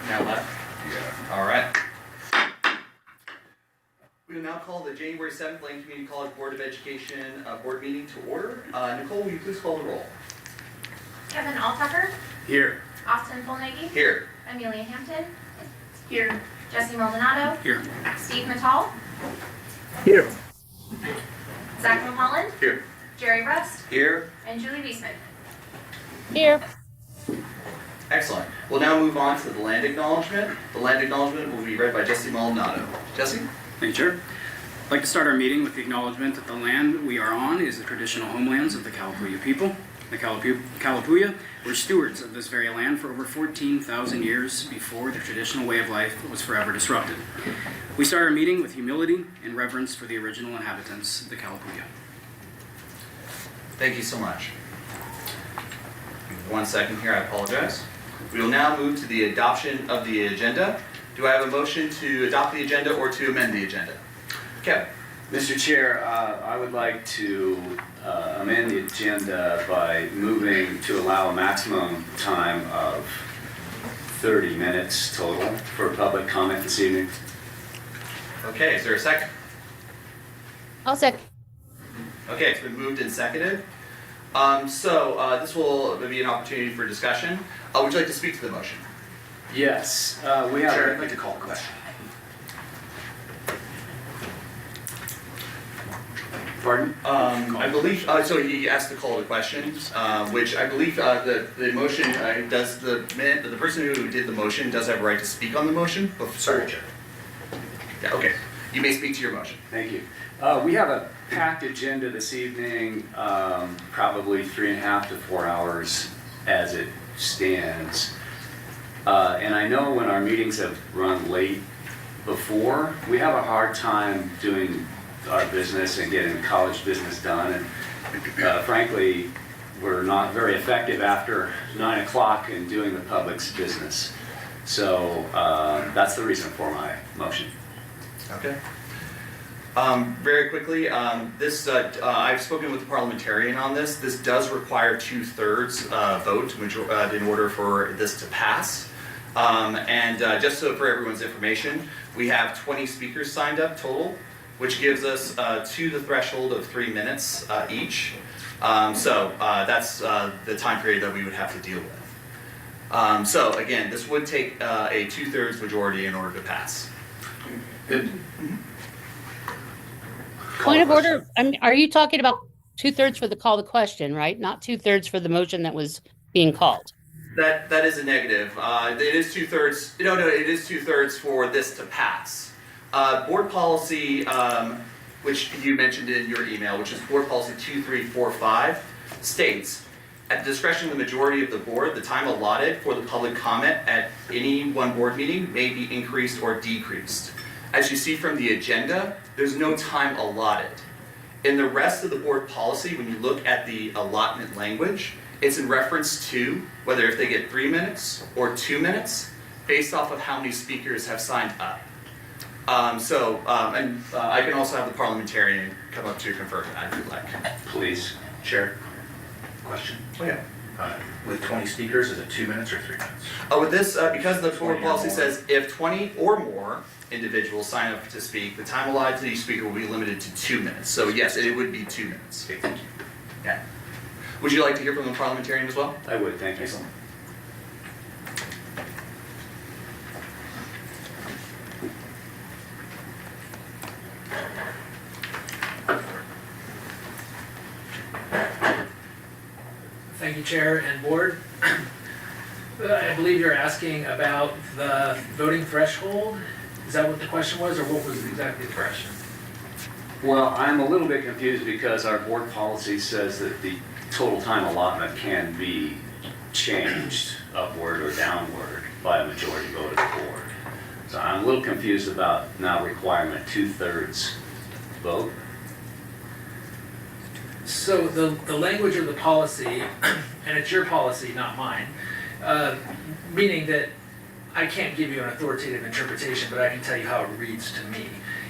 Now left? Yeah. All right. We will now call the January 7th Lane Community College Board of Education board meeting to order. Nicole, will you please call the roll? Kevin Altucker, Here. Austin Fulnaghi, Here. Amelia Hampton, here. Jesse Maldonado, Here. Steve Mattal, Here. Zach Mulholland, Here. Jerry Rust, Here. and Julie Wiesman. Here. Excellent. We'll now move on to the land acknowledgement. The land acknowledgement will be read by Jesse Maldonado. Jesse? Thank you, Chair. I'd like to start our meeting with the acknowledgement that the land we are on is the traditional homelands of the Kalapuya people. The Kalapuya were stewards of this very land for over 14,000 years before the traditional way of life was forever disrupted. We start our meeting with humility and reverence for the original inhabitants of the Kalapuya. Thank you so much. 1 second here, I apologize. We will now move to the adoption of the agenda. Do I have a motion to adopt the agenda or to amend the agenda? Kevin? Mr. Chair, I would like to amend the agenda by moving to allow a maximum time of 30 minutes total for public comment this evening. Okay, is there a second? I'll second. Okay, it's been moved and seconded. This will be an opportunity for discussion. Would you like to speak to the motion? Yes, we have. Chair, I'd like to call a question. Pardon? I believe, so he asked to call the question, which I believe the motion does, the person who did the motion does have a right to speak on the motion. Sorry, Chair. Yeah, okay. You may speak to your motion. Thank you. We have a packed agenda this evening, probably 3.5 to 4 hours as it stands. And I know when our meetings have run late before, we have a hard time doing our business and getting college business done. And frankly, we're not very effective after 9 o'clock in doing the public's business. So that's the reason for my motion. Okay. Very quickly, I've spoken with the parliamentarian on this. This does require 2/3 vote in order for this to pass. Just so for everyone's information, we have 20 speakers signed up total, which gives us to the threshold of 3 minutes each. That's the time period that we would have to deal with. Again, this would take a 2/3 majority in order to pass. Good. Point of order, are you talking about 2/3 for the call to question, right? Not 2/3 for the motion that was being called? That is a negative. It is 2/3. No, it is 2/3 for this to pass. Board policy, which you mentioned in your email, which is board policy 2345, states, at the discretion of the majority of the board, the time allotted for the public comment at any one board meeting may be increased or decreased. As you see from the agenda, there's no time allotted. In the rest of the board policy, when you look at the allotment language, it's in reference to whether if they get 3 minutes or 2 minutes, based off of how many speakers have signed up. I can also have the parliamentarian come up to confirm that if you'd like. Please. Chair, question. Oh yeah. With 20 speakers, is it 2 minutes or 3 minutes? With this, because the board 20 or policy more. says if 20 or more individuals sign up to speak, the time allotted to each speaker will be limited to 2 minutes. So yes, it would be 2 minutes. Okay, thank you. Yeah. Would you like to hear from the parliamentarian as well? I would, thank you. Excellent. Thank you, Chair and Board. I believe you're asking about the voting threshold. Is that what the question was, or what was exactly the question? Well, I'm a little bit confused because our board policy says that the total time allotment can be changed upward or downward by a majority vote of the board. So I'm a little confused about now requiring a 2/3 vote. So the language of the policy, and it's your policy, not mine, meaning that I can't give you an authoritative interpretation, but I can tell you how it reads to me,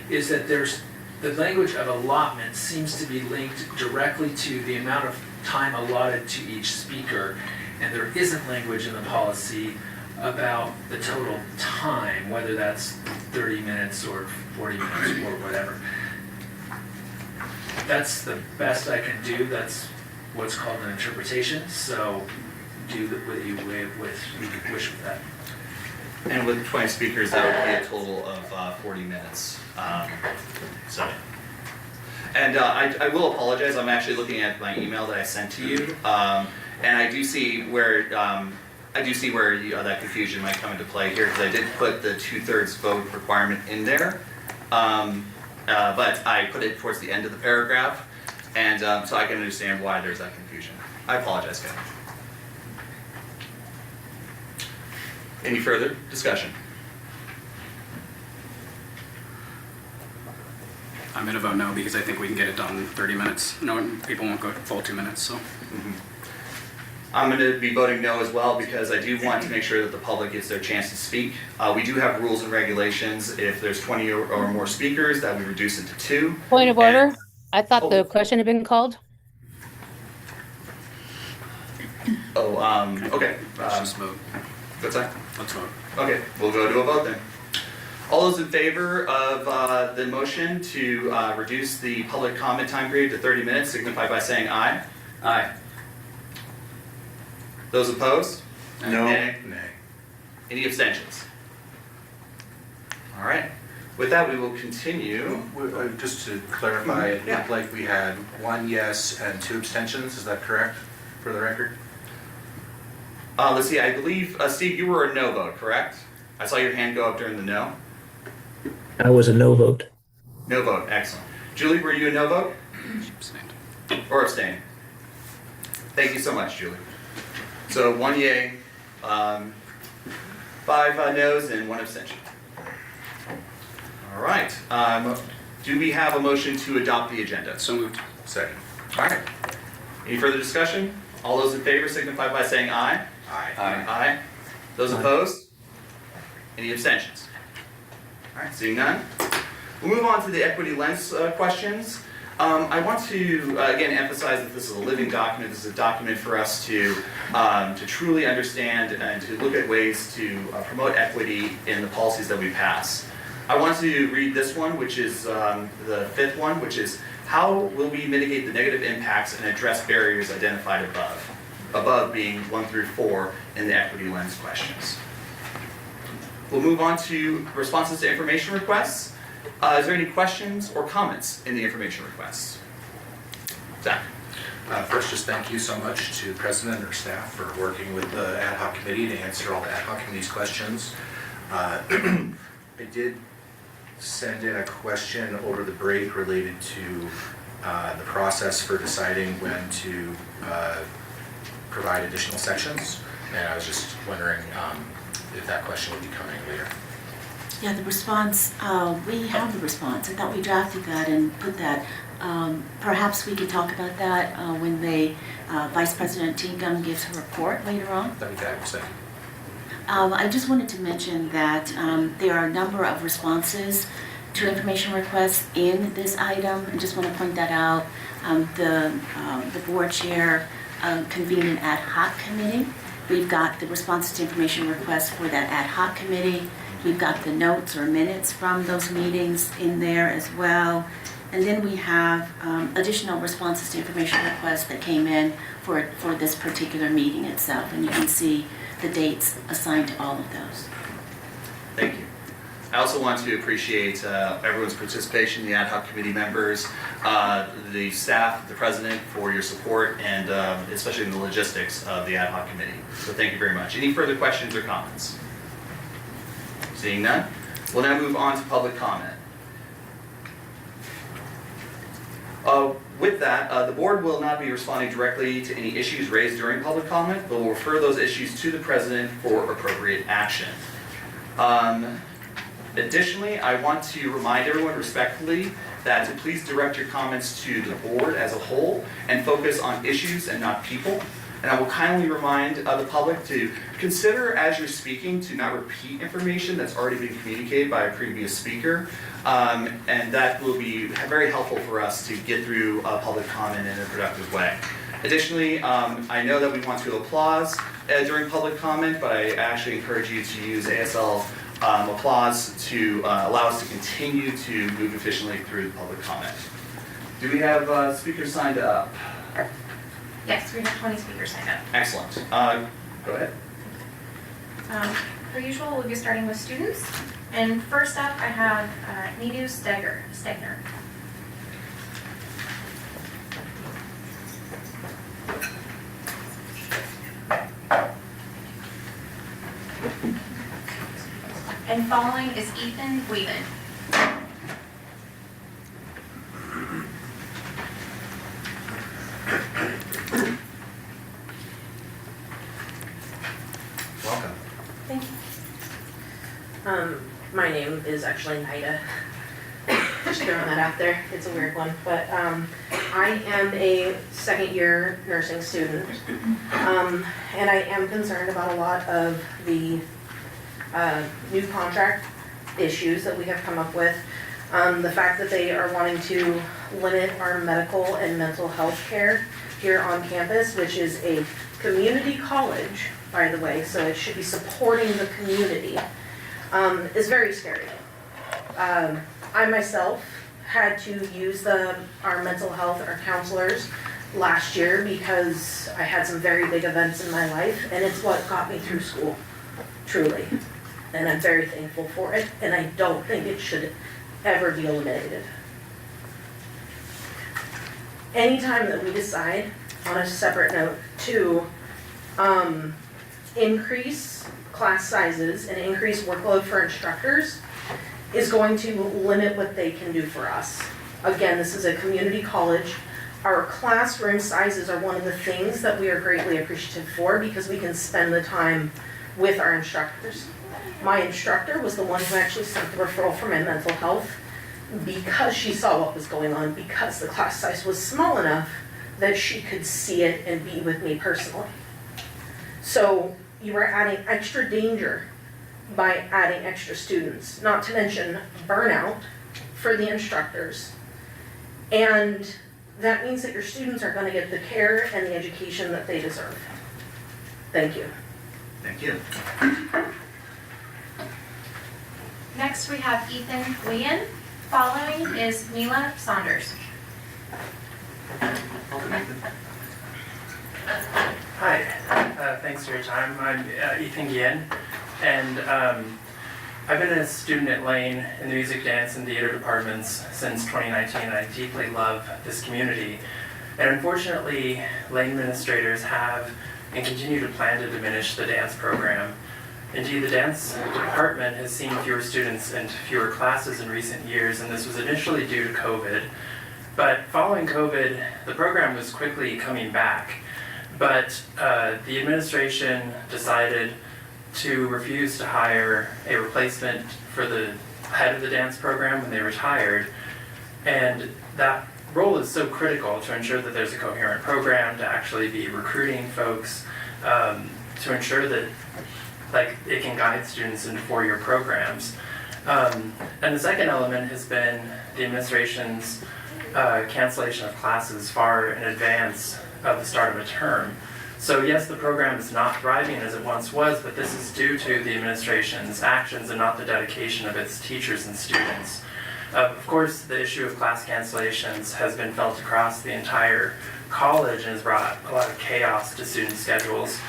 is that the language of allotment seems to be linked directly to the amount of time allotted to each speaker, and there isn't language in the policy about the total time, whether that's 30 minutes or 40 minutes or whatever. That's the best I can do. That's what's called an interpretation. So do what you wish with that. And with 20 speakers, that would be a total of 40 minutes. So, and I will apologize. I'm actually looking at my email that I sent to you, and I do see where that confusion might come into play here, because I did put the 2/3 vote requirement in there, but I put it towards the end of the paragraph, and so I can understand why there's that confusion. I apologize, Kevin. Any further discussion? I'm going to vote no because I think we can get it done in 30 minutes. No, people won't go full 2 minutes, so. I'm going to be voting no as well, because I do want to make sure that the public gets their chance to speak. We do have rules and regulations. If there's 20 or more speakers, that we reduce it to 2. Point of And- order. I thought the Oh. question had been called. Okay. Let's just vote. What's that? Let's vote. Okay, we'll go to a vote then. All those in favor of the motion to reduce the public comment time period to 30 minutes signify by saying aye. Aye. Those opposed? No. Nay. Nay. Any abstentions? All right. With that, we will continue. Just to clarify, it Yeah. looked like we had 1 yes and 2 abstentions. Is that correct, for the record? Let's see, I believe, Steve, you were a no vote, correct? I saw your hand go up during the no. I was a no vote. No vote, excellent. Julie, were you a no vote She abstained. or abstain? Thank you so much, Julie. So 1 yay, 5 no's, and 1 abstention. All right. Do we have a motion to adopt the agenda? So moved. Second. All right. Any further discussion? All those in favor signify by saying aye. Aye. Aye. Those opposed? Any abstentions? All right, seeing none. We'll move on to the equity lens questions. I want to, again, emphasize that this is a living document. This is a document for us to truly understand and to look at ways to promote equity in the policies that we pass. I want to read this one, which is the 5th one, which is how will we mitigate the negative impacts and address barriers identified above? Above being 1 through 4 in the equity lens questions. We'll move on to responses to information requests. Is there any questions or comments in the information requests? Zach? First, just thank you so much to President or staff for working with the ad hoc committee to answer all the ad hoc committee's questions. I did send in a question over the break related to the process for deciding when to provide additional sections, and I was just wondering if that question would be coming later. Yeah, the response, we have the response. I thought we drafted that and put that. Perhaps we could talk about that when Vice President Tinkham gives her report later on. That'd be fabulous. I just wanted to mention that there are a number of responses to information requests in this item. I just want to point that out. The board chair convened an ad hoc committee. We've got the responses to information requests for that ad hoc committee. We've got the notes or minutes from those meetings in there as well. And then we have additional responses to information requests that came in for this particular meeting itself. And you can see the dates assigned to all of those. Thank you. I also want to appreciate everyone's participation, the ad hoc committee members, the staff, the president for your support, and especially in the logistics of the ad hoc committee. So thank you very much. Any further questions or comments? Seeing none, we'll now move on to public comment. With that, the board will not be responding directly to any issues raised during public comment, but will refer those issues to the president for appropriate action. Additionally, I want to remind everyone respectfully that to please direct your comments to the board as a whole and focus on issues and not people. And I will kindly remind the public to consider as you're speaking to not repeat information that's already been communicated by a previous speaker. And that will be very helpful for us to get through public comment in a productive way. Additionally, I know that we want to applaud during public comment, but I actually encourage you to use ASL applause to allow us to continue to move efficiently through the public comment. Do we have speakers signed up? Yes, we have 20 speakers signed up. Excellent. Go ahead. Per usual, we'll be starting with students. And first up, I have Nidu Stegner. And following is Ethan Whelan. Welcome. Thank you. My name is actually Nida. Just throwing that out there. It's a weird one, but I am a second-year nursing student, and I am concerned about a lot of the new contract issues that we have come up with. The fact that they are wanting to limit our medical and mental health care here on campus, which is a community college, by the way, so it should be supporting the community, is very scary. I myself had to use our mental health, our counselors, last year because I had some very big events in my life, and it's what got me through school, truly. And I'm very thankful for it, and I don't think it should ever be eliminated. Anytime that we decide, on a separate note, to increase class sizes and increase workload for instructors is going to limit what they can do for us. Again, this is a community college. Our classroom sizes are one of the things that we are greatly appreciative for because we can spend the time with our instructors. My instructor was the one who actually sent the referral for my mental health because she saw what was going on, because the class size was small enough that she could see it and be with me personally. So you are adding extra danger by adding extra students, not to mention burnout for the instructors. And that means that your students are going to get the care and the education that they deserve. Thank you. Thank you. Next, we have Ethan Leon. Following is Mila Saunders. Hi, thanks for your time. I'm Ethan Guillen, and I've been a student at Lane in the music, dance, and theater departments since 2019, and I deeply love this community. And unfortunately, Lane administrators have and continue to plan to diminish the dance program. Indeed, the dance department has seen fewer students and fewer classes in recent years, and this was initially due to COVID. But following COVID, the program was quickly coming back. But the administration decided to refuse to hire a replacement for the head of the dance program when they retired. And that role is so critical to ensure that there's a coherent program, to actually be recruiting folks, to ensure that it can guide students into four-year programs. And the second element has been the administration's cancellation of classes far in advance of the start of a term. So yes, the program is not thriving as it once was, but this is due to the administration's actions and not the dedication of its teachers and students. Of course, the issue of class cancellations has been felt across the entire college and has brought a lot of chaos to student schedules.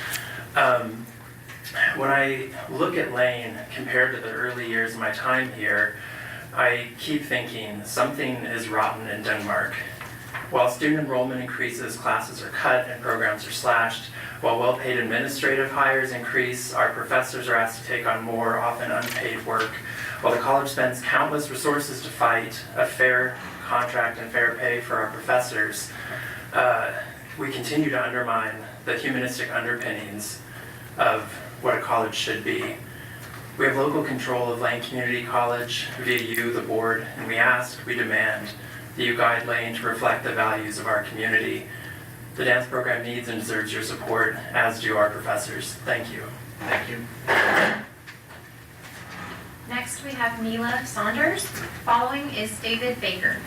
When I look at Lane compared to the early years of my time here, I keep thinking something is rotten in Denmark. While student enrollment increases, classes are cut and programs are slashed. While well-paid administrative hires increase, our professors are asked to take on more, often unpaid work. While the college spends countless resources to fight a fair contract and fair pay for our professors, we continue to undermine the humanistic underpinnings of what a college should be. We have local control of Lane Community College via you, the board, and we ask, we demand that you guide Lane to reflect the values of our community. The dance program needs and deserves your support, as do our professors. Thank you. Thank you. Next, we have Mila Saunders. Following is David Baker.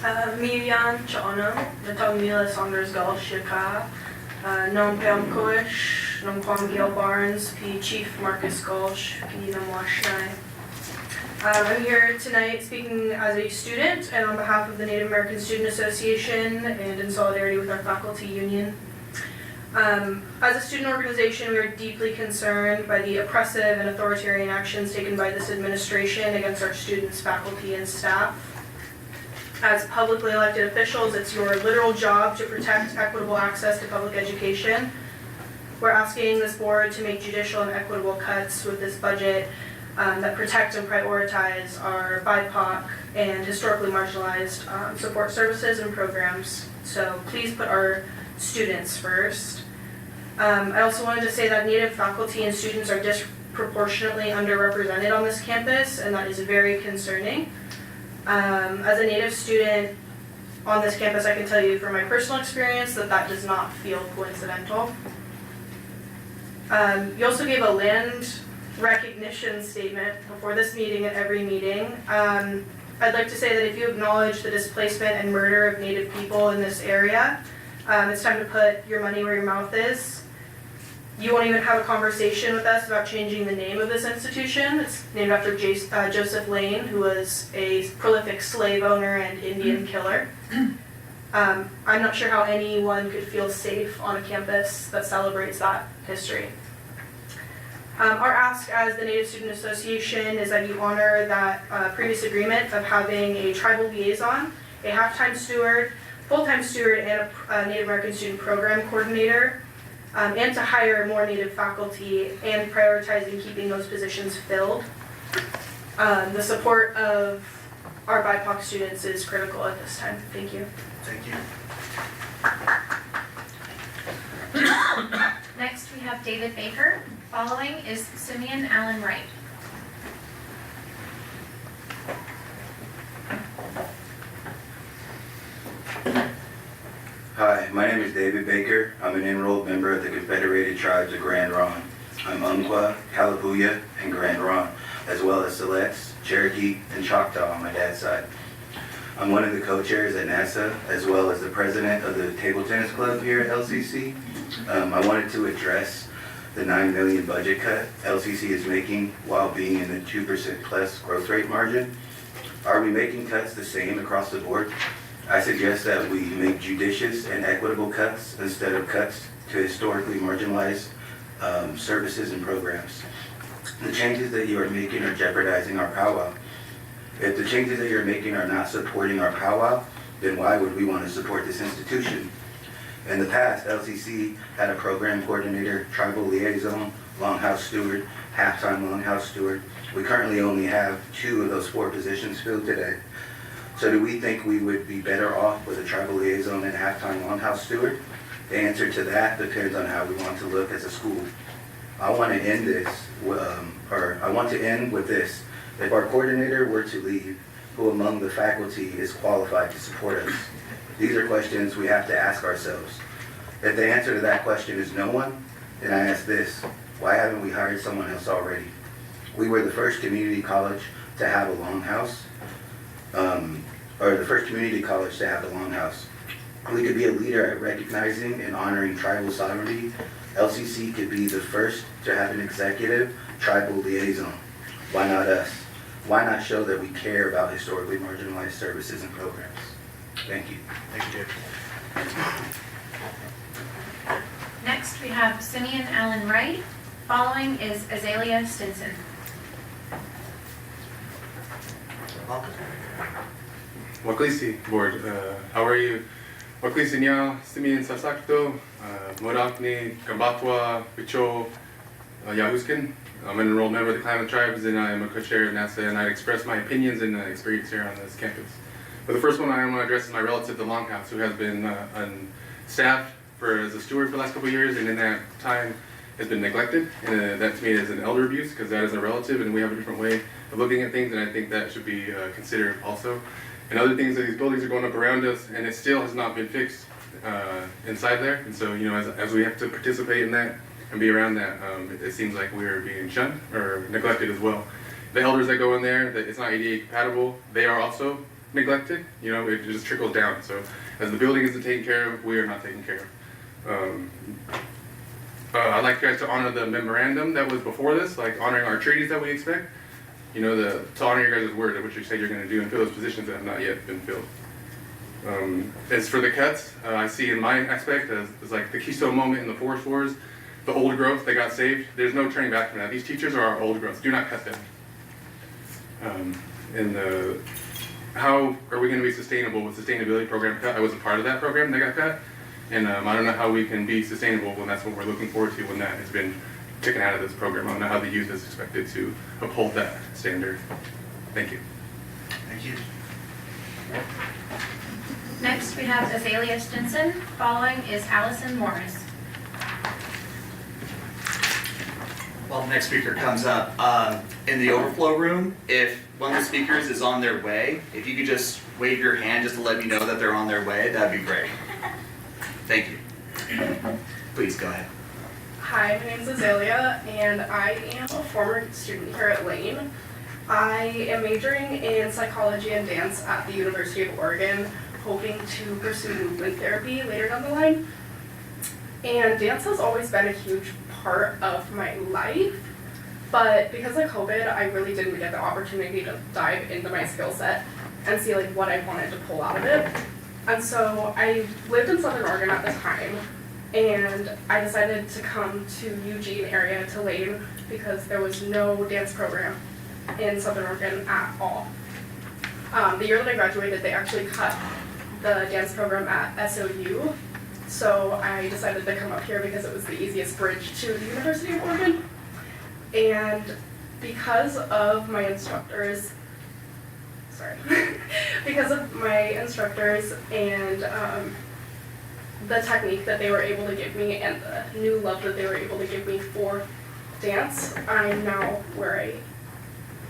Miriam Chaonam, Natong Mila Saunders Gall Shika, Nom Peom Koish, Nom Kwam Gail Barnes, P. Chief Marcus Gulch, P. Nom Washnai. I'm here tonight speaking as a student and on behalf of the Native American Student Association and in solidarity with our faculty union. As a student organization, we are deeply concerned by the oppressive and authoritarian actions taken by this administration against our students, faculty, and staff. As publicly elected officials, it's your literal job to protect equitable access to public education. We're asking this board to make judicial and equitable cuts with this budget that protect and prioritize our BIPOC and historically marginalized support services and programs. So please put our students first. I also wanted to say that Native faculty and students are disproportionately underrepresented on this campus, and that is very concerning. As a Native student on this campus, I can tell you from my personal experience that that does not feel coincidental. You also gave a land recognition statement before this meeting and every meeting. I'd like to say that if you acknowledge the displacement and murder of Native people in this area, it's time to put your money where your mouth is. You won't even have a conversation with us about changing the name of this institution. It's named after Joseph Lane, who was a prolific slave owner and Indian killer. I'm not sure how anyone could feel safe on a campus that celebrates that history. Our ask as the Native Student Association is that you honor that previous agreement of having a tribal liaison, a half-time steward, full-time steward, and a Native American student program coordinator, and to hire more Native faculty and prioritizing keeping those positions filled. The support of our BIPOC students is critical at this time. Thank you. Thank you. Next, we have David Baker. Following is Simeon Allen Wright. Hi, my name is David Baker. I'm an enrolled member of the Confederated Tribes of Grand Ronde. I'm Umpqua, Kalapuya, and Grand Ronde, as well as Siletz, Cherokee, and Choctaw on my dad's side. I'm one of the co-chairs at NASA, as well as the president of the table tennis club here at LCC. I wanted to address the $9 million budget cut LCC is making while being in the 2% plus growth rate margin. Are we making cuts the same across the board? I suggest that we make judicious and equitable cuts instead of cuts to historically marginalized services and programs. The changes that you are making are jeopardizing our powwow. If the changes that you're making are not supporting our powwow, then why would we want to support this institution? In the past, LCC had a program coordinator, tribal liaison, longhouse steward, halftime longhouse steward. We currently only have 2 of those 4 positions filled today. So do we think we would be better off with a tribal liaison and halftime longhouse steward? The answer to that depends on how we want to look as a school. I want to end this, I want to end with this. If our coordinator were to leave, who among the faculty is qualified to support us? These are questions we have to ask ourselves. If the answer to that question is no one, then I ask this: why haven't we hired someone else already? We were the first community college to have a longhouse, or the first community college to have a longhouse. We could be a leader at recognizing and honoring tribal sovereignty. LCC could be the first to have an executive tribal liaison. Why not us? Why not show that we care about historically marginalized services and programs? Thank you. Thank you, Dave. Next, we have Simeon Allen Wright. Following is Azalea Stinson. Welcome. Waklisi board, how are you? Waklisi Nya, Simeon Sasakto, Modakni, Gambatwa, Picho, Yahuskin. I'm an enrolled member of the Klamath Tribes, and I'm a co-chair of NASA, and I express my opinions and experience here on this campus. But the first one I want to address is my relative, the Longhouse, who has been on staff as a steward for the last couple of years, and in that time has been neglected. And that to me is an elder abuse, because that is a relative, and we have a different way of looking at things, and I think that should be considered also. And other things, that these buildings are going up around us, and it still has not been fixed inside there. And so, you know, as we have to participate in that and be around that, it seems like we're being shunned or neglected as well. The elders that go in there, that it's not ADA compatible, they are also neglected. You know, it just trickles down. So as the building isn't taken care of, we are not taken care of. I'd like you guys to honor the memorandum that was before this, like honoring our treaties that we expect. You know, to honor your guys' word of what you say you're going to do and fill those positions that have not yet been filled. As for the cuts, I see in my aspect as like the keystone moment in the forest wars, the old growth that got saved. There's no turning back from that. These teachers are our old growth. Do not cut them. How are we going to be sustainable with sustainability program cut? I was a part of that program that got cut, and I don't know how we can be sustainable when that's what we're looking forward to when that has been taken out of this program. I don't know how the youth is expected to uphold that standard. Thank you. Thank you. Next, we have Azalea Stinson. Following is Allison Morris. While the next speaker comes up, in the overflow room, if one of the speakers is on their way, if you could just wave your hand just to let me know that they're on their way, that'd be great. Thank you. Please go ahead. Hi, my name is Azalea, and I am a former student here at Lane. I am majoring in psychology and dance at the University of Oregon, hoping to pursue movement therapy later down the line. And dance has always been a huge part of my life, but because of COVID, I really didn't get the opportunity to dive into my skill set and see like what I wanted to pull out of it. And so I lived in Southern Oregon at the time, and I decided to come to Eugene area to Lane because there was no dance program in Southern Oregon at all. The year that I graduated, they actually cut the dance program at SOU, so I decided to come up here because it was the easiest bridge to the University of Oregon. And because of my instructors, and the technique that they were able to give me and the new love that they were able to give me for dance, I'm now where I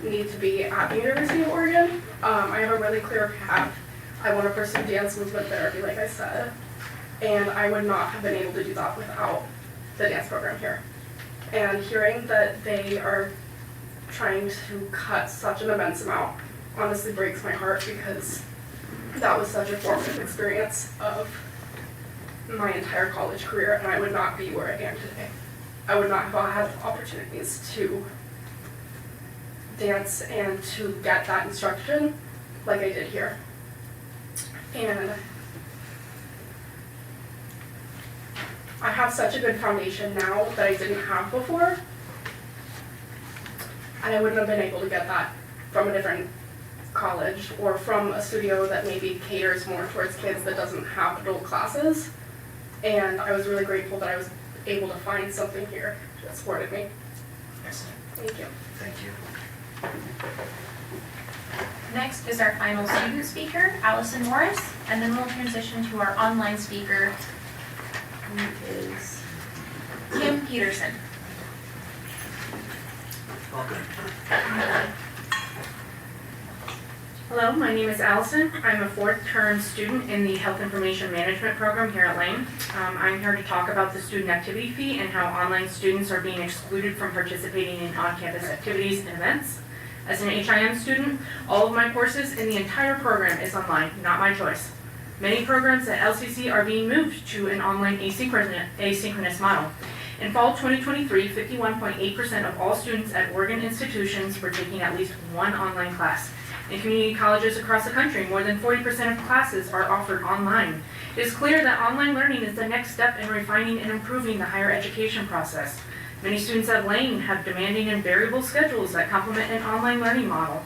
need to be at the University of Oregon. I have a really clear path. I want to pursue dance movement therapy, like I said, and I would not have been able to do that without the dance program here. And hearing that they are trying to cut such an immense amount honestly breaks my heart, because that was such a formative experience of my entire college career, and I would not be where I am today. I would not have had opportunities to dance and to get that instruction like I did here. And I have such a good foundation now that I didn't have before, and I wouldn't have been able to get that from a different college or from a studio that maybe caters more towards kids that doesn't have adult classes. And I was really grateful that I was able to find something here that supported me. Excellent. Thank you. Thank you. Next is our final student speaker, Allison Morris, and then we'll transition to our online speaker, who is Kim Peterson. Welcome. Hello, my name is Allison. I'm a fourth-term student in the Health Information Management program here at Lane. I'm here to talk about the student activity fee and how online students are being excluded from participating in on-campus activities and events. As an HIM student, all of my courses in the entire program is online, not my choice. Many programs at LCC are being moved to an online asynchronous model. In fall 2023, 51.8% of all students at Oregon institutions were taking at least one online class. In community colleges across the country, more than 40% of classes are offered online. It is clear that online learning is the next step in refining and improving the higher education process. Many students at Lane have demanding and variable schedules that complement an online learning model.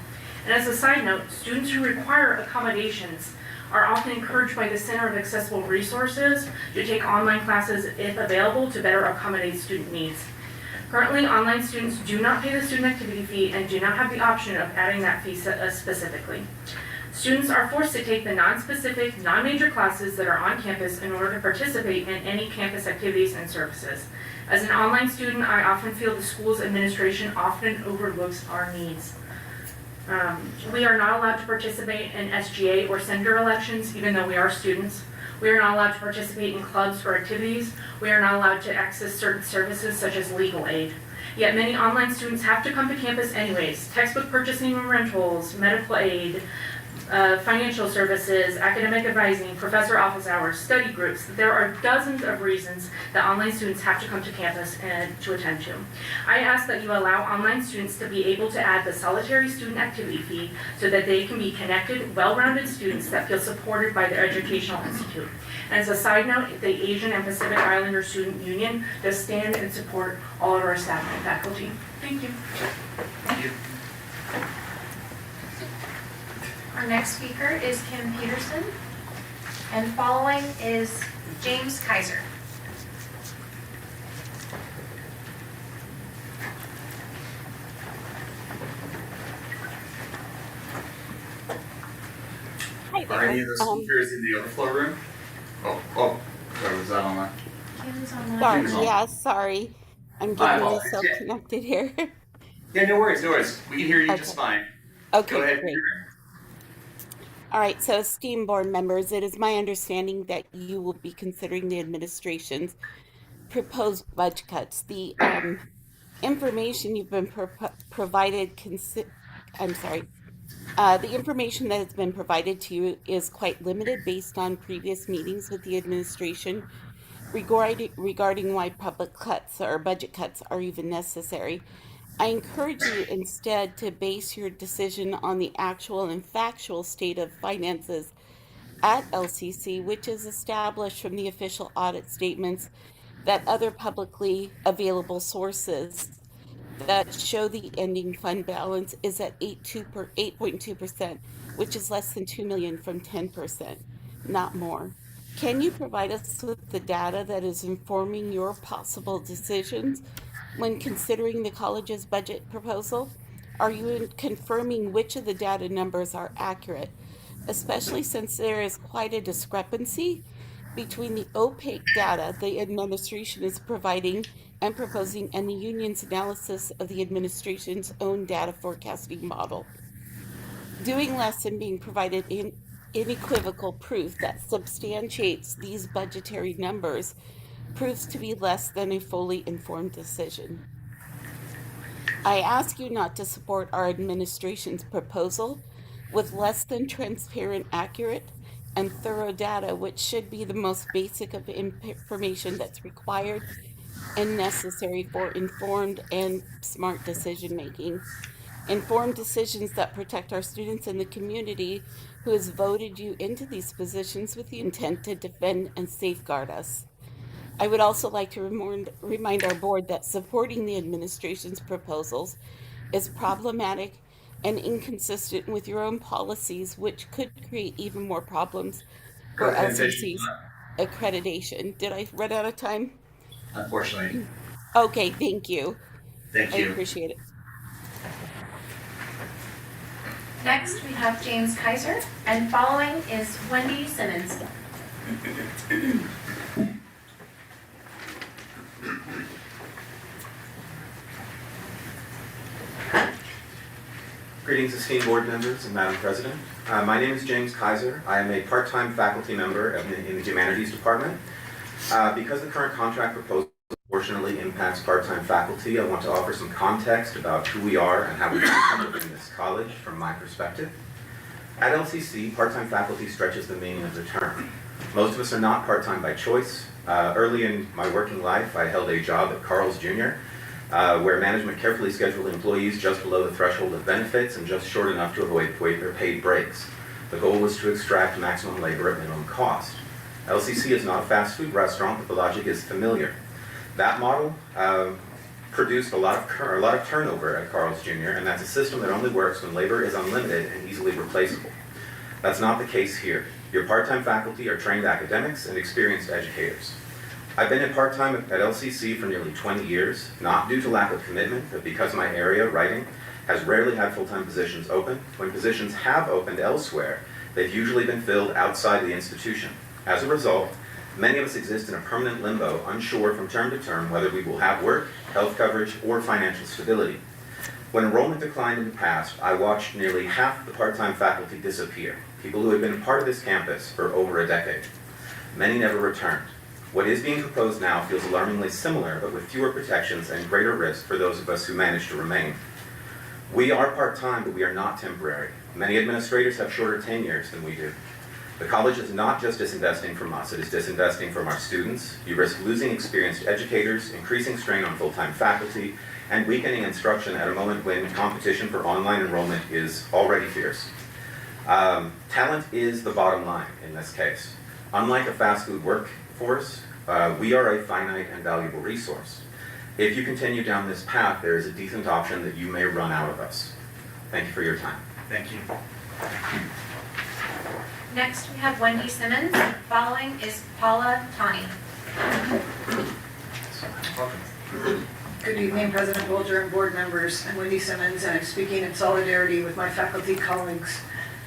And as a side note, students who require accommodations are often encouraged by the Center of Accessible Resources to take online classes if available to better accommodate student needs. Currently, online students do not pay the student activity fee and do not have the option of adding that fee specifically. Students are forced to take the non-specific, non-major classes that are on campus in order to participate in any campus activities and services. As an online student, I often feel the school's administration often overlooks our needs. We are not allowed to participate in SGA or senator elections, even though we are students. We are not allowed to participate in clubs or activities. We are not allowed to access certain services such as legal aid. Yet many online students have to come to campus anyways. Textbook purchasing and rentals, medical aid, financial services, academic advising, professor office hours, study groups. There are dozens of reasons that online students have to come to campus and to attend to. I ask that you allow online students to be able to add the solitary student activity fee so that they can be connected, well-rounded students that feel supported by their educational institute. And as a side note, the Asian and Pacific Islander Student Union does stand and support all of our staff and faculty. Thank you. Thank you. Our next speaker is Kim Peterson, and following is James Kaiser. Hi Are any of the speakers in the overflow room? Sorry, was that online? Kim's online. Sorry, yeah, sorry. I'm My getting apologies. myself connected here. Yeah, no worries, no worries. We can hear you just fine. Okay, Go ahead. great. All right, so esteemed board members, it is my understanding that you will be considering the administration's proposed budget cuts. The information you've been provided, the information that has been provided to you is quite limited based on previous meetings with the administration regarding why public cuts or budget cuts are even necessary. I encourage you instead to base your decision on the actual and factual state of finances at LCC, which is established from the official audit statements that other publicly available sources that show the ending fund balance is at 8.2%, which is less than $2 million from 10%, not more. Can you provide us with the data that is informing your possible decisions when considering the college's budget proposal? Are you confirming which of the data numbers are accurate, especially since there is quite a discrepancy between the opaque data the administration is providing and proposing and the union's analysis of the administration's own data forecasting model? Doing less and being provided unequivocal proof that substantiates these budgetary numbers proves to be less than a fully informed decision. I ask you not to support our administration's proposal with less than transparent, accurate, and thorough data, which should be the most basic of information that's required and necessary for informed and smart decision making. Informed decisions that protect our students and the community who has voted you into these positions with the intent to defend and safeguard us. I would also like to remind our board that supporting the administration's proposals is problematic and inconsistent with your own policies, which could create even more problems for LCC's accreditation. Did I run out of time? Unfortunately. Okay, thank you. Thank you. I appreciate it. Next, we have James Kaiser, and following is Wendy Simmons. Greetings, esteemed board members and Madam President. My name is James Kaiser. I am a part-time faculty member in the Humanities Department. Because the current contract proposal unfortunately impacts part-time faculty, I want to offer some context about who we are and how we function within this college from my perspective. At LCC, part-time faculty stretches the meaning of the term. Most of us are not part-time by choice. Early in my working life, I held a job at Carl's Jr., where management carefully scheduled employees just below the threshold of benefits and just short enough to avoid their paid breaks. The goal was to extract maximum labor at minimum cost. LCC is not a fast food restaurant, but the logic is familiar. That model produced a lot of turnover at Carl's Jr., and that's a system that only works when labor is unlimited and easily replaceable. That's not the case here. Your part-time faculty are trained academics and experienced educators. I've been in part-time at LCC for nearly 20 years, not due to lack of commitment, but because my area, writing, has rarely had full-time positions open. When positions have opened elsewhere, they've usually been filled outside the institution. As a result, many of us exist in a permanent limbo, unsure from term to term whether we will have work, health coverage, or financial stability. When enrollment declined in the past, I watched nearly half the part-time faculty disappear, people who had been a part of this campus for over a decade. Many never returned. What is being proposed now feels alarmingly similar, but with fewer protections and greater risk for those of us who manage to remain. We are part-time, but we are not temporary. Many administrators have shorter tenures than we do. The college is not just disinvesting from us, it is disinvesting from our students. You risk losing experienced educators, increasing strain on full-time faculty, and weakening instruction at a moment when competition for online enrollment is already fierce. Talent is the bottom line in this case. Unlike a fast food workforce, we are a finite and valuable resource. If you continue down this path, there is a decent option that you may run out of us. Thank you for your time. Thank you. Next, we have Wendy Simmons. Following is Paula Tani. Good evening, President Bolger and board members. I'm Wendy Simmons, and I'm speaking in solidarity with my faculty colleagues.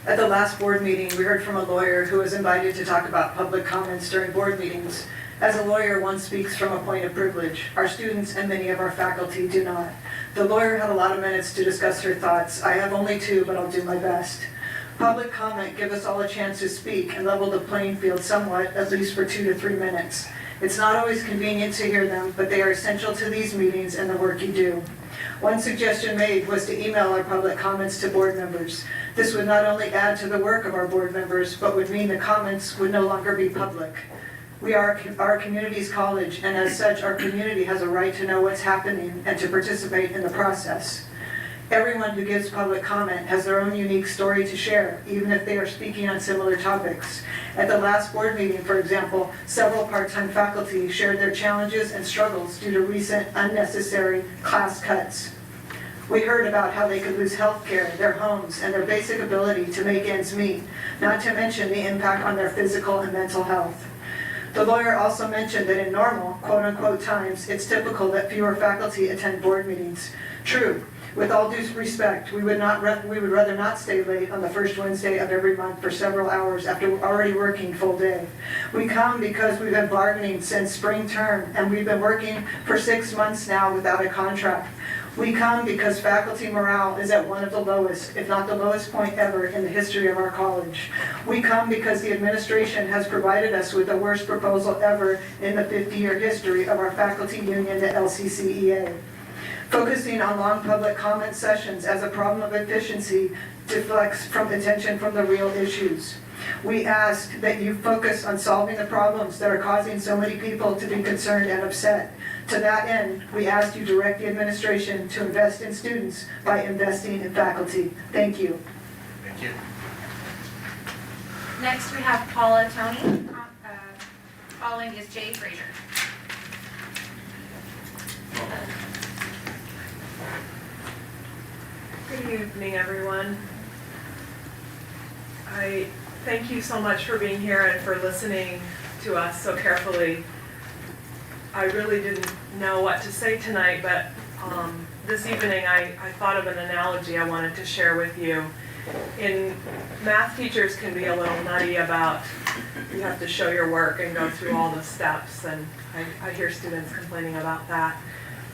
At the last board meeting, we heard from a lawyer who was invited to talk about public comments during board meetings. As a lawyer, one speaks from a point of privilege. Our students and many of our faculty do not. The lawyer had a lot of minutes to discuss her thoughts. I have only 2, but I'll do my best. Public comment gives us all a chance to speak and level the playing field somewhat, at least for 2 to 3 minutes. It's not always convenient to hear them, but they are essential to these meetings and the work you do. One suggestion made was to email our public comments to board members. This would not only add to the work of our board members, but would mean the comments would no longer be public. We are our community's college, and as such, our community has a right to know what's happening and to participate in the process. Everyone who gives public comment has their own unique story to share, even if they are speaking on similar topics. At the last board meeting, for example, several part-time faculty shared their challenges and struggles due to recent unnecessary class cuts. We heard about how they could lose health care, their homes, and their basic ability to make ends meet, not to mention the impact on their physical and mental health. The lawyer also mentioned that in normal, quote-unquote times, it's typical that fewer faculty attend board meetings. True. With all due respect, we would rather not stay late on the first Wednesday of every month for several hours after already working full day. We come because we've been bargaining since spring term, and we've been working for 6 months now without a contract. We come because faculty morale is at one of the lowest, if not the lowest point ever in the history of our college. We come because the administration has provided us with the worst proposal ever in the 50-year history of our faculty union, the LCCEA. Focusing on long public comment sessions as a problem of efficiency deflects from attention from the real issues. We ask that you focus on solving the problems that are causing so many people to be concerned and upset. To that end, we ask you direct the administration to invest in students by investing in faculty. Thank you. Thank you. Next, we have Paula Tony. Following is Jay Frazier. Good evening, everyone. I thank you so much for being here and for listening to us so carefully. I really didn't know what to say tonight, but this evening I thought of an analogy I wanted to share with you. Math teachers can be a little nutty about you have to show your work and go through all the steps, and I hear students complaining about that.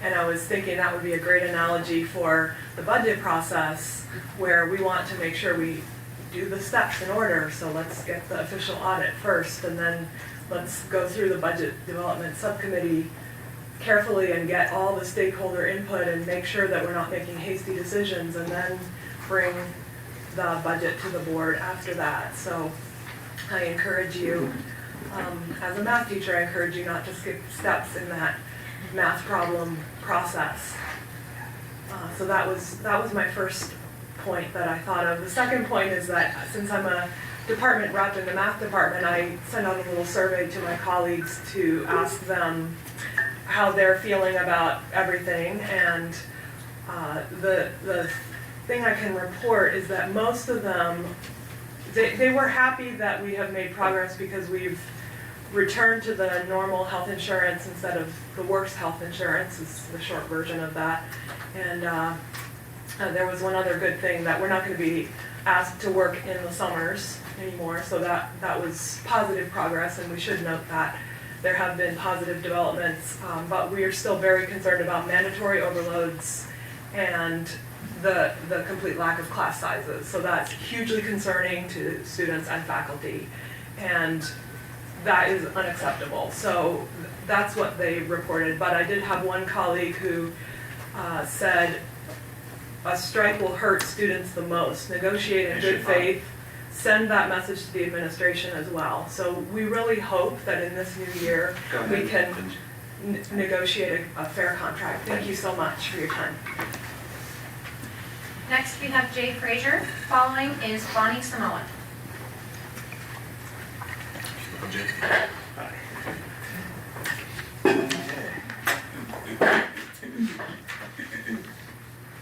And I was thinking that would be a great analogy for the budget process, where we want to make sure we do the steps in order. So let's get the official audit first, and then let's go through the budget development subcommittee carefully and get all the stakeholder input and make sure that we're not making hasty decisions, and then bring the budget to the board after that. So I encourage you, as a math teacher, I encourage you not to skip steps in that math problem process. So that was my first point that I thought of. The second point is that since I'm a department rep in the math department, I sent out a little survey to my colleagues to ask them how they're feeling about everything, and the thing I can report is that most of them, they were happy that we have made progress because we've returned to the normal health insurance instead of the worst health insurance, is the short version of that. And there was one other good thing, that we're not going to be asked to work in the summers anymore, so that was positive progress, and we should note that. There have been positive developments, but we are still very concerned about mandatory overloads and the complete lack of class sizes. So that's hugely concerning to students and faculty, and that is unacceptable. So that's what they reported. But I did have one colleague who said a strike will hurt students the most. Negotiate in good faith, send that message to the administration as well. So we really hope that in this new year, we can negotiate a fair contract. Thank you so much for your time. Next, we have Jay Frazier. Following is Bonnie Samoa.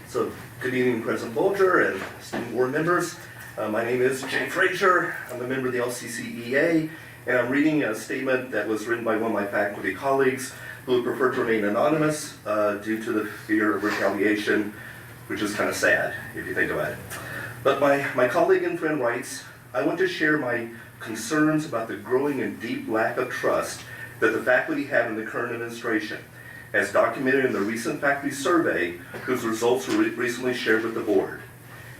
So, good evening, President Bolger and student board members. My name is Jay Frazier. I'm a member of the LCCEA, and I'm reading a statement that was written by one of my faculty colleagues who would prefer to remain anonymous due to the fear of retaliation, which is kind of sad if you think about it. But my colleague and friend writes, I want to share my concerns about the growing and deep lack of trust that the faculty have in the current administration, as documented in the recent faculty survey, whose results were recently shared with the board.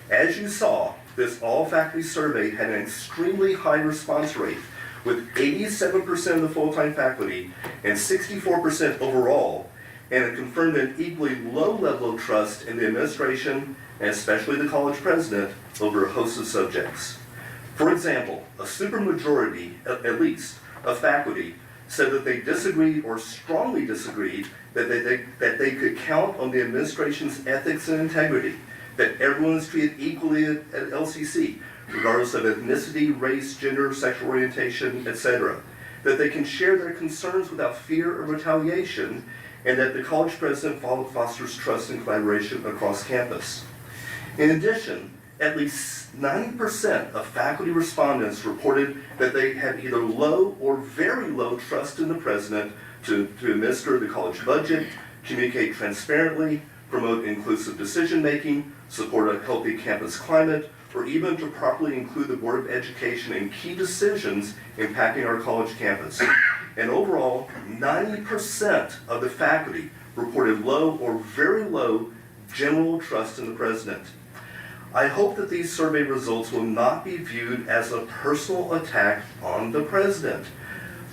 As you saw, this all-faculty survey had an extremely high response rate, with 87% of the full-time faculty and 64% overall, and it confirmed an equally low level of trust in the administration, and especially the college president, over a host of subjects. For example, a supermajority, at least, of faculty said that they disagreed or strongly disagreed that they could count on the administration's ethics and integrity, that everyone is treated equally at LCC, regardless of ethnicity, race, gender, sexual orientation, etc., that they can share their concerns without fear of retaliation, and that the college president fosters trust and collaboration across campus. In addition, at least 90% of faculty respondents reported that they have either low or very low trust in the president to administer the college budget, communicate transparently, promote inclusive decision-making, support a healthy campus climate, or even to properly include the Board of Education in key decisions impacting our college campus. And overall, 90% of the faculty reported low or very low general trust in the president. I hope that these survey results will not be viewed as a personal attack on the president,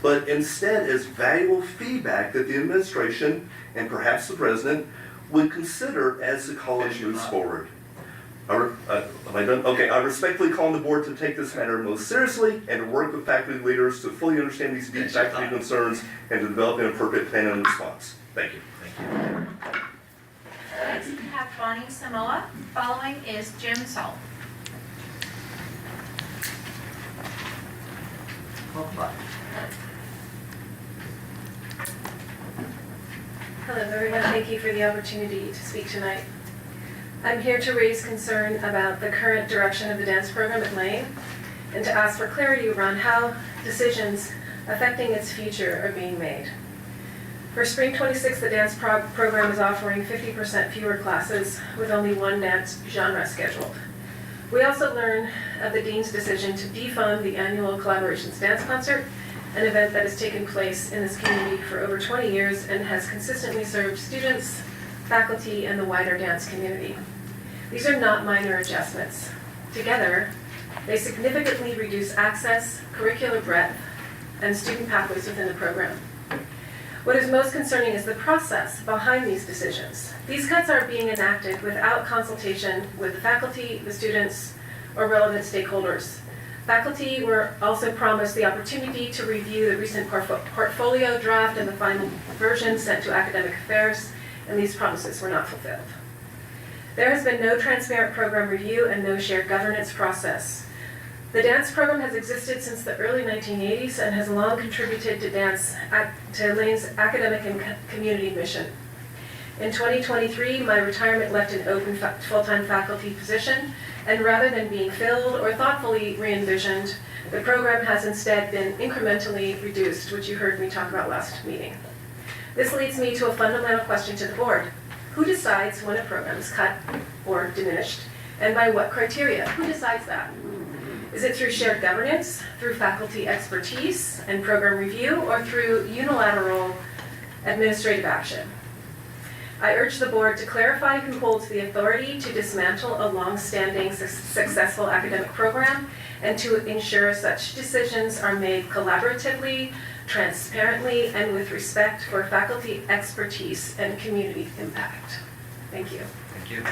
but instead as valuable feedback that the administration, and perhaps the president, would consider as the college moves forward. Am I done? Okay, I respectfully call on the board to take this matter most seriously and to work with faculty leaders to fully understand these deep faculty concerns and to develop an appropriate plan and response. Thank you. Next, we have Bonnie Samoa. Following is Jim Salt. Hello everyone, thank you for the opportunity to speak tonight. I'm here to raise concern about the current direction of the dance program at Lane and to ask for clarity around how decisions affecting its future are being made. For spring 26, the dance program is offering 50% fewer classes with only one dance genre scheduled. We also learn of the dean's decision to defund the annual Collaborations Dance Concert, an event that has taken place in this community for over 20 years and has consistently served students, faculty, and the wider dance community. These are not minor adjustments. Together, they significantly reduce access, curricular breadth, and student pathways within the program. What is most concerning is the process behind these decisions. These cuts are being enacted without consultation with the faculty, the students, or relevant stakeholders. Faculty were also promised the opportunity to review the recent portfolio draft and the final version sent to academic affairs, and these promises were not fulfilled. There has been no transparent program review and no shared governance process. The dance program has existed since the early 1980s and has long contributed to Lane's academic and community mission. In 2023, my retirement left an open full-time faculty position, and rather than being filled or thoughtfully re-envisioned, the program has instead been incrementally reduced, which you heard me talk about last meeting. This leads me to a fundamental question to the board. Who decides when a program is cut or diminished, and by what criteria? Who decides that? Is it through shared governance, through faculty expertise and program review, or through unilateral administrative action? I urge the board to clarify who holds the authority to dismantle a long-standing successful academic program and to ensure such decisions are made collaboratively, transparently, and with respect for faculty expertise and community impact. Thank you. Thank you.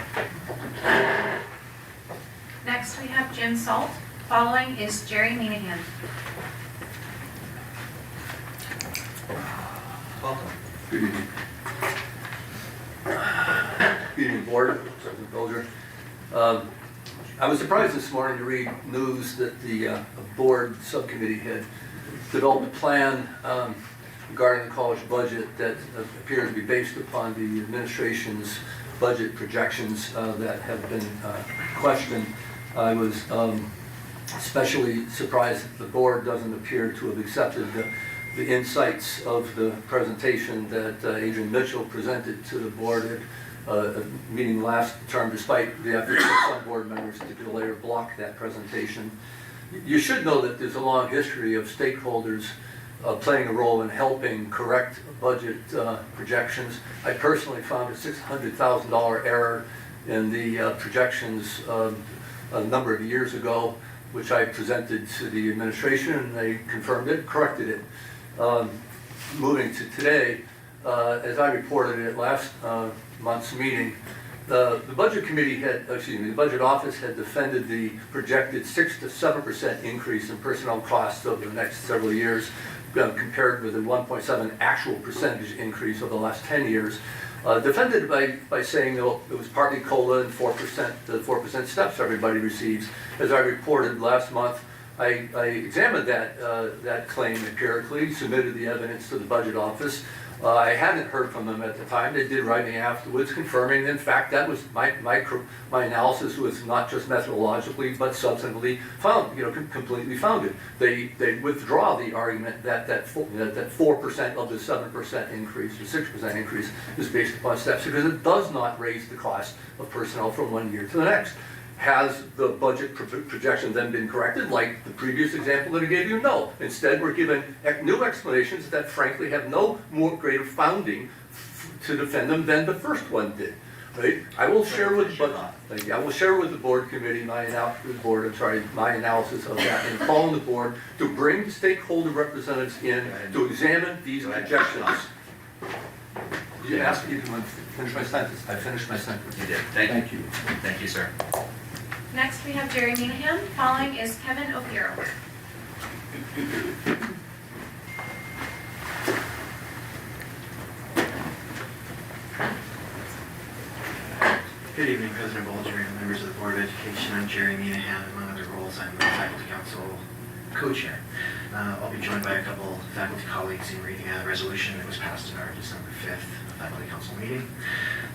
Next, we have Jim Salt. Following is Jerry Minahan. Welcome. Good evening. Good evening, Board, President Bolger. I was surprised this morning to read news that the board subcommittee had developed a plan regarding the college budget that appears to be based upon the administration's budget projections that have been questioned. I was especially surprised that the board doesn't appear to have accepted the insights of the presentation that Adrian Mitchell presented to the board at a meeting last term, despite the efforts of some board members to delay or block that presentation. You should know that there's a long history of stakeholders playing a role in helping correct budget projections. I personally found a $600,000 error in the projections a number of years ago, which I presented to the administration, and they confirmed it, corrected it. Moving to today, as I reported at last month's meeting, the budget committee the budget office had defended the projected 6 to 7% increase in personnel costs over the next several years, compared with the 1.7 actual percentage increase over the last 10 years. Defended by saying it was partly COLA and 4%, the 4% steps everybody receives. As I reported last month, I examined that claim empirically, submitted the evidence to the budget office. I hadn't heard from them at the time. They did write me afterwards, confirming, in fact, that was my analysis was not just methodologically, but substantively completely founded. They withdraw the argument that 4% of the 7% increase, the 6% increase, is based upon steps, because it does not raise the cost of personnel from one year to the next. Has the budget projection then been corrected, like the previous example that I gave you? No. Instead, we're given new explanations that frankly have no more greater founding to defend them than the first one did. Right? I will share with the board committee my analysis of that, and calling the board to bring stakeholder representatives in to examine these projections. You asked me to finish my sentence. I finished my sentence. You did. Thank you. Thank you, sir. Next, we have Jerry Minahan. Following is Kevin O'Farrell. Good evening, President Bolger and members of the Board of Education. I'm Jerry Minahan. Among other roles, I'm the Faculty Council co-chair. I'll be joined by a couple faculty colleagues in reading a resolution that was passed in our December 5th Faculty Council meeting.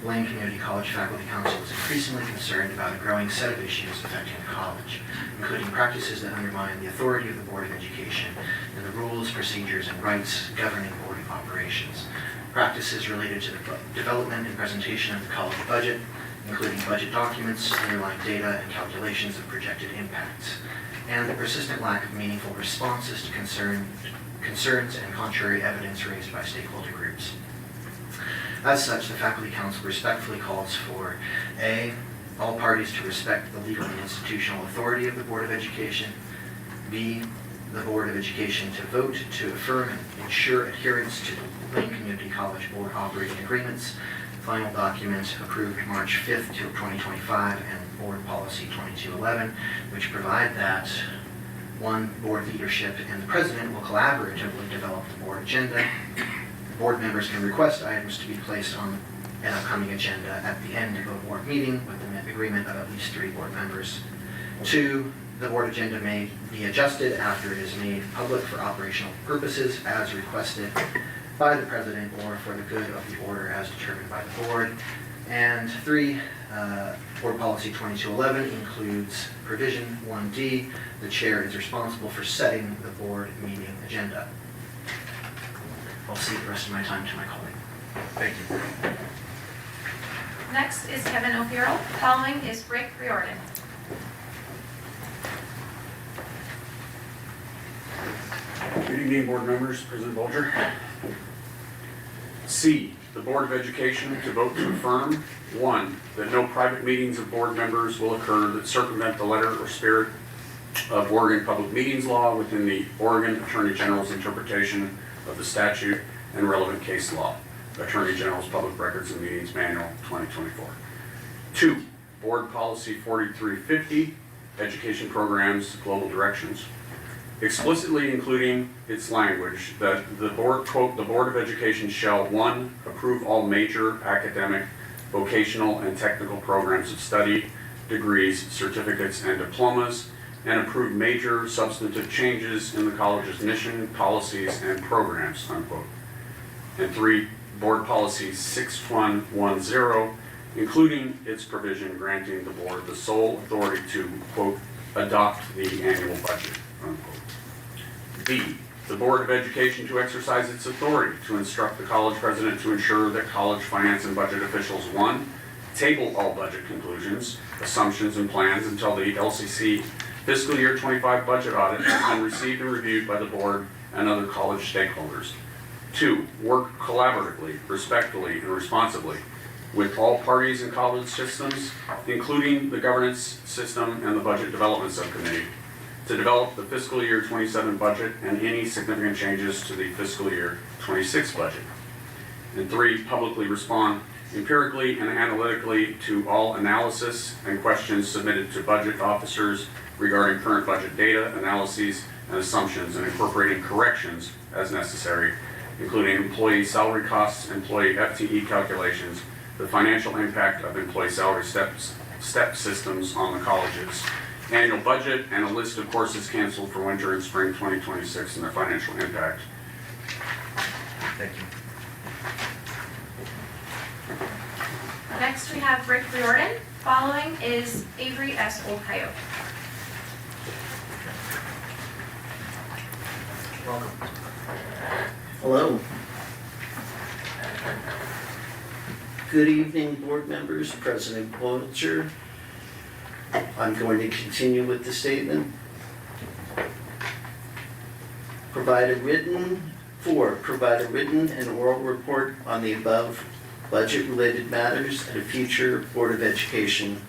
Lane Community College Faculty Council is increasingly concerned about a growing set of issues affecting the college, including practices that undermine the authority of the Board of Education and the rules, procedures, and rights governing board operations. Practices related to the development and presentation of the college budget, including budget documents, underlying data, and calculations of projected impacts, and the persistent lack of meaningful responses to concerns and contrary evidence raised by stakeholder groups. As such, the Faculty Council respectfully calls for A, all parties to respect the legal and institutional authority of the Board of Education, B, the Board of Education to vote to affirm and ensure adherence to the Lane Community College Board operating agreements, final document approved March 5th, 2025, and Board Policy 2211, which provide that 1, board leadership and the president will collaboratively develop the board agenda. Board members can request items to be placed on an upcoming agenda at the end of a board meeting with the agreement of at least 3 board members. 2, the board agenda may be adjusted after it is made public for operational purposes as requested by the president or for the good of the order as determined by the board. And 3, Board Policy 2211 includes provision 1D, the chair is responsible for setting the board meeting agenda. I'll cede the rest of my time to my colleague. Thank you. Next is Kevin O'Farrell. Following is Rick Riordan. Good evening, board members, President Bolger. C, the Board of Education to vote to affirm, 1, that no private meetings of board members will occur that circumvent the letter or spirit of Oregon Public Meetings Law within the Oregon Attorney General's interpretation of the statute and relevant case law, Attorney General's Public Records and Meetings Manual 2024. 2, Board Policy 4350, Education Programs, Global Directions, explicitly including its language that the board, quote, "The Board of Education shall, 1, approve all major academic, vocational, and technical programs of study, degrees, certificates, and diplomas, and approve major substantive changes in the college's mission, policies, and programs," unquote. And 3, Board Policy 6110, including its provision granting the board the sole authority to, quote, "adopt the annual budget," unquote. B, the Board of Education to exercise its authority to instruct the college president to ensure that college finance and budget officials, 1, table all budget conclusions, assumptions, and plans until the LCC fiscal year 25 budget audit has been received and reviewed by the board and other college stakeholders. 2, work collaboratively, respectfully, and responsibly with all parties in college systems, including the governance system and the budget development subcommittee, to develop the fiscal year 27 budget and any significant changes to the fiscal year 26 budget. And 3, publicly respond empirically and analytically to all analysis and questions submitted to budget officers regarding current budget data, analyses, and assumptions, and incorporating corrections as necessary, including employee salary costs, employee FTE calculations, the financial impact of employee salary step systems on the college's annual budget, and a list of courses canceled for winter and spring 2026 and their financial impact. Thank you. Next, we have Rick Riordan. Following is Avery S. Old Coyote. Welcome. Hello. Good evening, board members, President Bolger. I'm going to continue with the statement. Provide a written and oral report on the above budget-related matters at a future Board of Education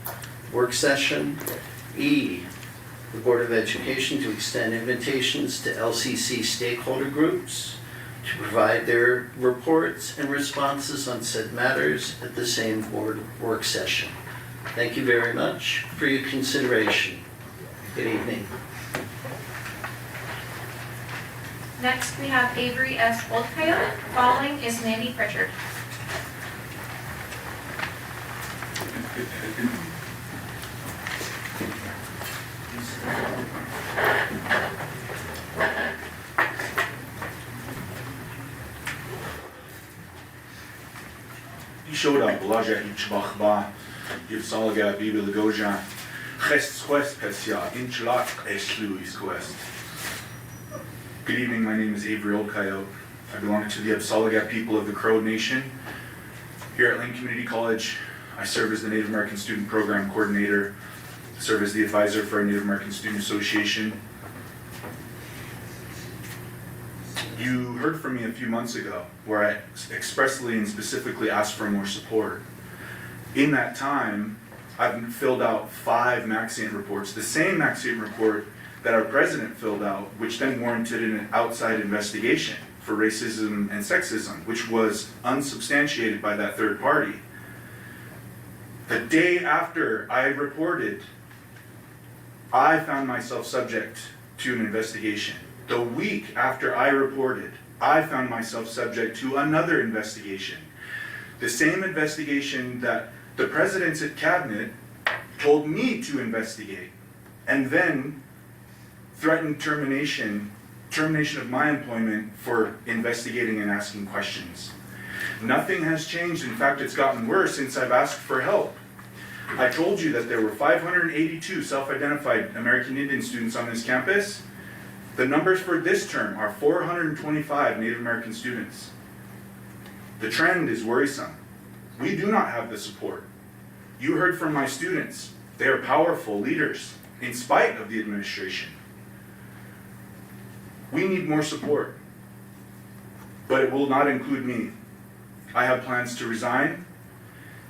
work session. E, the Board of Education to extend invitations to LCC stakeholder groups to provide their reports and responses on said matters at the same board work session. Thank you very much for your consideration. Good evening. Next, we have Avery S. Old Coyote. Following is Mandy Pritchard. Shoda blaja inchbachba, Yivsalga Bibelgoja, Chest Quest Pesia, Inchlak Eslu is Quest. Good evening, my name is Avery Old Coyote. I belong to the Yivsalga people of the Crow Nation. Here at Lane Community College, I serve as the Native American Student Program Coordinator, serve as the advisor for our Native American Student Association. You heard from me a few months ago where I expressly and specifically asked for more support. In that time, I've filled out 5 Maxient reports, the same Maxient report that our president filled out, which then warranted an outside investigation for racism and sexism, which was unsubstantiated by that third party. The day after I reported, I found myself subject to an investigation. The week after I reported, I found myself subject to another investigation. The same investigation that the president's cabinet told me to investigate, and then threatened termination of my employment for investigating and asking questions. Nothing has changed. In fact, it's gotten worse since I've asked for help. I told you that there were 582 self-identified American Indian students on this campus. The numbers for this term are 425 Native American students. The trend is worrisome. We do not have the support. You heard from my students. They are powerful leaders, in spite of the administration. We need more support, but it will not include me. I have plans to resign,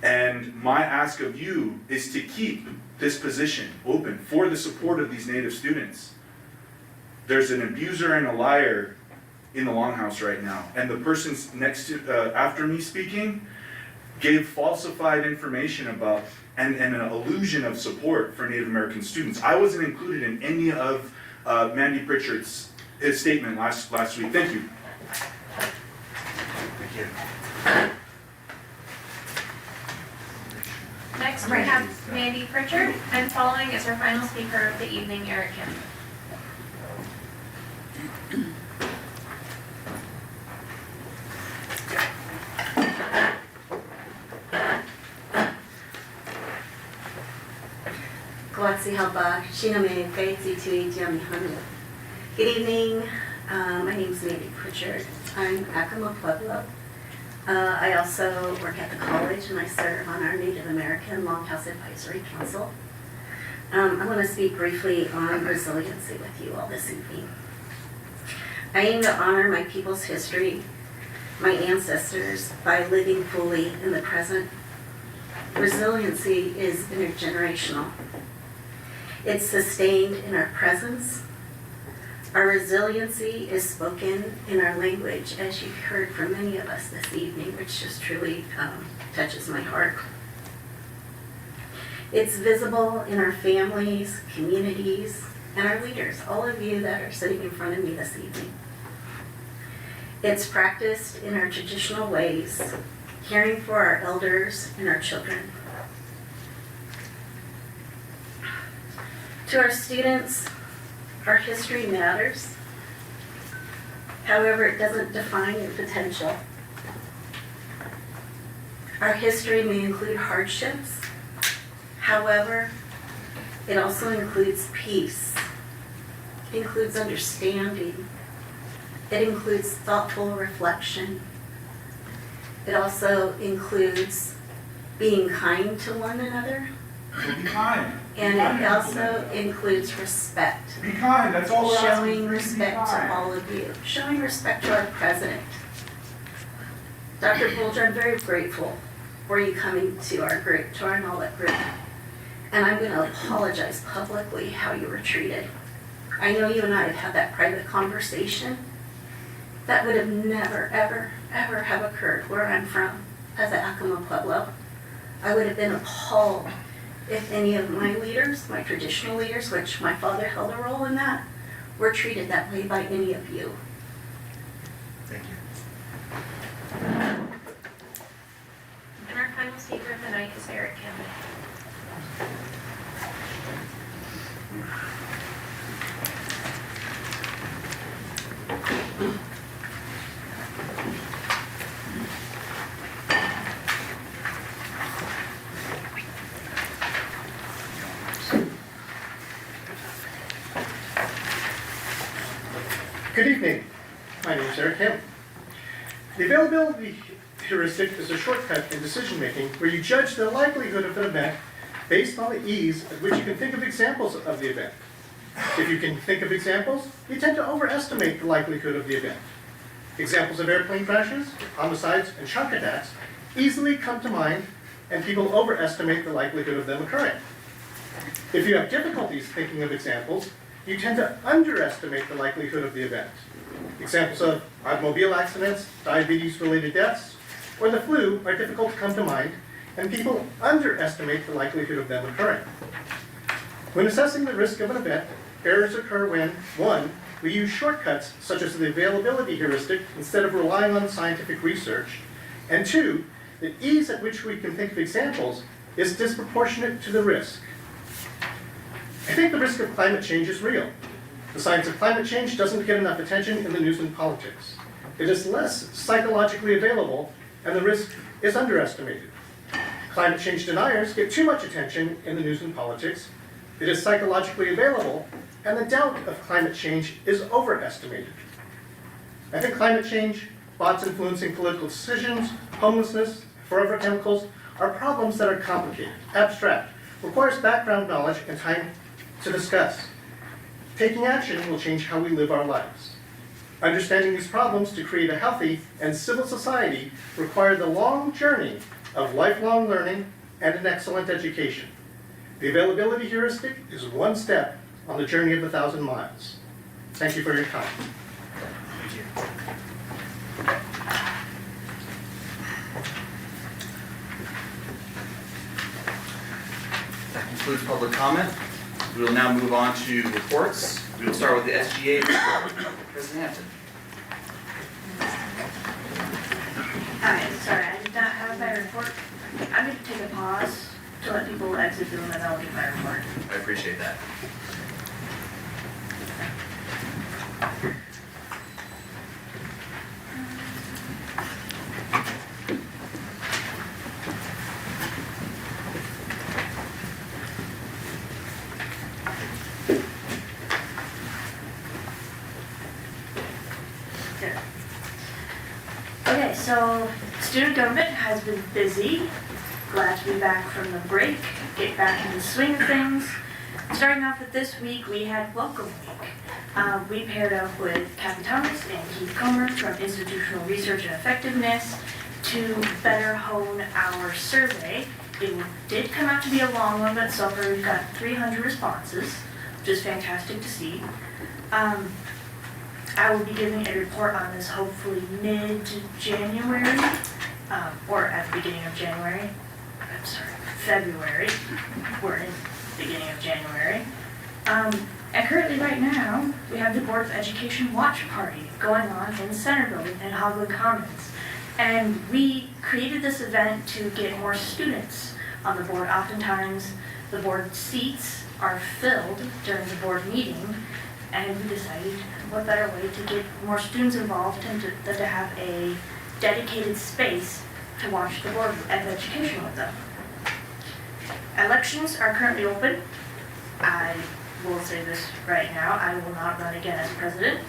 and my ask of you is to keep this position open for the support of these Native students. There's an abuser and a liar in the Longhouse right now, and the person next to, after me speaking, gave falsified information about and an illusion of support for Native American students. I wasn't included in any of Mandy Pritchard's statement last week. Thank you. Thank you. Next, we have Mandy Pritchard, and following is our final speaker of the evening, Eric Kim. Good evening. My name is Mandy Pritchard. I'm Acoma Pueblo. I also work at the college and I serve on our Native American Longhouse Advisory Council. I want to speak briefly on resiliency with you all this evening. I aim to honor my people's history, my ancestors, by living fully in the present. Resiliency is intergenerational. It's sustained in our presence. Our resiliency is spoken in our language, as you've heard from many of us this evening, which just truly touches my heart. It's visible in our families, communities, and our leaders, all of you that are sitting in front of me this evening. It's practiced in our traditional ways, caring for our elders and our children. To our students, our history matters. However, it doesn't define your potential. Our history may include hardships. However, it also includes peace. It includes understanding. It includes thoughtful reflection. It also includes being kind to one another. Be kind. And it also includes respect. Be kind, that's all we're asking. Showing respect to all of you. Showing respect to our president. Dr. Bolger, I'm very grateful for you coming to our group, to our NOLIT group. And I'm going to apologize publicly how you were treated. I know you and I have had that private conversation. That would have never, ever, ever have occurred where I'm from as a Acoma Pueblo. I would have been appalled if any of my leaders, my traditional leaders, which my father held a role in that, were treated that way by any of you. Thank you. And our final speaker of the night is Eric Kim. Good evening. My name is Eric Kim. The availability heuristic is a shortcut in decision-making where you judge the likelihood of an event based on the ease at which you can think of examples of the event. If you can think of examples, you tend to overestimate the likelihood of the event. Examples of airplane crashes, homicides, and shock attacks easily come to mind, and people overestimate the likelihood of them occurring. If you have difficulties thinking of examples, you tend to underestimate the likelihood of the event. Examples of automobile accidents, diabetes-related deaths, or the flu are difficult to come to mind, and people underestimate the likelihood of them occurring. When assessing the risk of an event, errors occur when, 1, we use shortcuts such as the availability heuristic instead of relying on scientific research, and 2, the ease at which we can think of examples is disproportionate to the risk. I think the risk of climate change is real. The science of climate change doesn't get enough attention in the news and politics. It is less psychologically available, and the risk is underestimated. Climate change deniers get too much attention in the news and politics. It is psychologically available, and the doubt of climate change is overestimated. I think climate change, bots influencing political decisions, homelessness, forever chemicals are problems that are complicated, abstract, requires background knowledge and time to discuss. Taking action will change how we live our lives. Understanding these problems to create a healthy and civil society require the long journey of lifelong learning and an excellent education. The availability heuristic is one step on the journey of 1,000 miles. Thank you for your time. Thank you. concludes public comment. We will now move on to reports. We will start with the SGA report. President Hampton. Hi, sorry, I did not have my report. I'm going to take a pause to let people exit the room and I'll give my report. I appreciate that. Good. Okay, so student government has been busy. Glad to be back from the break, get back in the swing of things. Starting off with this week, we had Welcome Week. We paired up with Kathy Thomas and Keith Comer from Institutional Research and Effectiveness to better hone our survey. It did come out to be a long one, but so far we've got 300 responses, which is fantastic to see. I will be giving a report on this hopefully mid-January, or at the beginning of January. I'm sorry, February. We're in the beginning of January. And currently right now, we have the Board of Education Watch Party going on in the Center Building in Hogland Commons. And we created this event to get more students on the board. Oftentimes, the board seats are filled during the board meeting, and we decided what better way to get more students involved than to have a dedicated space to watch the Board of Education with them. Elections are currently open. I will say this right now, I will not run again as president.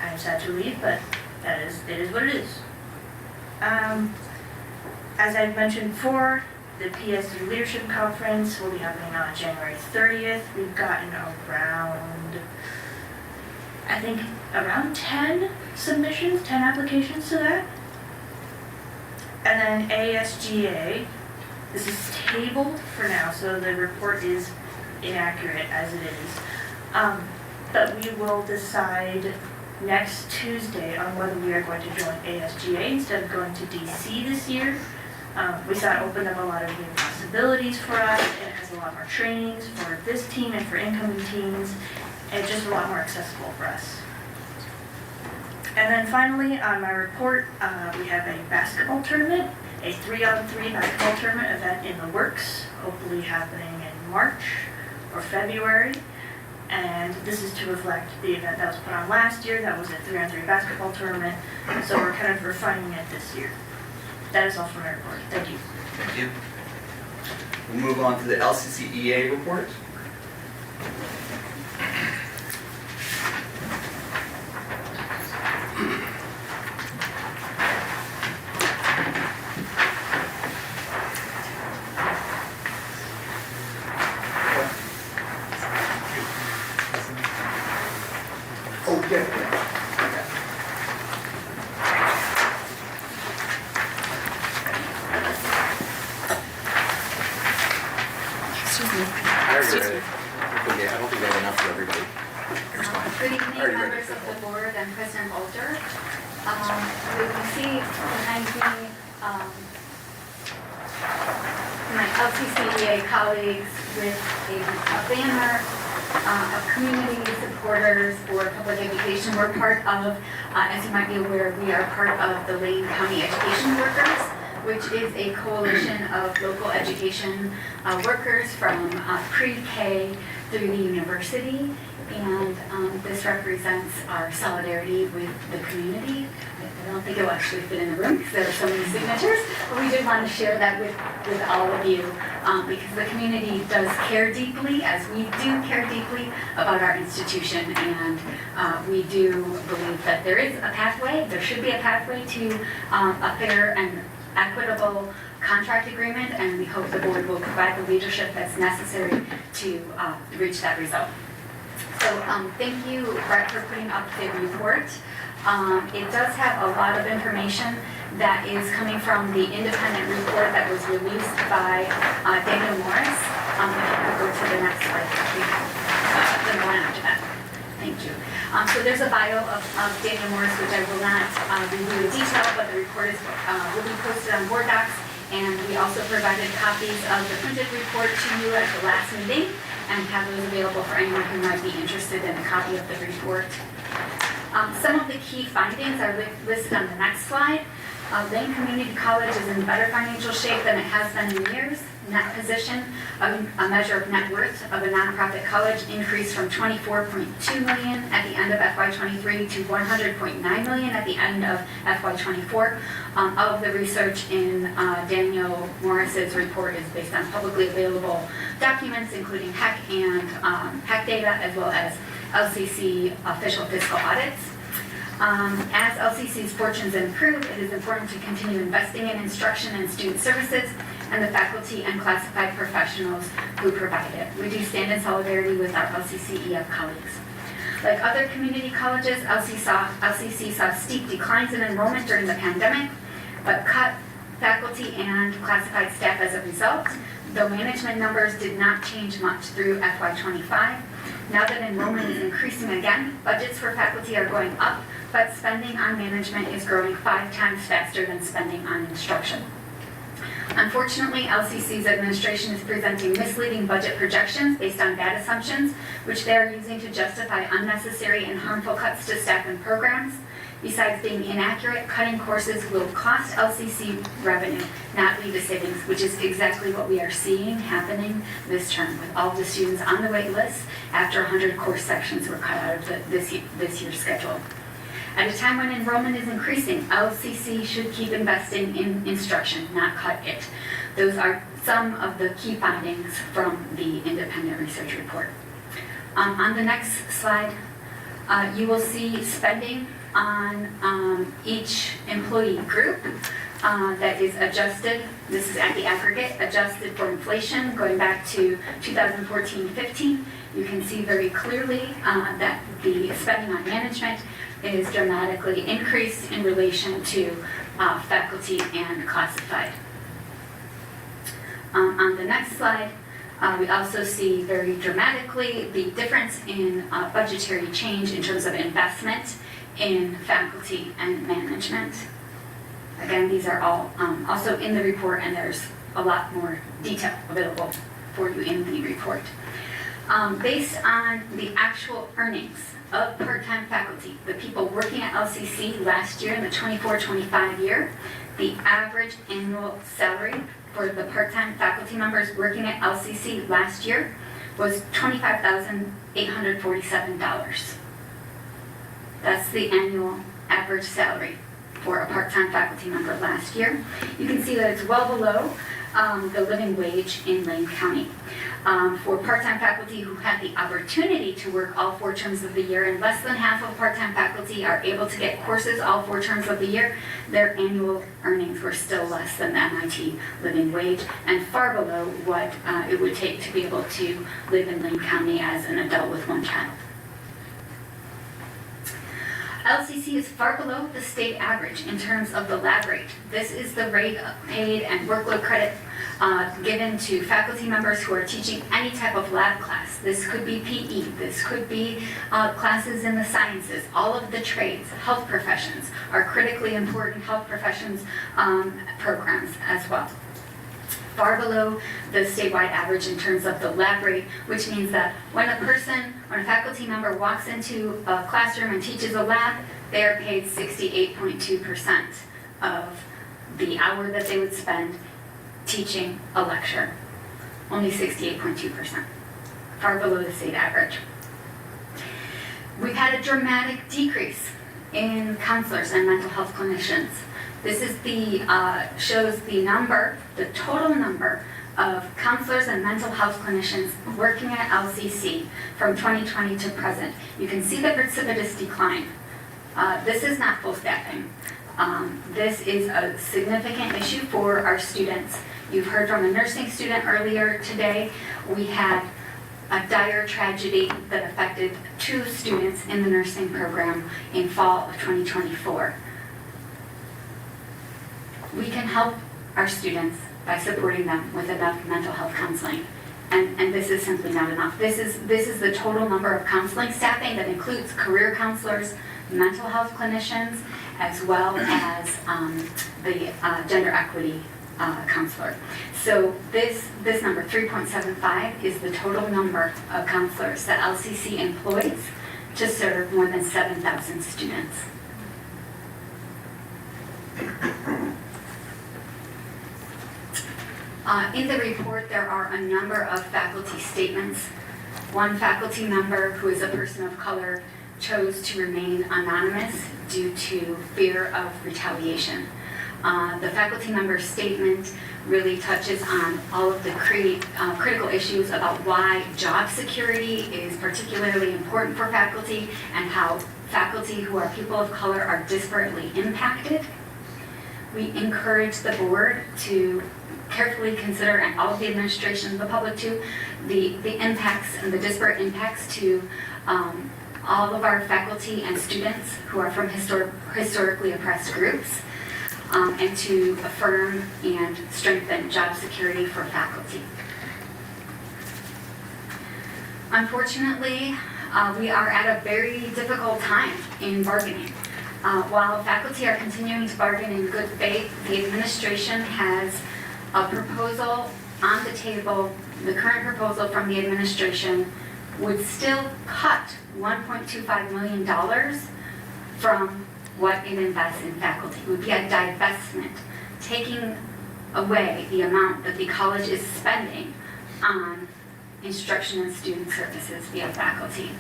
I am sad to leave, but it is what it is. As I've mentioned before, the PSU Leadership Conference will be happening on January 30th. We've gotten around 10 submissions, 10 applications to that. And then ASGA, this is tabled for now, so the report is inaccurate as it is. But we will decide next Tuesday on whether we are going to join ASGA instead of going to DC this year. We saw it opened up a lot of new possibilities for us. It has a lot more trainings for this team and for incoming teams, and it's just a lot more accessible for us. And then finally, on my report, we have a basketball tournament, a 3-on-3 basketball tournament event in the works, hopefully happening in March or February. And this is to reflect the event that was put on last year. That was a 3-on-3 basketball tournament. So we're kind of refining it this year. That is all for my report. Thank you. Thank you. We'll move on to the LCCEA report. Good evening, members of the board and President Bolger. You can see behind me my LCCEA colleagues with a banner of community supporters for public education. We're part of, as you might be aware, we are part of the Lane County Education Workers, which is a coalition of local education workers from pre-K through the university. And this represents our solidarity with the community. I don't think it will actually fit in the room because there are so many signatures, but we did want to share that with all of you because the community does care deeply, as we do care deeply about our institution, and we do believe that there is a pathway, there should be a pathway to a fair and equitable contract agreement, and we hope the board will provide the leadership that's necessary to reach that result. So thank you, Brett, for putting up the report. It does have a lot of information that is coming from the independent report that was released by Daniel Morris. If you could go to the next slide, the one after that. Thank you. So there's a bio of Daniel Morris, which I will not review in detail, but the report will be posted on Board Docs And we also provided copies of the printed report to you at the last meeting and have those available for anyone who might be interested in a copy of the report. Some of the key findings are listed on the next slide. Lane Community College is in better financial shape than it has been in years. Net position, a measure of net worth of a nonprofit college, increased from $24.2 million at the end of FY23 to $100.9 million at the end of FY24. All of the research in Daniel Morris's report is based on publicly available documents, including HEC and HEC data, as well as LCC official fiscal audits. As LCC's fortunes improve, it is important to continue investing in instruction and student services and the faculty and classified professionals who provide it. We do stand in solidarity with our LCCEF colleagues. Like other community colleges, LCC saw steep declines in enrollment during the pandemic, but cut faculty and classified staff as a result, though management numbers did not change much through FY25. Now that enrollment is increasing again, budgets for faculty are going up, but spending on management is growing 5 times faster than spending on instruction. Unfortunately, LCC's administration is presenting misleading budget projections based on bad assumptions, which they are using to justify unnecessary and harmful cuts to staff and programs. Besides being inaccurate, cutting courses will cost LCC revenue, not lead to savings, which is exactly what we are seeing happening this term with all the students on the wait list after 100 course sections were cut out of this year's schedule. At a time when enrollment is increasing, LCC should keep investing in instruction, not cut it. Those are some of the key findings from the independent research report. On the next slide, you will see spending on each employee group that is adjusted. This is at the aggregate, adjusted for inflation going back to 2014-15. You can see very clearly that the spending on management is dramatically increased in relation to faculty and classified. On the next slide, we also see very dramatically the difference in budgetary change in terms of investment in faculty and management. Again, these are all also in the report, and there's a lot more detail available for you in the report. Based on the actual earnings of part-time faculty, the people working at LCC last year in the 24-25 year, the average annual salary for the part-time faculty members working at LCC last year was $25,847. That's the annual average salary for a part-time faculty member last year. You can see that it's well below the living wage in Lane County. For part-time faculty who had the opportunity to work all 4 terms of the year, and less than half of part-time faculty are able to get courses all 4 terms of the year, their annual earnings were still less than the MIT living wage and far below what it would take to be able to live in Lane County as an adult with 1 child. LCC is far below the state average in terms of the lab rate. This is the rate of paid and workload credit given to faculty members who are teaching any type of lab class. This could be PE, this could be classes in the sciences, all of the trades, health professions are critically important health professions programs as well. Far below the statewide average in terms of the lab rate, which means that when a faculty member walks into a classroom and teaches a lab, they are paid 68.2% of the hour that they would spend teaching a lecture. Only 68.2%, far below the state average. We've had a dramatic decrease in counselors and mental health clinicians. This is shows the total number of counselors and mental health clinicians working at LCC from 2020 to present. You can see the precipitous decline. This is not full staffing. This is a significant issue for our students. You've heard from a nursing student earlier today. We had a dire tragedy that affected 2 students in the nursing program in fall of 2024. We can help our students by supporting them with enough mental health counseling. And this is simply not enough. This is the total number of counseling staffing that includes career counselors, mental health clinicians, as well as the gender equity counselor. So this number, 3.75, is the total number of counselors that LCC employs to serve more than 7,000 students. In the report, there are a number of faculty statements. One faculty member, who is a person of color, chose to remain anonymous due to fear of retaliation. The faculty member's statement really touches on all of the critical issues about why job security is particularly important for faculty and how faculty who are people of color are disparately impacted. We encourage the board to carefully consider, and all of the administration, the public too, the impacts and the disparate impacts to all of our faculty and students who are from historically oppressed groups, and to affirm and strengthen job security for faculty. Unfortunately, we are at a very difficult time in bargaining. While faculty are continuing to bargain in good faith, the administration has a proposal on the table. The current proposal from the administration would still cut $1.25 million from what it invests in faculty. It would be a divestment, taking away the amount that the college is spending on instruction and student services via faculty.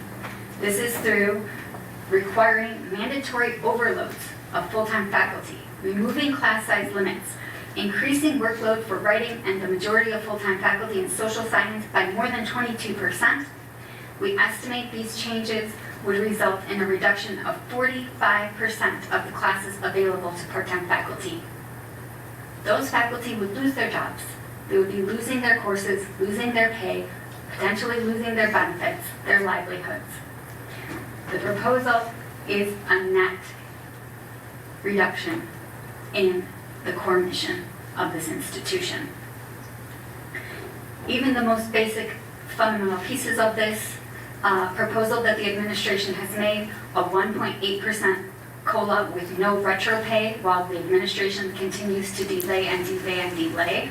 This is through requiring mandatory overloads of full-time faculty, removing class size limits, increasing workload for writing and the majority of full-time faculty in social science by more than 22%. We estimate these changes would result in a reduction of 45% of the classes available to part-time faculty. Those faculty would lose their jobs. They would be losing their courses, losing their pay, potentially losing their benefits, their livelihoods. The proposal is a net reduction in the core mission of this institution. Even the most basic fundamental pieces of this proposal that the administration has made, a 1.8% COLA with no retro pay while the administration continues to delay and delay and delay.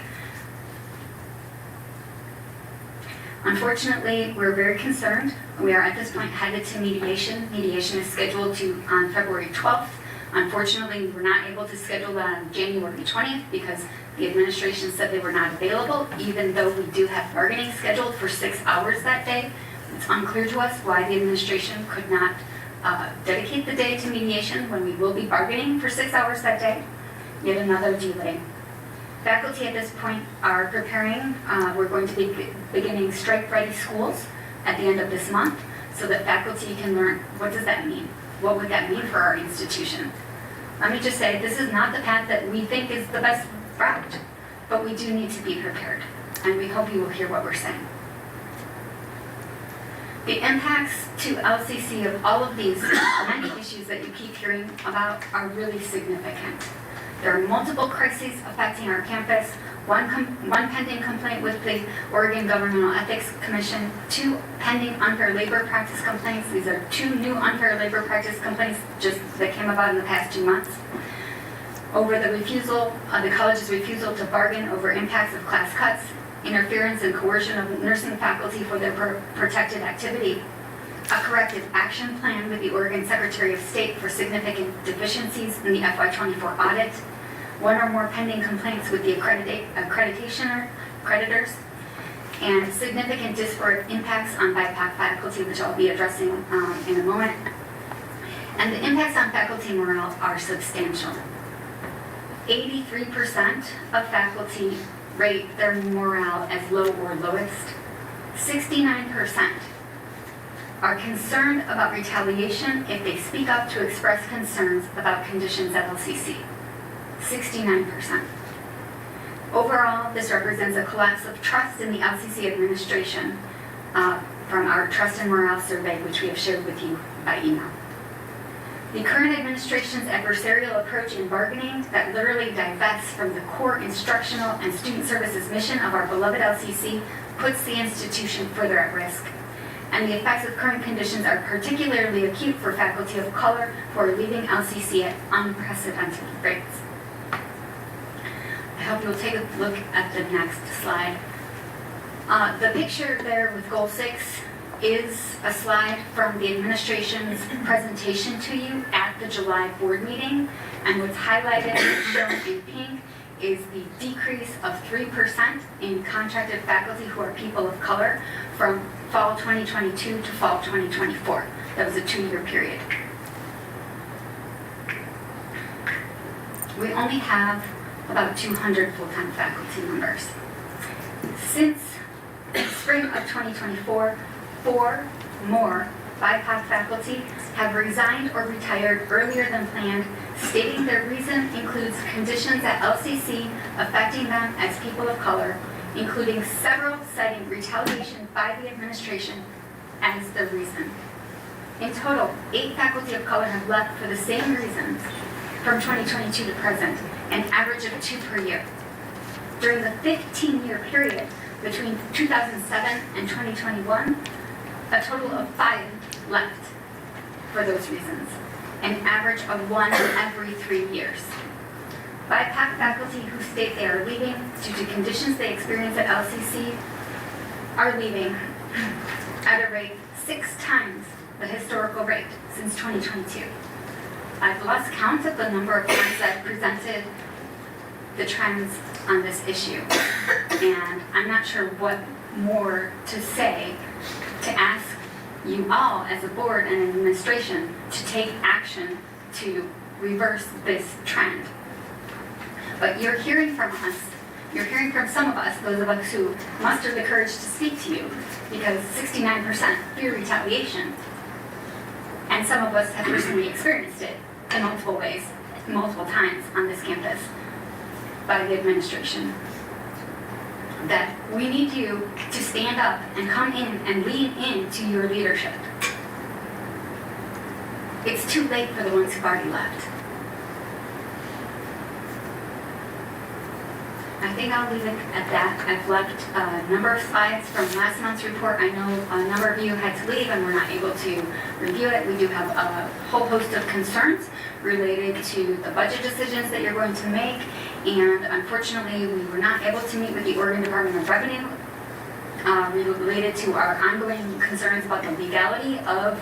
Unfortunately, we're very concerned. We are at this point headed to mediation. Mediation is scheduled on February 12th. Unfortunately, we were not able to schedule that on January 20th because the administration said they were not available, even though we do have bargaining scheduled for 6 hours that day. It's unclear to us why the administration could not dedicate the day to mediation when we will be bargaining for 6 hours that day. Yet another delay. Faculty at this point are preparing. We're going to be beginning strike-ready schools at the end of this month so that faculty can learn what does that mean? What would that mean for our institution? Let me just say, this is not the path that we think is the best route, but we do need to be prepared, and we hope you will hear what we're saying. The impacts to LCC of all of these many issues that you keep hearing about are really significant. There are multiple crises affecting our campus, one pending complaint with the Oregon Governmental Ethics Commission, 2 pending unfair labor practice complaints. These are 2 new unfair labor practice complaints that came about in the past 2 months. Over the college's refusal to bargain over impacts of class cuts, interference and coercion of nursing faculty for their protected activity, a corrective action plan with the Oregon Secretary of State for significant deficiencies in the FY24 audit, 1 or more pending complaints with the accreditation creditors, and significant disparate impacts on BIPOC faculty, which I'll be addressing in a moment. And the impacts on faculty morale are substantial. 83% of faculty rate their morale as low or lowest. 69% are concerned about retaliation if they speak up to express concerns about conditions at LCC. 69%. Overall, this represents a collapse of trust in the LCC administration from our Trust and Morale Survey, which we have shared with you by email. The current administration's adversarial approach in bargaining that literally divests from the core instructional and student services mission of our beloved LCC puts the institution further at risk. And the effects of current conditions are particularly acute for faculty of color who are leaving LCC at unprecedented rates. I hope we will take a look at the next slide. The picture there with goal 6 is a slide from the administration's presentation to you at the July board meeting. And what's highlighted and shown in pink is the decrease of 3% in contracted faculty who are people of color from fall 2022 to fall 2024. That was a 2-year period. We only have about 200 full-time faculty members. Since spring of 2024, 4 more BIPOC faculty have resigned or retired earlier than planned, stating their reason includes conditions at LCC affecting them as people of color, including several citing retaliation by the administration as the reason. In total, 8 faculty of color have left for the same reasons from 2022 to present, an average of 2 per year. During the 15-year period between 2007 and 2021, a total of 5 left for those reasons, an average of 1 every 3 years. BIPOC faculty who state they are leaving due to conditions they experience at LCC are leaving at a rate 6 times the historical rate since 2022. I've lost count of the number of times I've presented the trends on this issue, and I'm not sure what more to say to ask you all as a board and administration to take action to reverse this trend. But you're hearing from us, you're hearing from some of us, those of us who mustered the courage to speak to you, because 69% fear retaliation, and some of us have personally experienced it in multiple ways, multiple times on this campus by the administration. That we need you to stand up and come in and lean into your leadership. It's too late for the ones who've already left. I think I'll leave it at that. I've left a number of slides from last month's report. I know a number of you had to leave and were not able to review it. We do have a whole host of concerns related to the budget decisions that you're going to make. And unfortunately, we were not able to meet with the Oregon Department of Revenue related to our ongoing concerns about the legality of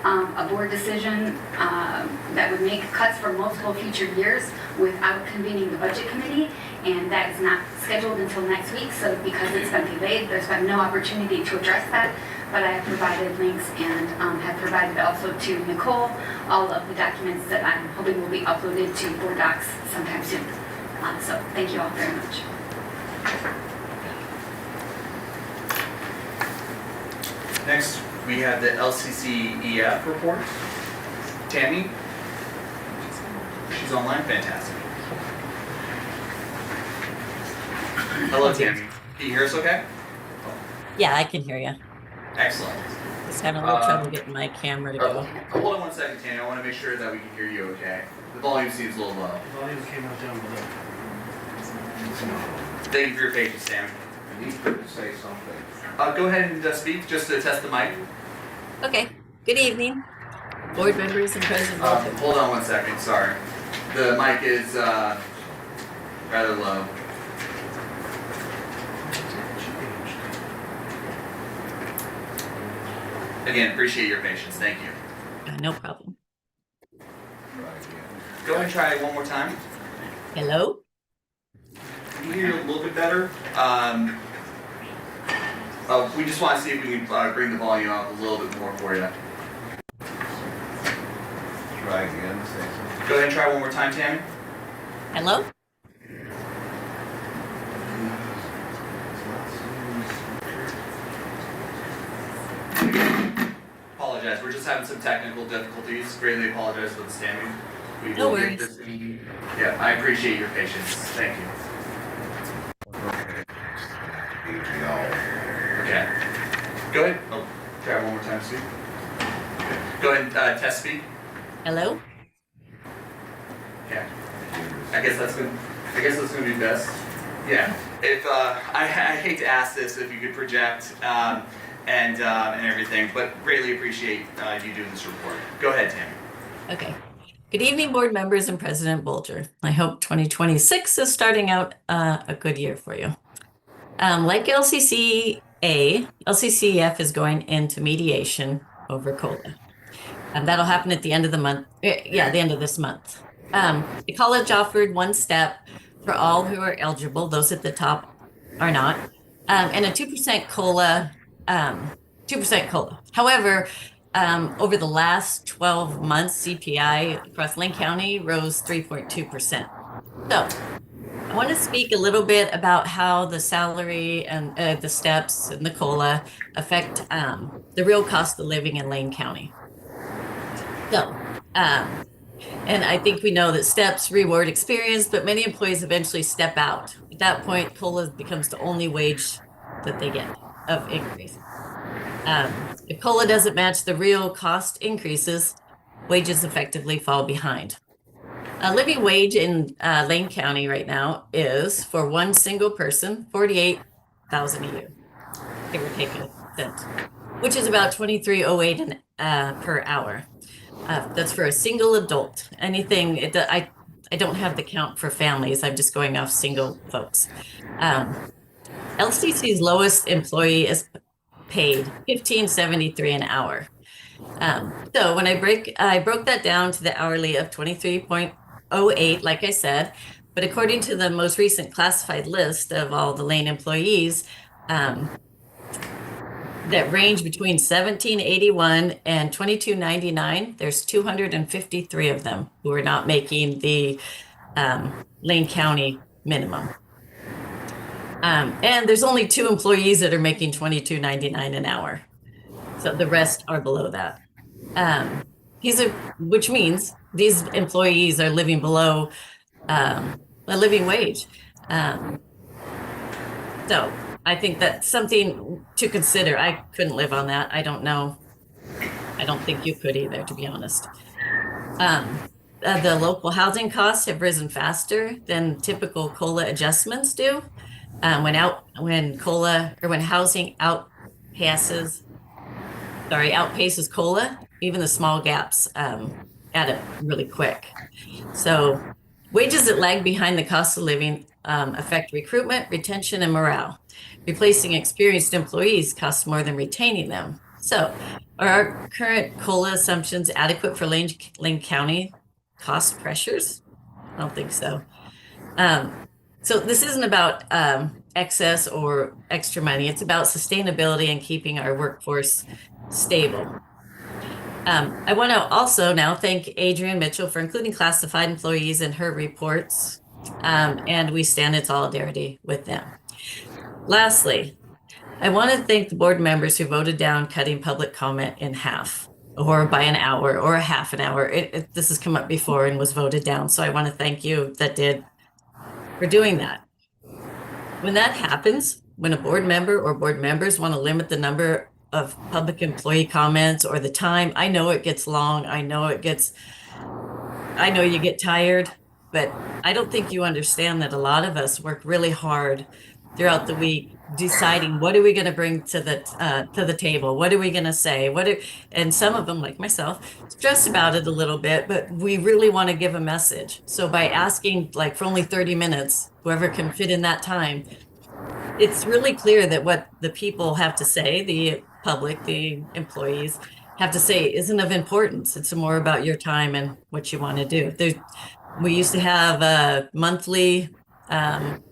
a board decision that would make cuts for multiple future years without convening the budget committee. And that is not scheduled until next week, so because it's been delayed, there's been no opportunity to address that. But I have provided links and have provided also to Nicole all of the documents that I'm hoping will be uploaded to Board Docs sometime soon. So thank you all very much. Next, we have the LCCEF report. Tammy? She's online, fantastic. Hello, Tammy. Can you hear us okay? Yeah, I can hear you. Excellent. Just having a little trouble getting my camera to go. Hold on one second, Tammy. I want to make sure that we can hear you okay. The volume seems a little low. The volume came out down below. Thank you for your patience, Tammy. I need her to say something. Go ahead and speak, just to test the mic. Okay. Good evening, board members and President Bolton. Hold on one second, sorry. The mic is rather low. Again, appreciate your patience, thank you. No problem. Go ahead and try it one more time. Hello? Can you hear you a little bit better? We just want to see if we can bring the volume up a little bit more for you. Try again, say something. Go ahead and try one more time, Tammy. Hello? Apologize, we're just having some technical difficulties. Greatly apologize for this, Tammy. We No will get worries. this. Yeah, I appreciate your patience. Thank you. Okay. Go ahead. Oh, try one more time, Steve. Go ahead and test speak. Hello? Yeah. I guess that's gonna be best. Yeah. If I hate to ask this, if you could project and everything, but greatly appreciate you doing this report. Go ahead, Tammy. Okay. Good evening, board members and President Bolger. I hope 2026 is starting out a good year for you. Like LCCA, LCCF is going into mediation over COLA. And that'll happen at the end of the month. Yeah, the end of this month. The college offered one step for all who are eligible. Those at the top are not. And a 2% COLA, 2% COLA. However, over the last 12 months, CPI across Lane County rose 3.2%. So I want to speak a little bit about how the salary and the steps and the COLA affect the real cost of living in Lane County. So, and I think we know that steps reward experience, but many employees eventually step out. At that point, COLA becomes the only wage that they get of increase. If COLA doesn't match the real cost increases, wages effectively fall behind. A living wage in Lane County right now is, for one single person, $48,000 a year, give or take a cent, which is about $23.08 per hour. That's for a single adult. Anything, I don't have the count for families. I'm just going off single folks. LCC's lowest employee is paid $15.73 an hour. So when I broke that down to the hourly of 23.08, like I said, but according to the most recent classified list of all the Lane employees, that range between $17.81 and $22.99, there's 253 of them who are not making the Lane County minimum. And there's only 2 employees that are making $22.99 an hour. So the rest are below that. Which means these employees are living below a living wage. So I think that's something to consider. I couldn't live on that. I don't know. I don't think you could either, to be honest. The local housing costs have risen faster than typical COLA adjustments do. When housing outpaces COLA, even the small gaps add up really quick. So wages that lag behind the cost of living affect recruitment, retention, and morale. Replacing experienced employees costs more than retaining them. So are our current COLA assumptions adequate for Lane County cost pressures? I don't think so. So this isn't about excess or extra money. It's about sustainability and keeping our workforce stable. I want to also now thank Adrienne Mitchell for including classified employees in her reports, and we stand in solidarity with them. Lastly, I want to thank the board members who voted down cutting public comment in half, or by an hour, or a half an hour. This has come up before and was voted down, so I want to thank you that did for doing that. When that happens, when a board member or board members want to limit the number of public employee comments or the time, I know it gets long. I know you get tired, but I don't think you understand that a lot of us work really hard throughout the week deciding what are we going to bring to the table, what are we going to say, and some of them, like myself, stress about it a little bit, but we really want to give a message. So by asking for only 30 minutes, whoever can fit in that time, it's really clear that what the people have to say, the public, the employees have to say, isn't of importance. It's more about your time and what you want to do. We used to have monthly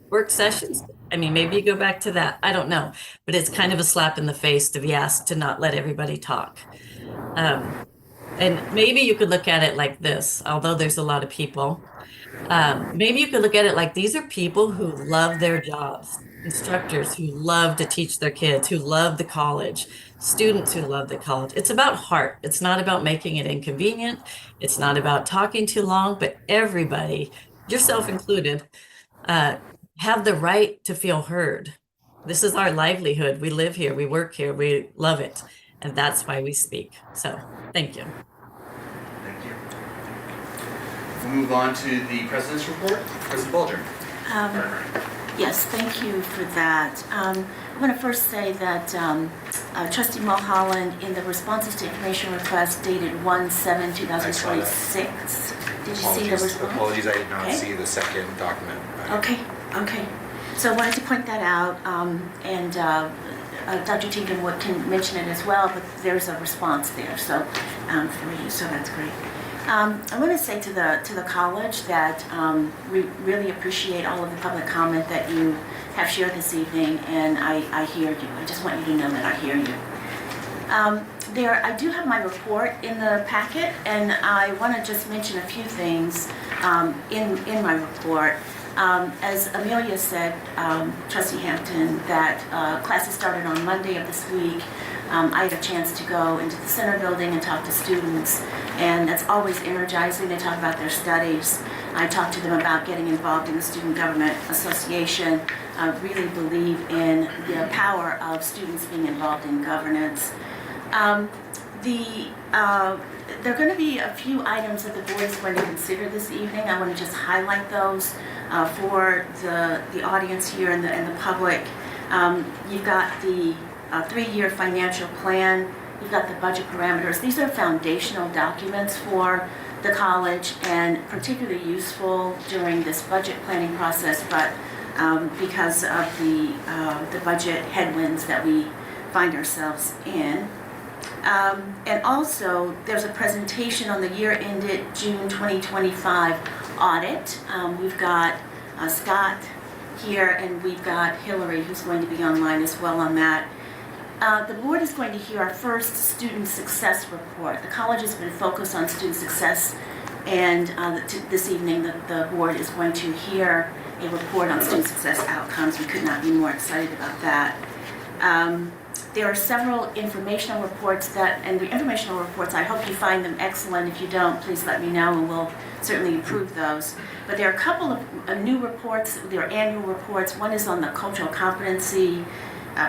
work sessions. I mean, maybe you go back to that. I don't know. But it's kind of a slap in the face to be asked to not let everybody talk. And maybe you could look at it like this, although there's a lot of people. Maybe you could look at it like these are people who love their jobs, instructors who love to teach their kids, who love the college, students who love the college. It's about heart. It's not about making it inconvenient. It's not about talking too long, but everybody, yourself included, have the right to feel heard. This is our livelihood. We live here, we work here, we love it. And that's why we speak. So, thank you. Thank you. We'll move on to the President's report. President Bolger. Yes, thank you for that. I want to first say that Trustee Mulholland, in the responses to information request dated 1/7/2026, did you see the response? Apologies, I did not Okay. see the second document. Okay. So I wanted to point that out, and Dr. Tinkenwood can mention it as well, but there's a response there, so for you, so that's great. I want to say to the college that we really appreciate all of the public comment that you have shared this evening, and I hear you. I just want you to know that I hear you. I do have my report in the packet, and I want to just mention a few things in my report. As Amelia said, Trustee Hampton, that classes started on Monday of this week. I had a chance to go into the center building and talk to students, and that's always energizing. They talk about their studies. I talked to them about getting involved in the Student Government Association. I really believe in the power of students being involved in governance. There are going to be a few items that the board is going to consider this evening. I want to just highlight those for the audience here and the public. You've got the 3-year financial plan. You've got the budget parameters. These are foundational documents for the college and particularly useful during this budget planning process, but because of the budget headwinds that we find ourselves in. And also, there's a presentation on the year ended June 2025 audit. We've got Scott here, and we've got Hillary, who's going to be online as well on that. The board is going to hear our first student success report. The college has been focused on student success, and this evening the board is going to hear a report on student success outcomes. We could not be more excited about that. There are several informational reports and the informational reports, I hope you find them excellent. If you don't, please let me know and we'll certainly improve those. But there are a couple of new reports. There are annual reports. One is on the cultural competency,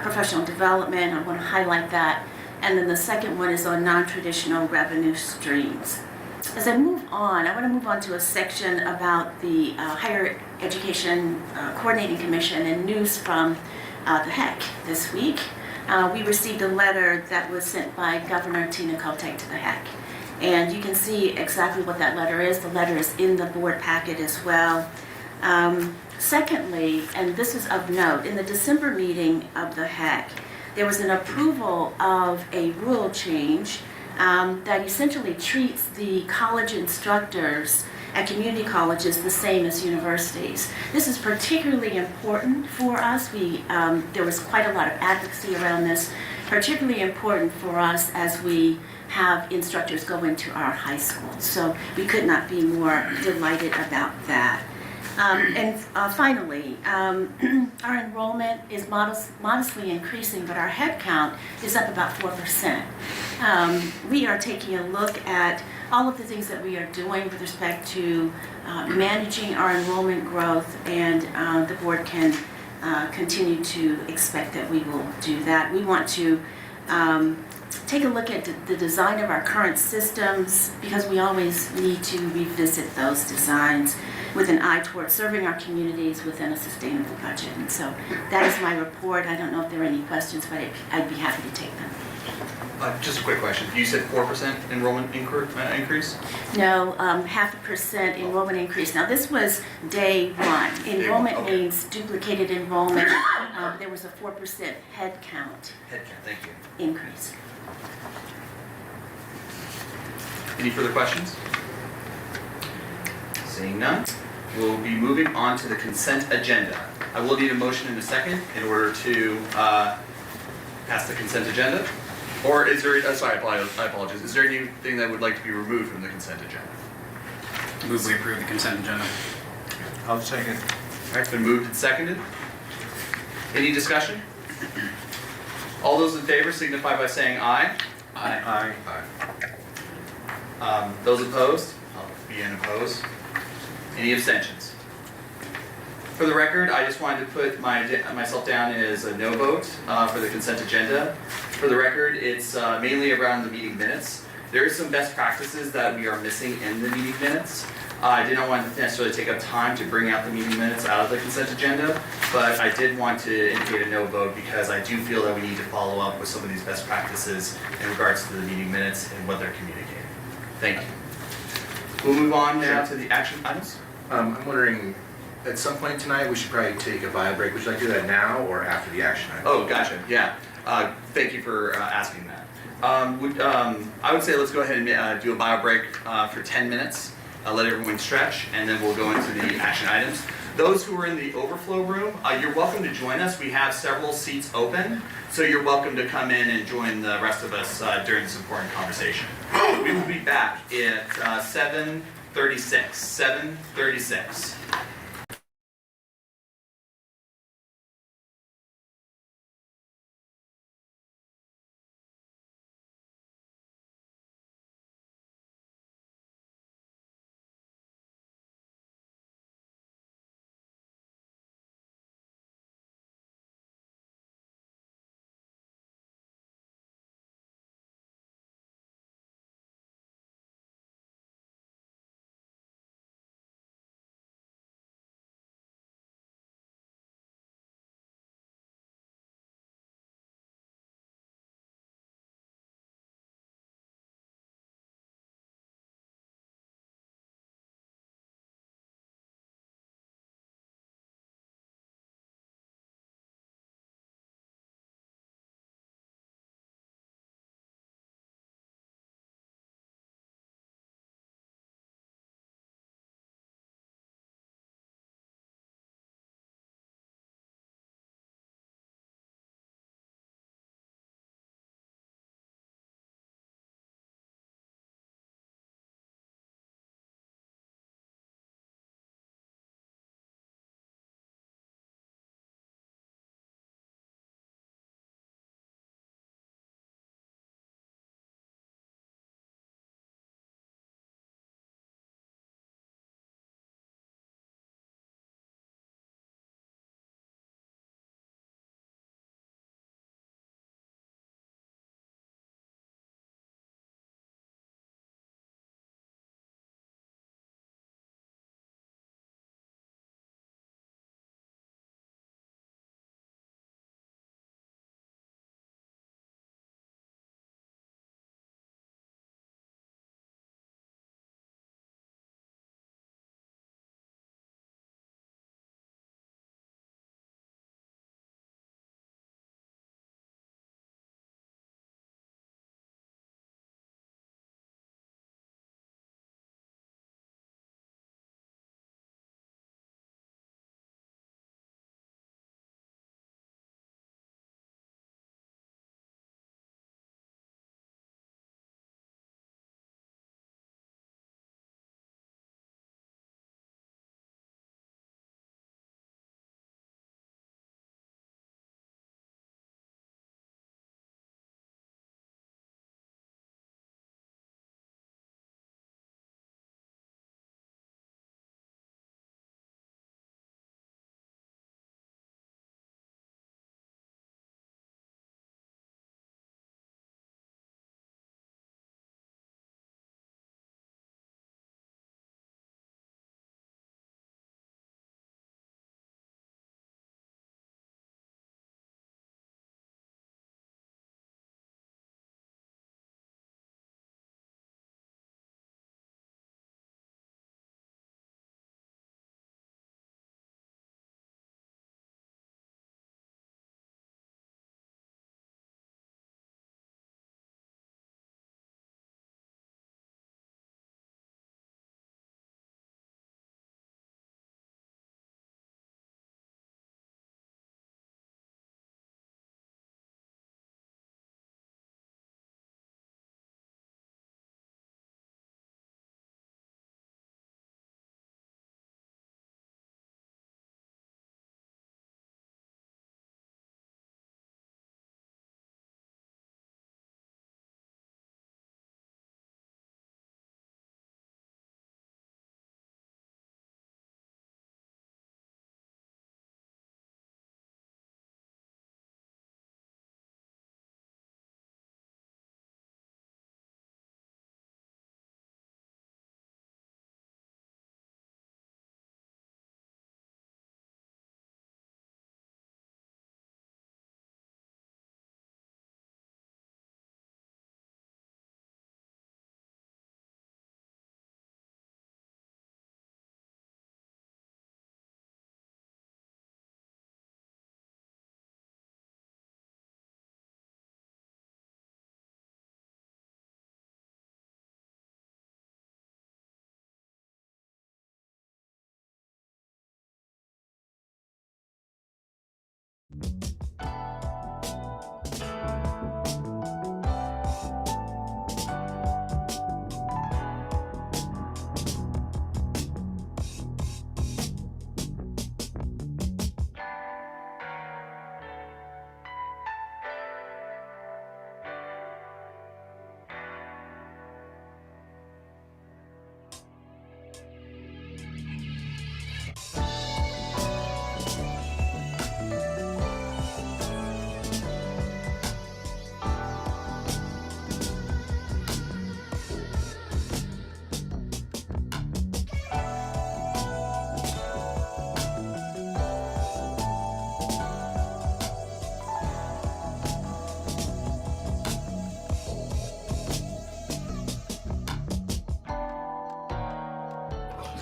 professional development. I want to highlight that. And then the second one is on non-traditional revenue streams. As I move on, I want to move on to a section about the Higher Education Coordinating Commission and news from the HEC this week. We received a letter that was sent by Governor Tina Kotek to the HEC. And you can see exactly what that letter is. The letter is in the board packet as well. Secondly, and this is of note, in the December meeting of the HEC, there was an approval of a rule change that essentially treats the college instructors at community colleges the same as universities. This is particularly important for us. There was quite a lot of advocacy around this, particularly important for us as we have instructors go into our high schools. So we could not be more delighted about that. Finally, our enrollment is modestly increasing, but our head count is up about 4%. We are taking a look at all of the things that we are doing with respect to managing our enrollment growth, and the board can continue to expect that we will do that. We want to take a look at the design of our current systems, because we always need to revisit those designs with an eye towards serving our communities within a sustainable budget. And so that is my report. I don't know if there are any questions, but I'd be happy to take them. Just a quick question. You said 4% enrollment increase? No, 0.5% enrollment increase. Now, this was day one. Enrollment means duplicated enrollment. There was a 4% head count. Head count, thank you. Increase. Any further questions? Seeing none, we'll be moving on to the consent agenda. I will need a motion in a second in order to pass the consent agenda. Or is there, sorry, I apologize. Is there anything that would like to be removed from the consent agenda? Move we approve the consent agenda. I'll second. All right, it's been moved and seconded. Any discussion? All those in favor signify by saying aye. Aye. Aye. Those opposed? I'll be an opposed. Any abstentions? For the record, I just wanted to put myself down as a no vote for the consent agenda. For the record, it's mainly around the meeting minutes. There is some best practices that we are missing in the meeting minutes. I did not want to necessarily take up time to bring out the meeting minutes out of the consent agenda, but I did want to indicate a no vote because I do feel that we need to follow up with some of these best practices in regards to the meeting minutes and what they're communicating. Thank you. We'll move on now to the action items. I'm wondering, at some point tonight, we should probably take a bio break. Would you like to do that now or after the action item? Oh, gotcha, yeah. Thank you for asking that. I would say let's go ahead and do a bio break for 10 minutes. Let everyone stretch, and then we'll go into the action items. Those who are in the overflow room, you're welcome to join us. We have several seats open, so you're welcome to come in and join the rest of us during this important conversation. We will be back at 7:36. 7:36.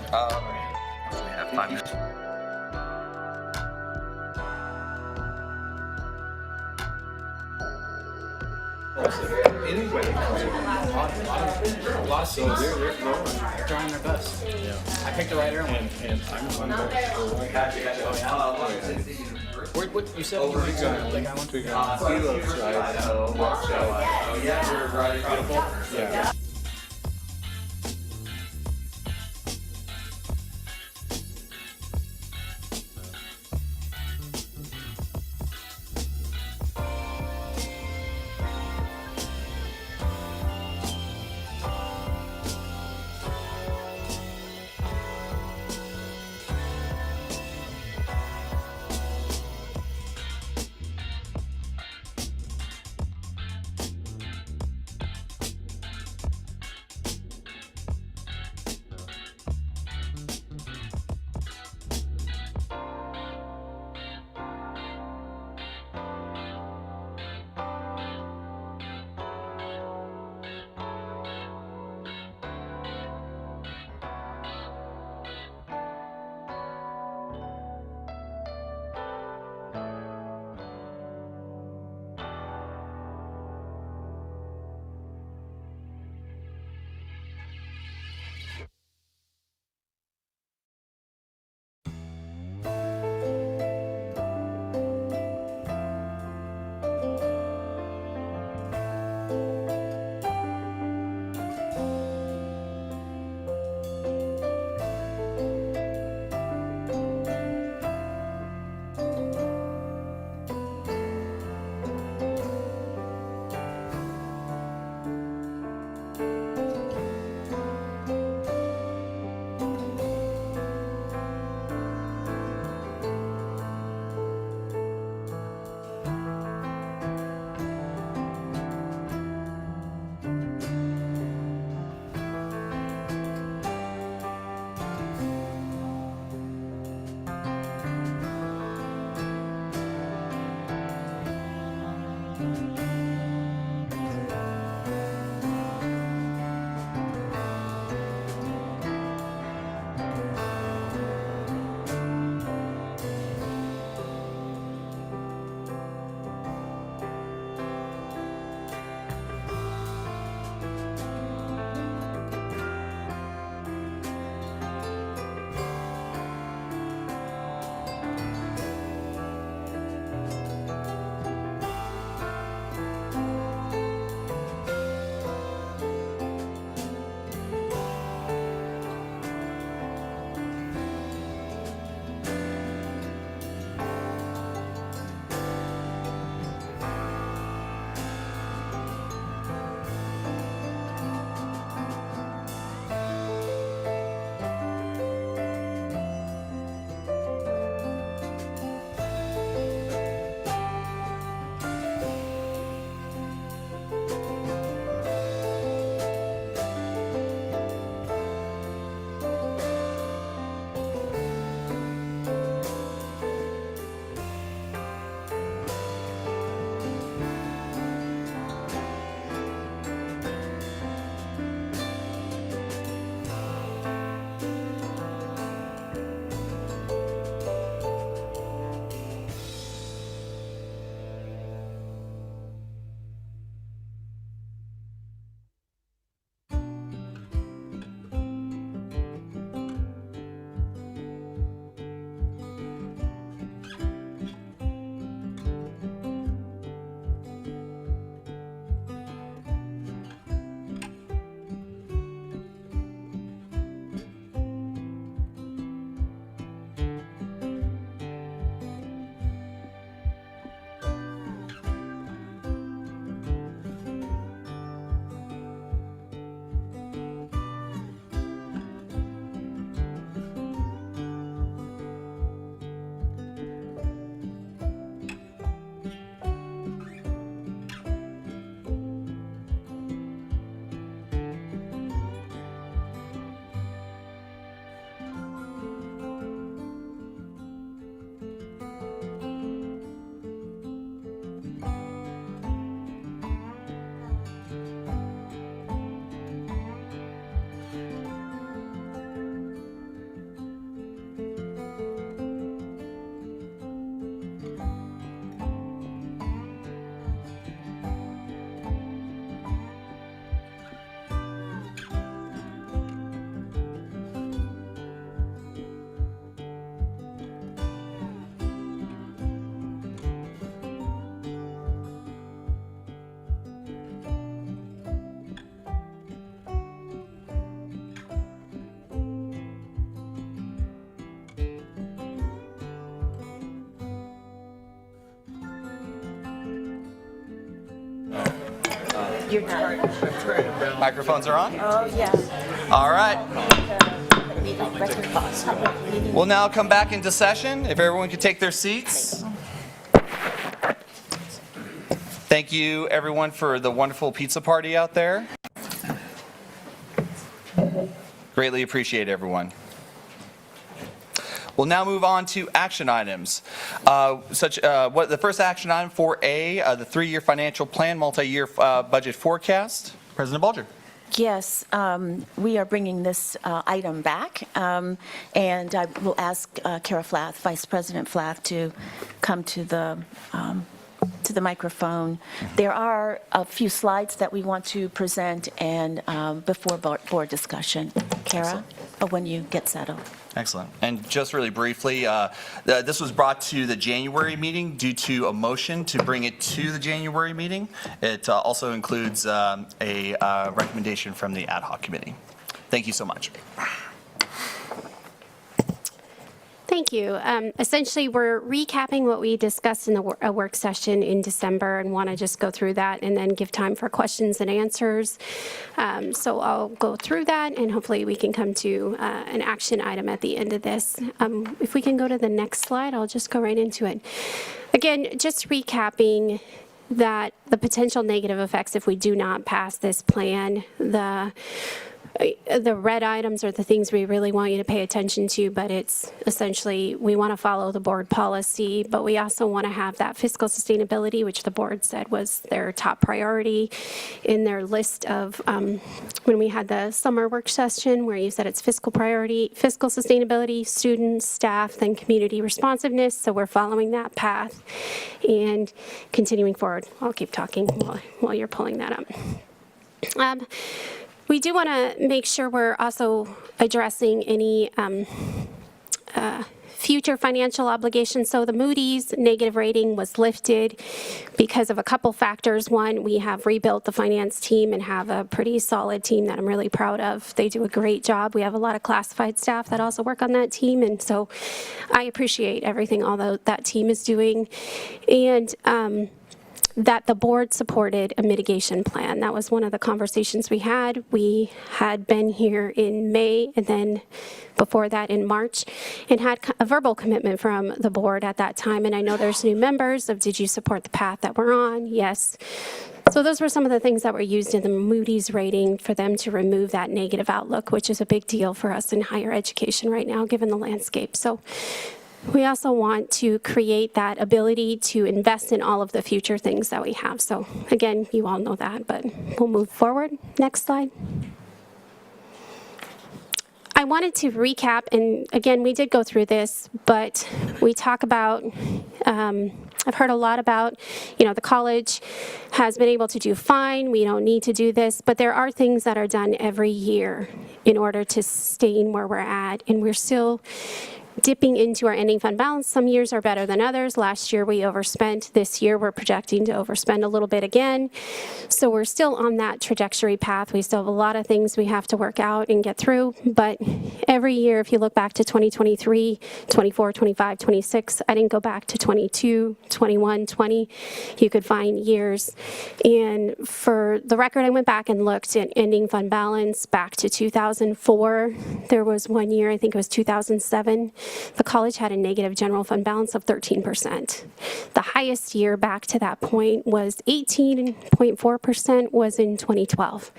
We have 5 minutes. Anyway, lots of they're trying their best. Yeah. I picked the right airline. And I'm one of what you said you were going to like I want to go. Yeah. Microphones are on? Oh, yeah. All right. We'll now come back into session. If everyone could take their seats. Thank you, everyone, for the wonderful pizza party out there. Greatly appreciate everyone. We'll now move on to action items. The first action item, 4A, the 3-year financial plan, multi-year budget forecast. President Bolger. Yes, we are bringing this item back, and I will ask Kara Flath, Vice President Flath, to come to the microphone. There are a few slides that we want to present and before board discussion. Kara, when you get settled. Excellent. And just really briefly, this was brought to the January meeting due to a motion to bring it to the January meeting. It also includes a recommendation from the ad hoc committee. Thank you so much. Thank you. Essentially, we're recapping what we discussed in a work session in December and want to just go through that and then give time for questions and answers. So I'll go through that and hopefully we can come to an action item at the end of this. If we can go to the next slide, I'll just go right into it. Again, just recapping that the potential negative effects if we do not pass this plan, the red items are the things we really want you to pay attention to, but it's essentially we want to follow the board policy, but we also want to have that fiscal sustainability, which the board said was their top priority in their list of when we had the summer work session where you said it's fiscal priority, fiscal sustainability, students, staff, then community responsiveness. So we're following that path and continuing forward. I'll keep talking while you're pulling that up. We do want to make sure we're also addressing any future financial obligations. So the Moody's negative rating was lifted because of a couple factors. One, we have rebuilt the finance team and have a pretty solid team that I'm really proud of. They do a great job. We have a lot of classified staff that also work on that team. And so I appreciate everything although that team is doing. And that the board supported a mitigation plan. That was one of the conversations we had. We had been here in May and then before that in March and had a verbal commitment from the board at that time. And I know there's new members of did you support the path that we're on? Yes. So those were some of the things that were used in the Moody's rating for them to remove that negative outlook, which is a big deal for us in higher education right now, given the landscape. So we also want to create that ability to invest in all of the future things that we have. So again, you all know that, but we'll move forward. Next slide. I wanted to recap, and again, we did go through this, but we talk about, I've heard a lot about, the college has been able to do fine, we don't need to do this, but there are things that are done every year in order to sustain where we're at, and we're still dipping into our ending fund balance. Some years are better than others. Last year we overspent. This year we're projecting to overspend a little bit again. So we're still on that trajectory path. We still have a lot of things we have to work out and get through. But every year, if you look back to 2023, 24, 25, 26, I didn't go back to 22, 21, 20. You could find years. And for the record, I went back and looked at ending fund balance back to 2004. There was one year, I think it was 2007. The college had a negative general fund balance of 13%. The highest year back to that point was 18.4% was in 2012.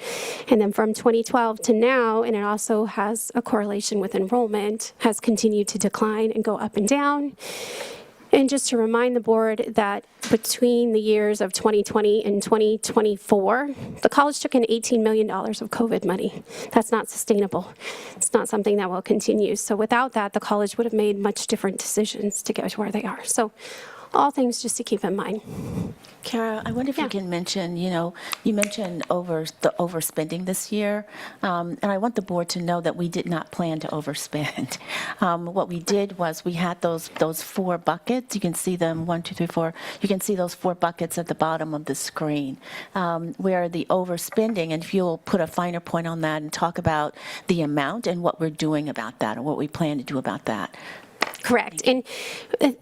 And then from 2012 to now, and it also has a correlation with enrollment, has continued to decline and go up and down. And just to remind the board that between the years of 2020 and 2024, the college took in $18 million of COVID money. That's not sustainable. It's not something that will continue. So without that, the college would have made much different decisions to get to where they are. So all things just to keep in mind. Kara, I wonder if you can mention, you mentioned the overspending this year, and I want the board to know that we did not plan to overspend. What we did was we had those 4 buckets. You can see them, 1, 2, 3, 4. You can see those 4 buckets at the bottom of the screen, where the overspending, and if you'll put a finer point on that and talk about the amount and what we're doing about that and what we plan to do about that. Correct. And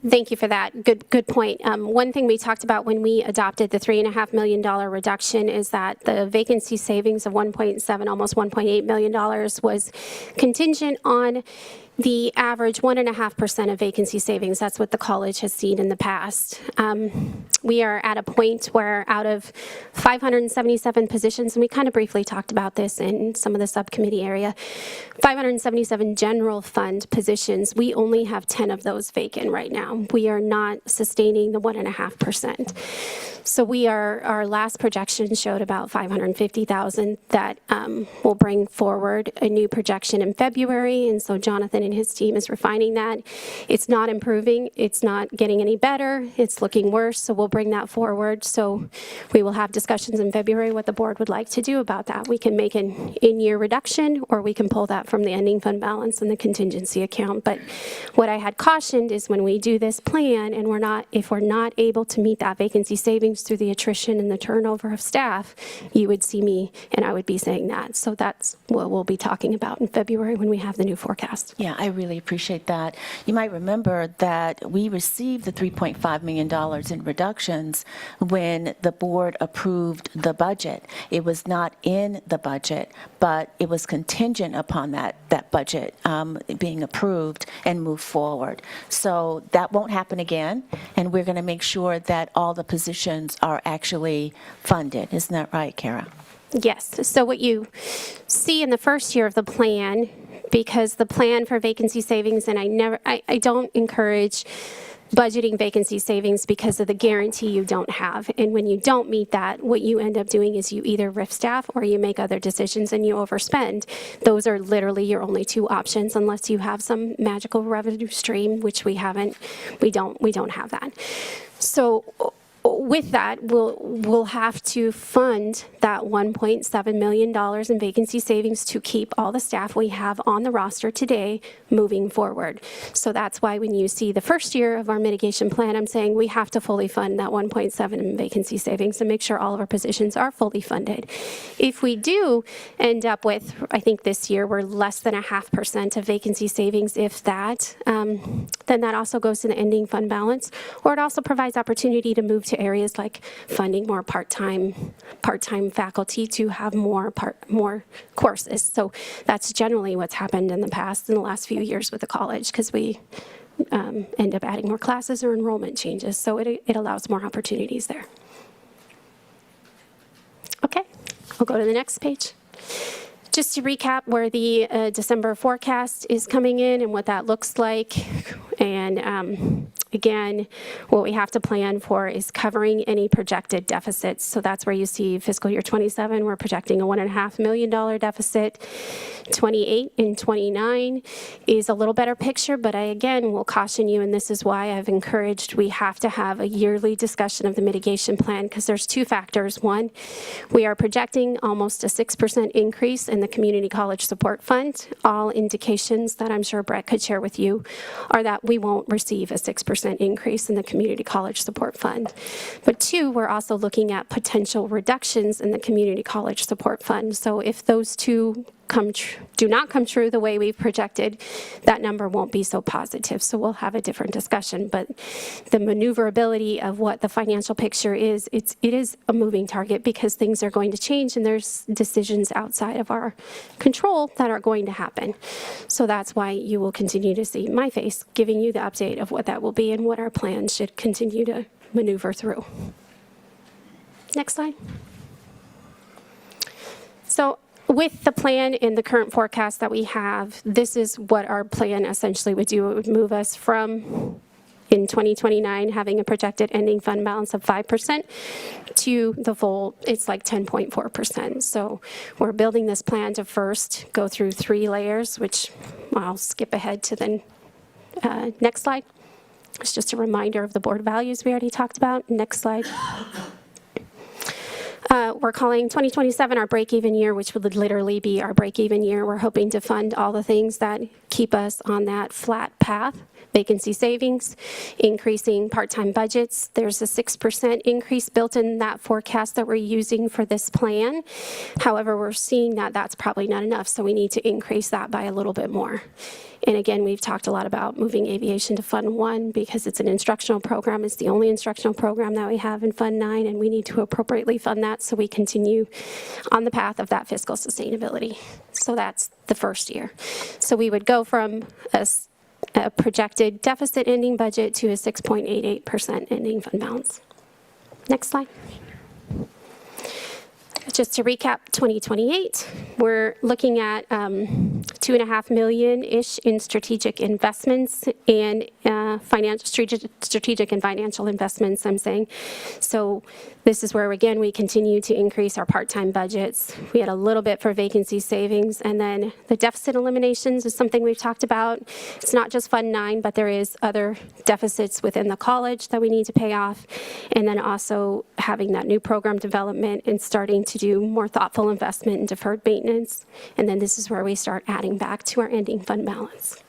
thank you for that. Good point. One thing we talked about when we adopted the $3.5 million reduction is that the vacancy savings of 1.7, almost $1.8 million was contingent on the average 1.5% of vacancy savings. That's what the college has seen in the past. We are at a point where out of 577 positions, and we kind of briefly talked about this in some of the subcommittee area, 577 general fund positions, we only have 10 of those vacant right now. We are not sustaining the 1.5%. So our last projection showed about 550,000 that will bring forward a new projection in February. And so Jonathan and his team is refining that. It's not improving. It's not getting any better. It's looking worse. So we'll bring that forward. So we will have discussions in February what the board would like to do about that. We can make an in-year reduction, or we can pull that from the ending fund balance and the contingency account. But what I had cautioned is when we do this plan and if we're not able to meet that vacancy savings through the attrition and the turnover of staff, you would see me and I would be saying that. So that's what we'll be talking about in February when we have the new forecast. Yeah, I really appreciate that. You might remember that we received the $3.5 million in reductions when the board approved the budget. It was not in the budget, but it was contingent upon that budget being approved and moved forward. So that won't happen again, and we're going to make sure that all the positions are actually funded. Isn't that right, Kara? Yes. So what you see in the first year of the plan, because the plan for vacancy savings, and I don't encourage budgeting vacancy savings because of the guarantee you don't have. And when you don't meet that, what you end up doing is you either RIF staff or you make other decisions and you overspend. Those are literally your only two options unless you have some magical revenue stream, which we haven't. We don't have that. So with that, we'll have to fund that $1.7 million in vacancy savings to keep all the staff we have on the roster today moving forward. So that's why when you see the first year of our mitigation plan, I'm saying we have to fully fund that 1.7 in vacancy savings and make sure all of our positions are fully funded. If we do end up with, I think this year we're less than 0.5% of vacancy savings, if that, then that also goes to the ending fund balance, or it also provides opportunity to move to areas like funding more part-time faculty to have more courses. So that's generally what's happened in the past, in the last few years with the college, because we end up adding more classes or enrollment changes. So it allows more opportunities there. Okay, I'll go to the next page. Just to recap where the December forecast is coming in and what that looks like. And again, what we have to plan for is covering any projected deficits. So that's where you see fiscal year 27, we're projecting a $1.5 million deficit. 28 and 29 is a little better picture, but I again will caution you, and this is why I've encouraged we have to have a yearly discussion of the mitigation plan, because there's two factors. One, we are projecting almost a 6% increase in the Community College Support Fund. All indications that I'm sure Brett could share with you are that we won't receive a 6% increase in the Community College Support Fund. But two, we're also looking at potential reductions in the Community College Support Fund. So if those two do not come true the way we've projected, that number won't be so positive. So we'll have a different discussion. But the maneuverability of what the financial picture is, it is a moving target because things are going to change and there's decisions outside of our control that are going to happen. So that's why you will continue to see my face giving you the update of what that will be and what our plans should continue to maneuver through. Next slide. So with the plan and the current forecast that we have, this is what our plan essentially would do. It would move us from, in 2029, having a projected ending fund balance of 5% to the full, it's like 10.4%. So we're building this plan to first go through 3 layers, which I'll skip ahead to the next slide. It's just a reminder of the board values we already talked about. Next slide. We're calling 2027 our break-even year, which would literally be our break-even year. We're hoping to fund all the things that keep us on that flat path vacancy savings, increasing part-time budgets. There's a 6% increase built in that forecast that we're using for this plan. However, we're seeing that that's probably not enough, so we need to increase that by a little bit more. And again, we've talked a lot about moving aviation to Fund 1 because it's an instructional program. It's the only instructional program that we have in Fund 9, and we need to appropriately fund that so we continue on the path of that fiscal sustainability. So that's the first year. So we would go from a projected deficit ending budget to a 6.88% ending fund balance. Next slide. Just to recap 2028, we're looking at $2.5 million-ish in strategic investments and strategic and financial investments, I'm saying. So this is where, again, we continue to increase our part-time budgets. We had a little bit for vacancy savings, and then the deficit eliminations is something we've talked about. It's not just Fund 9, but there is other deficits within the college that we need to pay off, and then also having that new program development and starting to do more thoughtful investment in deferred maintenance. And then this is where we start adding back to our ending fund balance.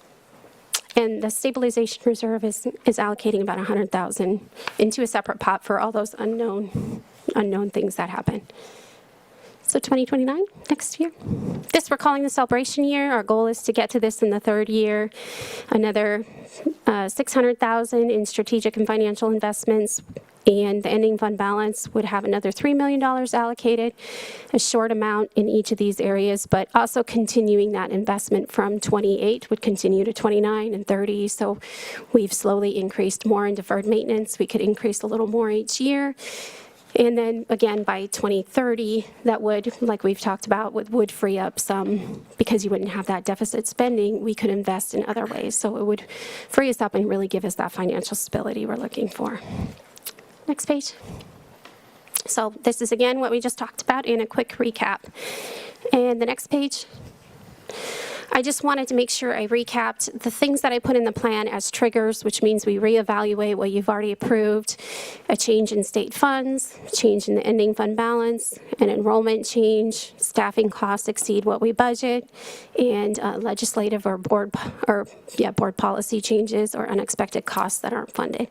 And the stabilization reserve is allocating about $100,000 into a separate pot for all those unknown things that happen. So 2029, next year. This we're calling the celebration year. Our goal is to get to this in the third year. Another $600,000 in strategic and financial investments, and the ending fund balance would have another $3 million allocated, a short amount in each of these areas, but also continuing that investment from 28 would continue to 29 and 30. So we've slowly increased more in deferred maintenance. We could increase a little more each year. And then again, by 2030, that would, like we've talked about, would free up some, because you wouldn't have that deficit spending, we could invest in other ways. So it would free us up and really give us that financial stability we're looking for. Next page. So this is again what we just talked about in a quick recap. And the next page. I just wanted to make sure I recapped the things that I put in the plan as triggers, which means we reevaluate what you've already approved, a change in state funds, change in the ending fund balance, an enrollment change, staffing costs exceed what we budget, and legislative or board policy changes or unexpected costs that aren't funded.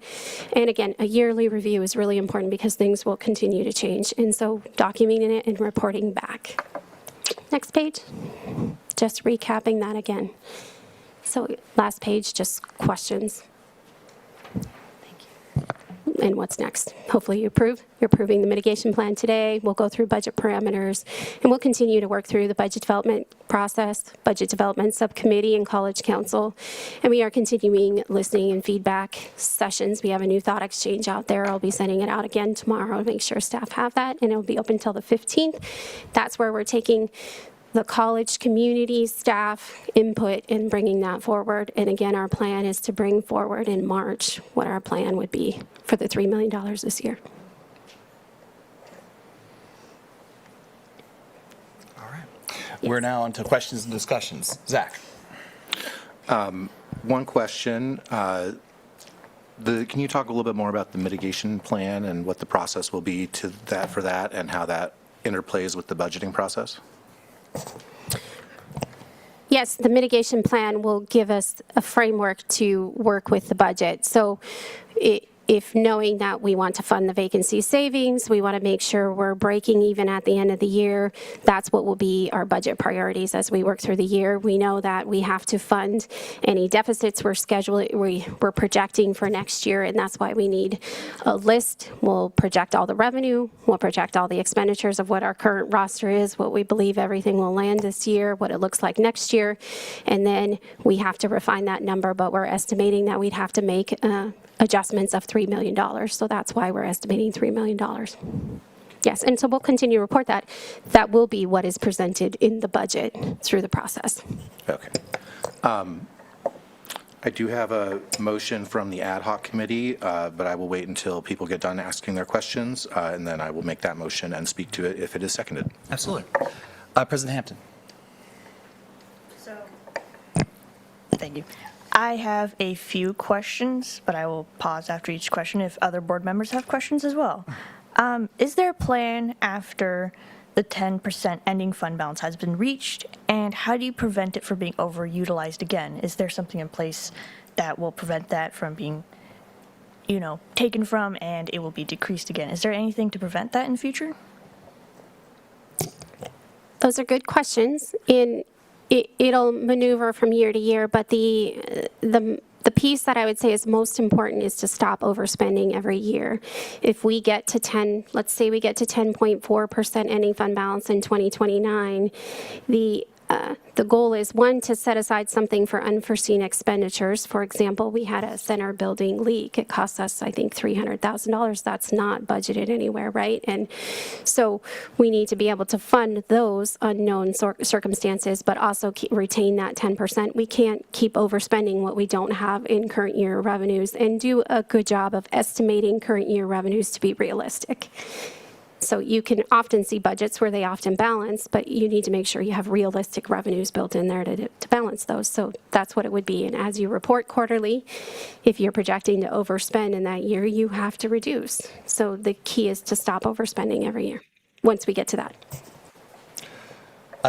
And again, a yearly review is really important because things will continue to change, and so documenting it and reporting back. Next page. Just recapping that again. So last page, just questions. Thank you. And what's next? Hopefully you approve. You're approving the mitigation plan today. We'll go through budget parameters, and we'll continue to work through the budget development process, budget development subcommittee and college council. And we are continuing listening and feedback sessions. We have a new thought exchange out there. I'll be sending it out again tomorrow to make sure staff have that, and it'll be open until the 15th. That's where we're taking the college community staff input and bringing that forward. And again, our plan is to bring forward in March what our plan would be for the $3 million this year. All right. Yes. We're now on to questions and discussions. Zach. One question. Can you talk a little bit more about the mitigation plan and what the process will be for that and how that interplays with the budgeting process? Yes, the mitigation plan will give us a framework to work with the budget. So if knowing that we want to fund the vacancy savings, we want to make sure we're breaking even at the end of the year, that's what will be our budget priorities as we work through the year. We know that we have to fund any deficits we're projecting for next year, and that's why we need a list. We'll project all the revenue, we'll project all the expenditures of what our current roster is, what we believe everything will land this year, what it looks like next year, and then we have to refine that number, but we're estimating that we'd have to make adjustments of $3 million. So that's why we're estimating $3 million. Yes, and so we'll continue to report that. That will be what is presented in the budget through the process. Okay. I do have a motion from the ad hoc committee, but I will wait until people get done asking their questions, and then I will make that motion and speak to it if it is seconded. Absolutely. President Hampton. Thank you. I have a few questions, but I will pause after each question if other board members have questions as well. Is there a plan after the 10% ending fund balance has been reached, and how do you prevent it from being overutilized again? Is there something in place that will prevent that from being, taken from and it will be decreased again. Is there anything to prevent that in the future? Those are good questions, and it'll maneuver from year to year, but the piece that I would say is most important is to stop overspending every year. If we get to let's say we get to 10.4% ending fund balance in 2029, the goal is, one, to set aside something for unforeseen expenditures. For example, we had a center building leak. It cost us, I think, $300,000. That's not budgeted anywhere, right? And so we need to be able to fund those unknown circumstances, but also retain that 10%. We can't keep overspending what we don't have in current year revenues, and do a good job of estimating current year revenues to be realistic. So you can often see budgets where they often balance, but you need to make sure you have realistic revenues built in there to balance those. So that's what it would be. And as you report quarterly, if you're projecting to overspend in that year, you have to reduce. So the key is to stop overspending every year once we get to that.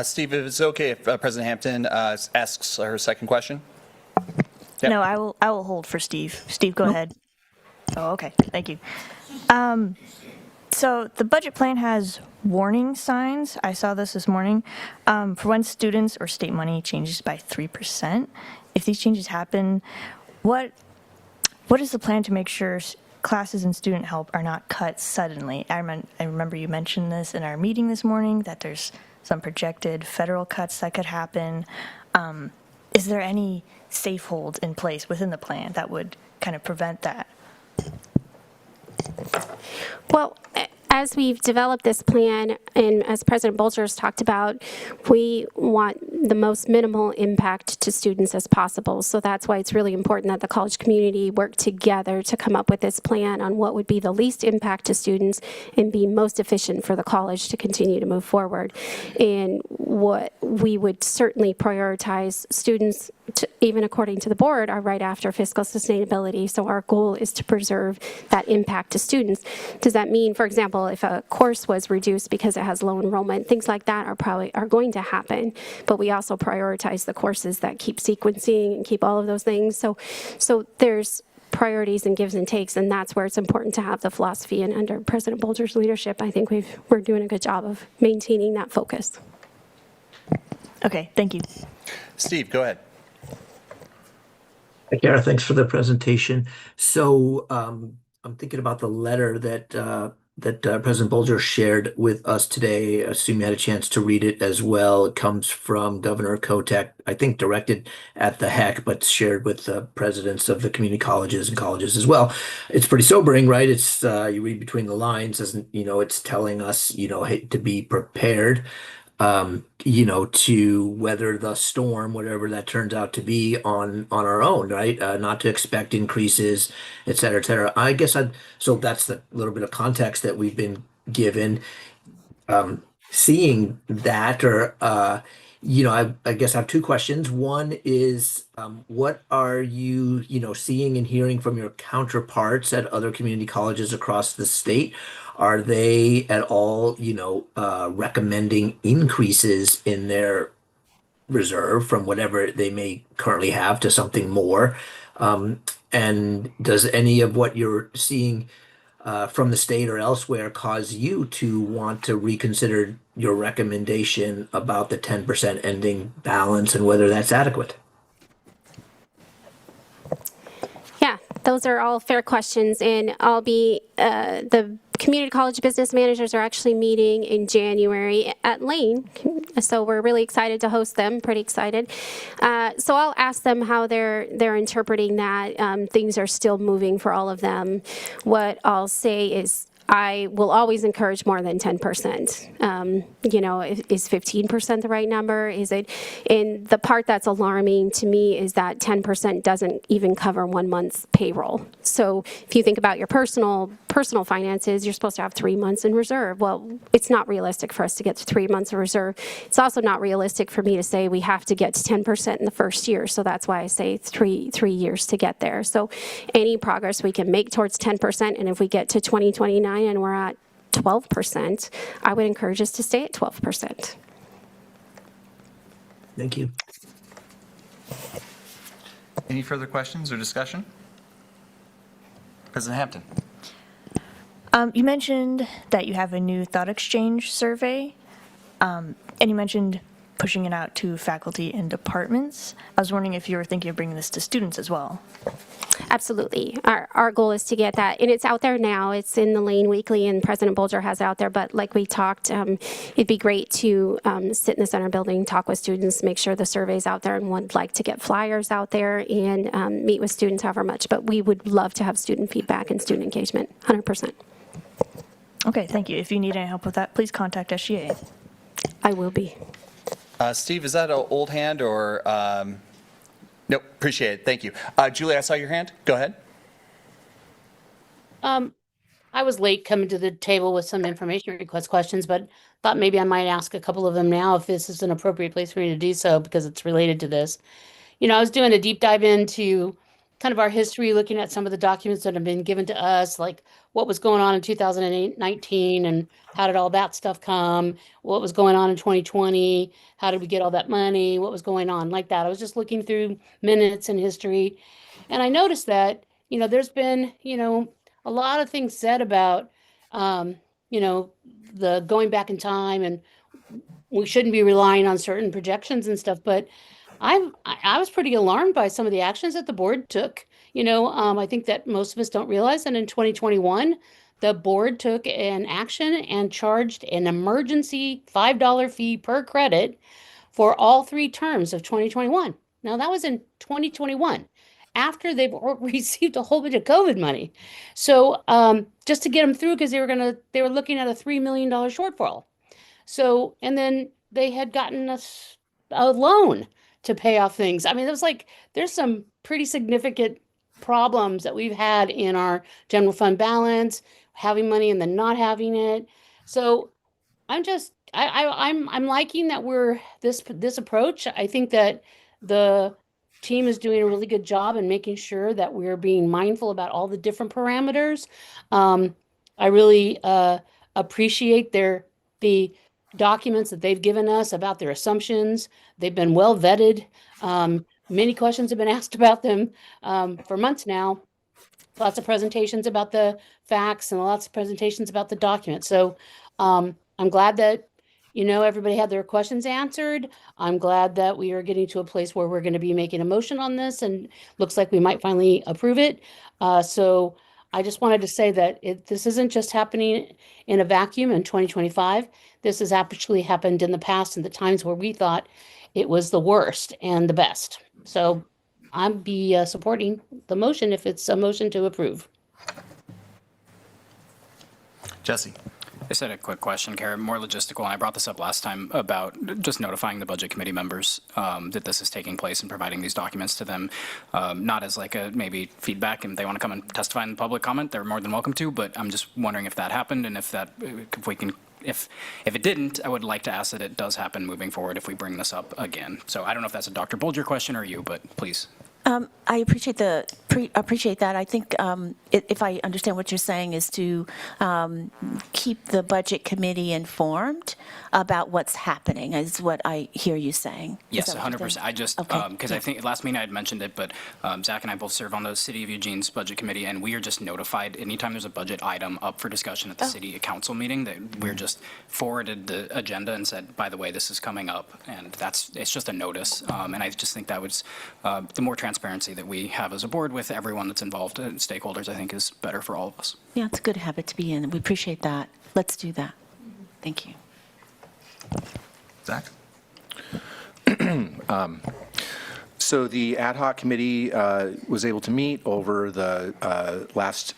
Steve, if it's okay if President Hampton asks her second question? Yep. No, I will hold for Steve. Steve, go ahead. Oh, okay. Thank you. So the budget plan has warning signs. I saw this morning. For when students or state money changes by 3%, if these changes happen, what is the plan to make sure classes and student help are not cut suddenly? I remember you mentioned this in our meeting this morning, that there's some projected federal cuts that could happen. Is there any safe holds in place within the plan that would kind of prevent that? Well, as we've developed this plan, and as President Bolger has talked about, we want the most minimal impact to students as possible. So that's why it's really important that the college community work together to come up with this plan on what would be the least impact to students and be most efficient for the college to continue to move forward. And what we would certainly prioritize students, even according to the board, are right after fiscal sustainability. So our goal is to preserve that impact to students. Does that mean, for example, if a course was reduced because it has low enrollment, things like that are going to happen. But we also prioritize the courses that keep sequencing and keep all of those things. So there's priorities and gives and takes, and that's where it's important to have the philosophy. And under President Bolger's leadership, I think we're doing a good job of maintaining that focus. Okay, thank you. Steve, go ahead. Hi, Kara. Thanks for the presentation. So I'm thinking about the letter that President Bolger shared with us today. I assume you had a chance to read it as well. It comes from Governor Kotek, I think directed at the HEC, but shared with the presidents of the community colleges and colleges as well. It's pretty sobering, right? It's you read between the lines, it's telling us, hey, to be prepared. To weather the storm, whatever that turns out to be on our own, right? Not to expect increases, et cetera, et cetera. I guess so that's the little bit of context that we've been given. Seeing that, or, I guess I have two questions. One is, what are you, seeing and hearing from your counterparts at other community colleges across the state? Are they at all, recommending increases in their reserve from whatever they may currently have to something more? And does any of what you're seeing from the state or elsewhere cause you to want to reconsider your recommendation about the 10% ending balance and whether that's adequate? Yeah, those are all fair questions, and I'll be the community college business managers are actually meeting in January at Lane, so we're really excited to host them. Pretty excited. So I'll ask them how they're interpreting that. Things are still moving for all of them. What I'll say is, I will always encourage more than 10%. Is 15% the right number? Is it? And the part that's alarming to me is that 10% doesn't even cover 1 month's payroll. So if you think about your personal finances, you're supposed to have 3 months in reserve. Well, it's not realistic for us to get to 3 months of reserve. It's also not realistic for me to say we have to get to 10% in the first year. So that's why I say three years to get there. So any progress we can make towards 10%, and if we get to 2029 and we're at 12%, I would encourage us to stay at 12%. Thank you. Any further questions or discussion? President Hampton. You mentioned that you have a new thought exchange survey, and you mentioned pushing it out to faculty and departments. I was wondering if you were thinking of bringing this to students as well. Absolutely. Our goal is to get that, and it's out there now. It's in the Lane Weekly, and President Bolger has it out there. But like we talked, it'd be great to sit in the center building, talk with students, make sure the survey's out there, and would like to get flyers out there and meet with students however much. But we would love to have student feedback and student engagement, 100%. Okay, thank you. If you need any help with that, please contact SGA. I will be. Steve, is that an old hand or? Nope, appreciate it. Thank you. Julie, I saw your hand. Go ahead. I was late coming to the table with some information request questions, but thought maybe I might ask a couple of them now if this is an appropriate place for me to do so because it's related to this. You know, I was doing a deep dive into kind of our history, looking at some of the documents that have been given to us, like what was going on in 2019 and how did all that stuff come, what was going on in 2020, how did we get all that money, what was going on, like that. I was just looking through minutes and history, and I noticed that, you know, there's been, you know, a lot of things said about, you know, the going back in time, and we shouldn't be relying on certain projections and stuff, but I was pretty alarmed by some of the actions that the board took. You know, I think that most of us don't realize that in 2021, the board took an action and charged an emergency $5 fee per credit for all 3 terms of 2021. Now, that was in 2021, after they've received a whole bunch of COVID money. So just to get them through, because they were looking at a $3 million shortfall. So, and then they had gotten us a loan to pay off things. I mean, it was like, there's some pretty significant problems that we've had in our general fund balance, having money and then not having it. So I'm just, I'm liking that we're this approach. I think that the team is doing a really good job in making sure that we're being mindful about all the different parameters. I really appreciate the documents that they've given us about their assumptions. They've been well vetted. Many questions have been asked about them for months now. Lots of presentations about the facts and lots of presentations about the documents. So I'm glad that, you know, everybody had their questions answered. I'm glad that we are getting to a place where we're going to be making a motion on this, and looks like we might finally approve it. So I just wanted to say that this isn't just happening in a vacuum in 2025. This has actually happened in the past, in the times where we thought it was the worst and the best. So I'll be supporting the motion if it's a motion to approve. Jesse. I just had a quick question, Karen, more logistical, and I brought this up last time about just notifying the budget committee members that this is taking place and providing these documents to them, not as like a maybe feedback, and if they want to come and testify in public comment, they're more than welcome to, but I'm just wondering if that happened, and if we can, if it didn't, I would like to ask that it does happen moving forward if we bring this up again. So I don't know if that's a Dr. Bolger question or you, but please. I appreciate that. I think if I understand what you're saying is to keep the budget committee informed about what's happening, is what I hear you saying. Yes, 100%. I just, because I think last meeting I had mentioned it, but Zach and I both serve on the City of Eugene's budget committee, and we are just notified anytime there's a budget item up for discussion at the city council meeting, that we're just forwarded the agenda and said, by the way, this is coming up, and it's just a notice. And I just think that was the more transparency that we have as a board with everyone that's involved, stakeholders, I think is better for all of us. Yeah, it's a good habit to be in. We appreciate that. Let's do that. Thank you. Zach? So the ad hoc committee was able to meet over the last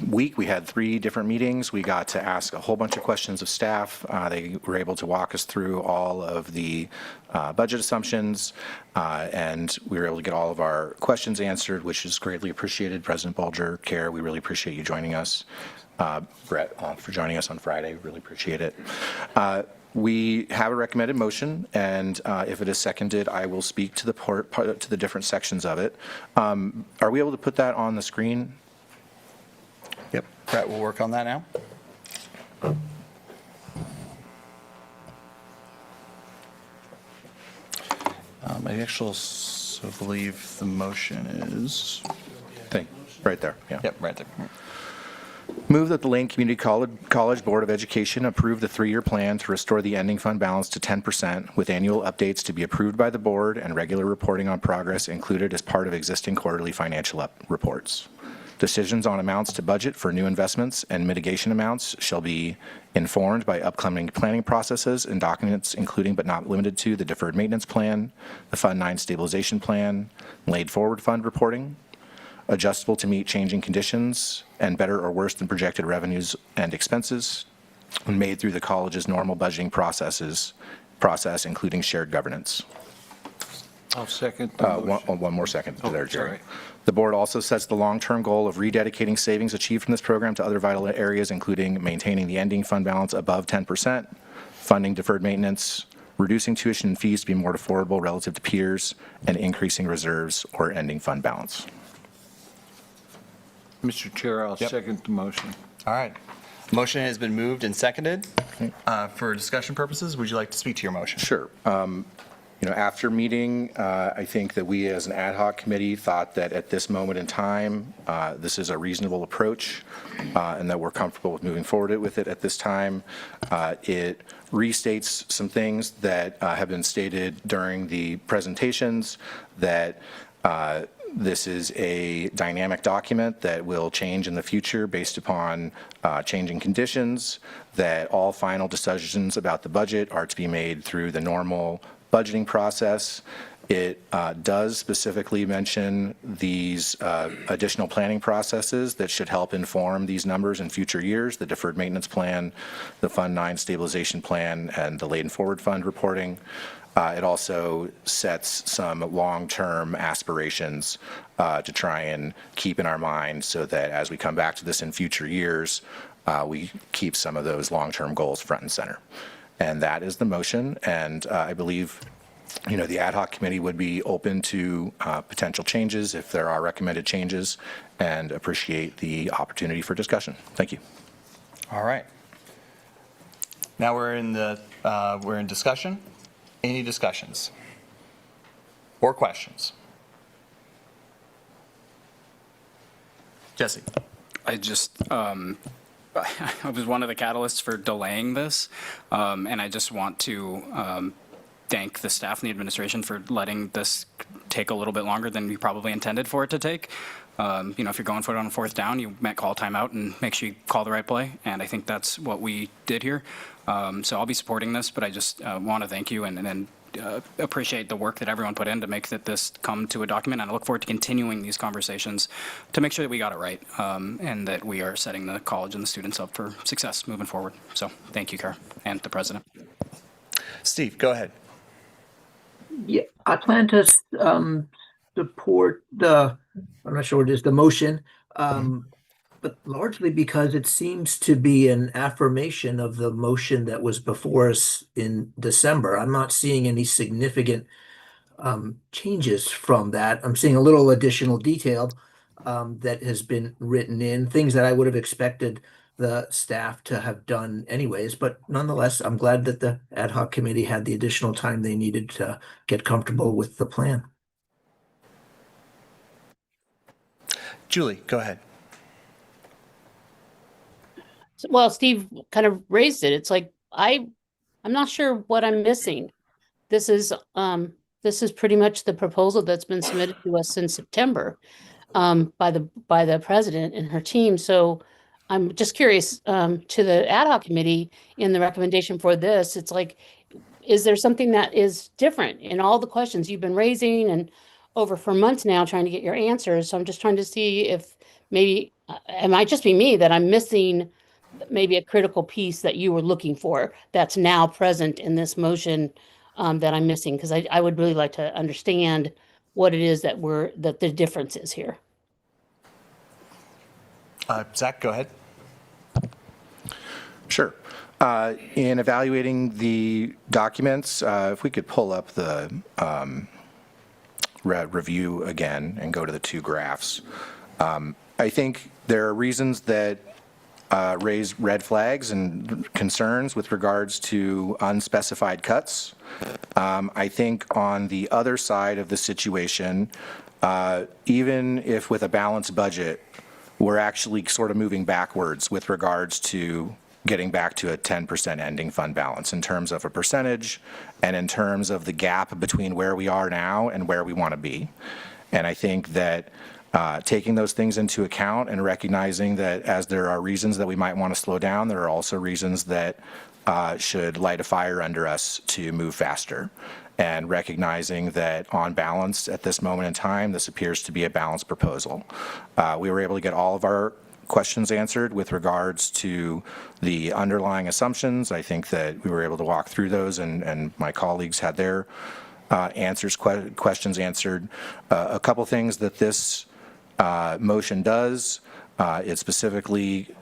week. We had 3 different meetings. We got to ask a whole bunch of questions of staff. They were able to walk us through all of the budget assumptions, and we were able to get all of our questions answered, which is greatly appreciated. President Bolger, Care, we really appreciate you joining us. Brett, for joining us on Friday, really appreciate it. We have a recommended motion, and if it is seconded, I will speak to the different sections of it. Are we able to put that on the screen? Yep. Brett will work on that now. My actual So I believe the motion is, Right there, yeah. yep, right there. Move that the Lane Community College Board of Education approve the 3-year plan to restore the ending fund balance to 10%, with annual updates to be approved by the board and regular reporting on progress included as part of existing quarterly financial reports. Decisions on amounts to budget for new investments and mitigation amounts shall be informed by upcoming planning processes and documents, including but not limited to the deferred maintenance plan, the Fund 9 stabilization plan, laid forward fund reporting, adjustable to meet changing conditions, and better or worse than projected revenues and expenses, when made through the college's normal budgeting process, including shared governance. I'll second the motion. One more second there, Jerry. sorry. The board also sets the long-term goal of rededicating savings achieved from this program to other vital areas, including maintaining the ending fund balance above 10%, funding deferred maintenance, reducing tuition and fees to be more affordable relative to peers, and increasing reserves or ending fund balance. Mr. Chair, I'll second the motion. All right. Motion has been moved and seconded. For discussion purposes, would you like to speak to your motion? Sure. After meeting, I think that we as an ad hoc committee thought that at this moment in time, this is a reasonable approach and that we're comfortable with moving forward with it at this time. It restates some things that have been stated during the presentations, that this is a dynamic document that will change in the future based upon changing conditions, that all final decisions about the budget are to be made through the normal budgeting process. It does specifically mention these additional planning processes that should help inform these numbers in future years, the deferred maintenance plan, the Fund 9 stabilization plan, and the laden forward fund reporting. It also sets some long-term aspirations to try and keep in our mind so that as we come back to this in future years, we keep some of those long-term goals front and center. And that is the motion, and I believe the ad hoc committee would be open to potential changes if there are recommended changes, and appreciate the opportunity for discussion. Thank you. All right. Now we're in discussion. Any discussions or questions? Jesse. I was one of the catalysts for delaying this, and I just want to thank the staff and the administration for letting this take a little bit longer than we probably intended for it to take. If you're going for it on a 4th down, you might call timeout and make sure you call the right play, and I think that's what we did here. So I'll be supporting this, but I just want to thank you and appreciate the work that everyone put in to make this come to a document, and I look forward to continuing these conversations to make sure that we got it right, and that we are setting the college and the students up for success moving forward. So thank you, Kara, and the president. Steve, go ahead. Yeah, I plan to support I'm not sure what it is, the motion, but largely because it seems to be an affirmation of the motion that was before us in December. I'm not seeing any significant changes from that. I'm seeing a little additional detail that has been written in, things that I would have expected the staff to have done anyways, but nonetheless, I'm glad that the ad hoc committee had the additional time they needed to get comfortable with the plan. Julie, go ahead. Well, Steve kind of raised it. It's like, I'm not sure what I'm missing. This is pretty much the proposal that's been submitted to us since September by the president and her team. So I'm just curious to the ad hoc committee in the recommendation for this. It's like, is there something that is different in all the questions you've been raising and over for months now trying to get your answers? So I'm just trying to see if maybe it might just be me that I'm missing maybe a critical piece that you were looking for that's now present in this motion that I'm missing, because I would really like to understand what it is that the difference is here. Zach, go ahead. Sure. In evaluating the documents, if we could pull up the review again and go to the 2 graphs. I think there are reasons that raised red flags and concerns with regards to unspecified cuts. I think on the other side of the situation, even if with a balanced budget, we're actually sort of moving backwards with regards to getting back to a 10% ending fund balance in terms of a percentage and in terms of the gap between where we are now and where we want to be. And I think that taking those things into account and recognizing that as there are reasons that we might want to slow down, there are also reasons that should light a fire under us to move faster. And recognizing that on balance at this moment in time, this appears to be a balanced proposal. We were able to get all of our questions answered with regards to the underlying assumptions. I think that we were able to walk through those, and my colleagues had their questions answered. A couple things that this motion does, it specifically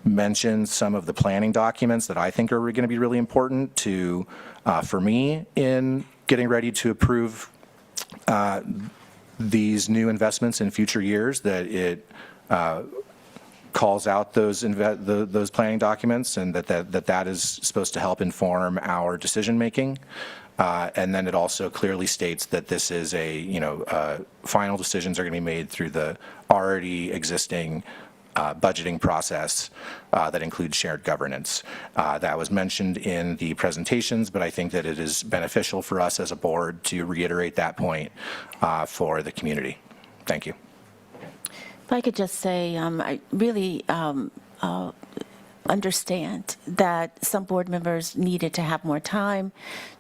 mentions some of the planning documents that I think are going to be really important to, for me, in getting ready to approve these new investments in future years, that it calls out those planning documents, and that is supposed to help inform our decision making. And then it also clearly states that this is final decisions are going to be made through the already existing budgeting process that includes shared governance. That was mentioned in the presentations, but I think that it is beneficial for us as a board to reiterate that point for the community. Thank you. If I could just say, I really understand that some board members needed to have more time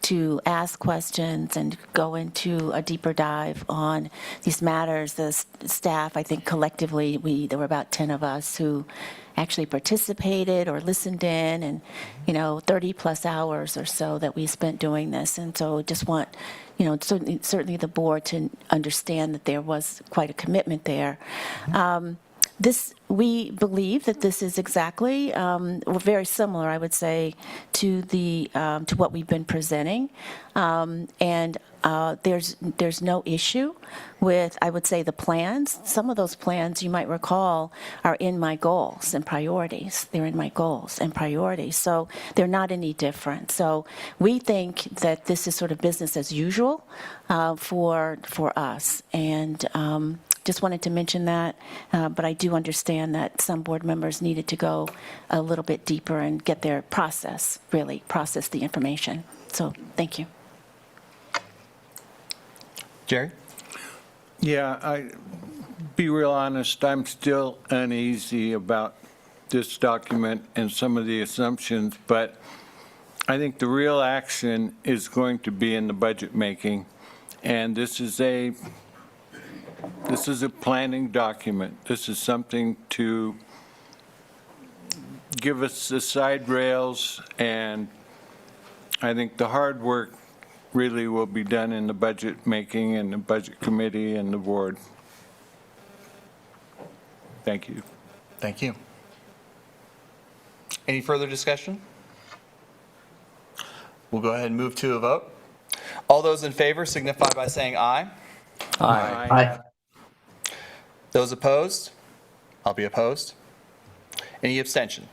to ask questions and go into a deeper dive on these matters. The staff, I think collectively, there were about 10 of us who actually participated or listened in, and 30 plus hours or so that we spent doing this. And so just want certainly the board to understand that there was quite a commitment there. We believe that this is exactly, very similar, I would say, to what we've been presenting, and there's no issue with, I would say, the plans. Some of those plans, you might recall, are in my goals and priorities. They're in my goals and priorities, so they're not any different. So we think that this is sort of business as usual for us, and just wanted to mention that, but I do understand that some board members needed to go a little bit deeper and get their process the information. So thank you. Jerry? Yeah, be real honest, I'm still uneasy about this document and some of the assumptions, but I think the real action is going to be in the budget making, and this is a planning document. This is something to give us the side rails, and I think the hard work really will be done in the budget making and the budget committee and the board. Thank you. Thank you. Any further discussion? We'll go ahead and move to a vote. All those in favor signify by saying aye. Aye. Aye. Those opposed? I'll be opposed. Any abstention?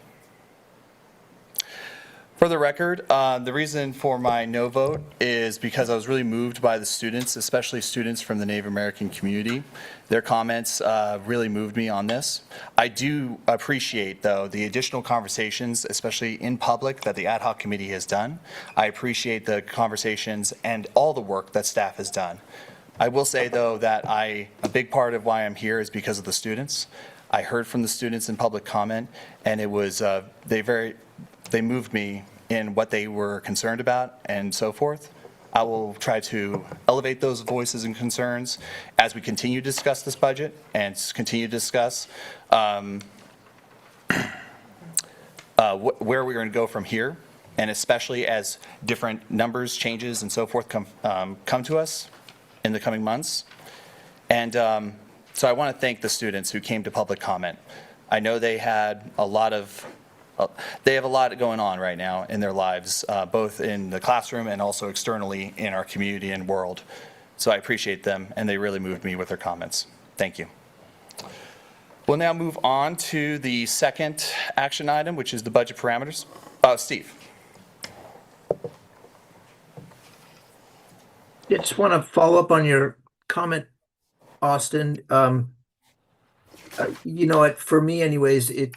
For the record, the reason for my no vote is because I was really moved by the students, especially students from the Native American community. Their comments really moved me on this. I do appreciate, though, the additional conversations, especially in public, that the ad hoc committee has done. I appreciate the conversations and all the work that staff has done. I will say, though, that a big part of why I'm here is because of the students. I heard from the students in public comment, and it was they moved me in what they were concerned about and so forth. I will try to elevate those voices and concerns as we continue to discuss this budget and continue to discuss where we're going to go from here, and especially as different numbers, changes, and so forth come to us in the coming months. And so I want to thank the students who came to public comment. I know they had they have a lot going on right now in their lives, both in the classroom and also externally in our community and world. So I appreciate them, and they really moved me with their comments. Thank you. We'll now move on to the second action item, which is the budget parameters. Steve. I just want to follow up on your comment, Austin. For me anyways, if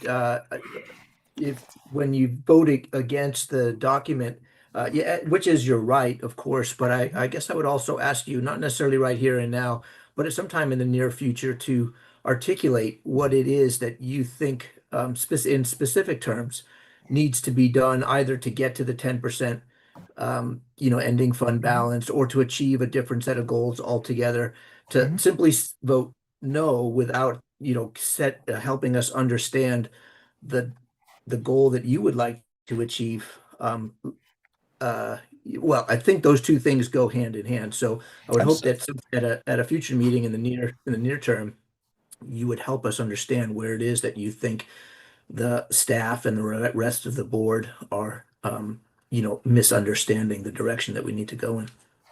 when you vote against the document, which is your right, of course, but I guess I would also ask you, not necessarily right here and now, but at some time in the near future, to articulate what it is that you think, in specific terms, needs to be done either to get to the 10%, ending fund balance, or to achieve a different set of goals altogether. To simply vote no without helping us understand the goal that you would like to achieve. I think those two things go hand in hand. So I would hope that at a future meeting in the near term, you would help us understand where it is that you think the staff and the rest of the board are, misunderstanding the direction that we need to go in.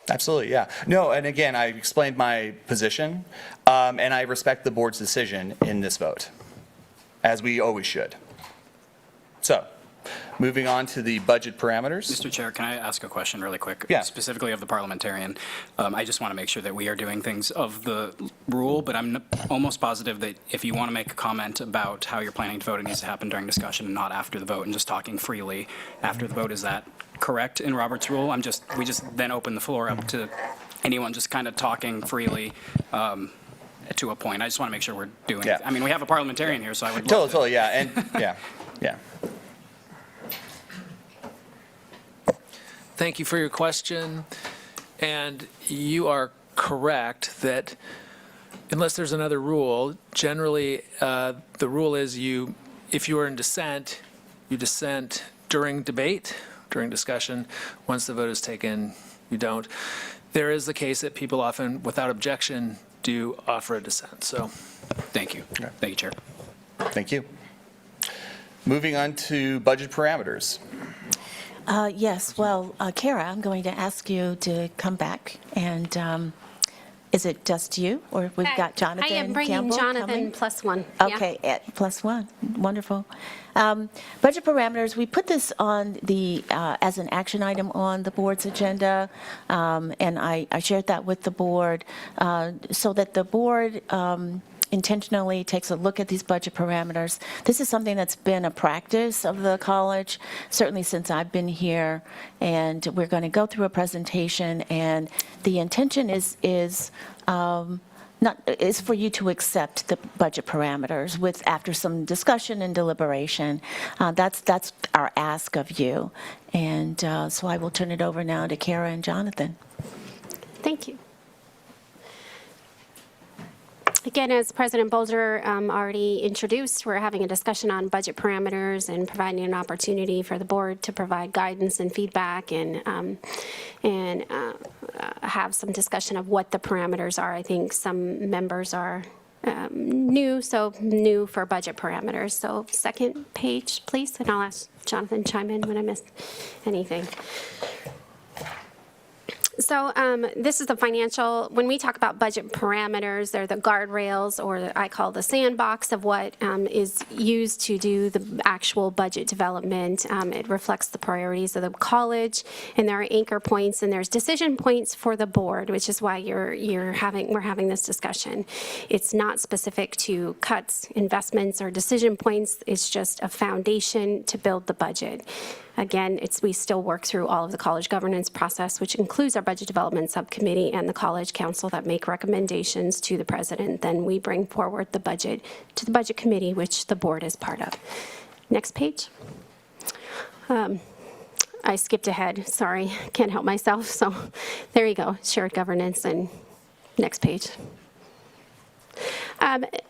Absolutely, yeah. No, and again, I explained my position, and I respect the board's decision in this vote, as we always should. So, moving on to the budget parameters. Mr. Chair, can I ask a question really quick? Yeah. Specifically of the parliamentarian. I just want to make sure that we are doing things of the rule, but I'm almost positive that if you want to make a comment about how you're planning to vote, it needs to happen during discussion and not after the vote, and just talking freely after the vote. Is that correct in Robert's rule? We just then open the floor up to anyone just kind of talking freely to a point. I just want to make sure we're doing it. I mean, we have a parliamentarian here, so I would love to. Totally, yeah, and yeah. Thank you for your question. And you are correct that unless there's another rule, generally the rule is if you are in dissent, you dissent during debate, during discussion. Once the vote is taken, you don't. There is the case that people often, without objection, do offer a dissent. So, thank you. Thank you, Chair. Thank you. Moving on to budget parameters. Yes, well, Kara, I'm going to ask you to come back, and is it just you, or we've got Jonathan I am bringing Campbell Jonathan coming? +1. Yeah. Okay, +1, wonderful. Budget parameters, we put this on as an action item on the board's agenda, and I shared that with the board so that the board intentionally takes a look at these budget parameters. This is something that's been a practice of the college, certainly since I've been here, and we're going to go through a presentation, and the intention is for you to accept the budget parameters after some discussion and deliberation. That's our ask of you, and so I will turn it over now to Kara and Jonathan. Thank you. Again, as President Bolger already introduced, we're having a discussion on budget parameters and providing an opportunity for the board to provide guidance and feedback and have some discussion of what the parameters are. I think some members are new for budget parameters. So second page, please, and I'll ask Jonathan to chime in when I miss anything. So this is the financial, when we talk about budget parameters, they're the guardrails, or I call the sandbox of what is used to do the actual budget development. It reflects the priorities of the college, and there are anchor points, and there's decision points for the board, which is why we're having this discussion. It's not specific to cuts, investments, or decision points. It's just a foundation to build the budget. Again, we still work through all of the college governance process, which includes our budget development subcommittee and the college council that make recommendations to the president. Then we bring forward the budget to the budget committee, which the board is part of. Next page. I skipped ahead, sorry, can't help myself. So there you go, shared governance, and next page.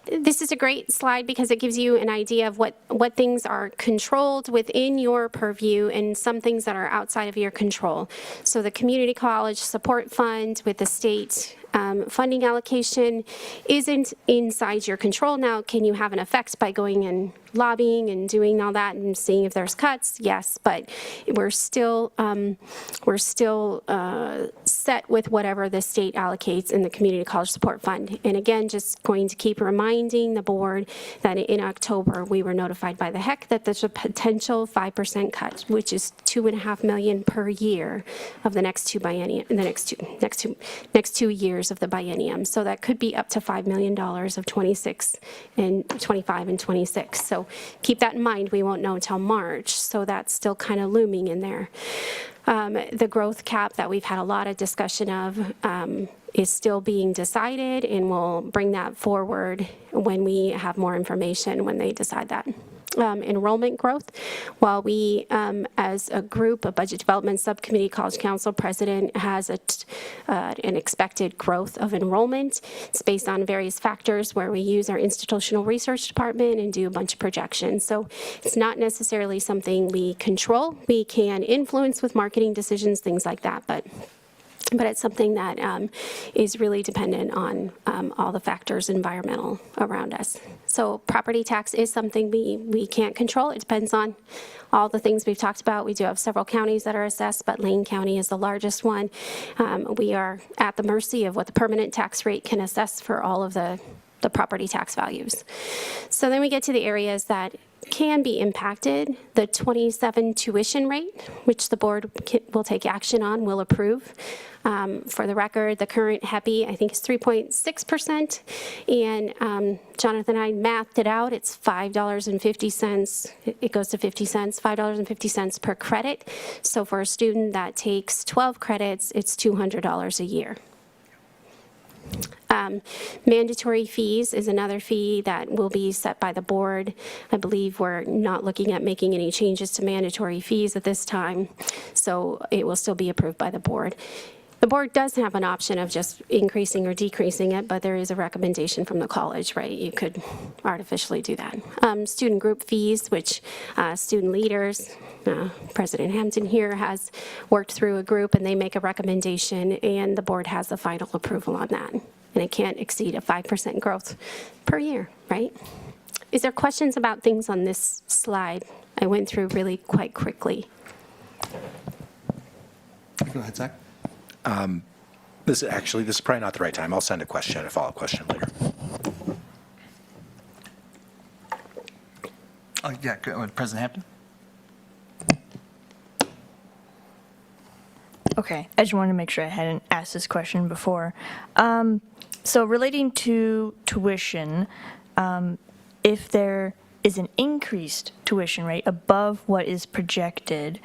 This is a great slide because it gives you an idea of what things are controlled within your purview and some things that are outside of your control. So the Community College Support Fund with the state funding allocation isn't inside your control. Now, can you have an effect by going and lobbying and doing all that and seeing if there's cuts? Yes, but we're still set with whatever the state allocates in the Community College Support Fund. And again, just going to keep reminding the board that in October, we were notified by the HEC that there's a potential 5% cut, which is $2.5 million per year of the next two biennium, the next two years of the biennium. So that could be up to $5 million of 26 and 25 and 26. So keep that in mind. We won't know until March. So that's still kind of looming in there. The growth cap that we've had a lot of discussion of is still being decided, and we'll bring that forward when we have more information when they decide that. Enrollment growth, while we, as a group, a budget development subcommittee, College Council president has an expected growth of enrollment. It's based on various factors where we use our institutional research department and do a bunch of projections. So it's not necessarily something we control. We can influence with marketing decisions, things like that, but it's something that is really dependent on all the factors environmental around us. So property tax is something we can't control. It depends on all the things we've talked about. We do have several counties that are assessed, but Lane County is the largest one. We are at the mercy of what the permanent tax rate can assess for all of the property tax values. So then we get to the areas that can be impacted. The 27 tuition rate, which the board will take action on, will approve. For the record, the current HEPI, I think, is 3.6%. And Jonathan and I mathed it out. It's $5.50. It goes to 50 cents, $5.50 per credit. So for a student that takes 12 credits, it's $200 a year. Mandatory fees is another fee that will be set by the board. I believe we're not looking at making any changes to mandatory fees at this time, so it will still be approved by the board. The board does have an option of just increasing or decreasing it, but there is a recommendation from the college, right? You could artificially do that. Student group fees, which student leaders, President Hampton here has worked through a group and they make a recommendation and the board has the final approval on that. And it can't exceed a 5% growth per year, right? Is there questions about things on this slide? I went through really quite quickly. Go ahead, Zach. This is probably not the right time. I'll send a follow-up question later. Yeah, go ahead, President Hampton. Okay, I just wanted to make sure I hadn't asked this question before. So relating to tuition, if there is an increased tuition rate above what is projected,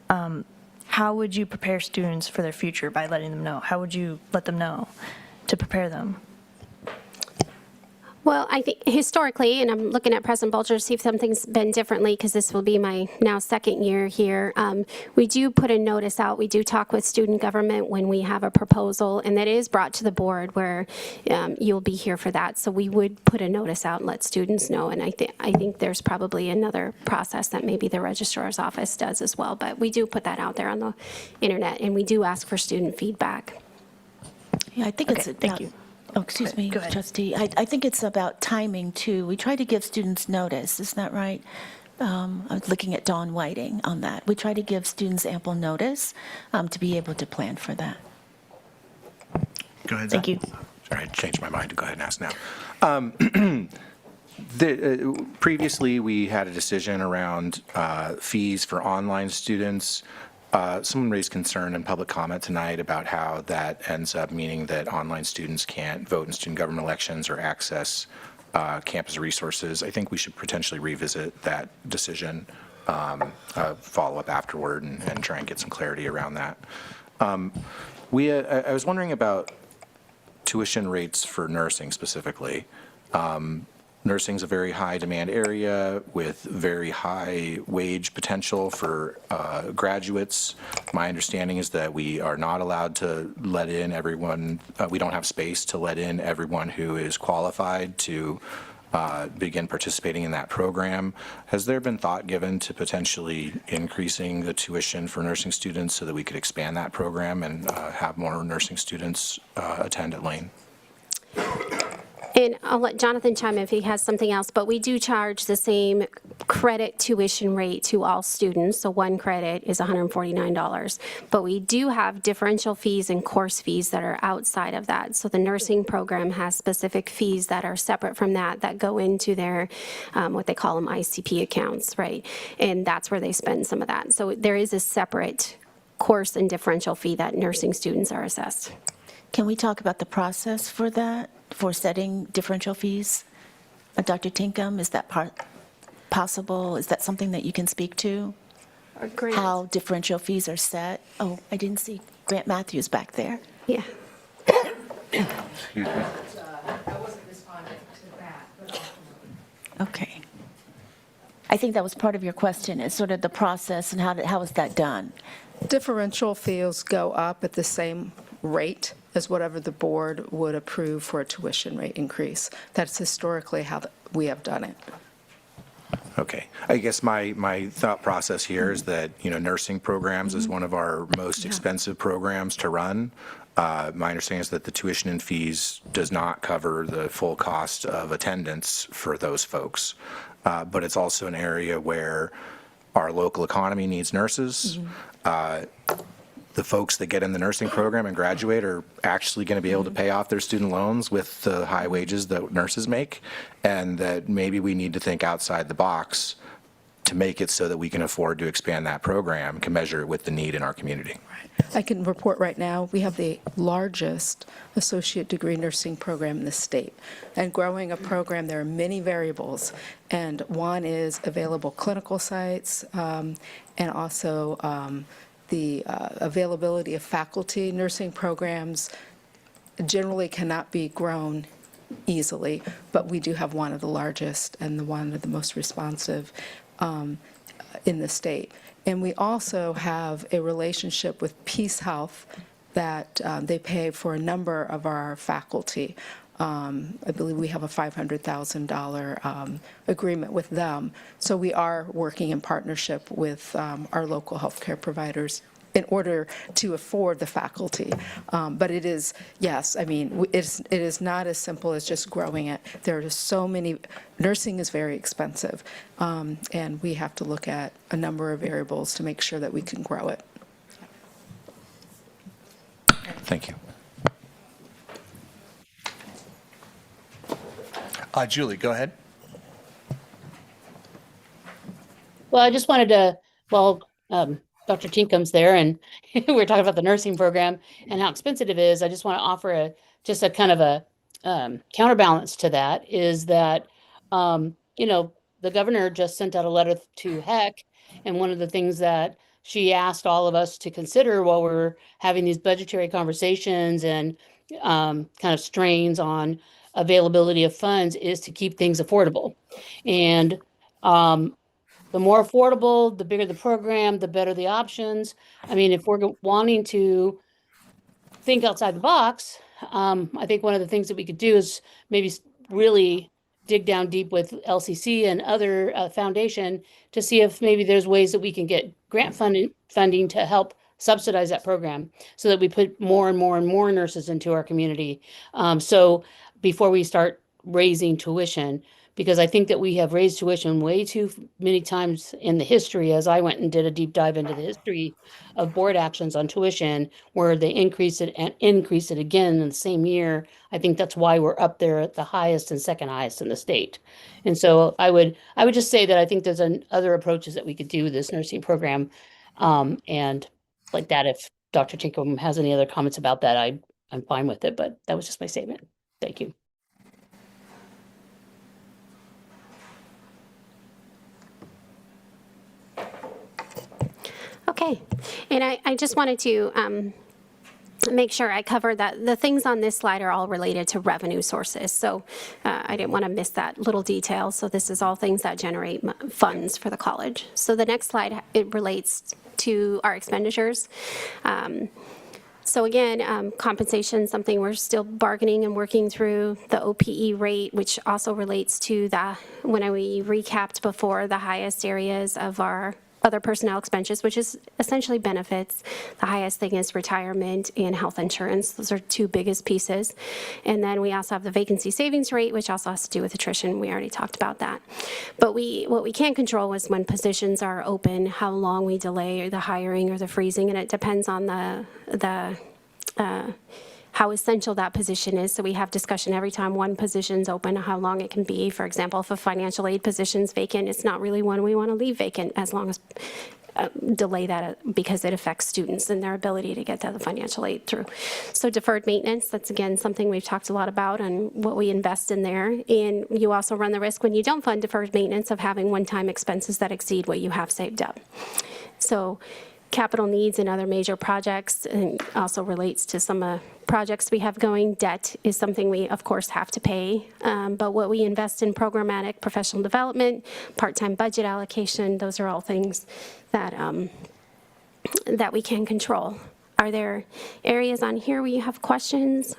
how would you prepare students for their future by letting them know? How would you let them know to prepare them? Well, I think historically, and I'm looking at President Bulger to see if something's been differently, because this will be my now second year here. We do put a notice out. We do talk with student government when we have a proposal, and that is brought to the board where you'll be here for that. So we would put a notice out and let students know. And I think there's probably another process that maybe the registrar's office does as well. But we do put that out there on the internet, and we do ask for student feedback. Yeah, I think it's about, thank you. Oh, excuse me, Go ahead. Trustee. I think it's about timing, too. We try to give students notice, isn't that right? I was looking at Dawn Whiting on that. We try to give students ample notice to be able to plan for that. Go ahead, Thank you. Sorry, I changed my mind to go ahead and ask now. Previously, we had a decision around fees for online students. Someone raised concern in public comment tonight about how that ends up meaning that online students can't vote in student government elections or access campus resources. I think we should potentially revisit that decision, follow up afterward, and try and get some clarity around that. I was wondering about tuition rates for nursing specifically. Nursing's a very high demand area with very high wage potential for graduates. My understanding is that we are not allowed to let in everyone, we don't have space to let in everyone who is qualified to begin participating in that program. Has there been thought given to potentially increasing the tuition for nursing students so that we could expand that program and have more nursing students attend at Lane? And I'll let Jonathan chime in if he has something else, but we do charge the same credit tuition rate to all students, so one credit is $149. But we do have differential fees and course fees that are outside of that. So the nursing program has specific fees that are separate from that go into their, what they call them ICP accounts, right? And that's where they spend some of that. So there is a separate course and differential fee that nursing students are assessed. Can we talk about the process for that, for setting differential fees? Dr. Tinkham, is that possible? Is that something that you can speak to? Grant. How differential fees are set? Oh, I didn't see Grant Matthews back there. Yeah. Excuse me. Okay. I think that was part of your question, is sort of the process and how is that done? Differential fees go up at the same rate as whatever the board would approve for a tuition rate increase. That's historically how we have done it. Okay. I guess my thought process here is that, nursing programs is one of our most expensive programs to run. My understanding is that the tuition and fees does not cover the full cost of attendance for those folks. But it's also an area where our local economy needs nurses. The folks that get in the nursing program and graduate are actually going to be able to pay off their student loans with the high wages that nurses make, and that maybe we need to think outside the box to make it so that we can afford to expand that program, can measure it with the need in our community. I can report right now, we have the largest associate degree nursing program in the state. And growing a program, there are many variables. And one is available clinical sites, and also the availability of faculty. Nursing programs generally cannot be grown easily, but we do have one of the largest and one of the most responsive in the state. And we also have a relationship with Peace Health that they pay for a number of our faculty. I believe we have a $500,000 agreement with them. So we are working in partnership with our local healthcare providers in order to afford the faculty. But it is, yes, I mean, it is not as simple as just growing it. There are just so many, nursing is very expensive, and we have to look at a number of variables to make sure that we can grow it. Thank you. Julie, go ahead. Well, I just wanted to, Dr. Tinkham's there and we were talking about the nursing program and how expensive it is. I just want to offer a kind of a counterbalance to that is that, the governor just sent out a letter to HEC, and one of the things that she asked all of us to consider while we're having these budgetary conversations and kind of strains on availability of funds is to keep things affordable. And the more affordable, the bigger the program, the better the options. I mean, if we're wanting to think outside the box, I think one of the things that we could do is maybe really dig down deep with LCC and other foundation to see if maybe there's ways that we can get grant funding to help subsidize that program so that we put more and more and more nurses into our community. So before we start raising tuition, because I think that we have raised tuition way too many times in the history, as I went and did a deep dive into the history of board actions on tuition, where they increase it and increase it again in the same year. I think that's why we're up there at the highest and second highest in the state. And so I would just say that I think there's other approaches that we could do with this nursing program. And like that, if Dr. Tinkham has any other comments about that, I'm fine with it, but that was just my statement. Thank you. Okay, and I just wanted to make sure I covered that. The things on this slide are all related to revenue sources, so I didn't want to miss that little detail. So this is all things that generate funds for the college. So the next slide, it relates to our expenditures. So again, compensation, something we're still bargaining and working through. The OPE rate, which also relates to when we recapped before, the highest areas of our other personnel expenses, which is essentially benefits. The highest thing is retirement and health insurance. Those are two biggest pieces. And then we also have the vacancy savings rate, which also has to do with attrition. We already talked about that. But what we can't control is when positions are open, how long we delay the hiring or the freezing, and it depends on how essential that position is. So we have discussion every time one position's open, how long it can be. For example, if a financial aid position's vacant, it's not really one we want to leave vacant as long as delay that because it affects students and their ability to get to the financial aid through. So deferred maintenance, that's again something we've talked a lot about and what we invest in there. And you also run the risk when you don't fund deferred maintenance of having one-time expenses that exceed what you have saved up. So capital needs and other major projects, and also relates to some projects we have going. Debt is something we, of course, have to pay, but what we invest in programmatic professional development, part-time budget allocation, those are all things that, that we can control. Are there areas on here where you have questions?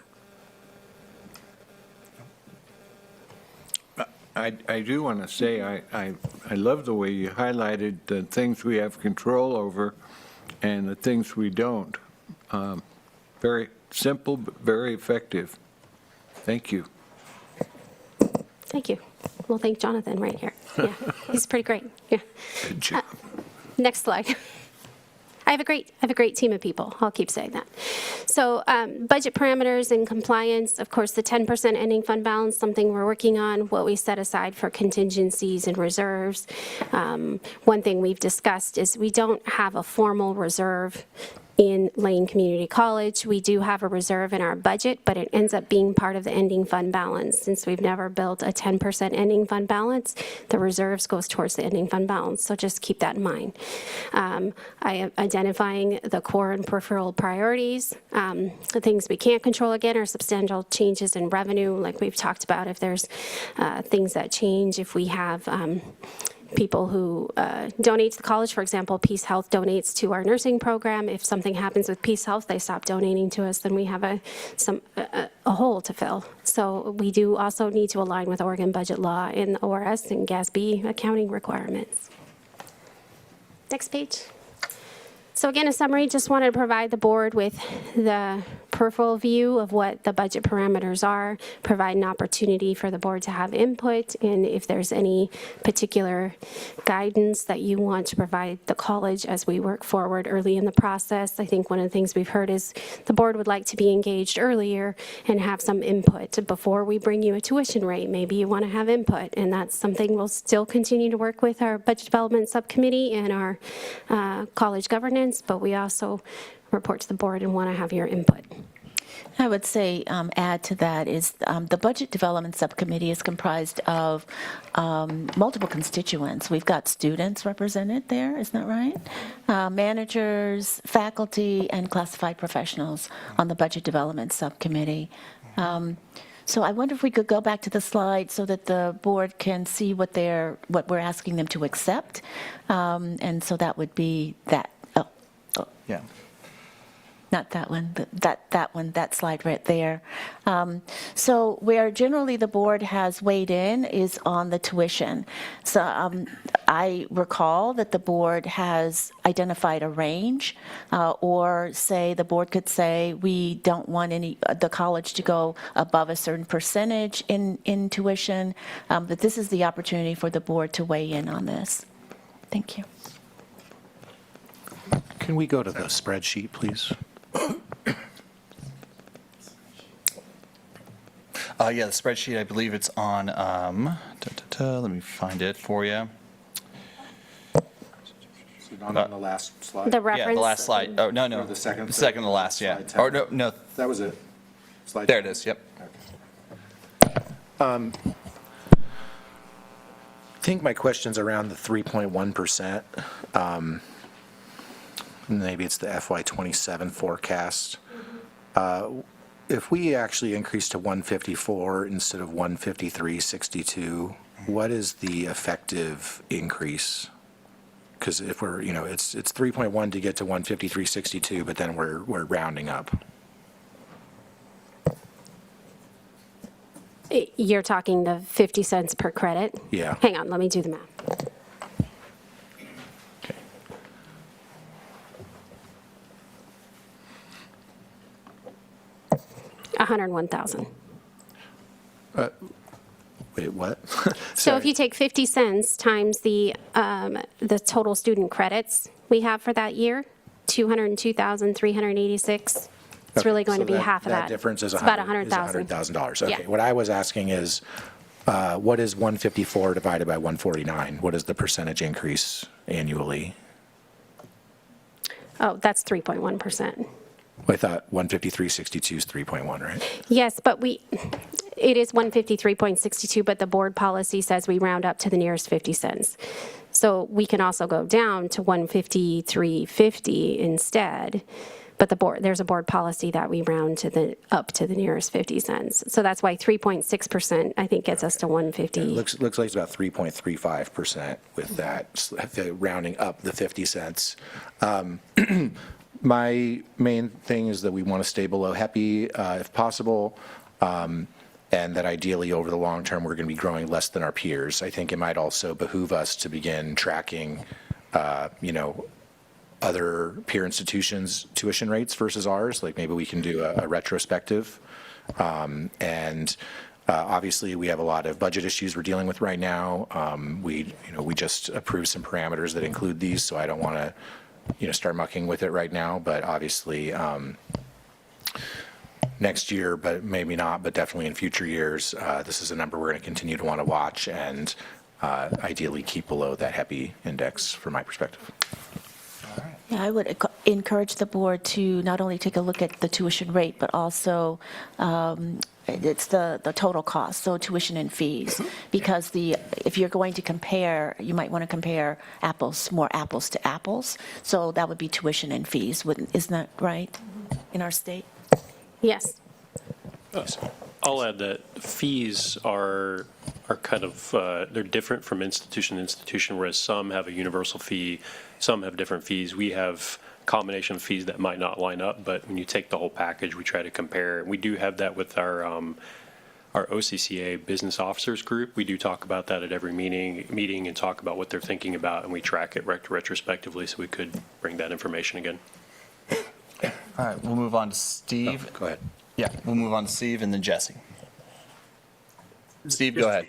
I do want to say, I love the way you highlighted the things we have control over and the things we don't. Very simple, but very effective. Thank you. Thank you. Well, thank Jonathan right here. Yeah, he's pretty great. Yeah. Good job. Next slide. I have a great team of people. I'll keep saying that. So budget parameters and compliance, of course, the 10% ending fund balance, something we're working on, what we set aside for contingencies and reserves. One thing we've discussed is we don't have a formal reserve in Lane Community College. We do have a reserve in our budget, but it ends up being part of the ending fund balance. Since we've never built a 10% ending fund balance, the reserves goes towards the ending fund balance, so just keep that in mind. Identifying the core and peripheral priorities. The things we can't control, again, are substantial changes in revenue, like we've talked about. If there's things that change, if we have people who donate to the college. For example, Peace Health donates to our nursing program. If something happens with Peace Health, they stop donating to us, then we have a hole to fill. So we do also need to align with Oregon budget law and ORS and GASB accounting requirements. Next page. So again, a summary, just wanted to provide the board with the peripheral view of what the budget parameters are, provide an opportunity for the board to have input, and if there's any particular guidance that you want to provide the college as we work forward early in the process. I think one of the things we've heard is the board would like to be engaged earlier and have some input before we bring you a tuition rate. Maybe you want to have input, and that's something we'll still continue to work with our budget development subcommittee and our college governance, but we also report to the board and want to have your input. I would say add to that is the Budget Development Subcommittee is comprised of multiple constituents. We've got students represented there, isn't that right? Managers, faculty, and classified professionals on the Budget Development Subcommittee. So I wonder if we could go back to the slide so that the board can see what we're asking them to accept. And so that would be that. Yeah. Not that one, but that one, that slide right there. So where generally the board has weighed in is on the tuition. So I recall that the board has identified a range, or say the board could say we don't want the college to go above a certain percentage in tuition. But this is the opportunity for the board to weigh in on this. Thank you. Can we go to the spreadsheet, please? Yeah, the spreadsheet, I believe it's on, let me find it for you. On the last slide? The reference. Yeah, the last slide. Oh, no. Or the second to the last, yeah. slide 10. Or no. That was it. Slide There 10. it is, yep. I think my question's around the 3.1%. Maybe it's the FY27 forecast. If we actually increase to 154 instead of 153.62, what is the effective increase? Because if we're, it's 3.1 to get to 153.62, but then we're rounding up. You're talking the 50 cents per credit? Yeah. Hang on, let me do the math. 101,000. Wait, what? So if you take 50 cents times the total student credits we have for that year, 202,386, it's really going to be half of that. That difference is It's about $100,000. Okay, Yeah. what I was asking is, what is 154 divided by 149? What is the percentage increase annually? Oh, that's 3.1%. I thought 153.62 is 3.1, right? Yes, but it is 153.62, but the board policy says we round up to the nearest 50 cents. So we can also go down to 153.50 instead, but there's a board policy that we round up to the nearest 50 cents. So that's why 3.6%, I think, gets us to 150. It looks like it's about 3.35% with that, the rounding up the 50 cents. My main thing is that we want to stay below HEPI if possible, and that ideally over the long term, we're going to be growing less than our peers. I think it might also behoove us to begin tracking, other peer institutions' tuition rates versus ours. Like maybe we can do a retrospective. Obviously, we have a lot of budget issues we're dealing with right now. We just approved some parameters that include these, so I don't want to start mucking with it right now, but obviously next year, but maybe not, but definitely in future years, this is a number we're going to continue to want to watch and ideally keep below that HEPI index from my perspective. Yeah, I would encourage the board to not only take a look at the tuition rate, but also it's the total cost, so tuition and fees. Because if you're going to compare, you might want to compare more apples to apples. So that would be tuition and fees, isn't that right, in our state? Yes. I'll add that fees are kind of, they're different from institution to institution, whereas some have a universal fee, some have different fees. We have combination of fees that might not line up, but when you take the whole package, we try to compare. We do have that with our OCCA business officers group. We do talk about that at every meeting and talk about what they're thinking about, and we track it retrospectively, so we could bring that information again. All right, we'll move on to Steve. Go ahead. Yeah, we'll move on to Steve and then Jesse. Steve, go ahead.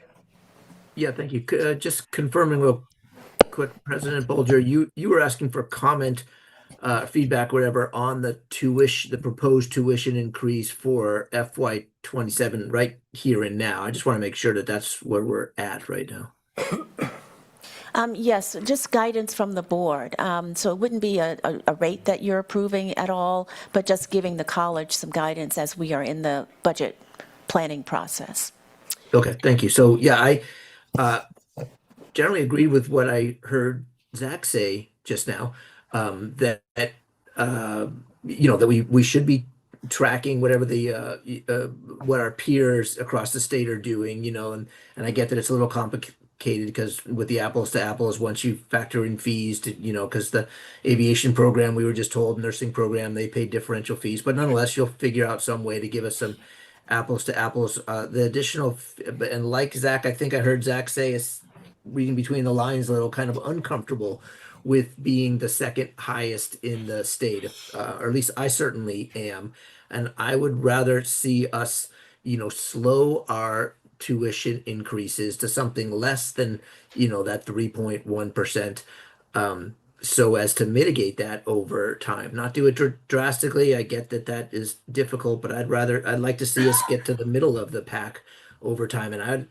Yeah, thank you. Just confirming real quick, President Bolger, you were asking for comment, feedback, whatever, on the proposed tuition increase for FY27 right here and now. I just want to make sure that that's where we're at right now. Yes, just guidance from the board. So it wouldn't be a rate that you're approving at all, but just giving the college some guidance as we are in the budget planning process. Okay, thank you. So yeah, I generally agreed with what I heard Zach say just now, that we should be tracking whatever what our peers across the state are doing, and I get that it's a little complicated because with the apples to apples, once you factor in fees to, because the aviation program, we were just told, nursing program, they pay differential fees, but nonetheless, you'll figure out some way to give us some apples to apples. The additional, and like Zach, I think I heard Zach say, is reading between the lines a little kind of uncomfortable with being the second highest in the state, or at least I certainly am. And I would rather see us, slow our tuition increases to something less than, that 3.1%, so as to mitigate that over time. Not do it drastically. I get that is difficult, but I'd like to see us get to the middle of the pack over time. And I'd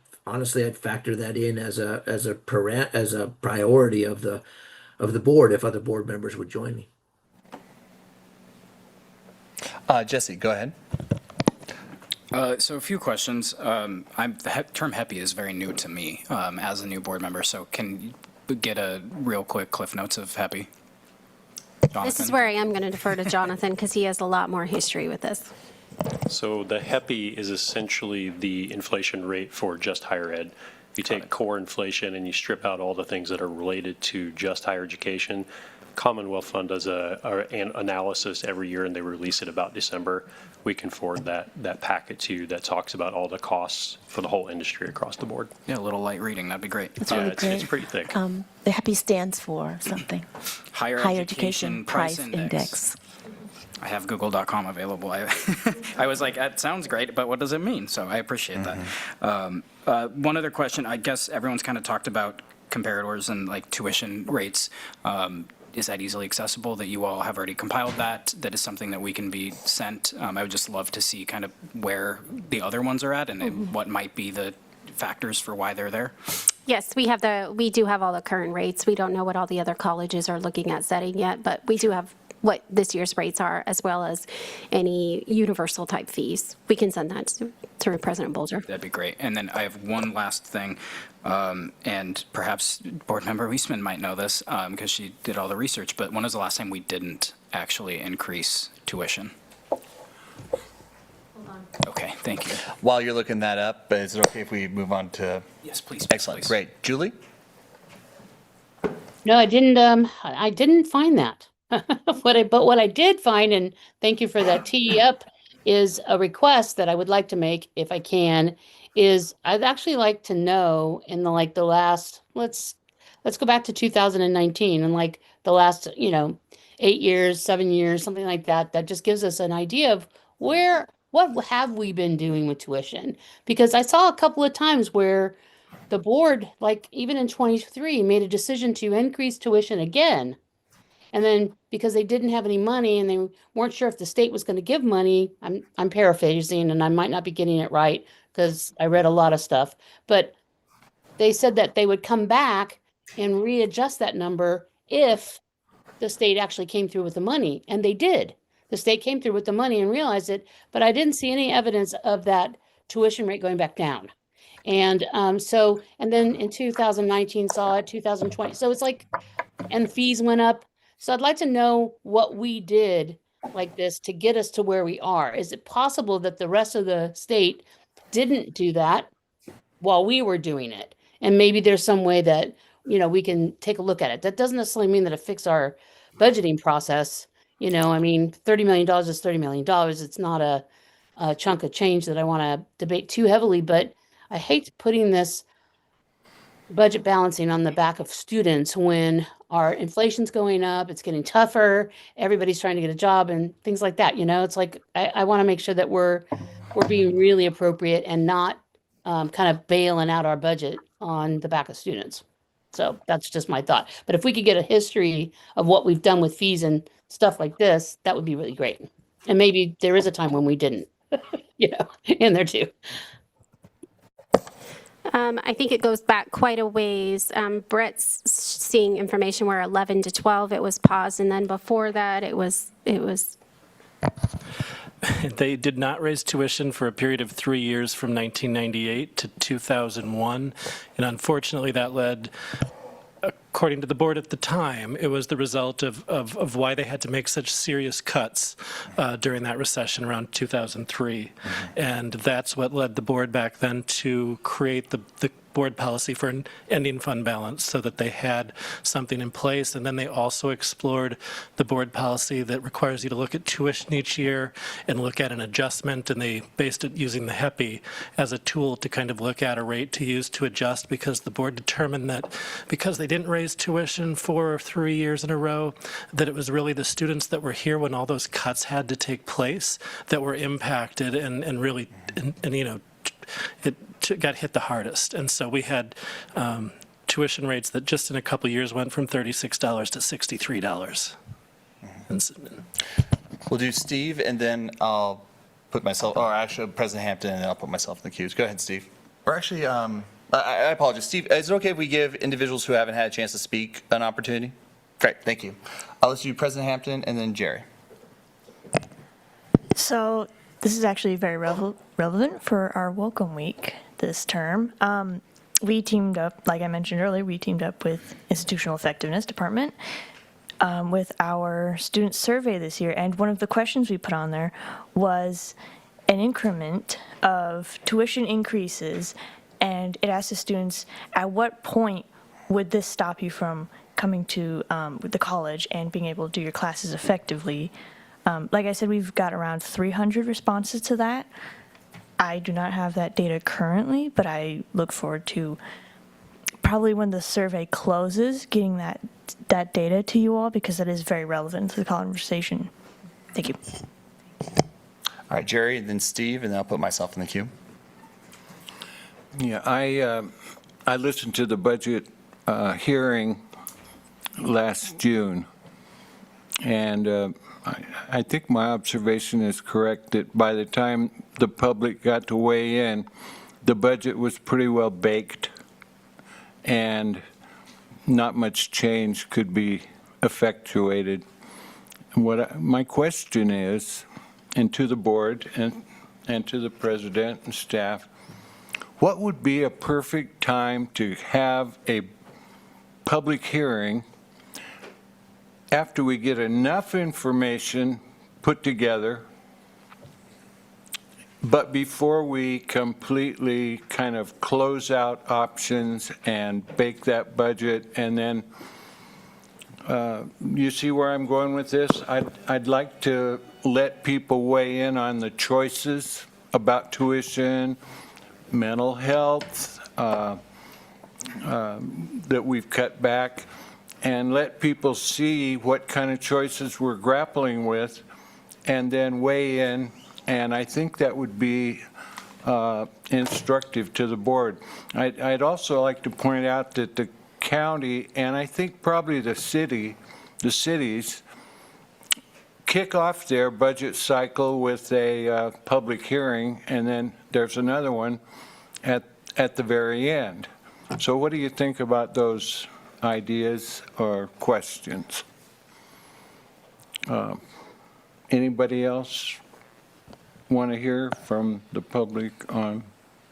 factor that in as a priority of the board if other board members would join me. Jesse, go ahead. So a few questions. The term HEPI is very new to me as a new board member, so can you get a real quick Cliff Notes of HEPI? Jonathan? This is where I am going to defer to Jonathan because he has a lot more history with this. So the HEPI is essentially the inflation rate for just higher ed. You take core inflation and you strip out all the things that are related to just higher education. Commonwealth Fund does an analysis every year, and they release it about December. We can forward that packet to you that talks about all the costs for the whole industry across the board. Yeah, a little light reading, that'd be great. It's really great. It's pretty thick. The HEPI stands for something. Higher Education Price Index. I have google.com available. I was like, that sounds great, but what does it mean? So I appreciate that. One other question, I guess everyone's kind of talked about comparators and like tuition rates. Is that easily accessible, that you all have already compiled that? That is something that we can be sent? I would just love to see kind of where the other ones are at and what might be the factors for why they're there. Yes, we do have all the current rates. We don't know what all the other colleges are looking at setting yet, but we do have what this year's rates are, as well as any universal type fees. We can send that to President Bolger. That'd be great. And then I have one last thing, and perhaps Board Member Weisman might know this because she did all the research, but when was the last time we didn't actually increase tuition? Okay, thank you. While you're looking that up, is it okay if we move on to? Yes, please. Excellent, great. Julie? No, I didn't find that. But what I did find, and thank you for that tee up, is a request that I would like to make, if I can, is I'd actually like to know in the last, let's go back to 2019 and like the last, 8 years, 7 years, something like that, that just gives us an idea of what have we been doing with tuition? Because I saw a couple of times where the board, like even in 23, made a decision to increase tuition again. And then because they didn't have any money and they weren't sure if the state was going to give money, I'm paraphrasing and I might not be getting it right because I read a lot of stuff, but they said that they would come back and readjust that number if the state actually came through with the money. And they did. The state came through with the money and realized it, but I didn't see any evidence of that tuition rate going back down. And and then in 2019 saw it, 2020. So it's like, and fees went up. So I'd like to know what we did like this to get us to where we are. Is it possible that the rest of the state didn't do that while we were doing it? And maybe there's some way that, we can take a look at it. That doesn't necessarily mean that it fixes our budgeting process. I mean, $30 million is $30 million. It's not a chunk of change that I want to debate too heavily, but I hate putting this budget balancing on the back of students when our inflation's going up, it's getting tougher, everybody's trying to get a job and things like that. It's like, I want to make sure that we're being really appropriate and not kind of bailing out our budget on the back of students. So that's just my thought. But if we could get a history of what we've done with fees and stuff like this, that would be really great. And maybe there is a time when we didn't, in there too. I think it goes back quite a ways. Brett's seeing information where 11 to 12, it was paused. And then before that, it was. They did not raise tuition for a period of 3 years from 1998 to 2001. And unfortunately, that led, according to the board at the time, it was the result of why they had to make such serious cuts during that recession around 2003. And that's what led the board back then to create the board policy for an ending fund balance so that they had something in place. And then they also explored the board policy that requires you to look at tuition each year and look at an adjustment. And they based it using the HEPI as a tool to kind of look at a rate to use to adjust, because the board determined that because they didn't raise tuition for 3 years in a row, that it was really the students that were here when all those cuts had to take place that were impacted and really, it got hit the hardest. And so we had tuition rates that just in a couple of years went from $36 to $63. We'll do Steve, and then I'll put myself, or actually President Hampton, and then I'll put myself in the queues. Go ahead, Steve. Or actually, I apologize. Steve, is it okay if we give individuals who haven't had a chance to speak an opportunity? Great, thank you. Let's do President Hampton and then Jerry. So this is actually very relevant for our welcome week this term. We teamed up, like I mentioned earlier, we teamed up with Institutional Effectiveness Department with our student survey this year. And one of the questions we put on there was an increment of tuition increases. And it asked the students, at what point would this stop you from coming to the college and being able to do your classes effectively? Like I said, we've got around 300 responses to that. I do not have that data currently, but I look forward to probably when the survey closes, getting that data to you all, because that is very relevant to the conversation Thank you. All right, Jerry, and then Steve, and then I'll put myself in the queue. Yeah, I listened to the budget hearing last June, and I think my observation is correct that by the time the public got to weigh in, the budget was pretty well baked, and not much change could be effectuated. My question is, and to the board and to the president and staff, what would be a perfect time to have a public hearing after we get enough information put together, but before we completely kind of close out options and bake that budget? And then, you see where I'm going with this? I'd like to let people weigh in on the choices about tuition, mental health, that we've cut back, and let people see what kind of choices we're grappling with, and then weigh in. And I think that would be instructive to the board. I'd also like to point out that the county, and I think probably the cities, kick off their budget cycle with a public hearing, and then there's another one at the very end. So what do you think about those ideas or questions? Anybody else want to hear from the public on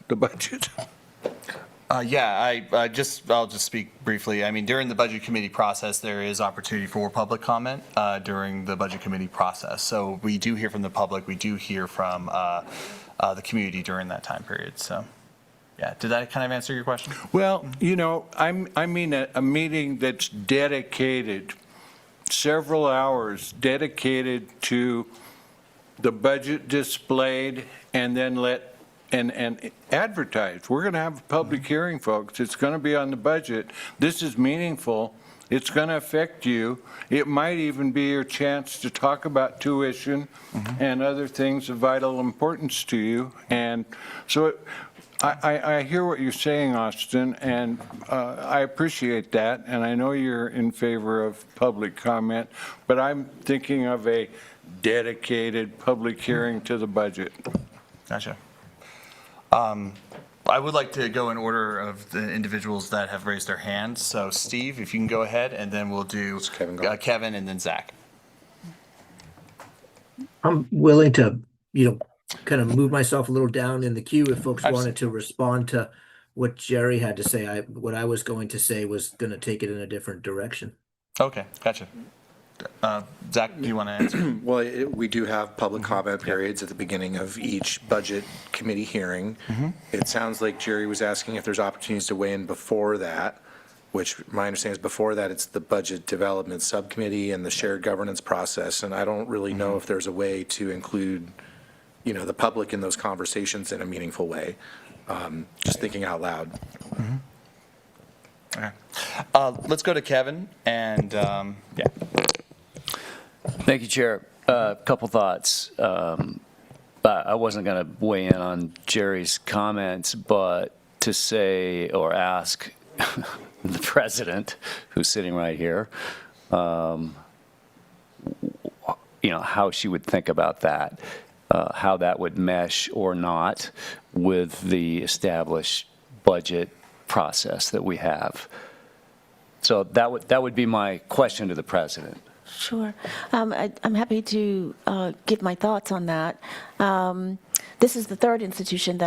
the budget? Yeah, I'll just speak briefly. I mean, during the budget committee process, there is opportunity for public comment during the budget committee process. So we do hear from the public. We do hear from the community during that time period. So, yeah, did that kind of answer your question? Well, you know, I mean a meeting that's dedicated, several hours dedicated to the budget displayed, and then and advertise. We're going to have a public hearing, folks. It's going to be on the budget. This is meaningful. It's going to affect you. It might even be your chance to talk about tuition and other things of vital importance to you. And so I hear what you're saying, Austin, and I appreciate that. And I know you're in favor of public comment, but I'm thinking of a dedicated public hearing to the budget. Gotcha. I would like to go in order of the individuals that have raised their hands. So Steve, if you can go ahead, and then we'll do Kevin and then Zach. I'm willing to, kind of move myself a little down in the queue if folks wanted to respond to what Jerry had to say. What I was going to say was going to take it in a different direction. Okay, gotcha. Zach, do you want to answer? Well, we do have public comment periods at the beginning of each budget committee hearing. It sounds like Jerry was asking if there's opportunities to weigh in before that, which my understanding is before that it's the budget development subcommittee and the shared governance process. And I don't really know if there's a way to include, the public in those conversations in a meaningful way. Just thinking out loud. Okay. Let's go to Kevin and yeah. Thank you, Chair. A couple thoughts. I wasn't going to weigh in on Jerry's comments, but to say or ask the president, who's sitting right here, how she would think about that, how that would mesh or not with the established budget process that we have. So that would be my question to the president. Sure. I'm happy to give my thoughts on that. This is the third institution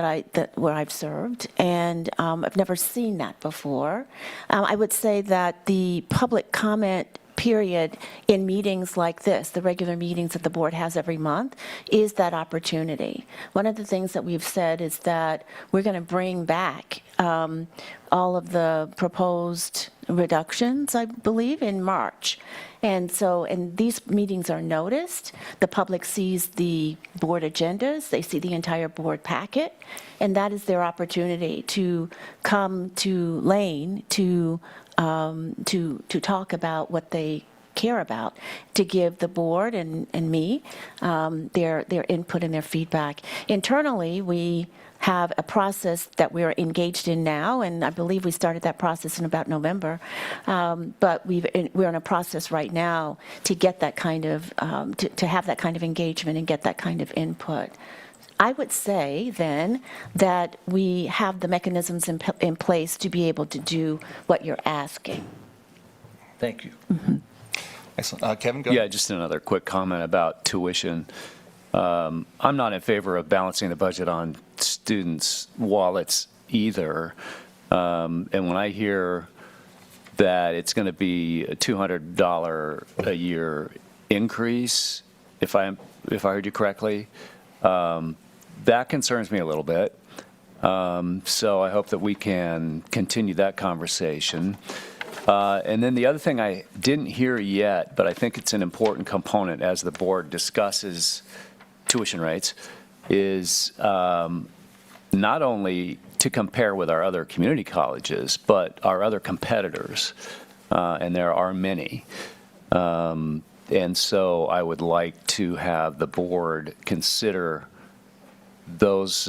where I've served, and I've never seen that before. I would say that the public comment period in meetings like this, the regular meetings that the board has every month, is that opportunity. One of the things that we've said is that we're going to bring back all of the proposed reductions, I believe, in March. And these meetings are noticed. The public sees the board agendas. They see the entire board packet. And that is their opportunity to come to Lane to talk about what they care about, to give the board and me their input and their feedback. Internally, we have a process that we're engaged in now, and I believe we started that process in about November. But we're in a process right now to get that kind of, to have that kind of engagement and get that kind of input. I would say then that we have the mechanisms in place to be able to do what you're asking. Thank you. Excellent. Kevin, go ahead. Yeah, just another quick comment about tuition. I'm not in favor of balancing the budget on students' wallets either. And when I hear that it's going to be a $200 a year increase, if I heard you correctly, that concerns me a little bit. So I hope that we can continue that conversation. And then the other thing I didn't hear yet, but I think it's an important component as the board discusses tuition rates, is not only to compare with our other community colleges, but our other competitors, and there are many. And so I would like to have the board consider those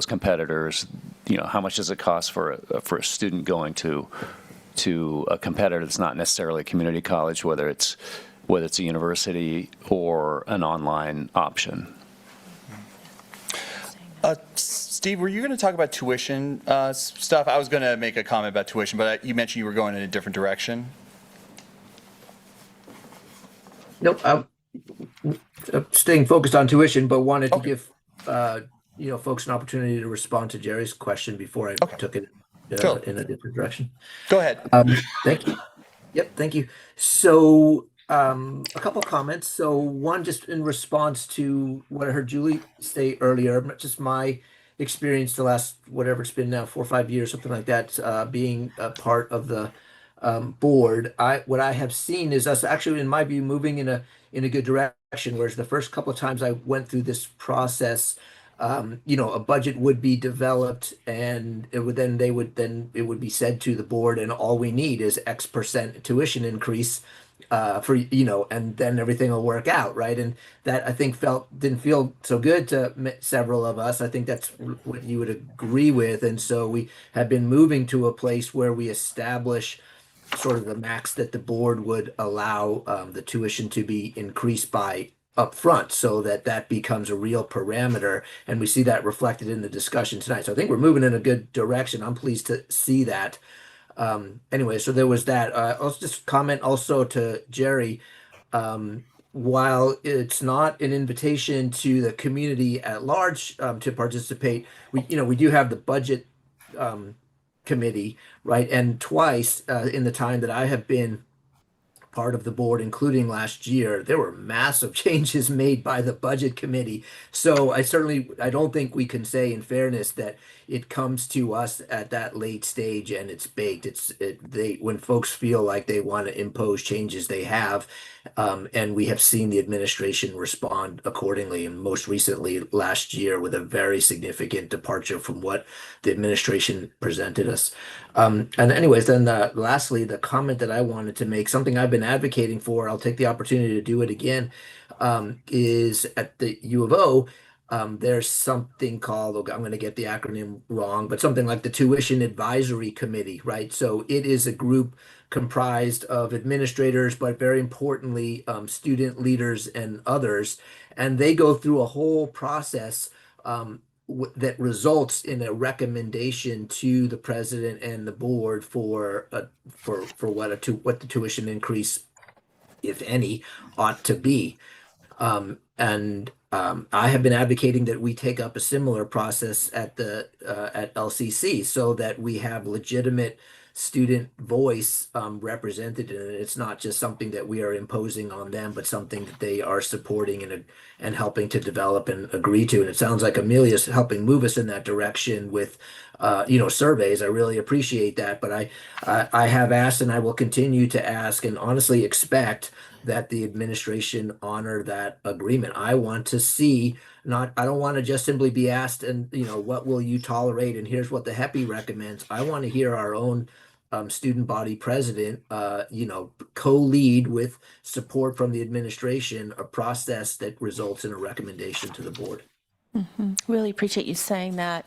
competitors. You know, how much does it cost for a student going to a competitor that's not necessarily a community college, whether it's a university or an online option? Steve, were you going to talk about tuition stuff? I was going to make a comment about tuition, but you mentioned you were going in a different direction. Nope, I'm staying focused on tuition, but wanted to give folks an opportunity to respond to Jerry's question before I took it in a different direction. Go ahead. Thank you. Yep, thank you. So a couple of comments. So one, just in response to what I heard Julie say earlier, just my experience the last, whatever it's been now, 4 or 5 years, something like that, being a part of the board. What I have seen is us actually, in my view, moving in a good direction. Whereas the first couple of times I went through this process, a budget would be developed, and it would be said to the board, and all we need is X% tuition increase and then everything will work out, right? And that, I think, didn't feel so good to several of us. I think that's what you would agree with. And so we have been moving to a place where we establish sort of the max that the board would allow the tuition to be increased by up front, so that becomes a real parameter, and we see that reflected in the discussion tonight. So I think we're moving in a good direction. I'm pleased to see that. Anyway, so there was that. I'll just comment also to Jerry. While it's not an invitation to the community at large to participate, we do have the budget committee, right? And twice in the time that I have been part of the board, including last year, there were massive changes made by the budget committee. So I don't think we can say in fairness that it comes to us at that late stage and it's baked. When folks feel like they want to impose changes, they have, and we have seen the administration respond accordingly. And most recently last year with a very significant departure from what the administration presented us. And anyways, then lastly, the comment that I wanted to make, something I've been advocating for, I'll take the opportunity to do it again, is at the U of O, there's something called, I'm going to get the acronym wrong, but something like the Tuition Advisory Committee, right? So it is a group comprised of administrators, but very importantly, student leaders and others. And they go through a whole process that results in a recommendation to the president and the board for what the tuition increase, if any, ought to be. I have been advocating that we take up a similar process at LCC, so that we have legitimate student voice represented in it. It's not just something that we are imposing on them, but something that they are supporting and helping to develop and agree to. And it sounds like Amelia's helping move us in that direction with surveys. I really appreciate that. But I have asked, and I will continue to ask, and honestly expect that the administration honor that agreement. I want to see, I don't want to just simply be asked, and what will you tolerate, and here's what the HEPI recommends. I want to hear our own student body president, co-lead with support from the administration, a process that results in a recommendation to the board. Really appreciate you saying that.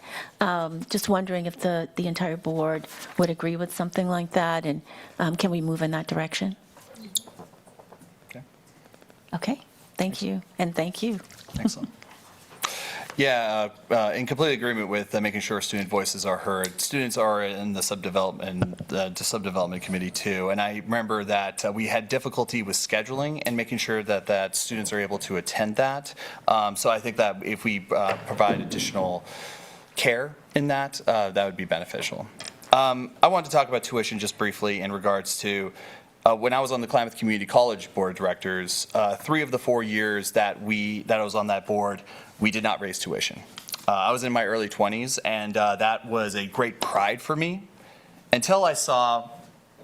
Just wondering if the entire board would agree with something like that, and can we move in that direction? Okay. Okay, thank you, and thank you. Excellent. Yeah, in complete agreement with making sure student voices are heard. Students are in the subdevelopment committee too, and I remember that we had difficulty with scheduling and making sure that students are able to attend that. So I think that if we provide additional care in that, that would be beneficial. I wanted to talk about tuition just briefly in regards to when I was on the Klamath Community College Board of Directors, 3 of the 4 years that I was on that board, we did not raise tuition. I was in my early 20s, and that was a great pride for me until I saw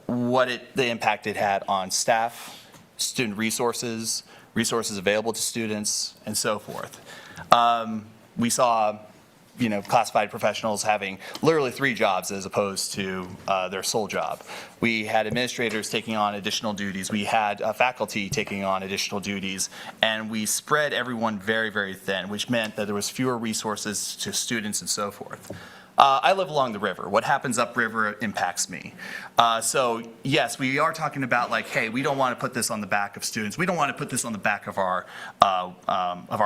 the impact it had on staff, student resources available to students, and so forth. We saw classified professionals having literally 3 jobs as opposed to their sole job. We had administrators taking on additional duties. We had faculty taking on additional duties, and we spread everyone very, very thin, which meant that there was fewer resources to students and so forth. I live along the river. What happens upriver impacts me. So yes, we are talking about like, hey, we don't want to put this on the back of students. We don't want to put this on the back of our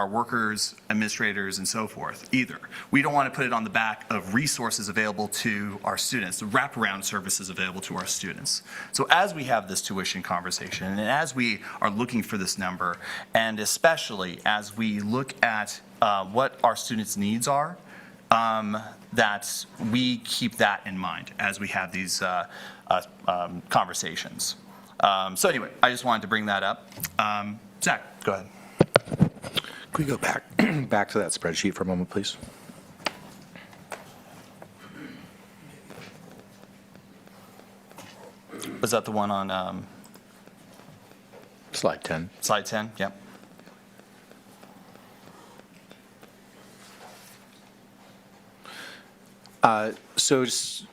workers, administrators, and so forth either. We don't want to put it on the back of resources available to our students, the wraparound services available to our students. So as we have this tuition conversation, and as we are looking for this number, and especially as we look at what our students' needs are, that we keep that in mind as we have these conversations. So anyway, I just wanted to bring that up. Zach, go ahead. Can we go back to that spreadsheet for a moment, please? Was that the one on Slide 10. Slide 10? Yep. So just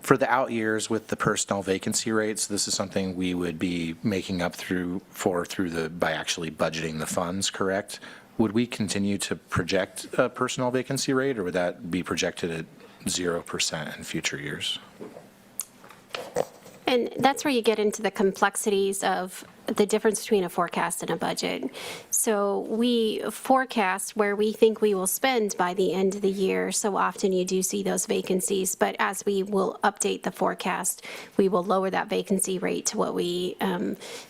for the out years with the personnel vacancy rates, this is something we would be making up by actually budgeting the funds, correct? Would we continue to project a personnel vacancy rate, or would that be projected at 0% in future years? And that's where you get into the complexities of the difference between a forecast and a budget. So we forecast where we think we will spend by the end of the year. So often you do see those vacancies, but as we will update the forecast, we will lower that vacancy rate to what we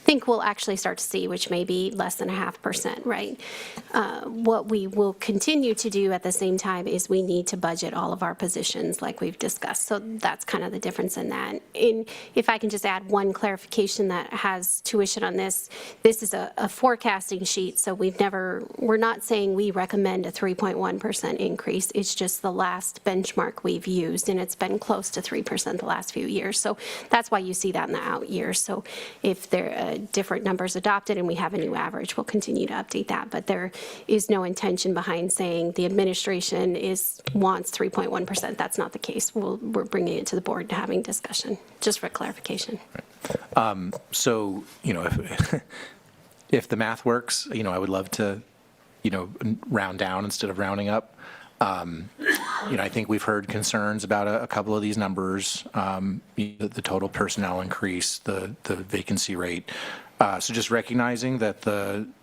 think we'll actually start to see, which may be less than 0.5%, right? What we will continue to do at the same time is we need to budget all of our positions like we've discussed. So that's kind of the difference in that. And if I can just add one clarification that has tuition on this is a forecasting sheet, so we're not saying we recommend a 3.1% increase. It's just the last benchmark we've used, and it's been close to 3% the last few years. So that's why you see that in the out years. So if there are different numbers adopted and we have a new average, we'll continue to update that. But there is no intention behind saying the administration wants 3.1%. That's not the case. We're bringing it to the board and having discussion, just for clarification. So, if the math works, I would love to, round down instead of rounding up. I think we've heard concerns about a couple of these numbers, the total personnel increase, the vacancy rate. So just recognizing that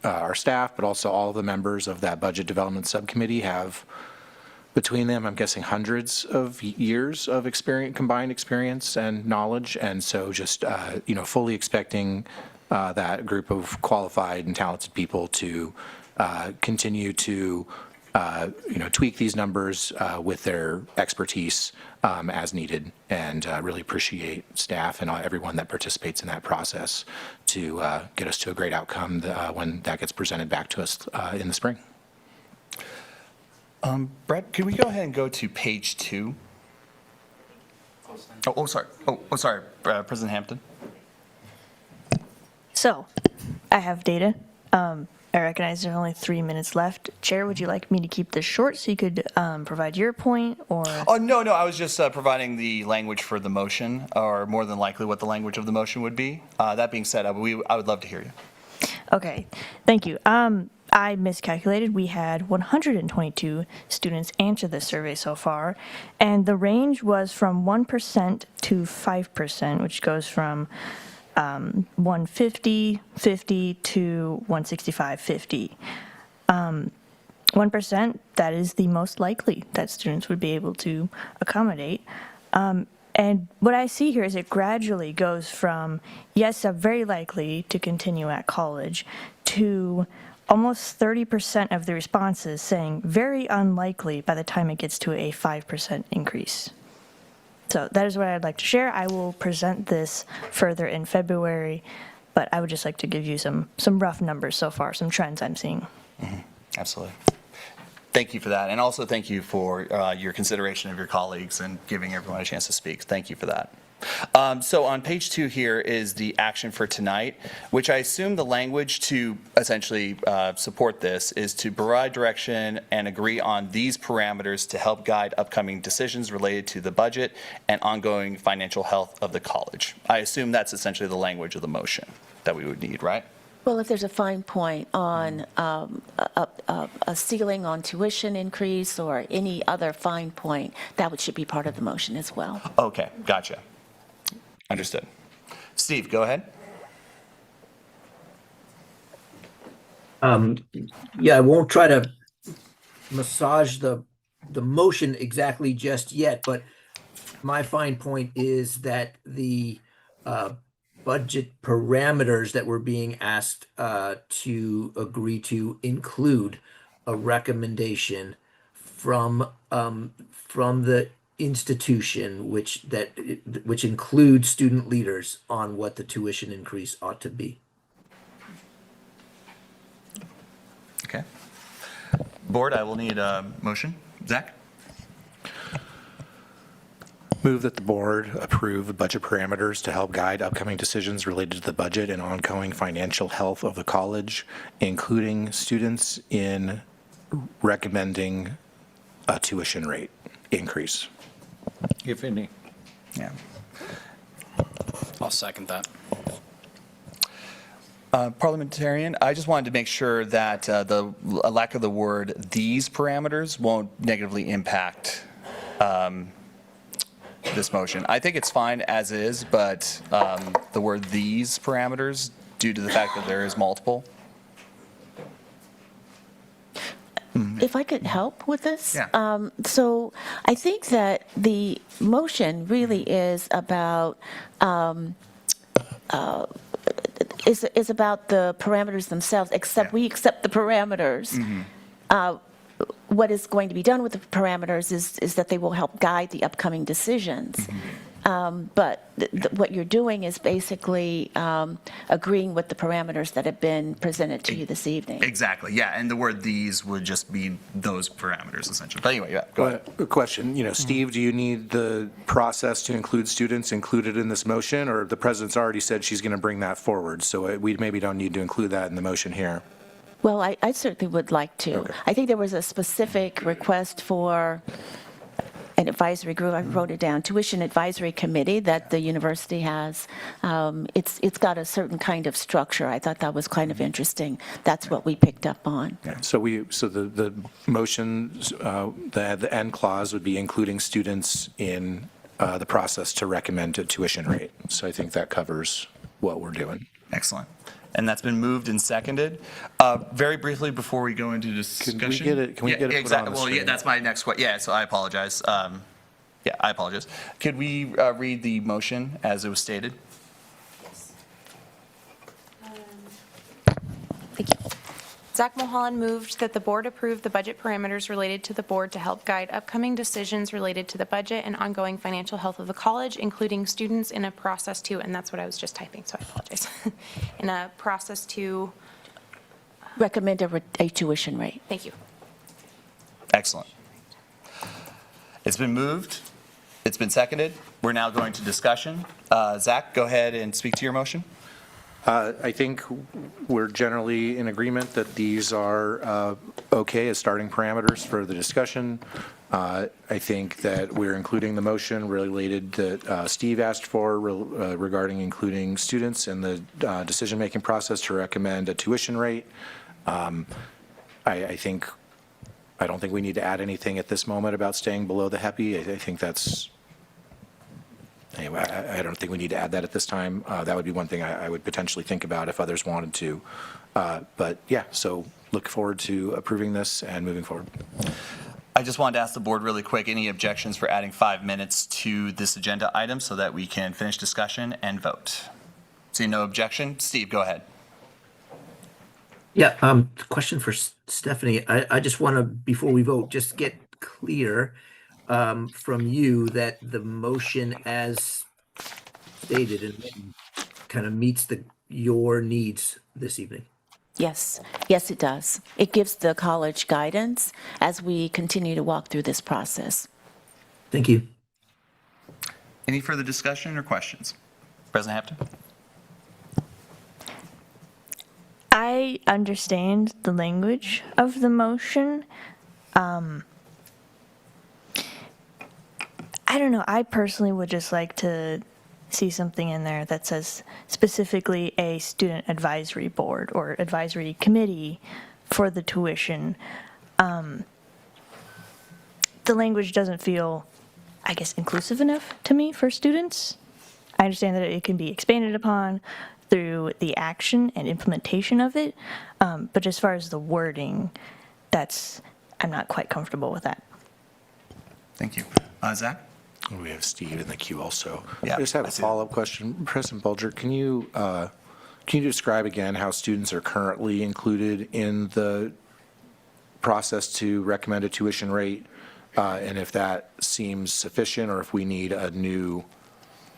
our staff, but also all of the members of that budget development subcommittee have between them, I'm guessing, hundreds of years of combined experience and knowledge. And so just, fully expecting that group of qualified and talented people to continue to, tweak these numbers with their expertise as needed, and really appreciate staff and everyone that participates in that process to get us to a great outcome when that gets presented back to us in the spring. Brett, can we go ahead and go to page 2? Sorry, President Hampton. So, I have data. I recognize there's only 3 minutes left. Chair, would you like me to keep this short so you could provide your point, or? Oh, no, I was just providing the language for the motion, or more than likely what the language of the motion would be. That being said, I would love to hear you. Okay, thank you. I miscalculated. We had 122 students answer this survey so far, and the range was from 1% to 5%, which goes from 150, 50 to 165, 50. 1%, that is the most likely that students would be able to accommodate. And what I see here is it gradually goes from, yes, I'm very likely to continue at college, to almost 30% of the responses saying very unlikely by the time it gets to a 5% increase. So that is what I'd like to share. I will present this further in February, but I would just like to give you some rough numbers so far, some trends I'm seeing. Absolutely. Thank you for that. And also thank you for your consideration of your colleagues and giving everyone a chance to speak. Thank you for that. So on page 2 here is the action for tonight, which I assume the language to essentially support this is to provide direction and agree on these parameters to help guide upcoming decisions related to the budget and ongoing financial health of the college. I assume that's essentially the language of the motion that we would need, right? Well, if there's a fine point on a ceiling on tuition increase or any other fine point, that should be part of the motion as well. Okay, gotcha. Understood. Steve, go ahead. Yeah, I won't try to massage the motion exactly just yet, but my fine point is that the budget parameters that we're being asked to agree to include a recommendation from the institution, which includes student leaders on what the tuition increase ought to be. Okay. Board, I will need a motion. Zach? Move that the board approve budget parameters to help guide upcoming decisions related to the budget and ongoing financial health of the college, including students in recommending a tuition rate increase. If any. Yeah. I'll second that. Parliamentarian, I just wanted to make sure that the lack of the word "these parameters" won't negatively impact this motion. I think it's fine as is, but the word "these parameters," due to the fact that there is multiple. If I could help with this? Yeah. So I think that the motion really is about is about the parameters themselves, except we accept the parameters. What is going to be done with the parameters is that they will help guide the upcoming decisions. But what you're doing is basically agreeing with the parameters that have been presented to you this evening. Exactly. Yeah, and the word "these" would just be those parameters essentially. But anyway, yeah, go ahead. A question, Steve, do you need the process to include students included in this motion, or the president's already said she's going to bring that forward, so we maybe don't need to include that in the motion here? Well, I certainly would like to. Okay. I I think there was a specific request for an advisory group, I wrote it down, tuition advisory committee that the university has. It's got a certain kind of structure. I thought that was kind of interesting. That's what we picked up on. So the motion, the end clause would be including students in the process to recommend a tuition rate. So I think that covers what we're doing. Excellent. And that's been moved and seconded. Very briefly before we go into discussion. Can we get it put on exactly. the Well, yeah, screen? that's my next question. Yeah, so I apologize. Yeah, I apologize. Could we read the motion as it was stated? Thank you. Zach Mulholland moved that the board approve the budget parameters related to the board to help guide upcoming decisions related to the budget and ongoing financial health of the college, including students in a process to, and that's what I was just typing, so I apologize, in a process to recommend a tuition rate. Thank you. Excellent. It's been moved. It's been seconded. We're now going to discussion. Zach, go ahead and speak to your motion. I think we're generally in agreement that these are okay as starting parameters for the discussion. I think that we're including the motion related that Steve asked for regarding including students in the decision-making process to recommend a tuition rate. I don't think we need to add anything at this moment about staying below the HEPI. I think that's, anyway, I don't think we need to add that at this time. That would be one thing I would potentially think about if others wanted to. But yeah, so look forward to approving this and moving forward. I just wanted to ask the board really quick, any objections for adding 5 minutes to this agenda item so that we can finish discussion and vote? Seeing no objection, Steve, go ahead. Yeah, question for Stephanie. I just want to, before we vote, just get clear from you that the motion as stated and kind of meets your needs this evening. Yes, yes, it does. It gives the college guidance as we continue to walk through this process. Thank you. Any further discussion or questions? President Hampton? I understand the language of the motion. I don't know. I personally would just like to see something in there that says specifically a student advisory board or advisory committee for the tuition. The language doesn't feel, I guess, inclusive enough to me for students. I understand that it can be expanded upon through the action and implementation of it, but as far as the wording, I'm not quite comfortable with that. Thank you. Zach? We have Steve in the queue also. Yeah, I just have I a see. follow-up question. President Bulger, can you describe again how students are currently included in the process to recommend a tuition rate, and if that seems sufficient or if we need a new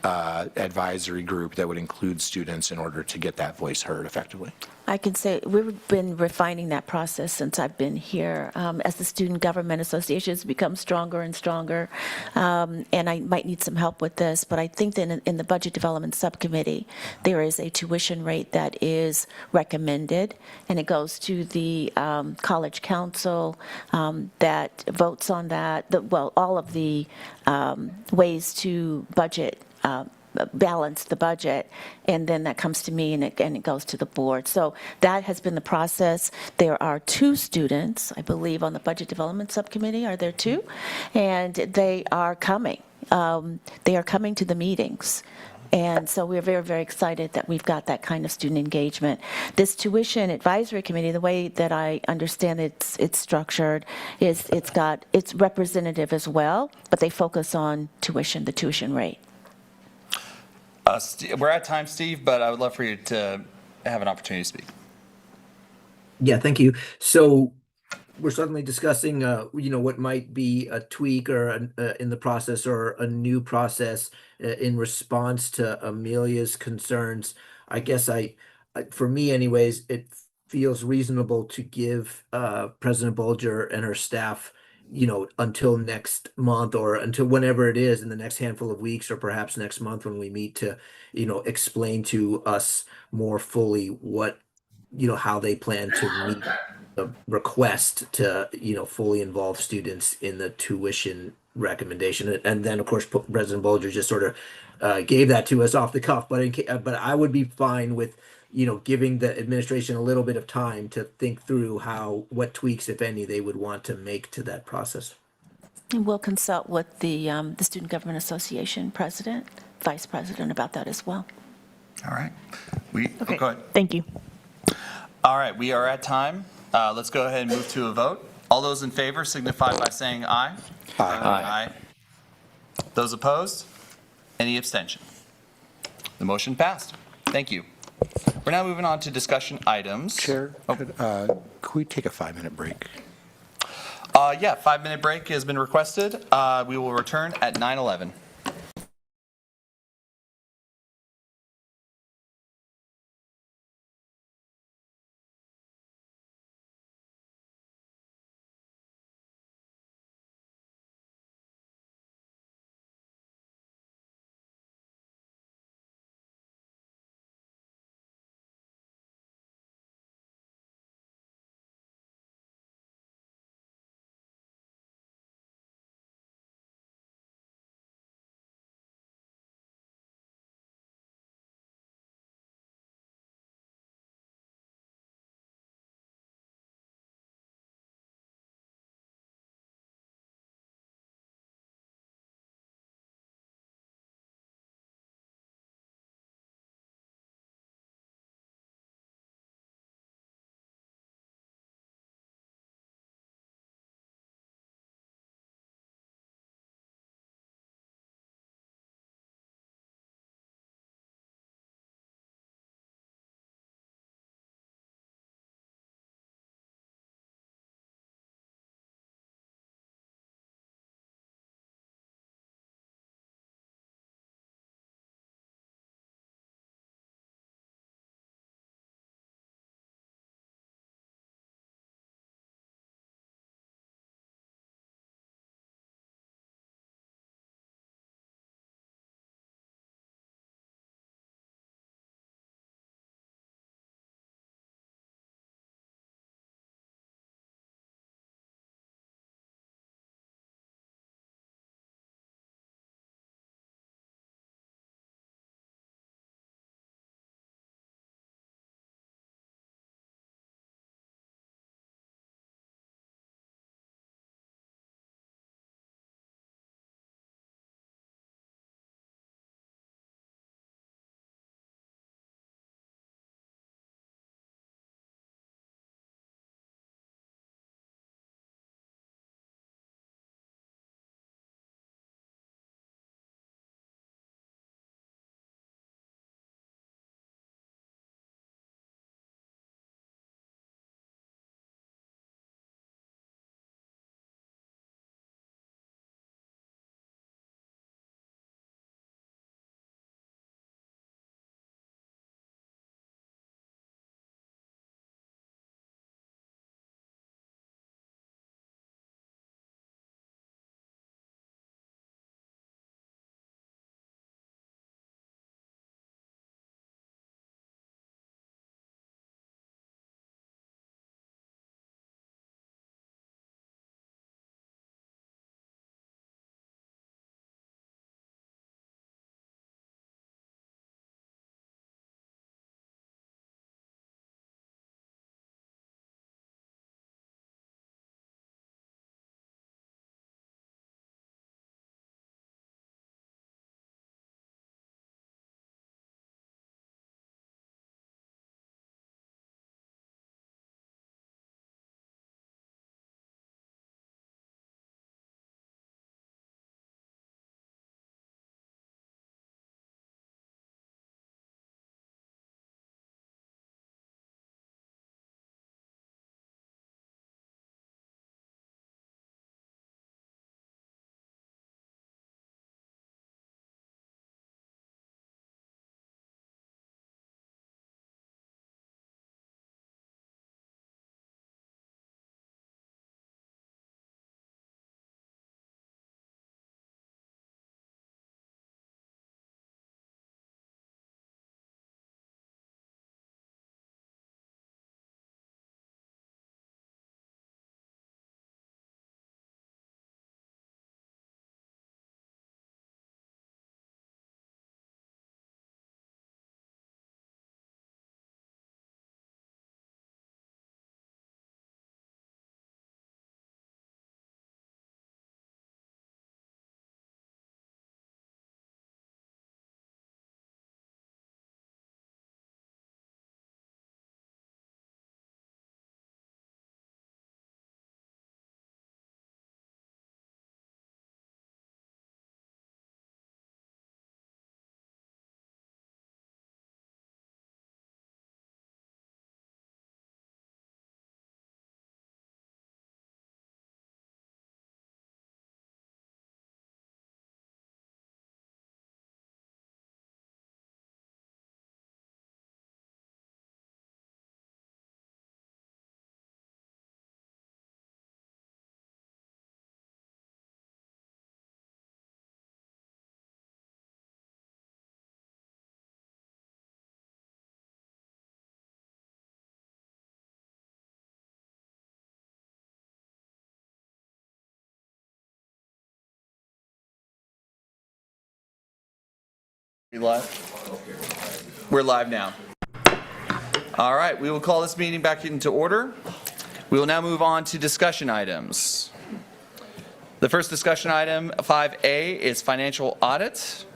advisory group that would include students in order to get that voice heard effectively? I can say we've been refining that process since I've been here. As the Student Government Association has become stronger and stronger, and I might need some help with this, but I think that in the Budget Development Subcommittee, there is a tuition rate that is recommended, and it goes to the College Council that votes on that, all of the ways to budget balance the budget, and then that comes to me and it goes to the board. So that has been the process. There are 2 students, I believe, on the Budget Development Subcommittee. Are there 2? And they are coming. They are coming to the meetings. And so we're very, very excited that we've got that kind of student engagement. This tuition advisory committee, the way that I understand it's structured, is it's representative as well, but they focus on tuition, the tuition rate. We're at time, Steve, but I would love for you to have an opportunity to speak. Yeah, thank you. So we're suddenly discussing, what might be a tweak or in the process or a new process in response to Amelia's concerns. I guess for me anyways, it feels reasonable to give President Bulger and her staff until next month or until whenever it is in the next handful of weeks or perhaps next month when we meet to, explain to us more fully what, how they plan to meet the request to, fully involve students in the tuition recommendation. And then, of course, President Bulger just sort of gave that to us off the cuff, but I would be fine with giving the administration a little bit of time to think through what tweaks, if any, they would want to make to that process. And we'll consult with the Student Government Association president, vice president about that as well. All right. Okay, go ahead. thank you. All right, we are at time. Let's go ahead and move to a vote. All those in favor signify by saying aye. Aye. Those opposed? Any abstention? The motion passed. Thank you. We're now moving on to discussion items. Chair, could we take a 5-minute break? Yeah, 5-minute break has been requested. We will return at 9:11. We live? We're live now. All right, we will call this meeting back into order. We will now move on to discussion items. The first discussion item, 5A, is financial audit.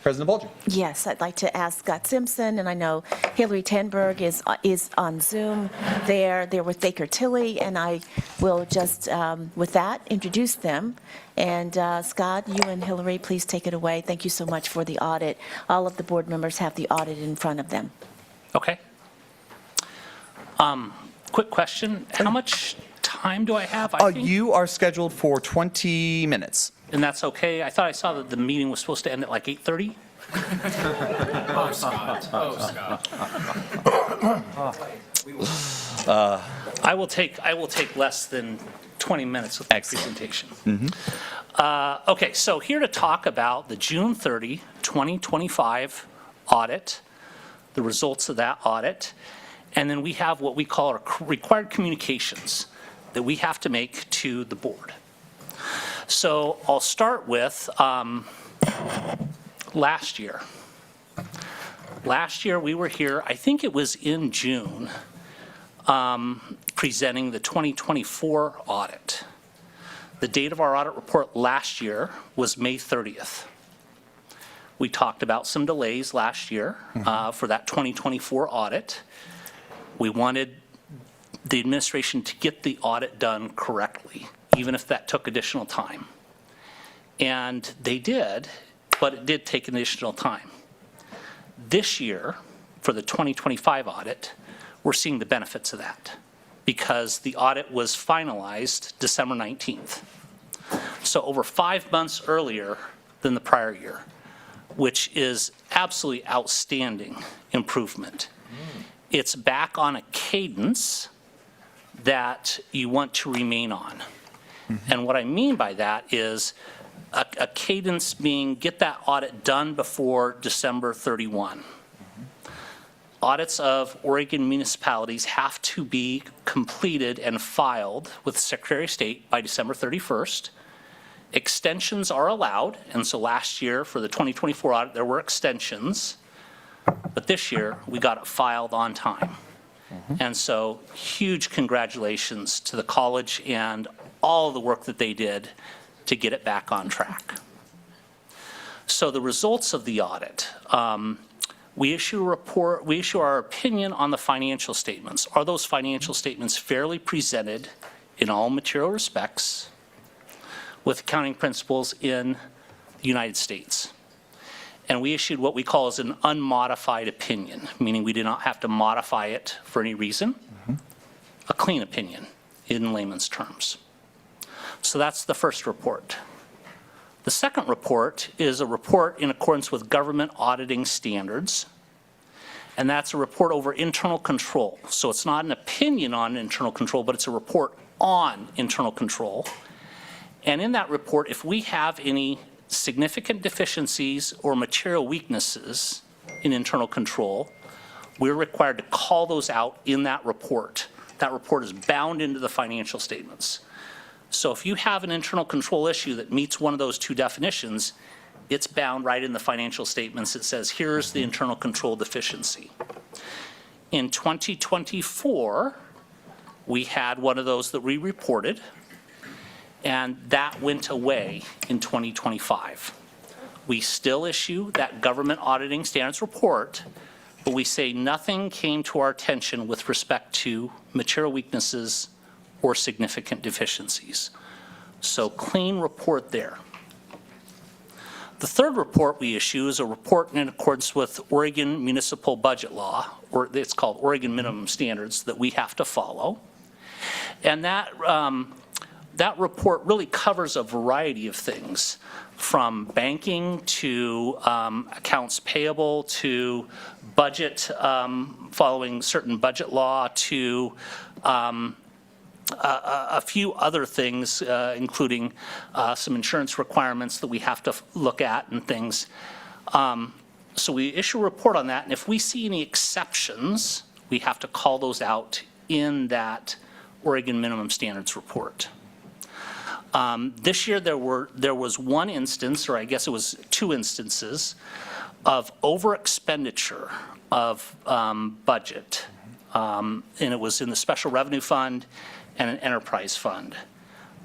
President Bolger. Yes, I'd like to ask Scott Simpson, and I know Hillary Tenberg is on Zoom there. They're with Baker Tilly, and I will just, with that, introduce them. And Scott, you and Hillary, please take it away. Thank you so much for the audit. All of the board members have the audit in front of them. Okay. Quick question. How much time do I have? You are scheduled for 20 minutes. And that's okay? I thought I saw that the meeting was supposed to end at like 8:30? Oh, Scott. Oh, Scott. I will take less than 20 minutes with my presentation. Okay, so here to talk about the June 30, 2025 audit, the results of that audit, and then we have what we call our required communications that we have to make to the board. So I'll start with last year. Last year we were here, I think it was in June, presenting the 2024 audit. The date of our audit report last year was May 30th. We talked about some delays last year for that 2024 audit. We wanted the administration to get the audit done correctly, even if that took additional time. And they did, but it did take additional time. This year, for the 2025 audit, we're seeing the benefits of that because the audit was finalized December 19th. So over 5 months earlier than the prior year, which is absolutely outstanding improvement. It's back on a cadence that you want to remain on. And what I mean by that is a cadence being get that audit done before December 31. Audits of Oregon municipalities have to be completed and filed with the Secretary of State by December 31st. Extensions are allowed, and so last year for the 2024 audit there were extensions, but this year we got it filed on time. And so huge congratulations to the college and all of the work that they did to get it back on track. So the results of the audit, we issue a report, we issue our opinion on the financial statements. Are those financial statements fairly presented in all material respects with accounting principles in the United States? And we issued what we call as an unmodified opinion, meaning we did not have to modify it for any reason, a clean opinion in layman's terms. So that's the first report. The second report is a report in accordance with government auditing standards, and that's a report over internal control. So it's not an opinion on internal control, but it's a report on internal control. And in that report, if we have any significant deficiencies or material weaknesses in internal control, we're required to call those out in that report. That report is bound into the financial statements. So if you have an internal control issue that meets one of those two definitions, it's bound right in the financial statements. It says, here's the internal control deficiency. In 2024, we had one of those that we reported, and that went away in 2025. We still issue that government auditing standards report, but we say nothing came to our attention with respect to material weaknesses or significant deficiencies. So clean report there. The third report we issue is a report in accordance with Oregon municipal budget law, or it's called Oregon minimum standards that we have to follow. And that report really covers a variety of things, from banking to accounts payable to budget, following certain budget law, to a few other things, including some insurance requirements that we have to look at and things. So we issue a report on that, and if we see any exceptions, we have to call those out in that Oregon minimum standards report. This year there was one instance, or I guess it was two instances, of over expenditure of budget. And it was in the special revenue fund and an enterprise fund,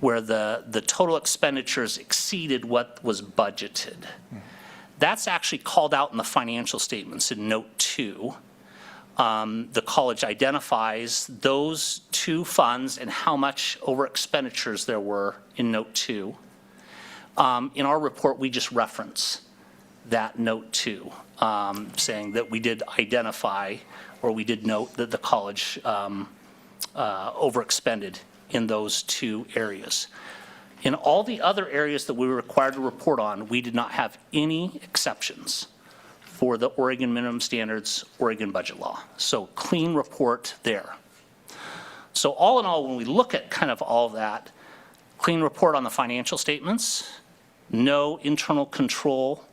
where the total expenditures exceeded what was budgeted. That's actually called out in the financial statements in Note 2. The college identifies those two funds and how much over expenditures there were in Note 2. In our report, we just reference that Note 2, saying that we did identify, or we did note that the college overexpended in those two areas. In all the other areas that we were required to report on, we did not have any exceptions for the Oregon minimum standards, Oregon budget law. So clean report there. So all in all, when we look at kind of all of that, clean report on the financial statements, no internal control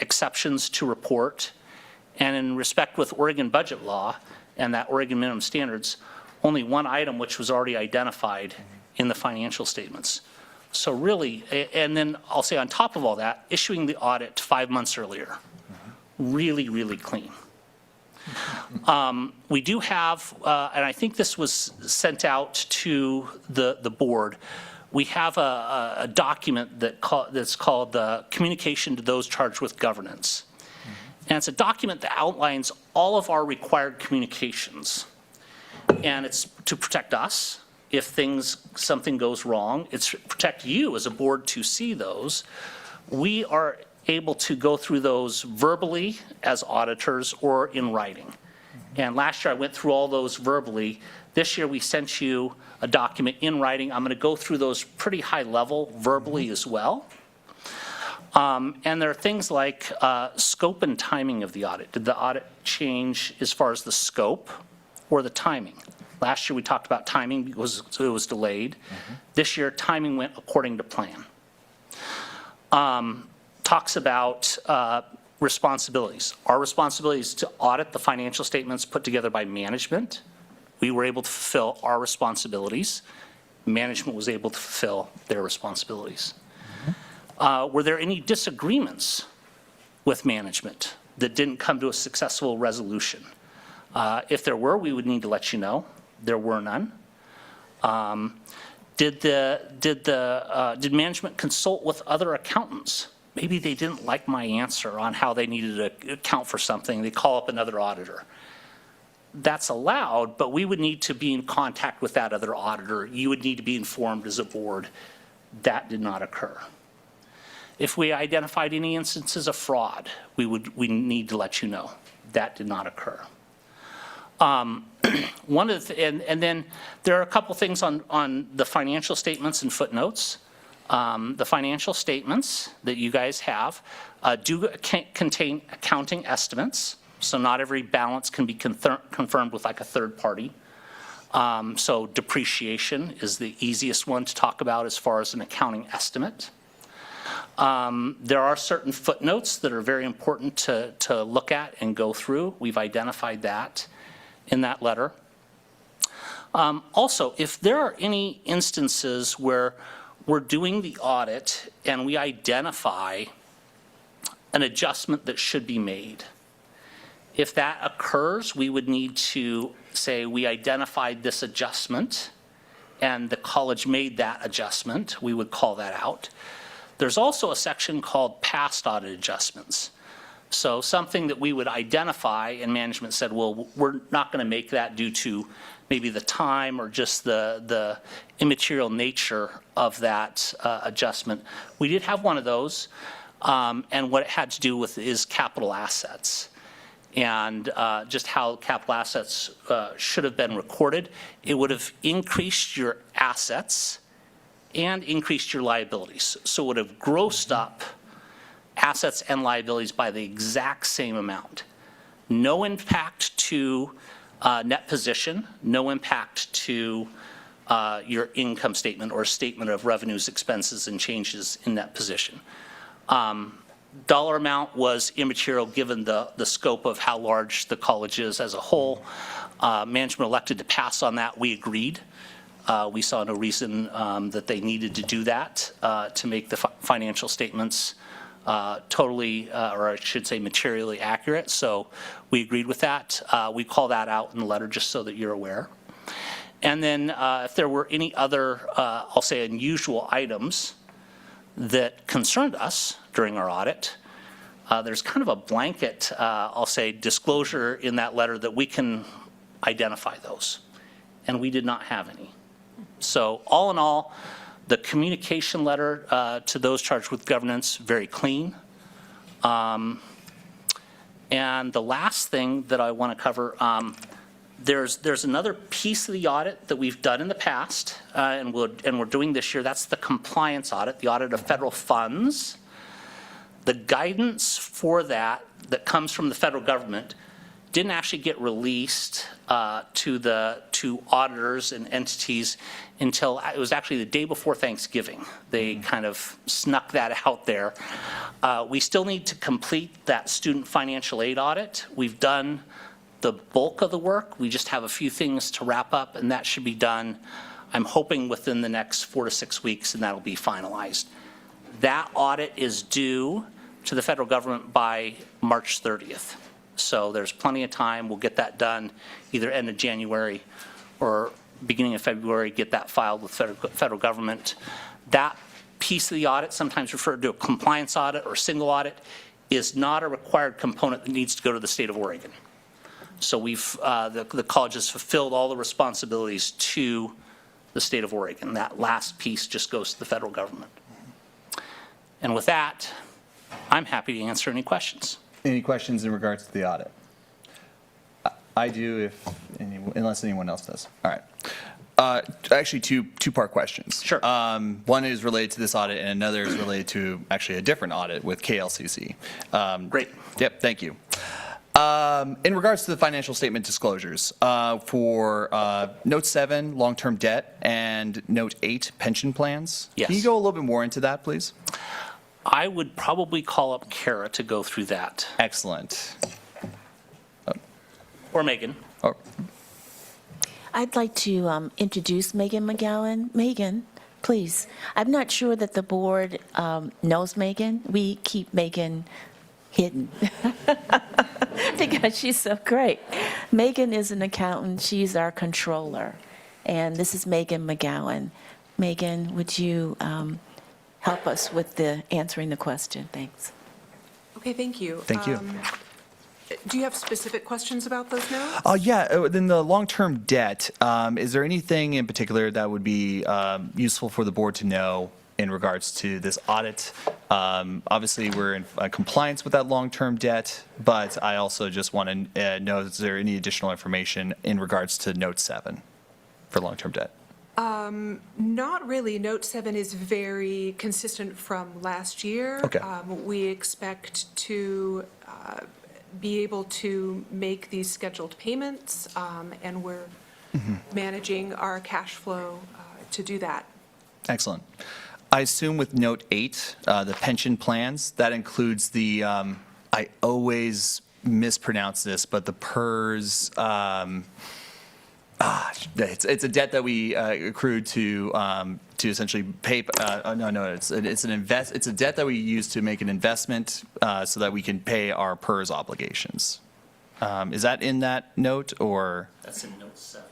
exceptions to report, and in respect with Oregon budget law and that Oregon minimum standards, only one item which was already identified in the financial statements. So really, and then I'll say on top of all that, issuing the audit 5 months earlier, really, really clean. We do have, and I think this was sent out to the board, we have a document that's called the Communication to Those Charged with Governance. And it's a document that outlines all of our required communications. And it's to protect us if something goes wrong. It's to protect you as a board to see those. We are able to go through those verbally as auditors or in writing. And last year I went through all those verbally. This year we sent you a document in writing. I'm going to go through those pretty high level verbally as well. And there are things like scope and timing of the audit. Did the audit change as far as the scope or the timing? Last year we talked about timing because it was delayed. This year timing went according to plan. Talks about responsibilities. Our responsibility is to audit the financial statements put together by management. We were able to fulfill our responsibilities. Management was able to fulfill their responsibilities. Were there any disagreements with management that didn't come to a successful resolution? If there were, we would need to let you know. There were none. Did management consult with other accountants? Maybe they didn't like my answer on how they needed to account for something. They call up another auditor. That's allowed, but we would need to be in contact with that other auditor. You would need to be informed as a board. That did not occur. If we identified any instances of fraud, we need to let you know. That did not occur. One of the, and then there are a couple things on the financial statements and footnotes. The financial statements that you guys have do contain accounting estimates. So not every balance can be confirmed with like a third party. So depreciation is the easiest one to talk about as far as an accounting estimate. There are certain footnotes that are very important to look at and go through. We've identified that in that letter. Also, if there are any instances where we're doing the audit and we identify an adjustment that should be made, if that occurs, we would need to say we identified this adjustment and the college made that adjustment. We would call that out. There's also a section called past audit adjustments. So something that we would identify and management said, well, we're not going to make that due to maybe the time or just the immaterial nature of that adjustment. We did have one of those, and what it had to do with is capital assets and just how capital assets should have been recorded. It would have increased your assets and increased your liabilities. So it would have grossed up assets and liabilities by the exact same amount. No impact to net position, no impact to your income statement or statement of revenues, expenses, and changes in net position. Dollar amount was immaterial given the scope of how large the college is as a whole. Management elected to pass on that. We agreed. We saw no reason that they needed to do that to make the financial statements totally, or I should say materially accurate, so we agreed with that. We call that out in the letter just so that you're aware. And then if there were any other, I'll say unusual items that concerned us during our audit, there's kind of a blanket, I'll say, disclosure in that letter that we can identify those. And we did not have any. So all in all, the communication letter to those charged with governance, very clean. And the last thing that I want to cover, there's another piece of the audit that we've done in the past, and we're doing this year. That's the compliance audit, the audit of federal funds. The guidance for that comes from the federal government didn't actually get released to auditors and entities until it was actually the day before Thanksgiving. They kind of snuck that out there. We still need to complete that student financial aid audit. We've done the bulk of the work. We just have a few things to wrap up, and that should be done, I'm hoping, within the next 4 to 6 weeks, and that'll be finalized. That audit is due to the federal government by March 30th. So there's plenty of time. We'll get that done either end of January or beginning of February, get that filed with federal government. That piece of the audit, sometimes referred to a compliance audit or single audit, is not a required component that needs to go to the state of Oregon. So we've, the college has fulfilled all the responsibilities to the state of Oregon. That last piece just goes to the federal government. And with that, I'm happy to answer any questions. Any questions in regards to the audit? I do, unless anyone else does. All right. Actually, two-part questions. Sure. One is related to this audit, and another is related to actually a different audit with KLCC. Great. Yep, thank you. In regards to the financial statement disclosures, for Note 7, long-term debt, and Note 8, pension plans, Yes. Can you go a little bit more into that, please? I would probably call up Kara to go through that. Excellent. Or Megan. Oh. I'd like to introduce Megan McGowan. Megan, please. I'm not sure that the board knows Megan. We keep Megan hidden because she's so great. Megan is an accountant. She's our controller. And this is Megan McGowan. Megan, would you help us with answering the question? Thanks. Okay, thank you. Thank you. Do you have specific questions about those notes? Yeah, then the long-term debt, is there anything in particular that would be useful for the board to know in regards to this audit? Obviously, we're in compliance with that long-term debt, but I also just want to know, is there any additional information in regards to Note 7 for long-term debt? Not really. Note 7 is very consistent from last year. Okay. We expect to be able to make these scheduled payments, and we're managing our cash flow to do that. Excellent. I assume with Note 8, the pension plans, that includes the, I always mispronounce this, but the PERS, it's a debt that we accrued to essentially pay. It's a debt that we use to make an investment so that we can pay our PERS obligations. Is that in that note, or? That's in Note 7.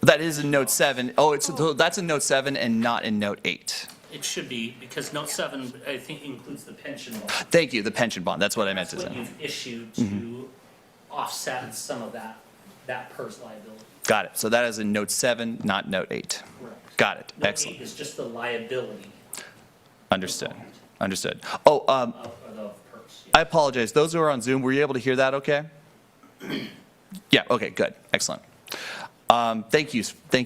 That is in Note 7. Oh, that's in Note 7 and not in Note 8. It should be, because Note 7, I think, includes the pension bond. Thank you, the pension bond. That's what I meant to That's say. what you've issued to offset some of that PERS liability. Got it. So that is in Note 7, not Note 8. Correct. Got it. Note Excellent. 8 is just the liability. Understood. Understood. Oh, Of PERS. Yeah. I apologize. Those who are on Zoom, were you able to hear that okay? Yeah, okay, good. Excellent. Thank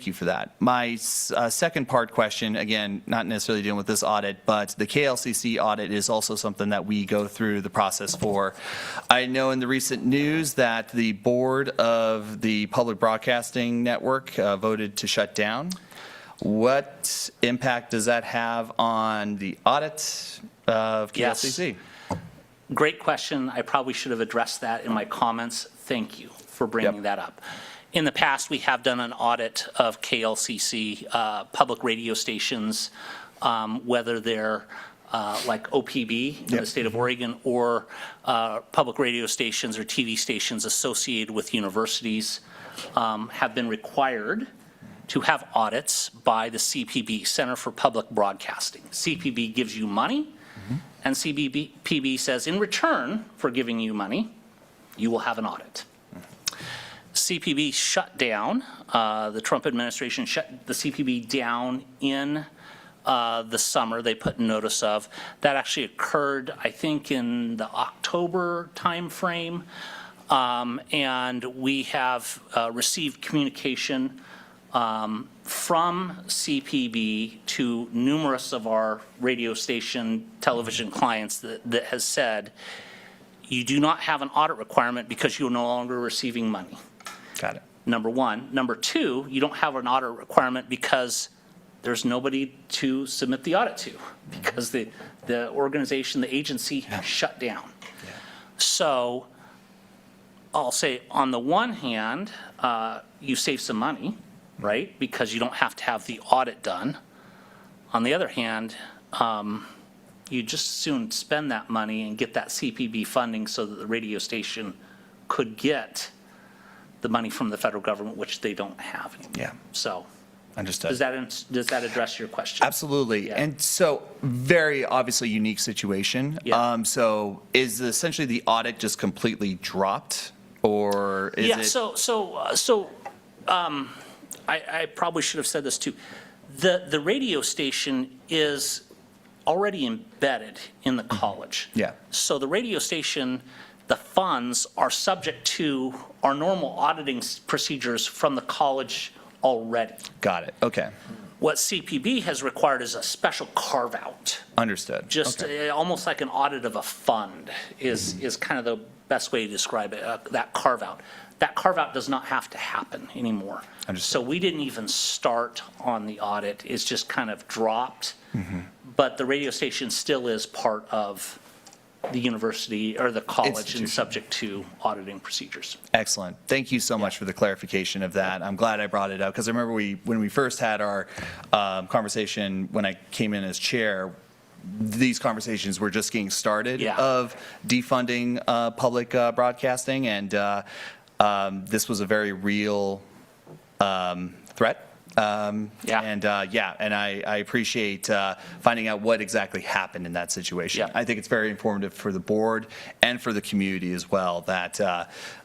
you for that. My second part question, again, not necessarily dealing with this audit, but the KLCC audit is also something that we go through the process for. I know in the recent news that the board of the Public Broadcasting Network voted to shut down. What impact does that have on the audit of KLCC? Yes. Great question. I probably should have addressed that in my comments. Thank you for bringing that up. In the past, we have done an audit of KLCC public radio stations, whether they're like OPB in the state of Oregon, or public radio stations or TV stations associated with universities have been required to have audits by the CPB, Center for Public Broadcasting. CPB gives you money, and CPB says, in return for giving you money, you will have an audit. CPB shut down, the Trump administration shut the CPB down in the summer. They put notice of. That actually occurred, I think, in the October timeframe. And we have received communication from CPB to numerous of our radio station television clients that has said, you do not have an audit requirement because you're no longer receiving money. Got it. Number one. Number two, you don't have an audit requirement because there's nobody to submit the audit to, because the organization, the agency shut down. So I'll say, on the one hand, you save some money, right? Because you don't have to have the audit done. On the other hand, you just soon spend that money and get that CPB funding so that the radio station could get the money from the federal government, which they don't have anymore. Yeah. So. Understood. Does that address your question? Absolutely. Yeah. And so, very obviously unique situation. Yeah. So is essentially the audit just completely dropped, or is it? I probably should have said this too. The radio station is already embedded in the college. Yeah. So the radio station, the funds are subject to our normal auditing procedures from the college already. Got it. Okay. What CPB has required is a special carve-out. Understood. Just almost like an audit of a fund is kind of the best way to describe it, that carve-out. That carve-out does not have to happen anymore. Understood. So we didn't even start on the audit. It's just kind of dropped. But the radio station still is part of the university or the college and subject to auditing procedures. Excellent. Thank you so much for the clarification of that. I'm glad I brought it up, because I remember when we first had our conversation when I came in as chair, these conversations were just getting started of defunding public broadcasting, and this was a very real threat. And I appreciate finding out what exactly happened in that situation. I think it's very informative for the board and for the community as well, that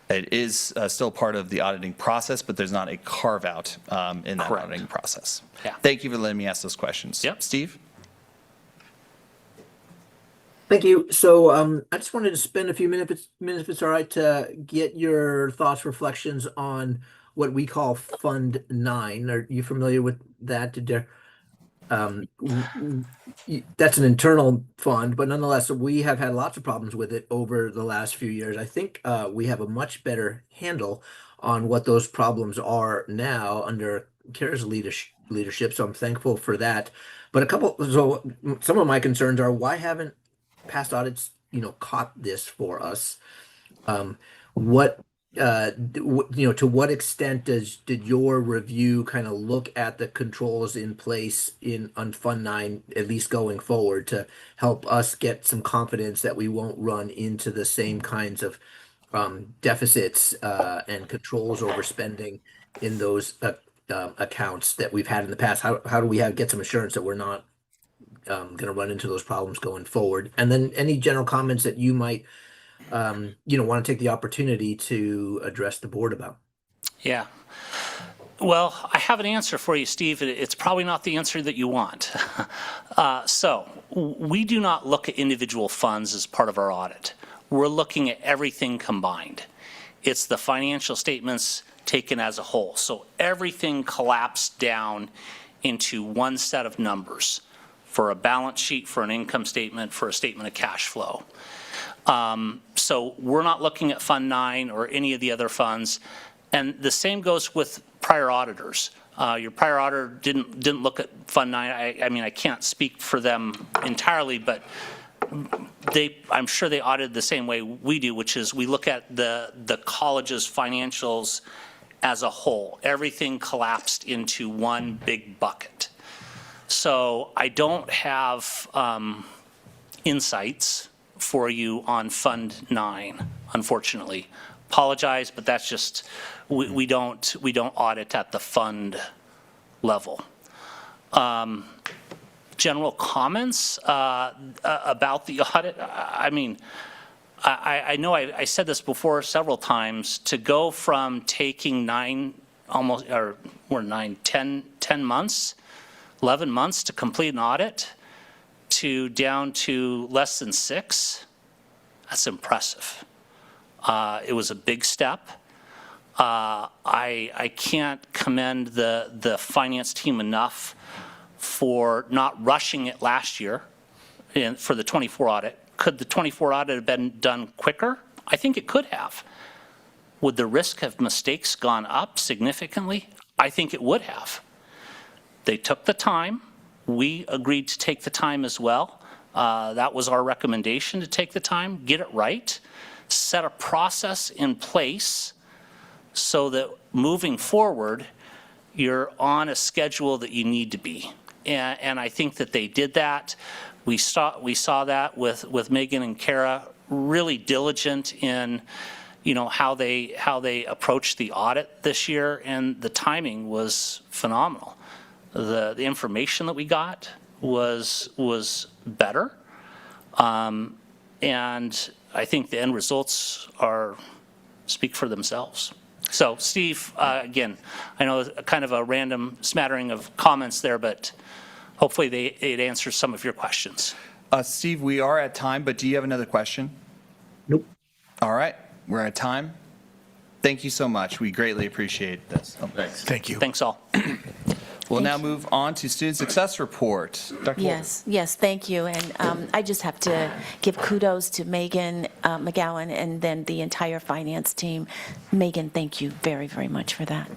it is still part of the auditing process, but there's not a carve-out in that auditing process. Thank you for letting me ask those questions. Steve? Thank you. So I just wanted to spend a few minutes, if it's all right, to get your thoughts, reflections on what we call Fund 9. Are you familiar with that? That's an internal fund, but nonetheless, we have had lots of problems with it over the last few years. I think we have a much better handle on what those problems are now under Kara's leadership, so I'm thankful for that. But some of my concerns are, why haven't past audits, caught this for us? To what extent did your review kind of look at the controls in place on Fund 9, at least going forward, to help us get some confidence that we won't run into the same kinds of deficits and controls over spending in those accounts that we've had in the past? How do we get some assurance that we're not going to run into those problems going forward? And then any general comments that you might want to take the opportunity to address the board about? Yeah. Well, I have an answer for you, Steve. It's probably not the answer that you want. So we do not look at individual funds as part of our audit. We're looking at everything combined. It's the financial statements taken as a whole. So everything collapsed down into one set of numbers for a balance sheet, for an income statement, for a statement of cash flow. So we're not looking at Fund 9 or any of the other funds. And the same goes with prior auditors. Your prior auditor didn't look at Fund 9. I mean, I can't speak for them entirely, but I'm sure they audited the same way we do, which is we look at the college's financials as a whole. Everything collapsed into one big bucket. So I don't have insights for you on Fund 9, unfortunately. Apologize, but that's just, we don't audit at the fund level. General comments about the audit, I mean, I know I said this before several times, to go from taking 10 months, 11 months to complete an audit to down to less than 6, that's impressive. It was a big step. I can't commend the finance team enough for not rushing it last year for the 24 audit. Could the 24 audit have been done quicker? I think it could have. Would the risk of mistakes gone up significantly? I think it would have. They took the time. We agreed to take the time as well. That was our recommendation, to take the time, get it right, set a process in place so that moving forward, you're on a schedule that you need to be. And I think that they did that. We saw that with Megan and Kara, really diligent in, how they approached the audit this year, and the timing was phenomenal. The information that we got was better, and I think the end results speak for themselves. So, Steve, again, I know kind of a random smattering of comments there, but hopefully it answers some of your questions. Steve, we are at time, but do you have another question? Nope. All right, we're at time. Thank you so much. We greatly appreciate this. Thanks. Thank you. Thanks all. We'll now move on to student success report. Dr. Yes, thank you. And I just have to give kudos to Megan McGowan and then the entire finance team. Megan, thank you very, very much for that.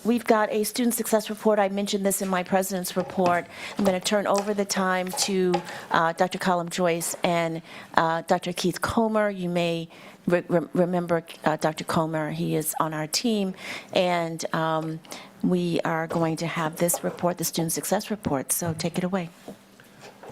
We've got a student success report. I mentioned this in my president's report. I'm going to turn over the time to Dr. Colum Joyce and Dr. Keith Comer. You may remember Dr. Comer. He is on our team, and we are going to have this report, the student success report. So take it away.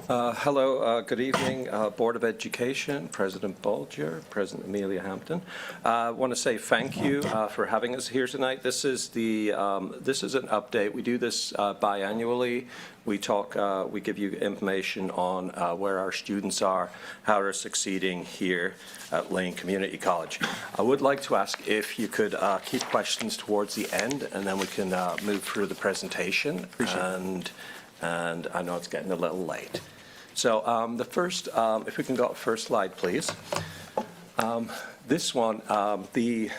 Hello, good evening, Board of Education, President Bolger, President Amelia Hampton. I want to say thank you for having us here tonight. This is an update. We do this biannually. We give you information on where our students are, how they're succeeding here at Lane Community College. I would like to ask if you could keep questions towards the end, and then we can move through the presentation. And I know it's getting a little late. So the first, if we can go to the first slide, please. This one, the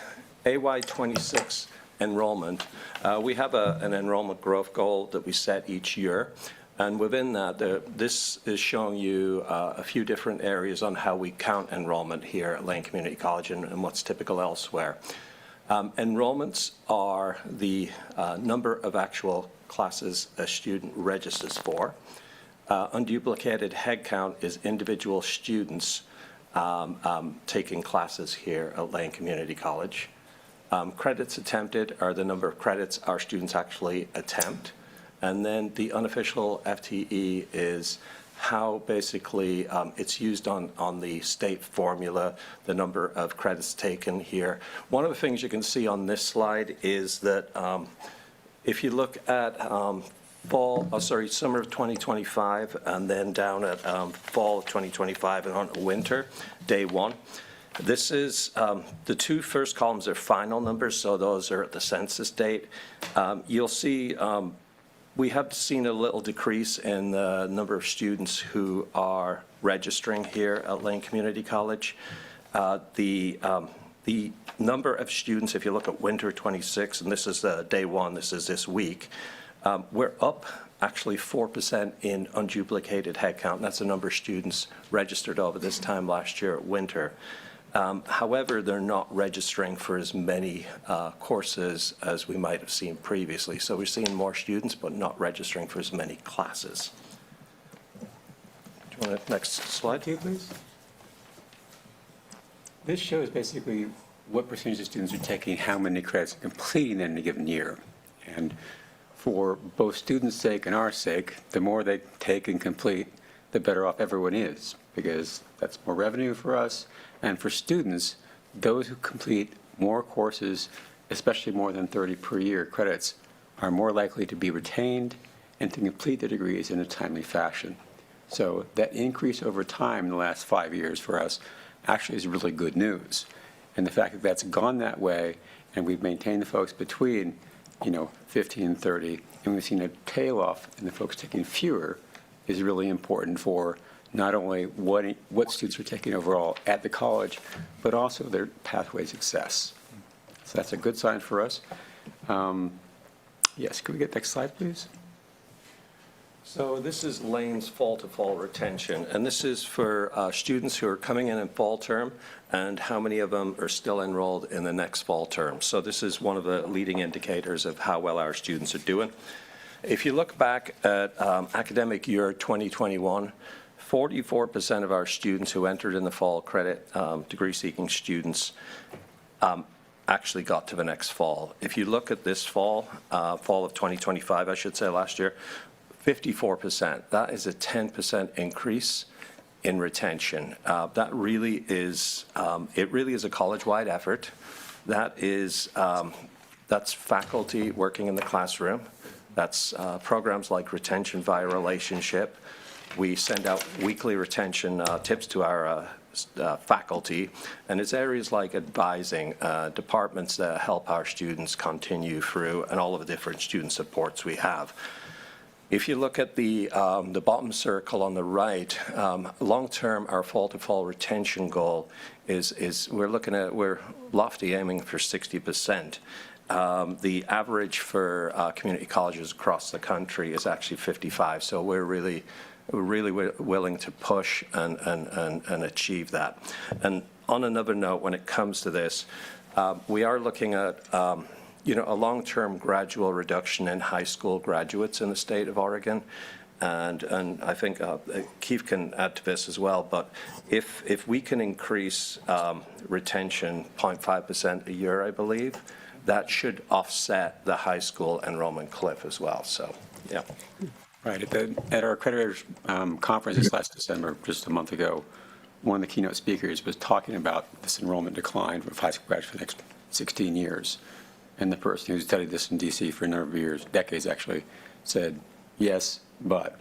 AY26 enrollment, we have an enrollment growth goal that we set each year. And within that, this is showing you a few different areas on how we count enrollment here at Lane Community College and what's typical elsewhere. Enrollments are the number of actual classes a student registers for. Unduplicated headcount is individual students taking classes here at Lane Community College. Credits attempted are the number of credits our students actually attempt. And then the unofficial FTE is how basically it's used on the state formula, the number of credits taken here. One of the things you can see on this slide is that if you look at summer of 2025, and then down at fall of 2025 and on winter, day one. This is, the two first columns are final numbers, so those are at the census date. You'll see we have seen a little decrease in the number of students who are registering here at Lane Community College. The number of students, if you look at winter 26, and this is day one, this is this week, we're up actually 4% in unduplicated headcount. That's the number of students registered over this time last year at winter. However, they're not registering for as many courses as we might have seen previously. So we're seeing more students, but not registering for as many classes. Do you want the next slide here, please? This shows basically what percentage of students are taking how many credits and completing in a given year. And for both students' sake and our sake, the more they take and complete, the better off everyone is, because that's more revenue for us. And for students, those who complete more courses, especially more than 30 per year credits, are more likely to be retained and to complete their degrees in a timely fashion. So that increase over time in the last 5 years for us actually is really good news. And the fact that that's gone that way, and we've maintained the folks between, 15 and 30, and we've seen a tail off in the folks taking fewer, is really important for not only what students are taking overall at the college, but also their pathway success. So that's a good sign for us. Yes, could we get next slide, please? So this is Lane's fall-to-fall retention, and this is for students who are coming in fall term, and how many of them are still enrolled in the next fall term. So this is one of the leading indicators of how well our students are doing. If you look back at academic year 2021, 44% of our students who entered in the fall credit, degree-seeking students, actually got to the next fall. If you look at this fall, fall of 2025, I should say, last year, 54%. That is a 10% increase in retention. That really is, it really is a college-wide effort. That is, that's faculty working in the classroom. That's programs like retention via relationship. We send out weekly retention tips to our faculty, and it's areas like advising departments that help our students continue through, and all of the different student supports we have. If you look at the bottom circle on the right, long-term, our fall-to-fall retention goal is we're lofty, aiming for 60%. The average for community colleges across the country is actually 55, so we're really willing to push and achieve that. And on another note, when it comes to this, we are looking at a long-term gradual reduction in high school graduates in the state of Oregon. And I think Keith can add to this as well, but if we can increase retention 0.5% a year, I believe, that should offset the high school enrollment cliff as well, so, yeah. Right. At our accreditors conference this last December, just a month ago, one of the keynote speakers was talking about this enrollment decline of high school graduates for the next 16 years. And the person who studied this in DC for a number of years, decades actually, said, yes, but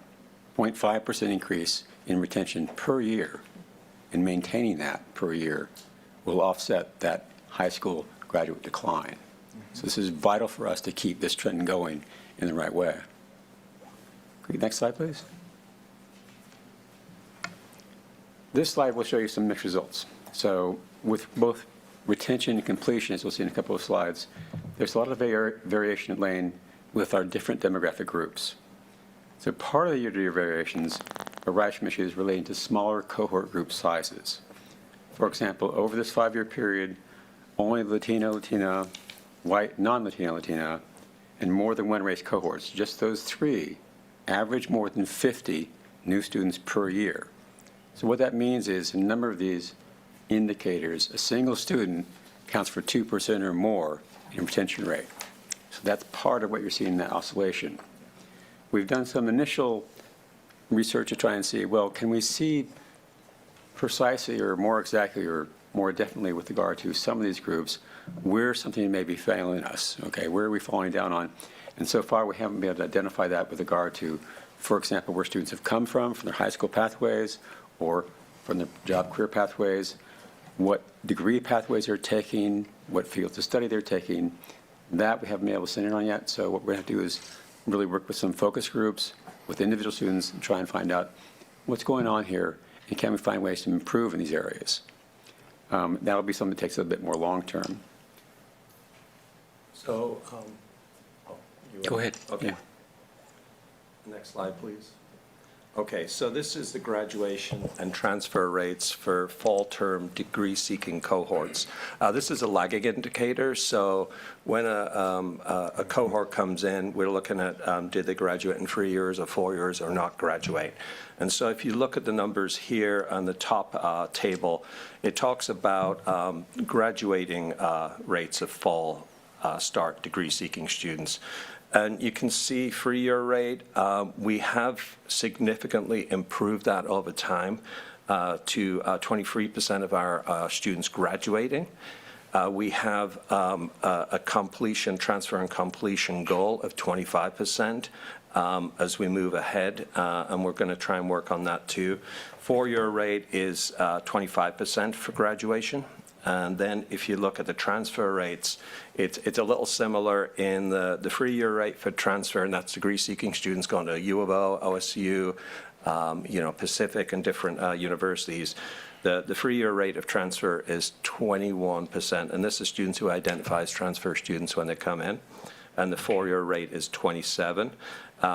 0.5% increase in retention per year, and maintaining that per year, will offset that high school graduate decline. So this is vital for us to keep this trend going in the right way. Next slide, please. This slide will show you some mixed results. So with both retention and completion, as we'll see in a couple of slides, there's a lot of variation at Lane with our different demographic groups. So part of the year-to-year variations arise from issues relating to smaller cohort group sizes. For example, over this 5-year period, only Latino, Latina, white, non-Latino, Latina, and more than one race cohorts, just those three, average more than 50 new students per year. So what that means is, in a number of these indicators, a single student counts for 2% or more in retention rate. So that's part of what you're seeing in that oscillation. We've done some initial research to try and see, well, can we see precisely or more exactly or more definitely with regard to some of these groups where something may be failing us, okay? Where are we falling down on? And so far, we haven't been able to identify that with regard to, for example, where students have come from their high school pathways or from their job career pathways, what degree pathways they're taking, what fields of study they're taking. That we haven't been able to center in on yet. So what we're going to have to do is really work with some focus groups, with individual students, and try and find out what's going on here, and can we find ways to improve in these areas. That'll be something that takes a bit more long-term. So, Go ahead. Okay. Yeah. Next slide, please. Okay, so this is the graduation and transfer rates for fall term degree-seeking cohorts. This is a lagging indicator, so when a cohort comes in, we're looking at did they graduate in 3 years or 4 years or not graduate. And so if you look at the numbers here on the top table, it talks about graduating rates of fall start degree-seeking students. And you can see three-year rate, we have significantly improved that over time to 23% of our students graduating. We have a completion, transfer and completion goal of 25% as we move ahead, and we're going to try and work on that too. Four-year rate is 25% for graduation. And then if you look at the transfer rates, it's a little similar in the three-year rate for transfer, and that's degree-seeking students going to U of O, OSU, Pacific and different universities. The three-year rate of transfer is 21%, and this is students who identify as transfer students when they come in. And the four-year rate is 27,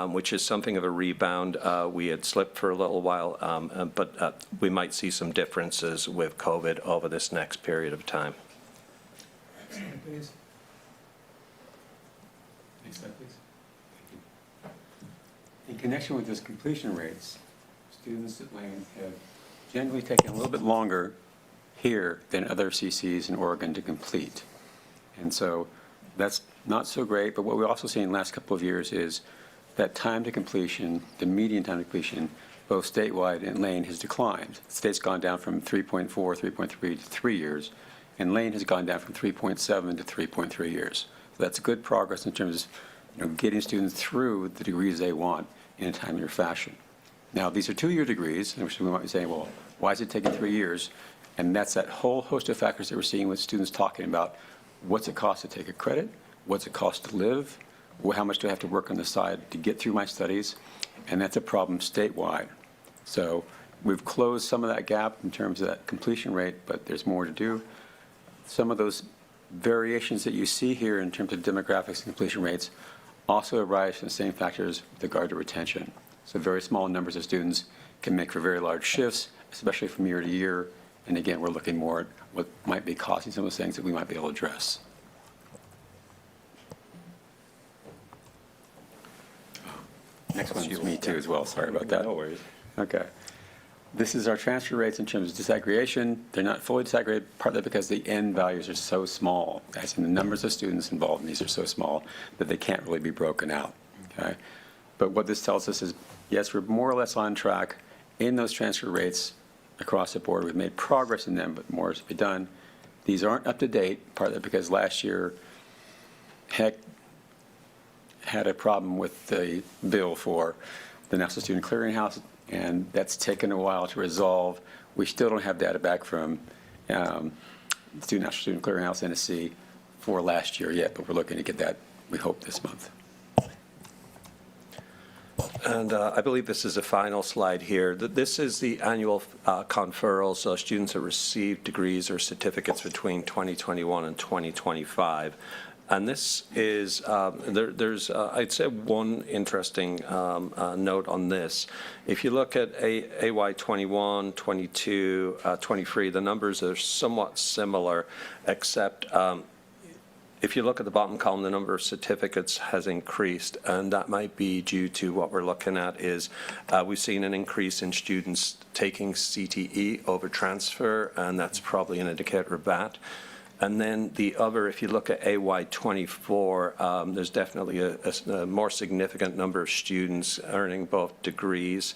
which is something of a rebound. We had slipped for a little while, but we might see some differences with COVID over this next period of time. Please. Next slide, please. In connection with those completion rates, students at Lane have generally taken a little bit longer here than other CCs in Oregon to complete. And so that's not so great, but what we also see in the last couple of years is that time to completion, the median time to completion, both statewide and Lane has declined. The state's gone down from 3.4, 3.3 to 3 years, and Lane has gone down from 3.7 to 3.3 years. So that's good progress in terms of getting students through the degrees they want in a timely fashion. Now, these are two-year degrees, and we might be saying, well, why is it taking 3 years? And that's that whole host of factors that we're seeing with students talking about what's it cost to take a credit, what's it cost to live, how much do I have to work on the side to get through my studies, and that's a problem statewide. So we've closed some of that gap in terms of that completion rate, but there's more to do. Some of those variations that you see here in terms of demographics and completion rates also arise from the same factors with regard to retention. So very small numbers of students can make for very large shifts, especially from year to year. And again, we're looking more at what might be causing some of those things that we might be able to address. Next one is me too as well. Sorry about that. No worries. Okay. This is our transfer rates in terms of disaggregation. They're not fully disaggregated, partly because the end values are so small, as in the numbers of students involved in these are so small that they can't really be broken out. Okay. But what this tells us is, yes, we're more or less on track in those transfer rates across the board. We've made progress in them, but more is to be done. These aren't up to date, partly because last year, HEC had a problem with the bill for the National Student Clearinghouse, and that's taken a while to resolve. We still don't have data back from National Student Clearinghouse, NSC, for last year yet, but we're looking to get that, we hope, this month. And I believe this is the final slide here. This is the annual conferral, so students have received degrees or certificates between 2021 and 2025. And this is, there's, I'd say, one interesting note on this. If you look at AY 21, 22, 23, the numbers are somewhat similar, except if you look at the bottom column, the number of certificates has increased, and that might be due to what we're looking at is we've seen an increase in students taking CTE over transfer, and that's probably an indicator of that. And then the other, if you look at AY 24, there's definitely a more significant number of students earning both degrees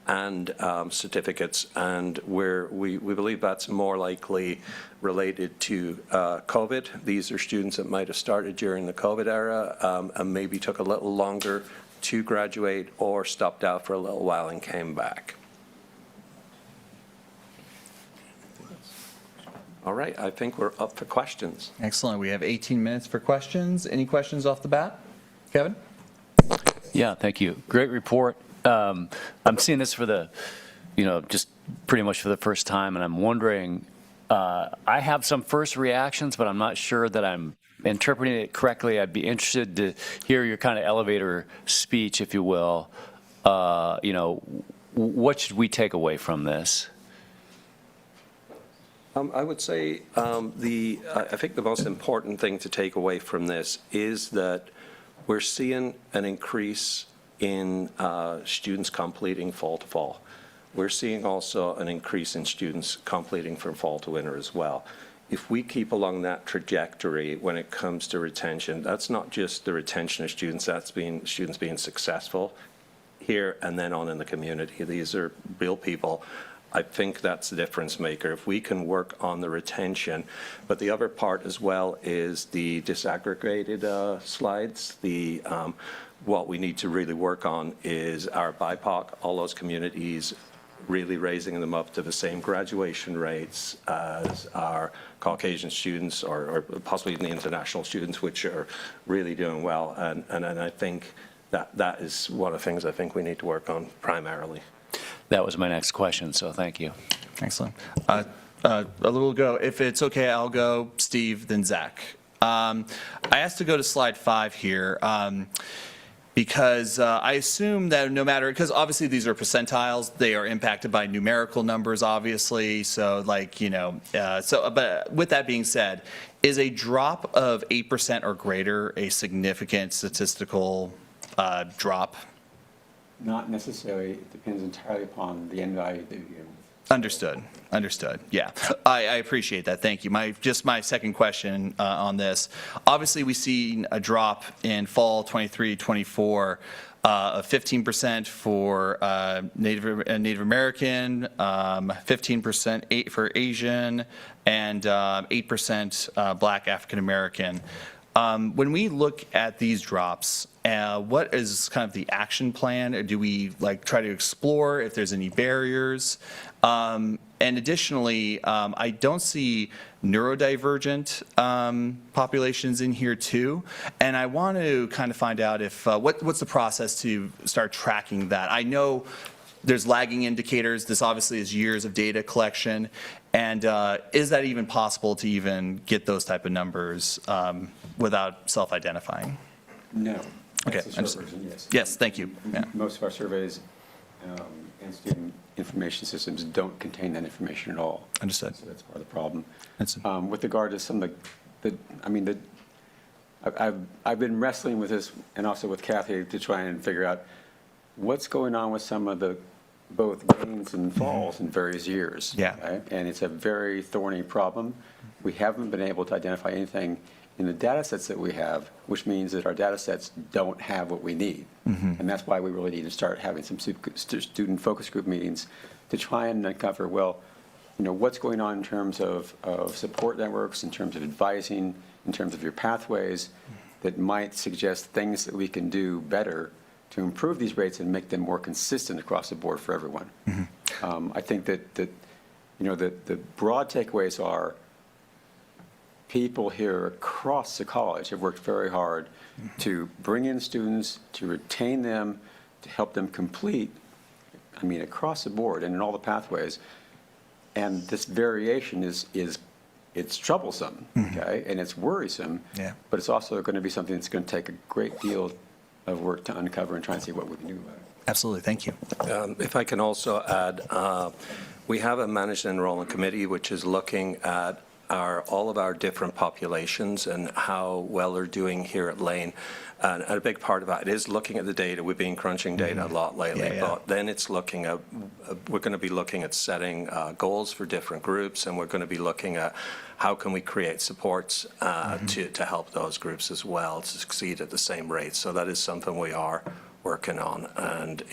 and certificates, and we believe that's more likely related to COVID. These are students that might have started during the COVID era and maybe took a little longer to graduate or stopped out for a little while and came back. All right, I think we're up for questions. Excellent. We have 18 minutes for questions. Any questions off the bat? Kevin? Yeah, thank you. Great report. I'm seeing this for the, just pretty much for the first time, and I'm wondering, I have some first reactions, but I'm not sure that I'm interpreting it correctly. I'd be interested to hear your kind of elevator speech, if you will. What should we take away from this? I would say I think the most important thing to take away from this is that we're seeing an increase in students completing fall to fall. We're seeing also an increase in students completing from fall to winter as well. if we keep along that trajectory when it comes to retention, that's not just the retention of students, that's students being successful here and then on in the community. These are real people. I think that's the difference maker. If we can work on the retention, but the other part as well is the disaggregated slides. What we need to really work on is our BIPOC, all those communities, really raising them up to the same graduation rates as our Caucasian students or possibly even the international students, which are really doing well. And I think that is one of the things I think we need to work on primarily. That was my next question, so thank you. Excellent. A little go. If it's okay, I'll go Steve, then Zach. I asked to go to slide 5 here. Because I assume that no matter, because obviously these are percentiles, they are impacted by numerical numbers, obviously. So like, but with that being said, is a drop of 8% or greater a significant statistical drop? Not necessarily. It depends entirely upon the end value that you give. Understood. Yeah, I appreciate that. Thank you. My second question on this. Obviously, we've seen a drop in fall 23-24 of 15% for Native American, 15% for Asian, and 8% Black African American. When we look at these drops, what is kind of the action plan? Or do we try to explore if there's any barriers? And additionally, I don't see neurodivergent populations in here too. And I want to kind of find out if what's the process to start tracking that? I know there's lagging indicators. This obviously is years of data collection. And is that even possible to even get those type of numbers without self-identifying? No. Okay. That's the short version, yes. Yes, thank you. Yeah. Most of our surveys and student information systems don't contain that information at all. Understood. So that's part of the problem. Understood. With regard to some of I've been wrestling with this and also with Kathy to try and figure out what's going on with some of the both gains and falls in various years. Yeah. Okay? And it's a very thorny problem. We haven't been able to identify anything in the data sets that we have, which means that our data sets don't have what we need. And that's why we really need to start having some student focus group meetings to try and uncover, what's going on in terms of support networks, in terms of advising, in terms of your pathways that might suggest things that we can do better to improve these rates and make them more consistent across the board for everyone. I think that the broad takeaways are people here across the college have worked very hard to bring in students, to retain them, to help them complete, across the board and in all the pathways. And this variation it's troublesome, okay, and it's worrisome, but it's also going to be something that's going to take a great deal of work to uncover and try and see what we can do about it. Absolutely, thank you. If I can also add, we have a managed enrollment committee which is looking at all of our different populations and how well they're doing here at Lane. And a big part of that is looking at the data. We've been crunching data a lot lately, but then it's looking at, we're going to be looking at setting goals for different groups, and we're going to be looking at how can we create supports to help those groups as well to succeed at the same rate. So that is something we are working on, and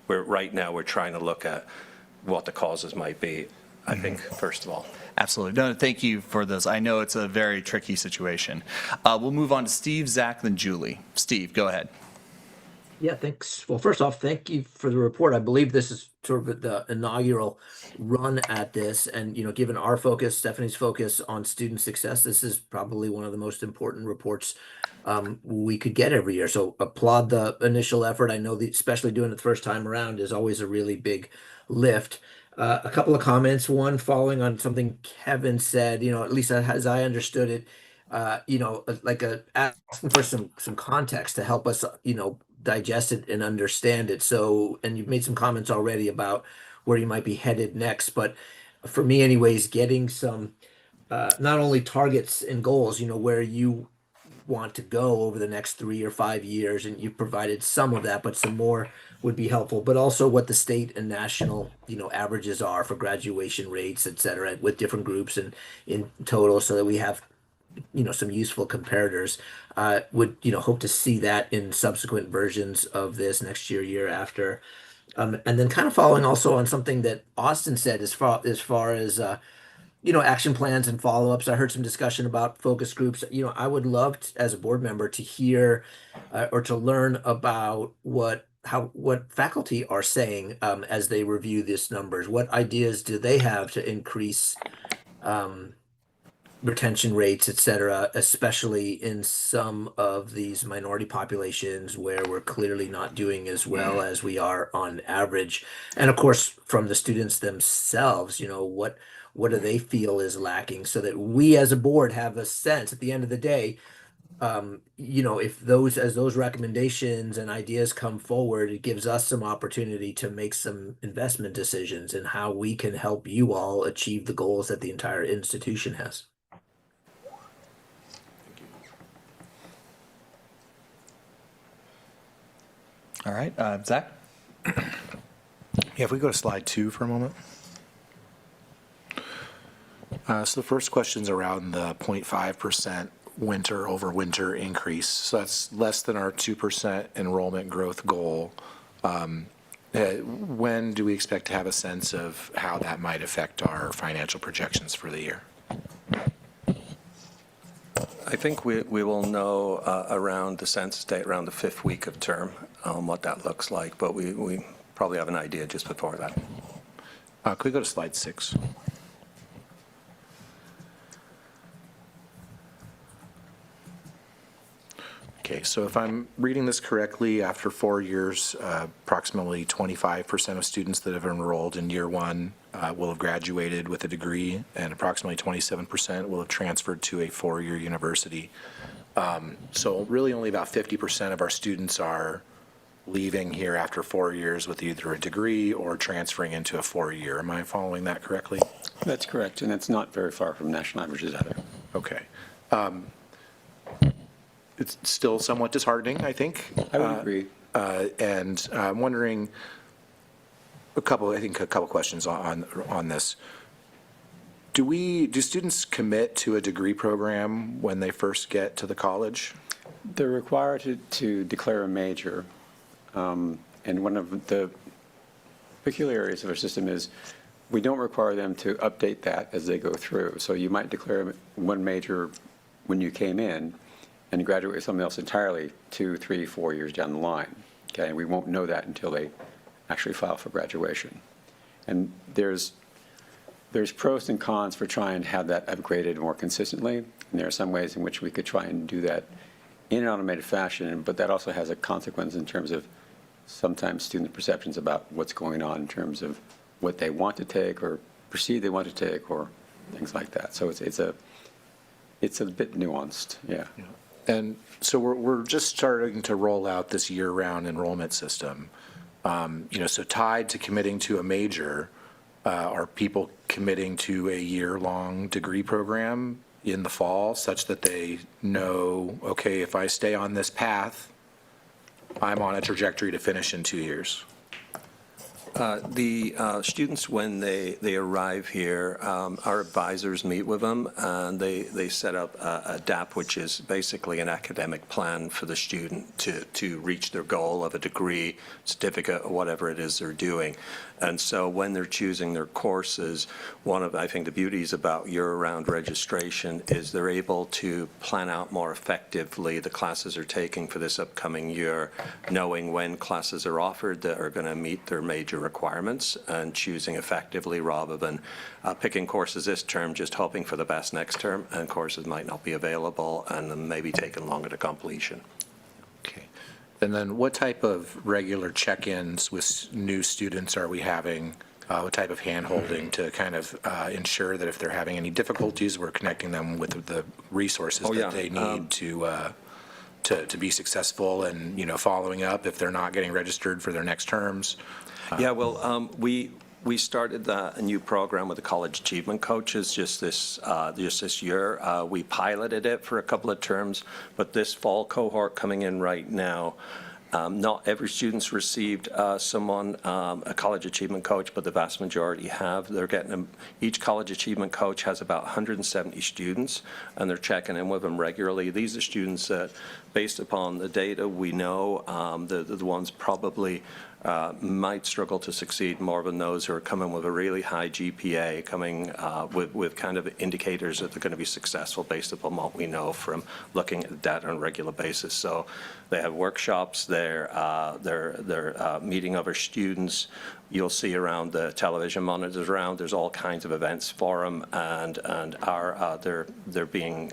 right now we're trying to look at what the causes might be, I think, first of all. Absolutely. No, thank you for those. I know it's a very tricky situation. We'll move on to Steve, Zach, then Julie. Steve, go ahead. Yeah, thanks. Well, first off, thank you for the report. I believe this is sort of the inaugural run at this. And, given our focus, Stephanie's focus on student success, this is probably one of the most important reports we could get every year. So applaud the initial effort. I know especially doing it the first time around is always a really big lift. A couple of comments. One, following on something Kevin said, at least as I understood it, asking for some context to help us, digest it and understand it. So, and you've made some comments already about where you might be headed next, but for me anyways, getting some, not only targets and goals, where you want to go over the next 3 or 5 years, and you've provided some of that, but some more would be helpful. But also what the state and national, averages are for graduation rates, et cetera, with different groups and in total, so that we have, some useful comparators. Would, hope to see that in subsequent versions of this next year, year after. And then kind of following also on something that Austin said as far as action plans and follow-ups. I heard some discussion about focus groups. I would love as a board member to hear or to learn about what faculty are saying as they review these numbers. What ideas do they have to increase retention rates, et cetera, especially in some of these minority populations where we're clearly not doing as well as we are on average. And of course, from the students themselves, what do they feel is lacking, so that we as a board have a sense at the end of the day, if those recommendations and ideas come forward, it gives us some opportunity to make some investment decisions in how we can help you all achieve the goals that the entire institution has. All right, Zach? Yeah, if we go to slide 2 for a moment. So the first question's around the 0.5% winter over winter increase. So that's less than our 2% enrollment growth goal. When do we expect to have a sense of how that might affect our financial projections for the year? I think we will know around the census date, around the 5th week of term, what that looks like, but we probably have an idea just before that. Could we go to slide 6? Okay, so if I'm reading this correctly, after 4 years, approximately 25% of students that have enrolled in year 1 will have graduated with a degree, and approximately 27% will have transferred to a 4-year university. So really only about 50% of our students are leaving here after 4 years with either a degree or transferring into a 4-year. Am I following that correctly? That's correct, and it's not very far from national averages either. Okay. It's still somewhat disheartening, I think. I would agree. And I'm wondering a couple questions on this. Do students commit to a degree program when they first get to the college? They're required to declare a major. And one of the peculiarities of our system is we don't require them to update that as they go through. So you might declare one major when you came in and graduate with something else entirely 2, 3, 4 years down the line. Okay, and we won't know that until they actually file for graduation. And there's pros and cons for trying to have that upgraded more consistently. And there are some ways in which we could try and do that in an automated fashion, but that also has a consequence in terms of sometimes student perceptions about what's going on in terms of what they want to take or perceive they want to take or things like that. So it's a bit nuanced, yeah. And so we're just starting to roll out this year-round enrollment system. So tied to committing to a major, are people committing to a year-long degree program in the fall such that they know, okay, if I stay on this path, I'm on a trajectory to finish in 2 years? The students, when they arrive here, our advisors meet with them, and they set up a DAP, which is basically an academic plan for the student to reach their goal of a degree, certificate, or whatever it is they're doing. And so when they're choosing their courses, one of, I think, the beauties about year-round registration is they're able to plan out more effectively the classes they're taking for this upcoming year, knowing when classes are offered that are going to meet their major requirements and choosing effectively rather than picking courses this term, just hoping for the best next term, and courses might not be available and then maybe taking longer to completion. Okay. And then what type of regular check-ins with new students are we having? What type of hand-holding to kind of ensure that if they're having any difficulties, we're connecting them with the resources that they need to be successful, and following up if they're not getting registered for their next terms? Yeah, well, We started a new program with the College Achievement Coaches just this year. We piloted it for a couple of terms, but this fall cohort coming in right now, not every student's received a College Achievement Coach, but the vast majority have. They're getting each College Achievement Coach has about 170 students, and they're checking in with them regularly. These are students that, based upon the data we know, the ones probably might struggle to succeed more than those who are coming with a really high GPA, coming with kind of indicators that they're going to be successful based upon what we know from looking at data on a regular basis. So they have workshops, they're meeting other students. You'll see around the television monitors around, there's all kinds of events for them, and they're being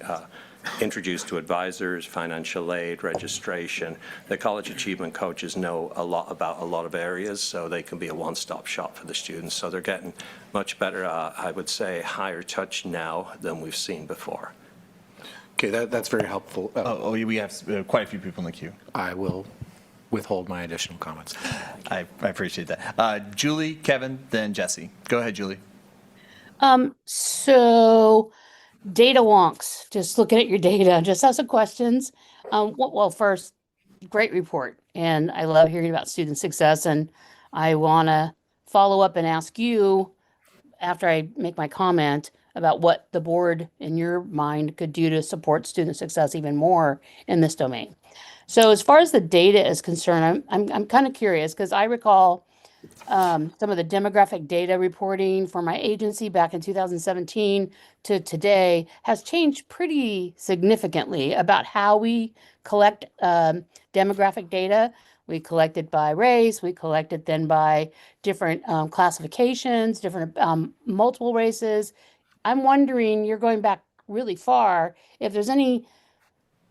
introduced to advisors, financial aid, registration. The College Achievement Coaches know a lot about a lot of areas, so they can be a one-stop shop for the students. So they're getting much better, I would say, higher touch now than we've seen before. Okay, that's very helpful. We have quite a few people in the queue. I will withhold my additional comments. I appreciate that. Julie, Kevin, then Jesse. Go ahead, Julie. So data wonks, just looking at your data, just have some questions. Well, first, great report. And I love hearing about student success. And I want to follow up and ask you, after I make my comment, about what the board, in your mind, could do to support student success even more in this domain. So as far as the data is concerned, I'm kind of curious, because I recall some of the demographic data reporting for my agency back in 2017 to today has changed pretty significantly about how we collect demographic data. We collect it by race, we collect it then by different classifications, different multiple races. I'm wondering, you're going back really far, if there's any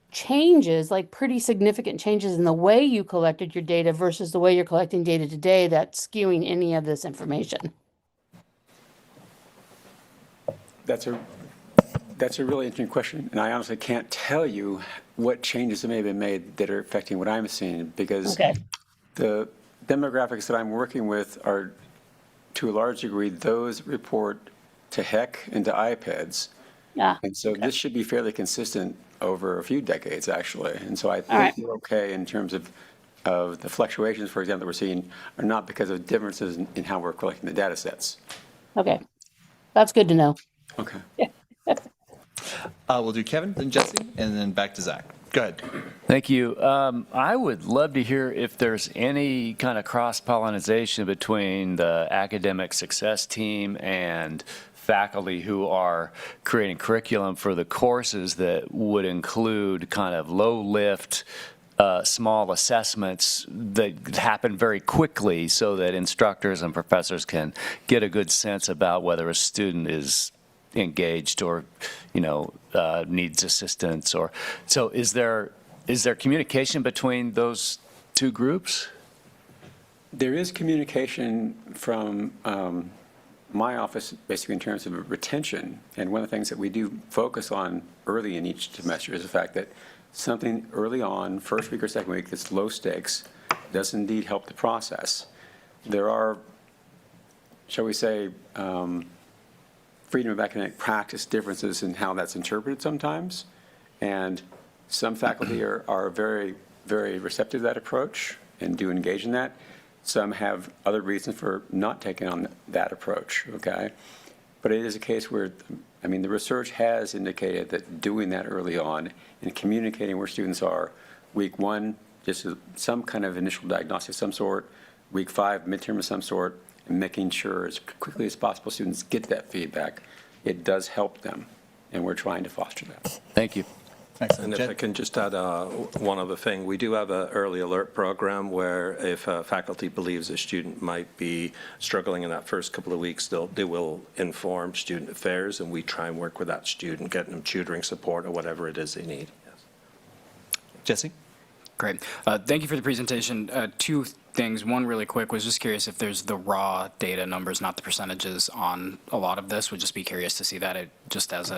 changes, like pretty significant changes in the way you collected your data versus the way you're collecting data today that's skewing any of this information. That's a really interesting question, and I honestly can't tell you what changes may have been made that are affecting what I'm seeing, because the demographics that I'm working with are, to a large degree, those report to HEC and to IPEDS. Yeah. And so this should be fairly consistent over a few decades, actually. And so I think we're okay in terms of the fluctuations, for example, that we're seeing are not because of differences in how we're collecting the data sets. Okay, that's good to know. Okay. We'll do Kevin, then Jesse, and then back to Zach. Go ahead. Thank you. I would love to hear if there's any kind of cross-pollination between the academic success team and faculty who are creating curriculum for the courses that would include kind of low-lift, small assessments that happen very quickly so that instructors and professors can get a good sense about whether a student is engaged or, needs assistance. Or so is there communication between those two groups? There is communication from my office, basically in terms of retention. And one of the things that we do focus on early in each semester is the fact that something early on, first week or second week, that's low stakes, does indeed help the process. There are, shall we say, freedom of academic practice differences in how that's interpreted sometimes. And some faculty are very, very receptive to that approach and do engage in that. Some have other reasons for not taking on that approach, okay? But it is a case where, the research has indicated that doing that early on and communicating where students are, week 1, just some kind of initial diagnostic of some sort, week 5, midterm of some sort, and making sure as quickly as possible students get that feedback, it does help them, and we're trying to foster that. Thank you. Excellent. And if I can just add one other thing, we do have an early alert program where if faculty believes a student might be struggling in that first couple of weeks, they will inform student affairs, and we try and work with that student, getting them tutoring support or whatever it is they need. Yes. Jesse? Great. Thank you for the presentation. Two things. One really quick, was just curious if there's the raw data numbers, not the percentages on a lot of this. Would just be curious to see that just as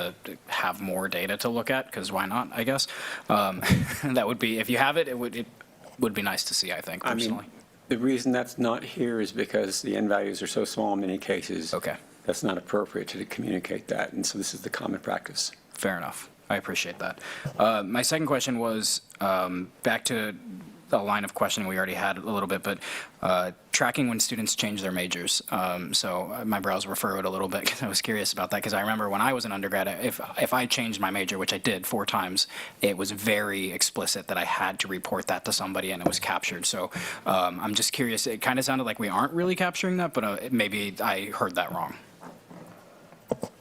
have more data to look at, because why not, I guess. That would be, if you have it, it would be nice to see, I think, personally. The reason that's not here is because the N values are so small in many cases. Okay. That's not appropriate to communicate that, and so this is the common practice. Fair enough. I appreciate that. My second question was back to a line of questioning we already had a little bit, but tracking when students change their majors. So my brows were furrowed a little bit because I was curious about that, because I remember when I was an undergrad, if I changed my major, which I did 4 times, it was very explicit that I had to report that to somebody and it was captured. So I'm just curious. It kind of sounded like we aren't really capturing that, but maybe I heard that wrong.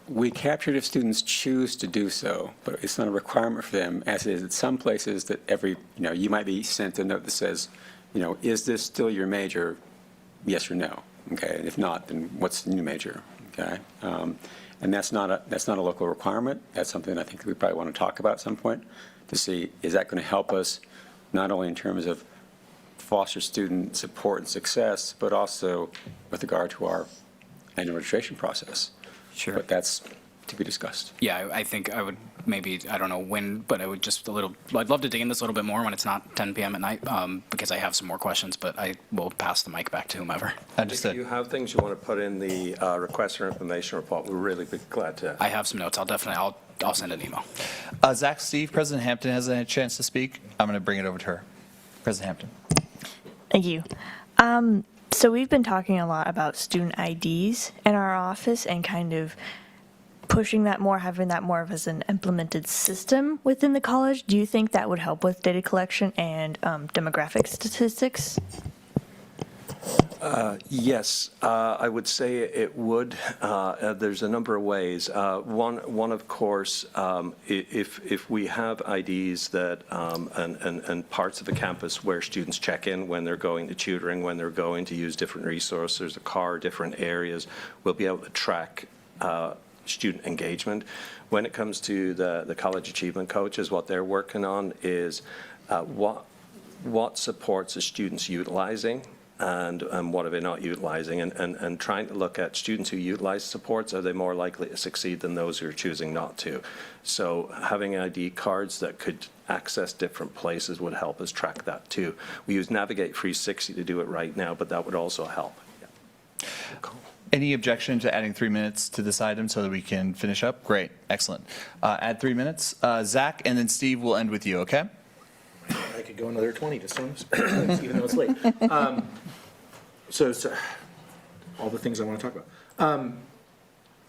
We captured if students choose to do so, but it's not a requirement for them, as it is at some places that you might be sent a note that says, is this still your major? Yes or no. Okay, and if not, then what's the new major? Okay, and that's not a local requirement. That's something I think we probably want to talk about at some point to see, is that going to help us not only in terms of foster student support and success, but also with regard to our annual registration process. Sure. But that's to be discussed. Yeah, I think I would maybe, I don't know when, but I would just I'd love to dig in this a little bit more when it's not 10 p.m. at night, because I have some more questions, but I will pass the mic back to whomever. If you have things you want to put in the request for information report, we'll really be glad to. I have some notes. I'll send an email. Zach, Steve, President Hampton has a chance to speak. I'm going to bring it over to her. President Hampton. Thank you. So we've been talking a lot about student IDs in our office and kind of pushing that more, having that more of as an implemented system within the college. Do you think that would help with data collection and demographic statistics? Yes, I would say it would. There's a number of ways. One, of course, if we have IDs that and parts of the campus where students check in when they're going to tutoring, when they're going to use different resources, a car, different areas, we'll be able to track student engagement. When it comes to the college achievement coaches, what they're working on is what supports the students utilizing and what are they not utilizing, and trying to look at students who utilize supports, are they more likely to succeed than those who are choosing not to? So having ID cards that could access different places would help us track that too. We use Navigate 360 to do it right now, but that would also help. Yeah. Any objection to adding 3 minutes to this item so that we can finish up? Great, excellent. Add 3 minutes. Zach, and then Steve will end with you, okay? I could go another 20 to some, even though it's late. So all the things I want to talk about.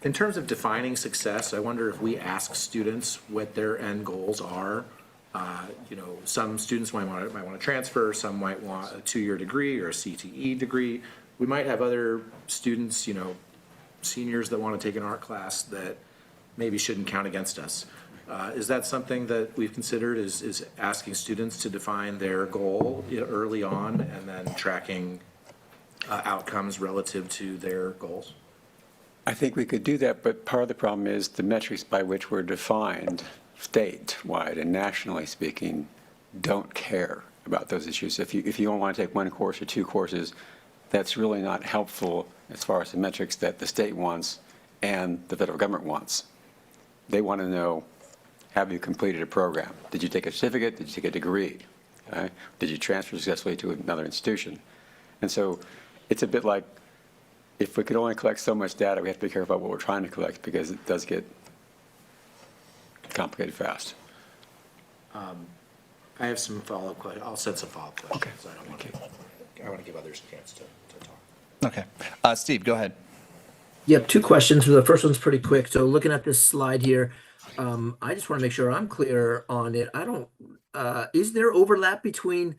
In terms of defining success, I wonder if we ask students what their end goals are. Some students might want to transfer, some might want a 2-year degree or a CTE degree. We might have other students, seniors that want to take an art class that maybe shouldn't count against us. Is that something that we've considered, is asking students to define their goal early on and then tracking outcomes relative to their goals? I think we could do that, but part of the problem is the metrics by which we're defined statewide and nationally speaking don't care about those issues. If you don't want to take 1 course or 2 courses, that's really not helpful as far as the metrics that the state wants and the federal government wants. They want to know, have you completed a program? Did you take a certificate? Did you take a degree? Okay? Did you transfer successfully to another institution? And so it's a bit like, if we could only collect so much data, we have to be careful about what we're trying to collect, because it does get complicated fast. I have some follow-up questions. I'll send some follow-up questions. Okay. I want to give others a chance to talk. Okay. Steve, go ahead. Yeah, 2 questions. The first one's pretty quick. So looking at this slide here, I just want to make sure I'm clear on it. Is there overlap between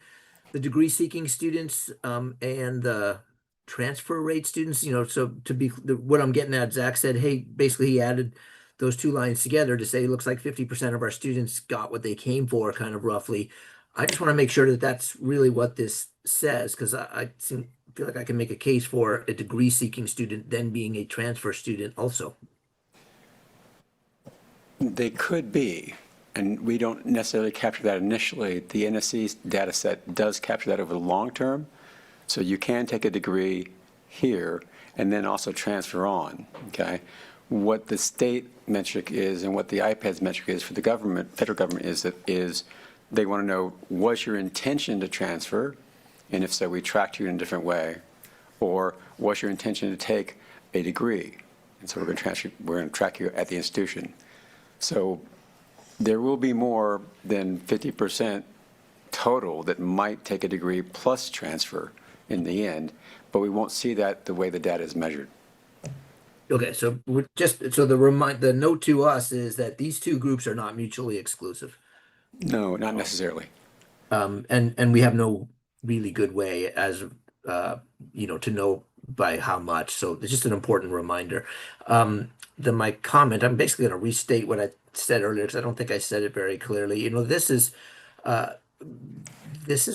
the degree-seeking students and the transfer rate students? So what I'm getting at, Zach said, hey, basically he added those 2 lines together to say it looks like 50% of our students got what they came for, kind of roughly. I just want to make sure that that's really what this says, because I feel like I can make a case for a degree-seeking student then being a transfer student also. They could be, and we don't necessarily capture that initially. The NSC data set does capture that over the long term. So you can take a degree here and then also transfer on, okay? What the state metric is and what the IPEDS metric is for the government, federal government, is they want to know, was your intention to transfer? And if so, we tracked you in a different way. Or was your intention to take a degree? And so we're going to track you at the institution. So there will be more than 50% total that might take a degree plus transfer in the end, but we won't see that the way the data is measured. Okay, so we're just so the note to us is that these two groups are not mutually exclusive. No, not necessarily. And we have no really good way as to know by how much. So it's just an important reminder. My comment, I'm basically going to restate what I said earlier because I don't think I said it very clearly. This is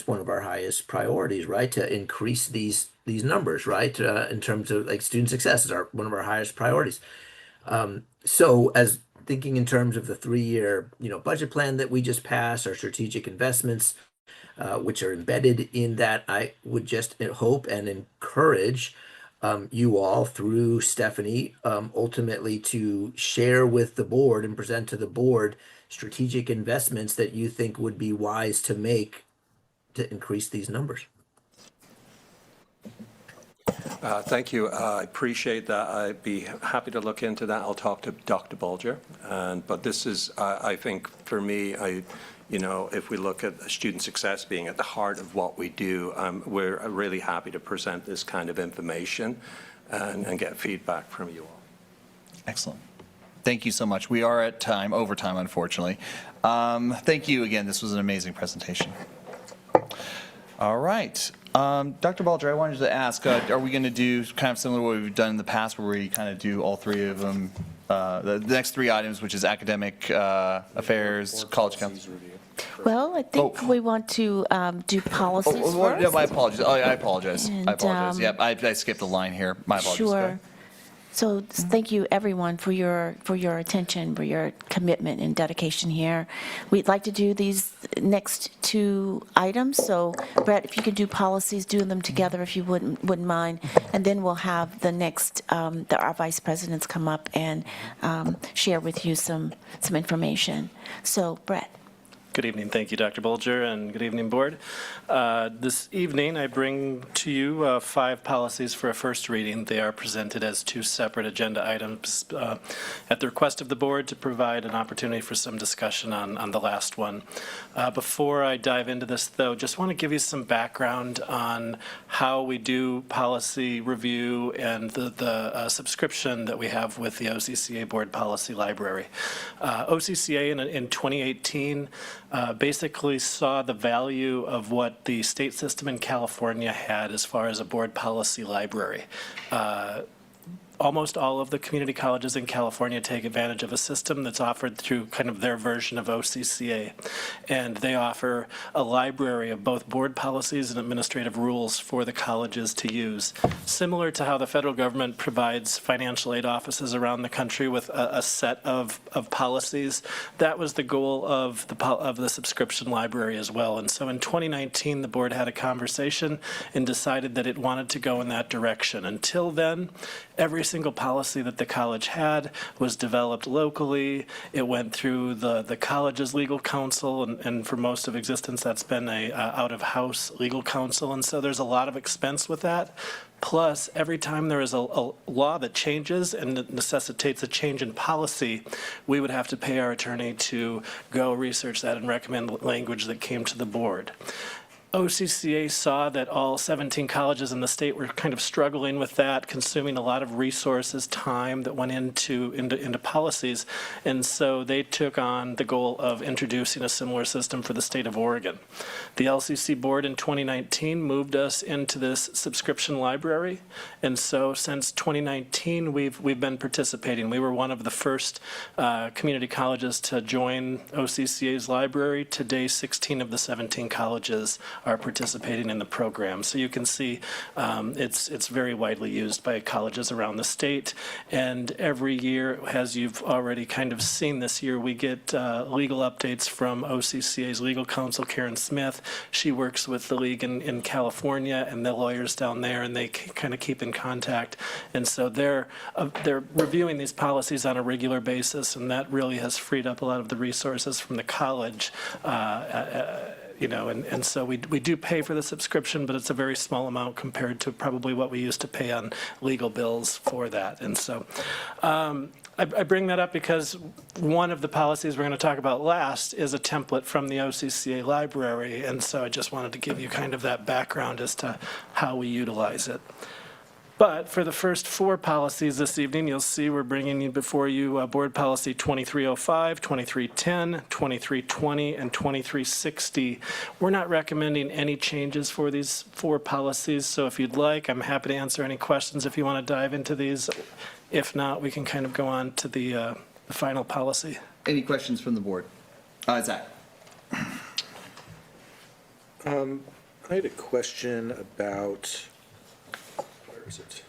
one of our highest priorities, right? To increase these numbers, right? In terms of like student success is one of our highest priorities. So as thinking in terms of the 3-year, budget plan that we just passed, our strategic investments, which are embedded in that, I would just hope and encourage you all through Stephanie, ultimately to share with the board and present to the board strategic investments that you think would be wise to make to increase these numbers. Thank you. I appreciate that. I'd be happy to look into that. I'll talk to Dr. Bulger. But this is, I think, for me, if we look at student success being at the heart of what we do, we're really happy to present this kind of information and get feedback from you all. Excellent. Thank you so much. We are at time, overtime, unfortunately. Thank you again. This was an amazing presentation. All right. Dr. Bulger, I wanted to ask, are we going to do kind of similar to what we've done in the past where we kind of do all three of them, the next 3 items, which is academic affairs, college council? Well, I think we want to do policies first. Yeah, my apologies. I apologize. And, I apologize. Yeah, I skipped a line here. My apologies. Sure. So thank you, everyone, for your attention, for your commitment and dedication here. We'd like to do these next 2 items. So, Brett, if you could do policies, do them together if you wouldn't mind. And then we'll have the next, our vice presidents come up and share with you some information. So, Brett. Good evening. Thank you, Dr. Bulger, and good evening, Board. This evening, I bring to you 5 policies for a first reading. They are presented as 2 separate agenda items at the request of the Board to provide an opportunity for some discussion on the last one. Before I dive into this, though, just want to give you some background on how we do policy review and the subscription that we have with the OCCA Board Policy Library. OCCA in 2018 basically saw the value of what the state system in California had as far as a board policy library. Almost all of the community colleges in California take advantage of a system that's offered through kind of their version of OCCA. And they offer a library of both board policies and administrative rules for the colleges to use. Similar to how the federal government provides financial aid offices around the country with a set of policies, that was the goal of the subscription library as well. And so in 2019, the board had a conversation and decided that it wanted to go in that direction. Until then, every single policy that the college had was developed locally. It went through the college's legal counsel, and for most of existence, that's been a out-of-house legal counsel. And so there's a lot of expense with that. Plus, every time there is a law that changes and it necessitates a change in policy, we would have to pay our attorney to go research that and recommend language that came to the board. OCCA saw that all 17 colleges in the state were kind of struggling with that, consuming a lot of resources, time that went into policies, and so they took on the goal of introducing a similar system for the state of Oregon. The LCC board in 2019 moved us into this subscription library, and so since 2019 we've been participating. We were one of the first community colleges to join OCCA's library. Today, 16 of the 17 colleges are participating in the program. So you can see it's very widely used by colleges around the state. And every year, as you've already kind of seen this year, we get legal updates from OCCA's legal counsel, Karen Smith. She works with the league in California and the lawyers down there, and they kind of keep in contact. And so they're reviewing these policies on a regular basis, and that really has freed up a lot of the resources from the college and so we do pay for the subscription, but it's a very small amount compared to probably what we used to pay on legal bills for that. And so I bring that up because one of the policies we're going to talk about last is a template from the OCCA library, and so I just wanted to give you kind of that background as to how we utilize it. But for the first 4 policies this evening, you'll see we're bringing before you Board Policy 2305, 2310, 2320, and 2360. We're not recommending any changes for these 4 policies, so if you'd like, I'm happy to answer any questions if you want to dive into these. If not, we can kind of go on to the final policy. Any questions from the board? Zach? I had a question about, where is it?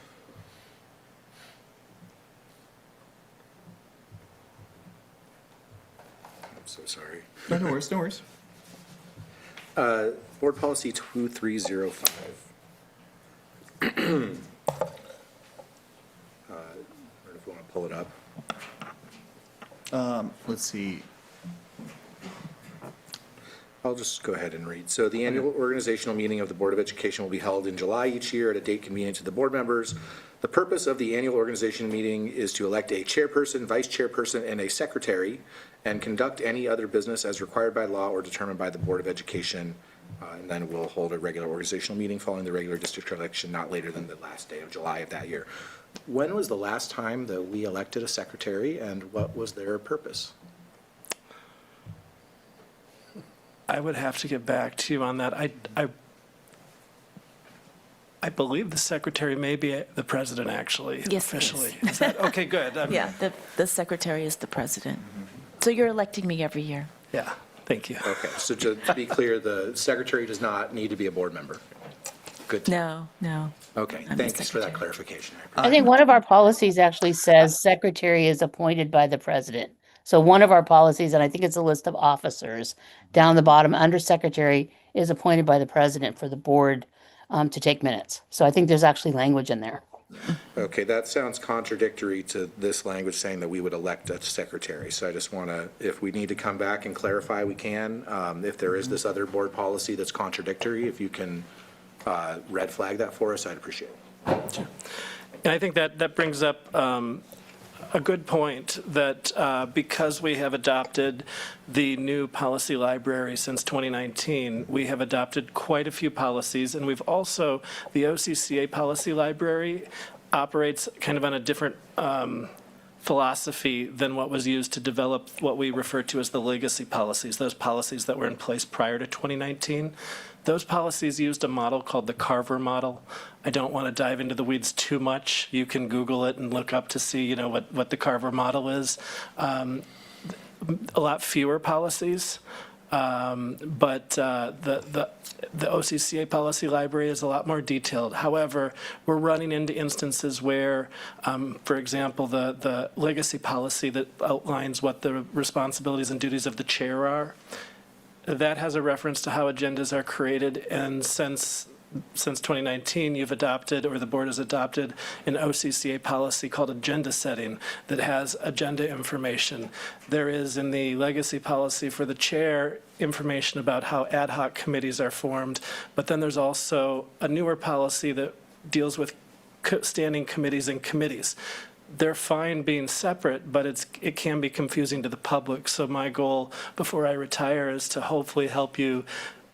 I'm so sorry. No worries, no worries. Board Policy 2305. I don't know if you want to pull it up. Let's see. I'll just go ahead and read. So the annual organizational meeting of the Board of Education will be held in July each year at a date convenient to the board members. The purpose of the annual organization meeting is to elect a chairperson, vice chairperson, and a secretary, and conduct any other business as required by law or determined by the Board of Education. And then we'll hold a regular organizational meeting following the regular district election not later than the last day of July of that year. When was the last time that we elected a secretary, and what was their purpose? I would have to get back to you on that. I believe the secretary may be the president, actually, Yes, it is. officially. Is that, okay, good. Yeah, the secretary is the president. So you're electing me every year. Yeah, thank you. Okay, so to be clear, the secretary does not need to be a board member? Good. No. Okay, I'm the thanks for that clarification. I think one of our policies actually says secretary is appointed by the president. So one of our policies, and I think it's a list of officers, down the bottom under secretary is appointed by the president for the board to take minutes. So I think there's actually language in there. Okay, that sounds contradictory to this language saying that we would elect a secretary. So I just want to, if we need to come back and clarify, we can. If there is this other board policy that's contradictory, if you can red flag that for us, I'd appreciate it. And I think that brings up a good point that because we have adopted the new policy library since 2019, we have adopted quite a few policies, and we've also, the OCCA policy library operates kind of on a different philosophy than what was used to develop what we refer to as the legacy policies, those policies that were in place prior to 2019. Those policies used a model called the Carver model. I don't want to dive into the weeds too much. You can Google it and look up to see, what the Carver model is. A lot fewer policies, but the OCCA policy library is a lot more detailed. However, we're running into instances where, for example, the legacy policy that outlines what the responsibilities and duties of the chair are, that has a reference to how agendas are created, and since 2019, you've adopted, or the board has adopted, an OCCA policy called agenda setting that has agenda information. There is in the legacy policy for the chair information about how ad hoc committees are formed, but then there's also a newer policy that deals with standing committees and committees. They're fine being separate, but it can be confusing to the public. So my goal before I retire is to hopefully help you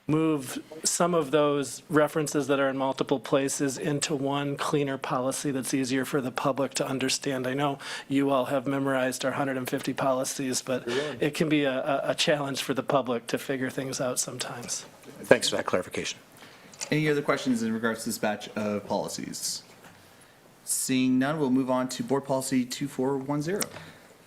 move some of those references that are in multiple places into one cleaner policy that's easier for the public to understand. I know you all have memorized our 150 policies, but it can be a challenge for the public to figure things out sometimes. Thanks for that clarification. Any other questions in regards to this batch of policies? Seeing none, we'll move on to Board Policy 2410.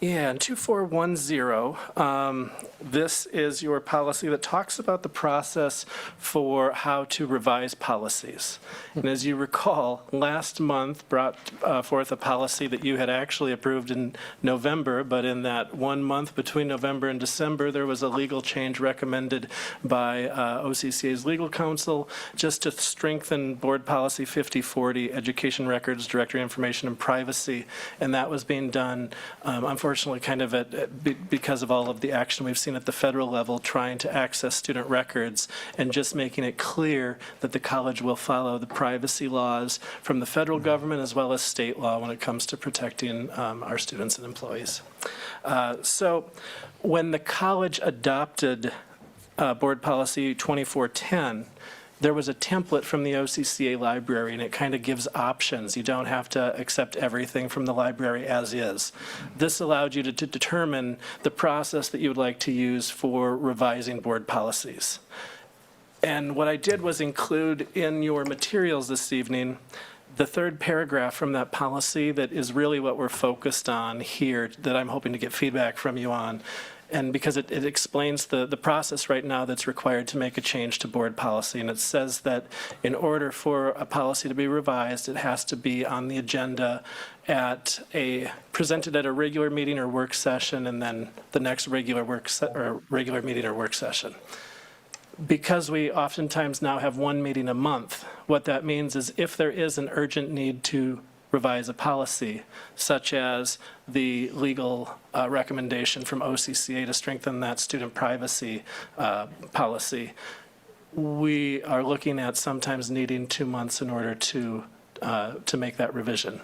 Yeah, and 2410, this is your policy that talks about the process for how to revise policies. And as you recall, last month brought forth a policy that you had actually approved in November, but in that 1 month between November and December, there was a legal change recommended by OCCA's legal counsel just to strengthen Board Policy 5040, Education Records, Directory Information, and Privacy. And that was being done, unfortunately, unfortunately, kind of because of all of the action we've seen at the federal level, trying to access student records and just making it clear that the college will follow the privacy laws from the federal government as well as state law when it comes to protecting our students and employees. So when the college adopted Board Policy 2410, there was a template from the OCCA library, and it kind of gives options. You don't have to accept everything from the library as is. This allowed you to determine the process that you would like to use for revising board policies. And what I did was include in your materials this evening the third paragraph from that policy that is really what we're focused on here, that I'm hoping to get feedback from you on. And because it explains the process right now that's required to make a change to board policy. And it says that in order for a policy to be revised, it has to be on the agenda presented at a regular meeting or work session, and then the next regular meeting or work session. Because we oftentimes now have one meeting a month, what that means is if there is an urgent need to revise a policy, such as the legal recommendation from OCCA to strengthen that student privacy policy, we are looking at sometimes needing 2 months in order to make that revision.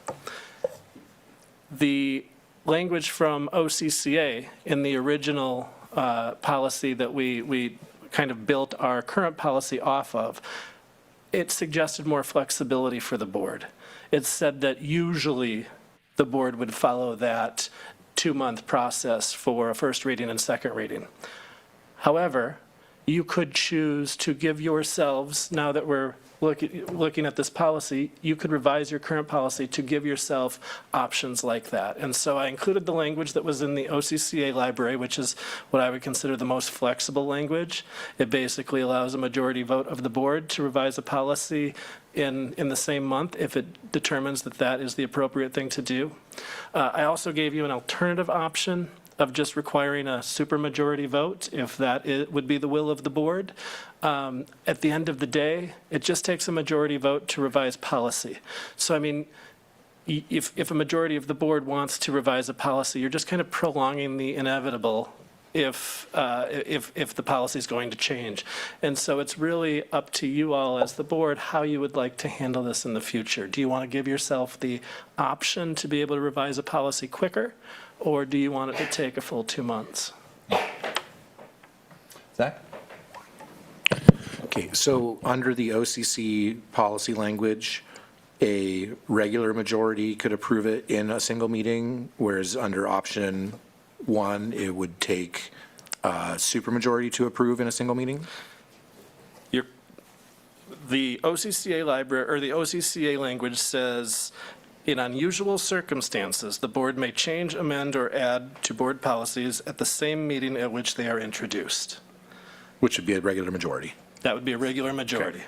The language from OCCA in the original policy that we kind of built our current policy off of, it suggested more flexibility for the board. It said that usually the board would follow that 2-month process for a first reading and second reading. However, you could choose to give yourselves, now that we're looking at this policy, you could revise your current policy to give yourself options like that. And so I included the language that was in the OCCA library, which is what I would consider the most flexible language. It basically allows a majority vote of the board to revise a policy in the same month if it determines that that is the appropriate thing to do. I also gave you an alternative option of just requiring a supermajority vote, if that would be the will of the board. At the end of the day, it just takes a majority vote to revise policy. So, I mean, if a majority of the board wants to revise a policy, you're just kind of prolonging the inevitable if the policy is going to change. And so it's really up to you all as the board how you would like to handle this in the future. Do you want to give yourself the option to be able to revise a policy quicker, or do you want it to take a full 2 months? Zach? Okay, so under the OCC policy language, a regular majority could approve it in a single meeting, whereas under option 1, it would take a supermajority to approve in a single meeting? The OCCA library, or the OCCA language says, in unusual circumstances, the board may change, amend, or add to board policies at the same meeting at which they are introduced. Which would be a regular majority. That would be a regular majority.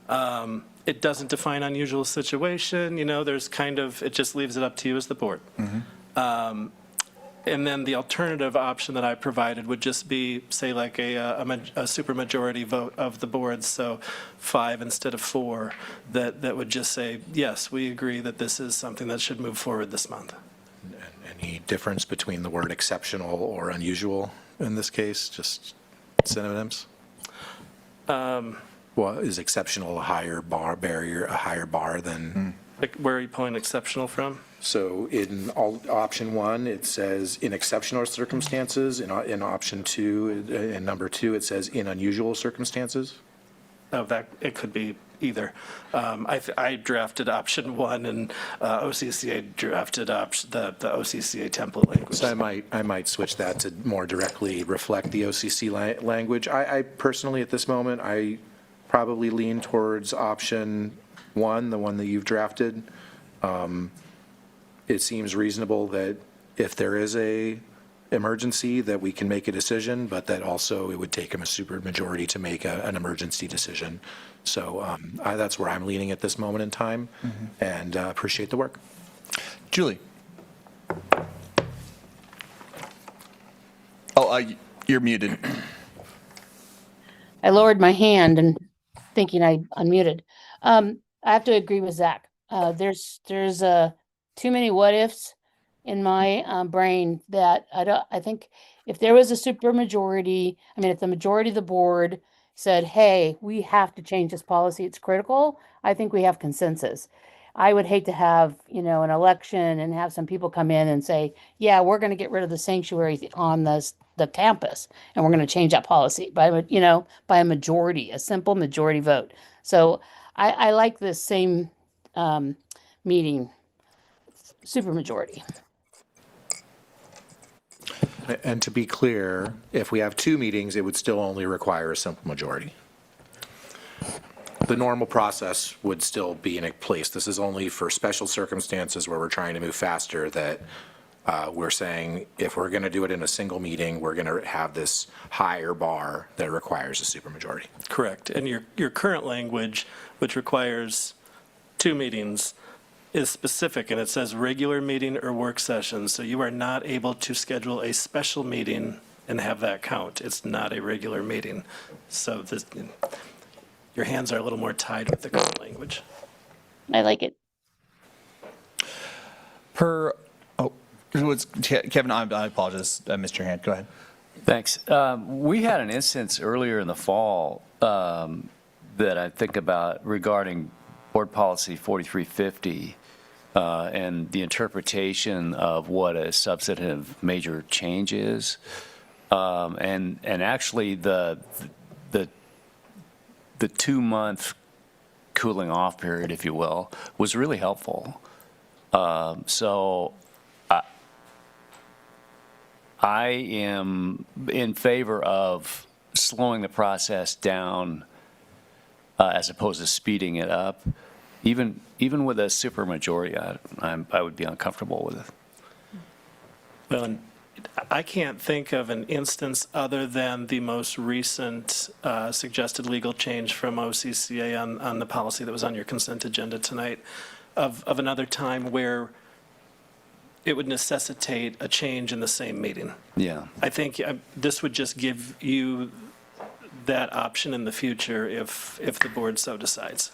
Okay. It doesn't define unusual situation, there's kind of, it just leaves it up to you as the board. Mm-hmm. And then the alternative option that I provided would just be, say, like a supermajority vote of the board, so 5 instead of 4, that would just say, yes, we agree that this is something that should move forward this month. Any difference between the word exceptional or unusual in this case, just synonyms? Well, is exceptional a higher bar than? Like, where are you pulling exceptional from? So in option 1, it says in exceptional circumstances. In option 2, in number 2, it says in unusual circumstances. Oh, that it could be either. I drafted option 1, and OCCA drafted the OCCA template language. So I might switch that to more directly reflect the OCC language. I personally, at this moment, I probably lean towards option 1, the one that you've drafted. It seems reasonable that if there is a emergency, that we can make a decision, but that also it would take a supermajority to make an emergency decision. So that's where I'm leaning at this moment in time, and appreciate the work. Julie? Oh, you're muted. I lowered my hand and thinking I unmuted. I have to agree with Zach. There's too many what ifs, in my brain that I think if there was a supermajority, I mean, if the majority of the board said, hey, we have to change this policy, it's critical, I think we have consensus. I would hate to have, an election and have some people come in and say, yeah, we're going to get rid of the sanctuary on the campus and we're going to change that policy by a majority, a simple majority vote. So I like this same meeting, supermajority. And to be clear, if we have 2 meetings, it would still only require a simple majority. The normal process would still be in place. This is only for special circumstances where we're trying to move faster that we're saying if we're going to do it in a single meeting, we're going to have this higher bar that requires a supermajority. Correct. And your current language, which requires 2 meetings, is specific, and it says regular meeting or work session. So you are not able to schedule a special meeting and have that count. It's not a regular meeting. So your hands are a little more tied with the current language. I like it. Kevin, I apologize. I missed your hand. Go ahead. Thanks. We had an instance earlier in the fall that I think about regarding Board Policy 4350 and the interpretation of what a substantive major change is. And actually the 2-month cooling off period, if you will, was really helpful. So I am in favor of slowing the process down as opposed to speeding it up. Even with a supermajority, I would be uncomfortable with it. Well, and I can't think of an instance other than the most recent suggested legal change from OCCA on the policy that was on your consent agenda tonight of another time where it would necessitate a change in the same meeting. Yeah. I think this would just give you that option in the future if the board so decides.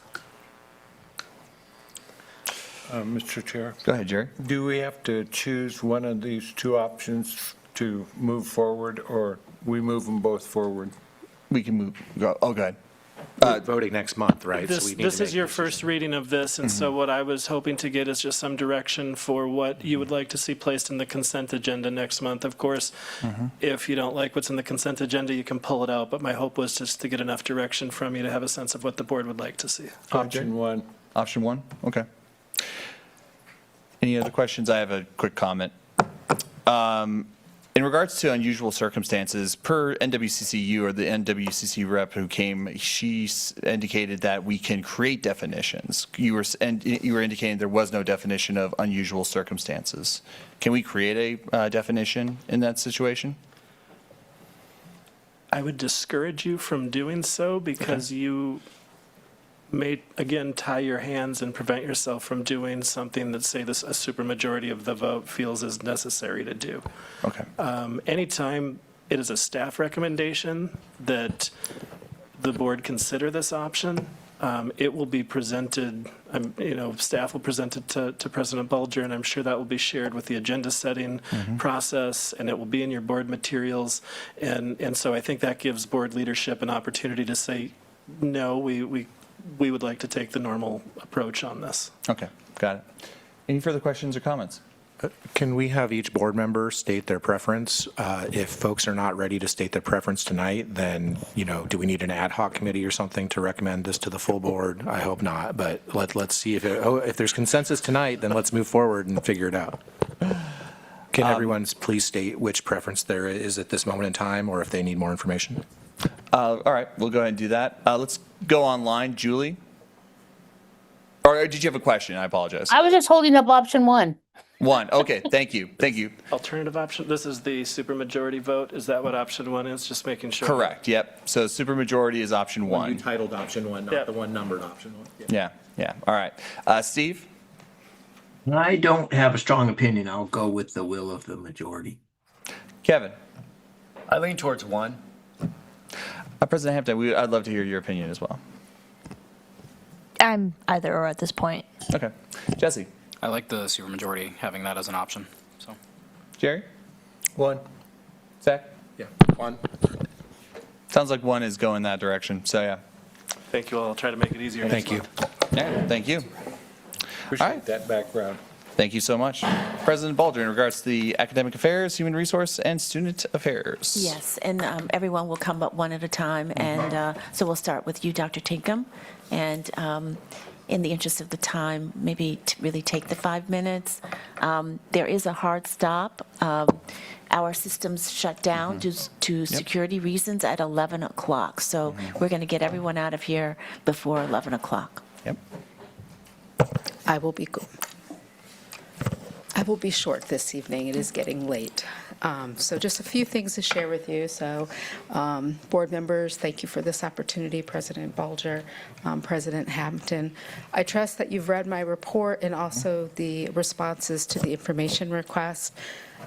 Mr. Chair, Go ahead, Jerry. do we have to choose one of these 2 options to move forward, or we move them both forward? We can move. Go ahead. We're voting next month, right? So we need This to is make your a decision. first reading of this, and so what I was hoping to get is just some direction for what you would like to see placed in the consent agenda next month. Of course, if you don't like what's in the consent agenda, you can pull it out, but my hope was just to get enough direction from you to have a sense of what the board would like to see. Option 1. Option 1? Okay. Any other questions? I have a quick comment. In regards to unusual circumstances, per NWCCU or the NWCC rep who came, she indicated that we can create definitions. You were indicating there was no definition of unusual circumstances. Can we create a definition in that situation? I would discourage you from doing so because you may, again, tie your hands and prevent yourself from doing something that, say, a supermajority of the vote feels is necessary to do. Okay. Anytime it is a staff recommendation that the board consider this option, it will be presented, staff will present it to President Bulger, and I'm sure that will be shared with the agenda setting process, and it will be in your board materials. And so I think that gives board leadership an opportunity to say, no, we would like to take the normal approach on this. Okay, got it. Any further questions or comments? Can we have each board member state their preference? If folks are not ready to state their preference tonight, then, do we need an ad hoc committee or something to recommend this to the full board? I hope not, but let's see if there's consensus tonight, then let's move forward and figure it out. Can everyone please state which preference there is at this moment in time, or if they need more information? All right, we'll go ahead and do that. Let's go online. Julie? Or did you have a question? I apologize. I was just holding up option 1. 1, okay, thank you, thank you. Alternative option, this is the supermajority vote. Is that what option 1 is? Just making sure. Correct, yep. So supermajority is option 1. You titled option 1, not the one numbered option 1. Yeah, all right. Steve? I don't have a strong opinion. I'll go with the will of the majority. Kevin? I lean towards 1. President Hampton, I'd love to hear your opinion as well. I'm either or at this point. Okay. Jesse? I like the supermajority, having that as an option. So Jerry? 1. Zach? Yeah, 1. Sounds like 1 is going that direction, so yeah. Thank you all. I'll try to make it easier Thank next you. month. Yeah, thank you. Appreciate that background. Thank you so much. President Bulger, in regards to the academic affairs, human resource, and student affairs. Yes, and everyone will come up one at a time, and so we'll start with you, Dr. Tinkham, and in the interest of the time, maybe to really take the 5 minutes. There is a hard stop. Our systems shut down due to security reasons at 11 o'clock, so we're going to get everyone out of here before 11 o'clock. Yep. I will be short this evening. It is getting late. So just a few things to share with you. So board members, thank you for this opportunity. President Bulger, President Hampton. I trust that you've read my report and also the responses to the information request.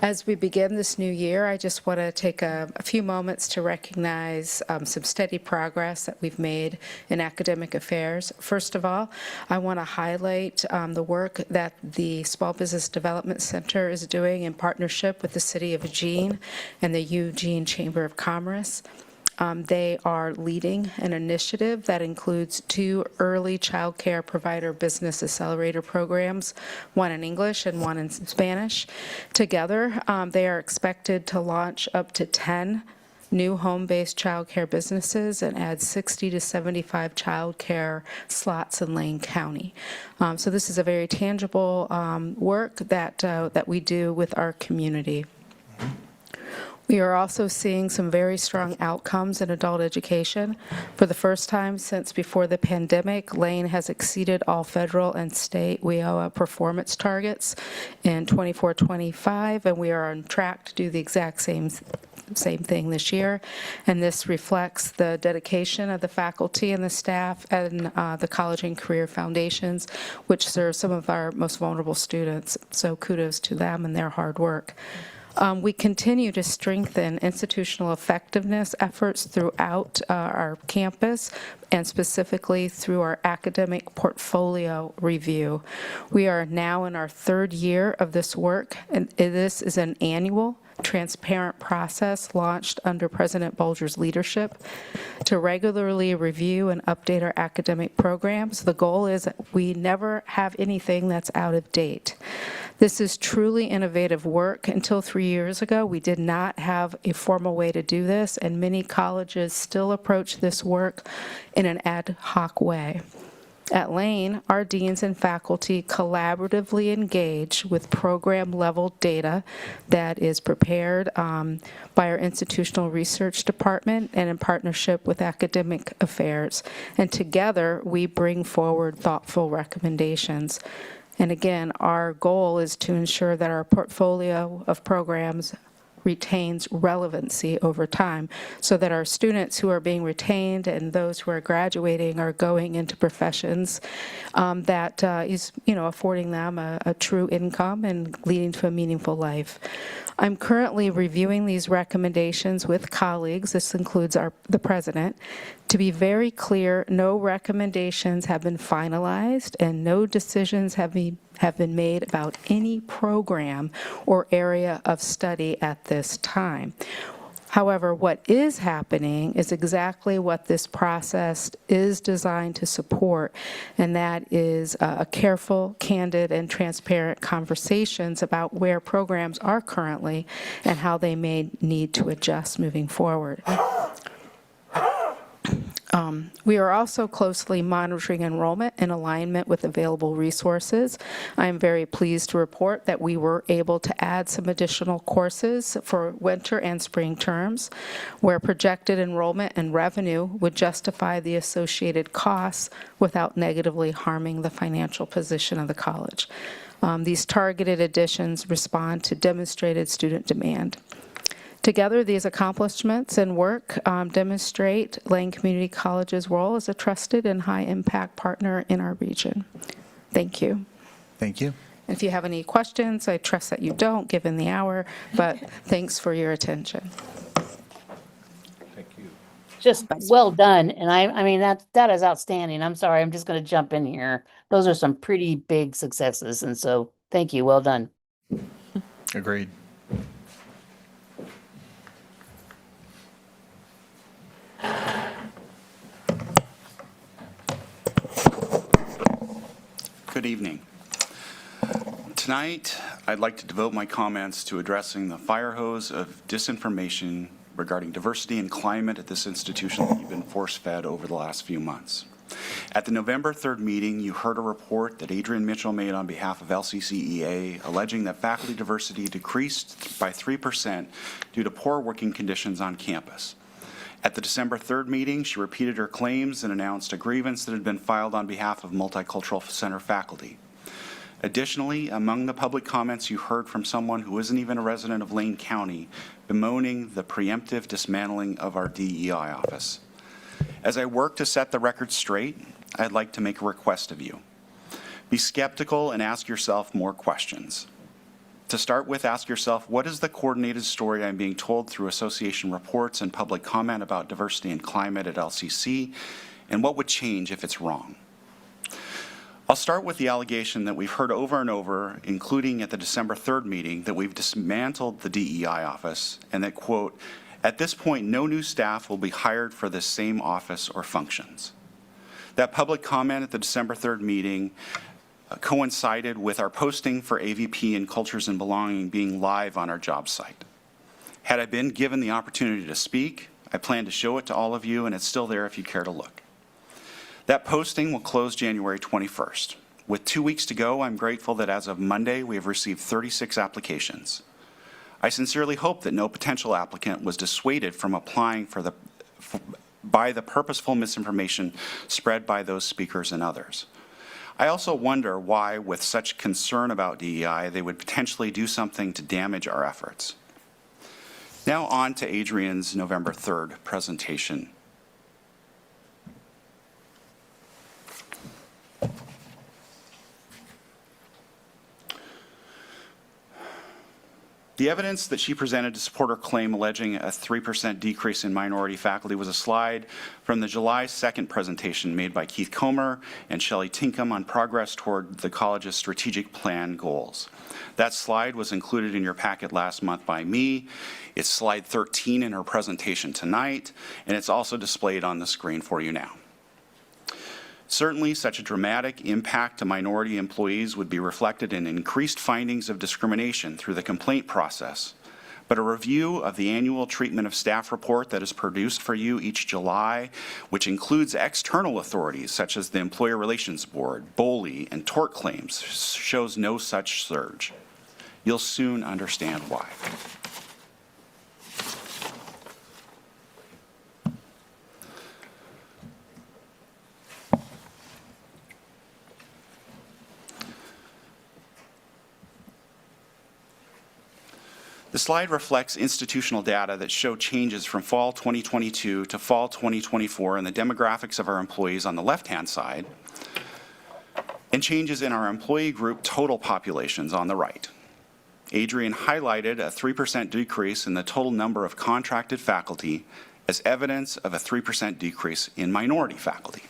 As we begin this new year, I just want to take a few moments to recognize some steady progress that we've made in academic affairs. First of all, I want to highlight the work that the Small Business Development Center is doing in partnership with the City of Eugene and the Eugene Chamber of Commerce. They are leading an initiative that includes 2 early child care provider business accelerator programs, one in English and one in Spanish. Together, they are expected to launch up to 10 new home-based child care businesses and add 60 to 75 child care slots in Lane County. So this is a very tangible work that we do with our community. We are also seeing some very strong outcomes in adult education. For the first time since before the pandemic, Lane has exceeded all federal and state WIOA performance targets in 24-25, and we are on track to do the exact same thing this year. And this reflects the dedication of the faculty and the staff and the College and Career Foundations, which serve some of our most vulnerable students. So kudos to them and their hard work. We continue to strengthen institutional effectiveness efforts throughout our campus, and specifically through our academic portfolio review. We are now in our 3rd year of this work, and this is an annual transparent process launched under President Bulger's leadership to regularly review and update our academic programs. The goal is that we never have anything that's out of date. This is truly innovative work. Until 3 years ago, we did not have a formal way to do this, and many colleges still approach this work in an ad hoc way. At Lane, our deans and faculty collaboratively engage with program-level data that is prepared by our institutional research department and in partnership with academic affairs. And together, we bring forward thoughtful recommendations. And again, our goal is to ensure that our portfolio of programs retains relevancy over time, so that our students who are being retained and those who are graduating are going into professions that is, affording them a true income and leading to a meaningful life. I'm currently reviewing these recommendations with colleagues. This includes the president. To be very clear, no recommendations have been finalized and no decisions have been made about any program or area of study at this time. However, what is happening is exactly what this process is designed to support, and that is a careful, candid, and transparent conversations about where programs are currently and how they may need to adjust moving forward. We are also closely monitoring enrollment in alignment with available resources. I am very pleased to report that we were able to add some additional courses for winter and spring terms, where projected enrollment and revenue would justify the associated costs without negatively harming the financial position of the college. These targeted additions respond to demonstrated student demand. Together, these accomplishments and work demonstrate Lane Community College's role as a trusted and high-impact partner in our region. Thank you. Thank you. And if you have any questions, I trust that you don't, given the hour, but thanks for your attention. Thank you. Just well done. And I mean, that is outstanding. I'm sorry, I'm just going to jump in here. Those are some pretty big successes. And so thank you. Well done. Agreed. Good evening. Tonight, I'd like to devote my comments to addressing the fire hose of disinformation regarding diversity and climate at this institution that you've been force-fed over the last few months. At the November 3rd meeting, you heard a report that Adrian Mitchell made on behalf of LCCEA alleging that faculty diversity decreased by 3% due to poor working conditions on campus. At the December 3rd meeting, she repeated her claims and announced a grievance that had been filed on behalf of Multicultural Center faculty. Additionally, among the public comments, you heard from someone who isn't even a resident of Lane County bemoaning the preemptive dismantling of our DEI office. As I work to set the record straight, I'd like to make a request of you. Be skeptical and ask yourself more questions. To start with, ask yourself, what is the coordinated story I'm being told through association reports and public comment about diversity and climate at LCC, and what would change if it's wrong? I'll start with the allegation that we've heard over and over, including at the December 3rd meeting, that we've dismantled the DEI office and that, quote, at this point, no new staff will be hired for this same office or functions. That public comment at the December 3rd meeting coincided with our posting for AVP and Cultures and Belonging being live on our job site. Had I been given the opportunity to speak, I plan to show it to all of you, and it's still there if you care to look. That posting will close January 21st. With 2 weeks to go, I'm grateful that as of Monday, we have received 36 applications. I sincerely hope that no potential applicant was dissuaded from applying by the purposeful misinformation spread by those speakers and others. I also wonder why, with such concern about DEI, they would potentially do something to damage our efforts. Now on to Adrian's November 3rd presentation. The evidence that she presented to support her claim alleging a 3% decrease in minority faculty was a slide from the July 2nd presentation made by Keith Comer and Shelley Tinkham on progress toward the college's strategic plan goals. That slide was included in your packet last month by me. It's slide 13 in her presentation tonight, and it's also displayed on the screen for you now. Certainly, such a dramatic impact to minority employees would be reflected in increased findings of discrimination through the complaint process. But a review of the annual treatment of staff report that is produced for you each July, which includes external authorities such as the Employer Relations Board, BOLI, and tort claims, shows no such surge. You'll soon understand why. The slide reflects institutional data that show changes from fall 2022 to fall 2024 in the demographics of our employees on the left-hand side, and changes in our employee group total populations on the right. Adrian highlighted a 3% decrease in the total number of contracted faculty as evidence of a 3% decrease in minority faculty.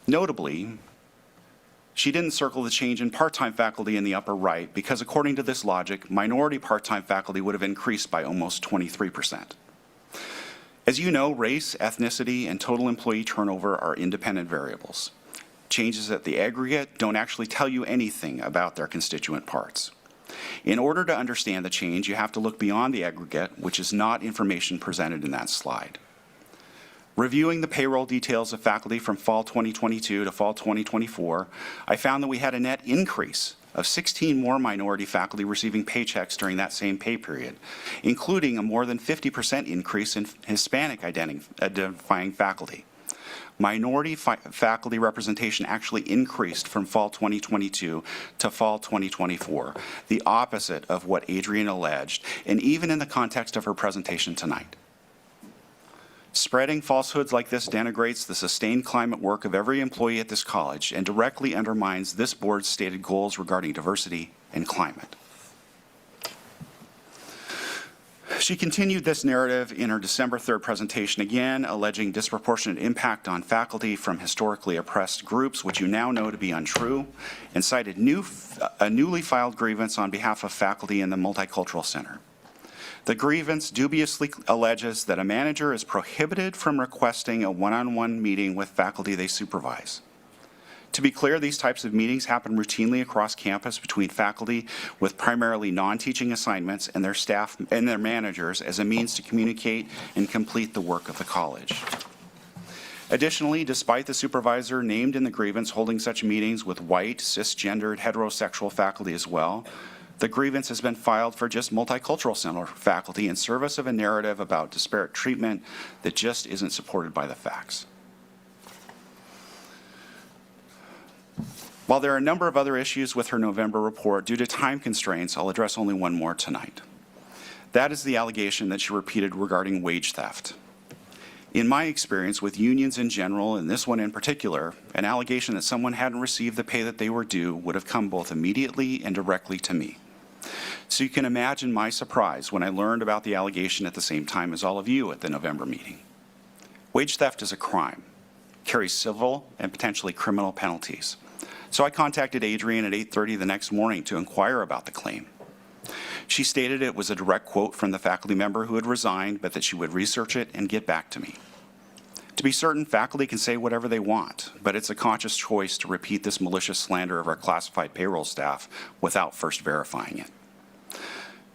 Notably, she didn't circle the change in part-time faculty in the upper right because, according to this logic, minority part-time faculty would have increased by almost 23%. As you know, race, ethnicity, and total employee turnover are independent variables. Changes at the aggregate don't actually tell you anything about their constituent parts. In order to understand the change, you have to look beyond the aggregate, which is not information presented in that slide. Reviewing the payroll details of faculty from fall 2022 to fall 2024, I found that we had a net increase of 16 more minority faculty receiving paychecks during that same pay period, including a more than 50% increase in Hispanic identifying faculty. Minority faculty representation actually increased from fall 2022 to fall 2024, the opposite of what Adrian alleged, and even in the context of her presentation tonight. Spreading falsehoods like this denigrates the sustained climate work of every employee at this college and directly undermines this board's stated goals regarding diversity and climate. She continued this narrative in her December 3rd presentation again, alleging disproportionate impact on faculty from historically oppressed groups, which you now know to be untrue, and cited a newly filed grievance on behalf of faculty in the Multicultural Center. The grievance dubiously alleges that a manager is prohibited from requesting a one-on-one meeting with faculty they supervise. To be clear, these types of meetings happen routinely across campus between faculty with primarily non-teaching assignments and their staff and their managers as a means to communicate and complete the work of the college. Additionally, despite the supervisor named in the grievance holding such meetings with white, cisgendered, heterosexual faculty as well, the grievance has been filed for just multicultural center faculty in service of a narrative about disparate treatment that just isn't supported by the facts. While there are a number of other issues with her November report, due to time constraints, I'll address only one more tonight. That is the allegation that she repeated regarding wage theft. In my experience with unions in general, and this one in particular, an allegation that someone hadn't received the pay that they were due would have come both immediately and directly to me. So you can imagine my surprise when I learned about the allegation at the same time as all of you at the November meeting. Wage theft is a crime, carries civil and potentially criminal penalties. So I contacted Adrienne at 8:30 the next morning to inquire about the claim. She stated it was a direct quote from the faculty member who had resigned, but that she would research it and get back to me. To be certain, faculty can say whatever they want, but it's a conscious choice to repeat this malicious slander of our classified payroll staff without first verifying it.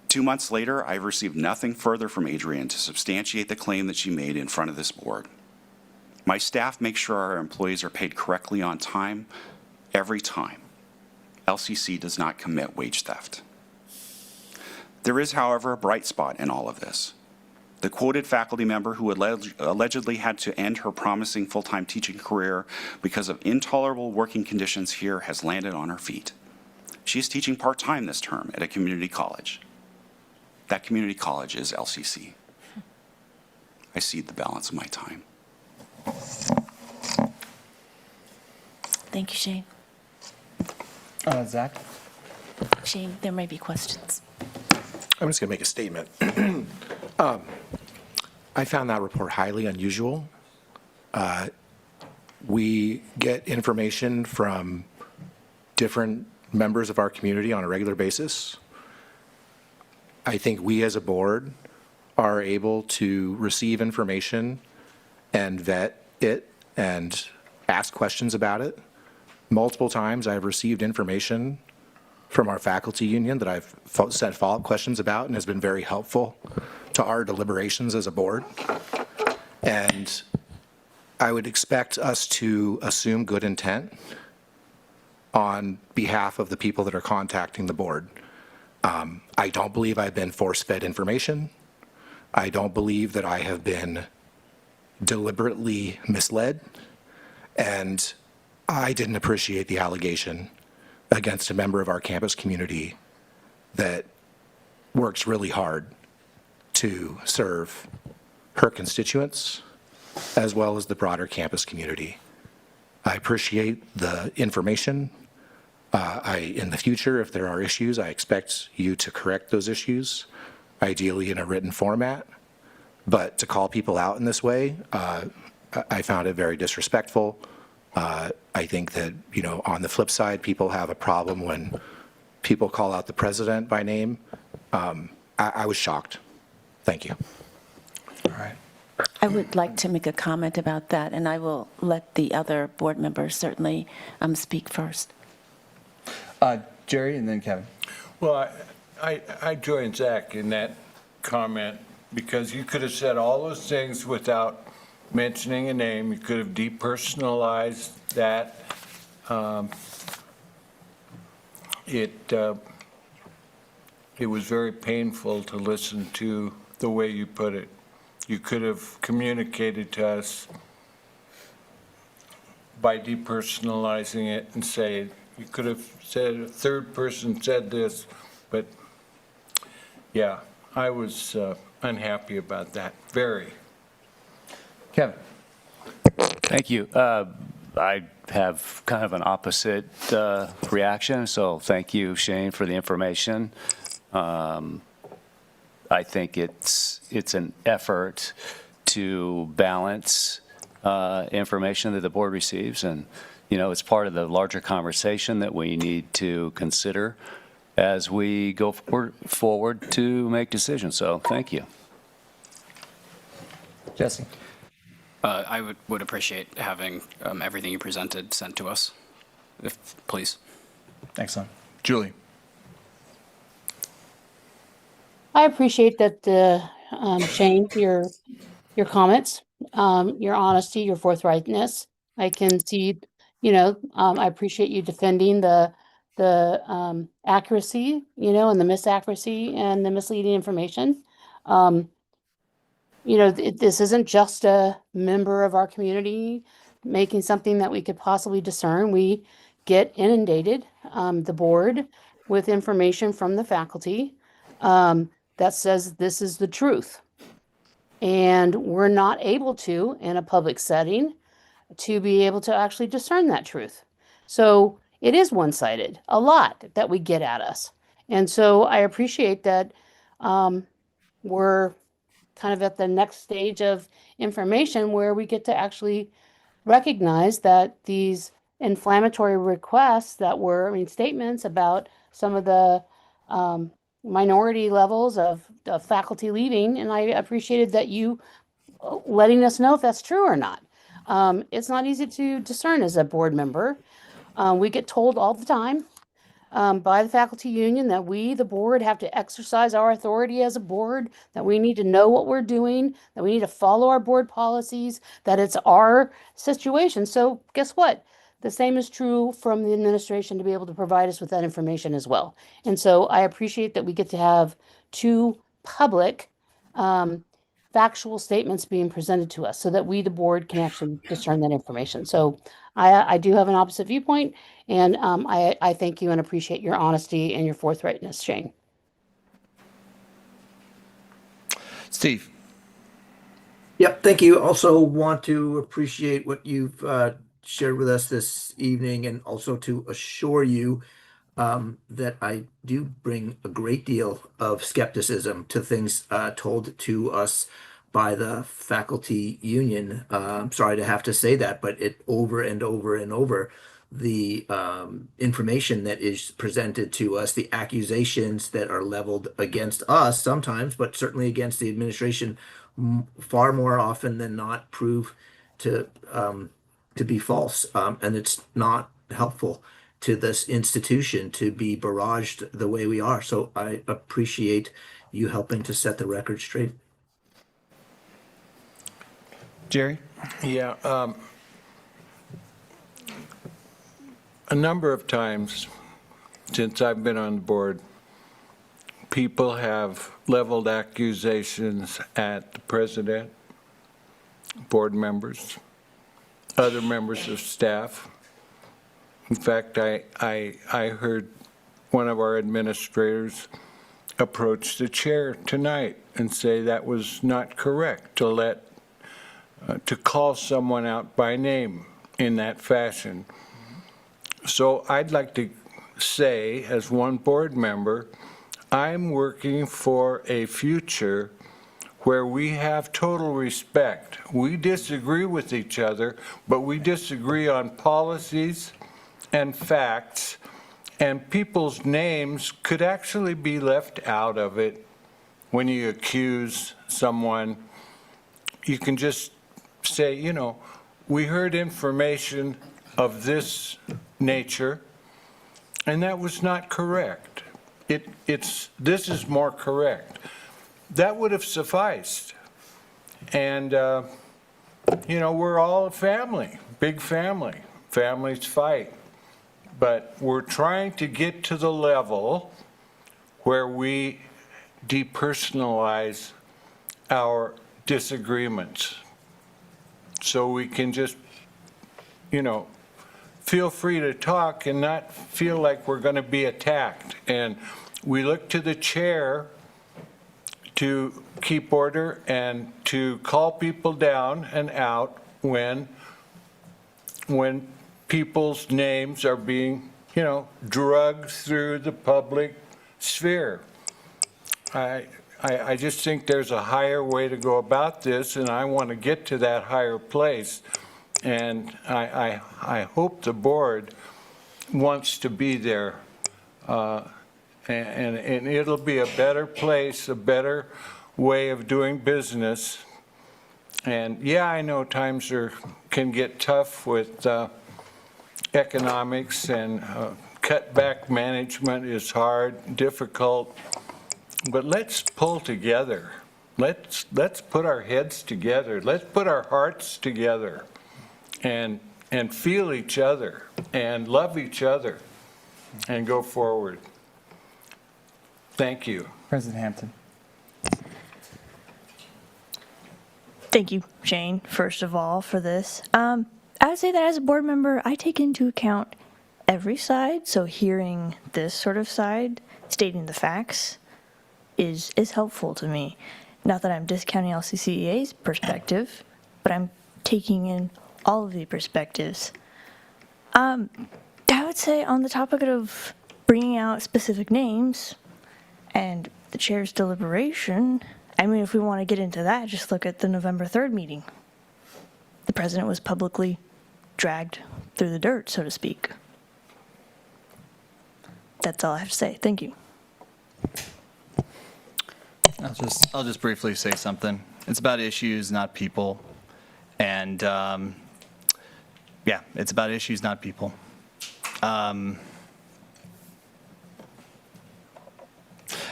2 months later, I've received nothing further from Adrienne to substantiate the claim that she made in front of this board. My staff makes sure our employees are paid correctly on time, every time. LCC does not commit wage theft. There is, however, a bright spot in all of this. The quoted faculty member who allegedly had to end her promising full-time teaching career because of intolerable working conditions here has landed on her feet. She is teaching part-time this term at a community college. That community college is LCC. I cede the balance of my time. Thank you, Shane. Zach? Shane, there may be questions. I'm just going to make a statement. I found that report highly unusual. We get information from different members of our community on a regular basis. I think we as a board are able to receive information and vet it and ask questions about it. Multiple times I've received information from our faculty union that I've sent follow-up questions about and has been very helpful to our deliberations as a board. And I would expect us to assume good intent on behalf of the people that are contacting the board. I don't believe I've been force-fed information. I don't believe that I have been deliberately misled. And I didn't appreciate the allegation against a member of our campus community that works really hard to serve her constituents as well as the broader campus community. I appreciate the information. In the future, if there are issues, I expect you to correct those issues, ideally in a written format. But to call people out in this way, I found it very disrespectful. I think that, you know, on the flip side, people have a problem when people call out the president by name. I was shocked. Thank you. All right. I would like to make a comment about that, and I will let the other board members certainly speak first. Jerry and then Kevin. Well, I join Zach in that comment because you could have said all those things without mentioning a name. You could have depersonalized that. It was very painful to listen to the way you put it. You could have communicated to us by depersonalizing it and say, you could have said a third person said this, but yeah, I was unhappy about that, very. Kevin. Thank you. I have kind of an opposite reaction, so thank you, Shane, for the information. I think it's an effort to balance information that the board receives, and you know, it's part of the larger conversation that we need to consider. as we go forward to make decisions. So thank you. Jesse? I would appreciate having everything you presented sent to us, if please. Excellent. Julie? I appreciate that, Shane, your comments, your honesty, your forthrightness. I can see, I appreciate you defending the accuracy, and the misaccuracy and the misleading information. This isn't just a member of our community making something that we could possibly discern. We get inundated, the board, with information from the faculty that says this is the truth. And we're not able to, in a public setting, to be able to actually discern that truth. So it is one-sided, a lot that we get at us. And so I appreciate that we're kind of at the next stage of information where we get to actually recognize that these inflammatory requests that were, statements about some of the minority levels of faculty leaving, and I appreciated that you letting us know if that's true or not. It's not easy to discern as a board member. We get told all the time by the faculty union that we, the board, have to exercise our authority as a board, that we need to know what we're doing, that we need to follow our board policies, that it's our situation. So guess what? The same is true from the administration to be able to provide us with that information as well. And so I appreciate that we get to have two public factual statements being presented to us so that we, the board, can actually discern that information. So I do have an opposite viewpoint, and I thank you and appreciate your honesty and your forthrightness, Shane. Steve? Yep, thank you. Also want to appreciate what you've shared with us this evening, and also to assure you that I do bring a great deal of skepticism to things told to us by the faculty union. I'm sorry to have to say that, but it over and over and over, the information that is presented to us, the accusations that are leveled against us sometimes, but certainly against the administration far more often than not, prove to be false. And it's not helpful to this institution to be barraged the way we are. So I appreciate you helping to set the record straight. Jerry? Yeah. A number of times since I've been on the board, people have leveled accusations at the president, board members, other members of staff. In fact, I heard one of our administrators approach the chair tonight and say that was not correct to call someone out by name in that fashion. So I'd like to say, as one board member, I'm working for a future where we have total respect. We disagree with each other, but we disagree on policies and facts, and people's names could actually be left out of it when you accuse someone. You can just say, we heard information of this nature, and that was not correct. This is more correct. That would have sufficed. And, we're all a family, big family. Families fight. But we're trying to get to the level where we depersonalize our disagreements. So we can just, feel free to talk and not feel like we're going to be attacked. And we look to the chair to keep order and to call people down and out when people's names are being, drugged through the public sphere. I just think there's a higher way to go about this, and I want to get to that higher place. And I hope the board wants to be there and it'll be a better place, a better way of doing business. And yeah, I know times can get tough with economics, and cutback management is hard, difficult, but let's pull together. Let's put our heads together. Let's put our hearts together and feel each other and love each other and go forward. Thank you. President Hampton. Thank you, Shane, first of all, for this. I would say that as a board member, I take into account every side, so hearing this sort of side, stating the facts, is helpful to me. Not that I'm discounting LCCEA's perspective, but I'm taking in all of the perspectives. I would say on the topic of bringing out specific names and the chair's deliberation, I mean, if we want to get into that, just look at the November 3rd meeting. The president was publicly dragged through the dirt, so to speak. That's all I have to say. Thank you. I'll just briefly say something. It's about issues, not people. And yeah, it's about issues, not people.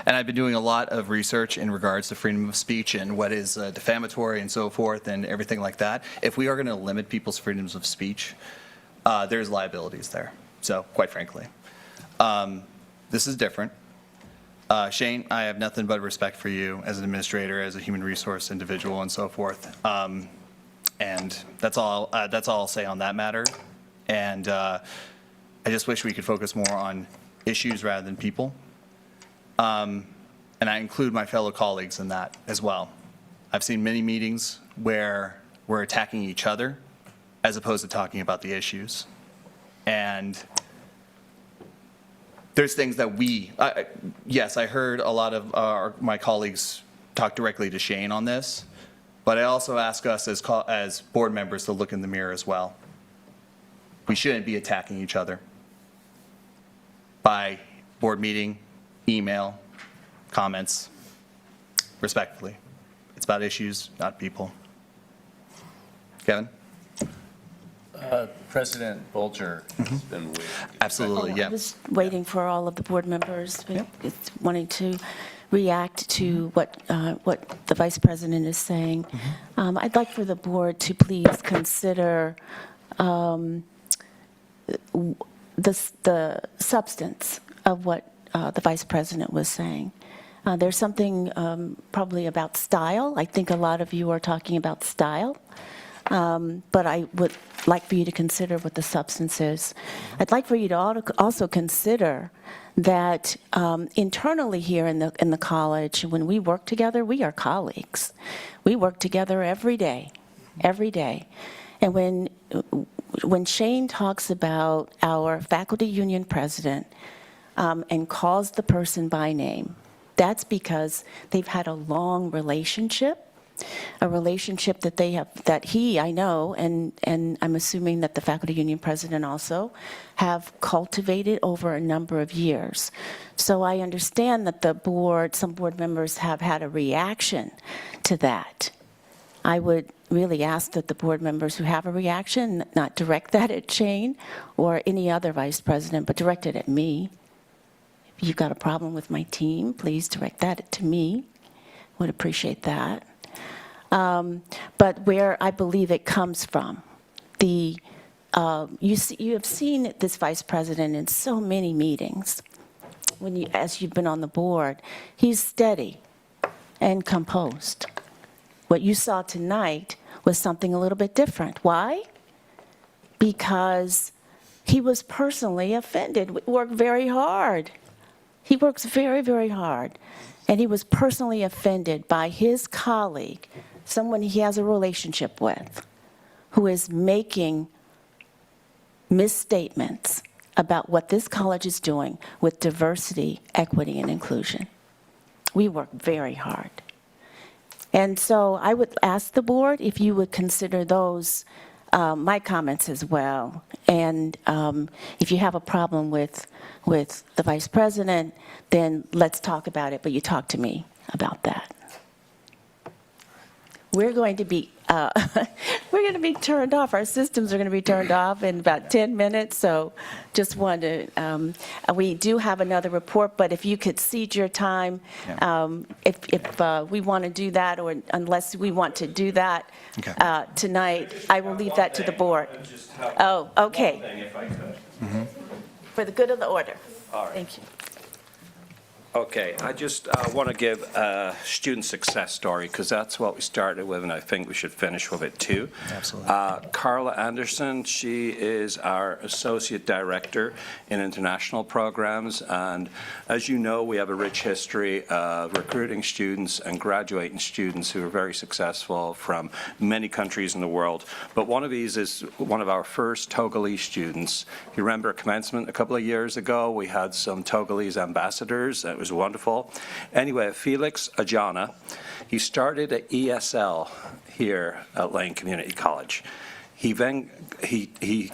And I've been doing a lot of research in regards to freedom of speech and what is defamatory and so forth and everything like that. If we are going to limit people's freedoms of speech, there's liabilities there. So, quite frankly, this is different. Shane, I have nothing but respect for you as an administrator, as a human resource individual, and so forth. And that's all I'll say on that matter. And I just wish we could focus more on issues rather than people. And I include my fellow colleagues in that as well. I've seen many meetings where we're attacking each other as opposed to talking about the issues. And there's things that yes, I heard a lot of my colleagues talk directly to Shane on this, but I also ask us as board members to look in the mirror as well. We shouldn't be attacking each other by board meeting, email, comments, respectfully. It's about issues, not people. Kevin? President Bolger has been waiting. Absolutely, yeah. I was waiting for all of the board members, wanting to react to what the vice president is saying. I'd like for the board to please consider the substance of what the vice president was saying. There's something probably about style. I think a lot of you are talking about style. But I would like for you to consider what the substance is. I'd like for you to also consider that internally here in the college, when we work together, we are colleagues. We work together every day. And when Shane talks about our faculty union president and calls the person by name, that's because they've had a long relationship. A relationship that I know, and I'm assuming that the faculty union president also, have cultivated over a number of years. So I understand that some board members have had a reaction to that. I would really ask that the board members who have a reaction not direct that at Shane or any other vice president, but direct it at me. If you've got a problem with my team, please direct that to me. Would appreciate that. But where I believe it comes from, you have seen this vice president in so many meetings. As you've been on the board, he's steady and composed. What you saw tonight was something a little bit different. Why? Because he was personally offended. We work very hard. He works very, very hard. And he was personally offended by his colleague, someone he has a relationship with, who is making misstatements about what this college is doing with diversity, equity, and inclusion. We work very hard. And so I would ask the board if you would consider those my comments as well. And if you have a problem with the vice president, then let's talk about it, but you talk to me about that. We're going to be turned off. Our systems are going to be turned off in about 10 minutes. So just wanted to, we do have another report, but if you could cede your time, if we want to do that, or unless we want to do that tonight, I will leave that to the board. Oh, okay. If I could. For the good of the order. All right. Thank you. Okay, I just want to give a student success story, because that's what we started with, and I think we should finish with it too. Absolutely. Carla Anderson, she is our Associate Director in International Programs, and as you know, we have a rich history of recruiting students and graduating students who are very successful from many countries in the world. But one of these is one of our first Togolese students. If you remember commencement a couple of years ago, we had some Togolese ambassadors. It was wonderful. Anyway, Felix Ajana, he started at ESL here at Lane Community College. He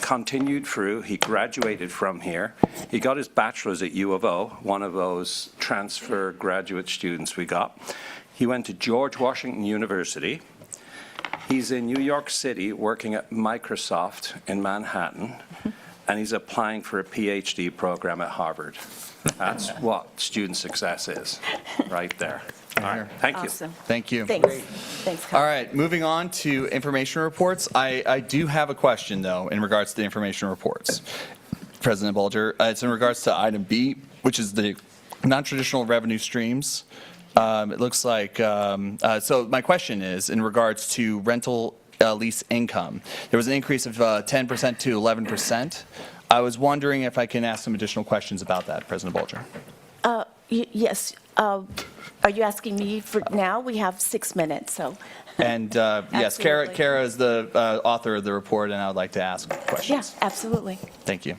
continued through, he graduated from here. He got his bachelor's at U of O, one of those transfer graduate students we got. He went to George Washington University. He's in New York City working at Microsoft in Manhattan, and he's applying for a PhD program at Harvard. That's what student success is, right there. All right, thank you. Awesome. Thank you. Thanks. Thanks, All right, moving on to information reports. I do have a question, though, in regards to the information reports. President Bulger, it's in regards to item B, which is the non-traditional revenue streams. It looks like, so my question is in regards to rental lease income. There was an increase of 10% to 11%. I was wondering if I can ask some additional questions about that, President Bulger. Yes. Are you asking me for now? We have 6 minutes, so. And yes, Absolutely. Kara is the author of the report, and I would like to ask questions. Yeah, absolutely. Thank you.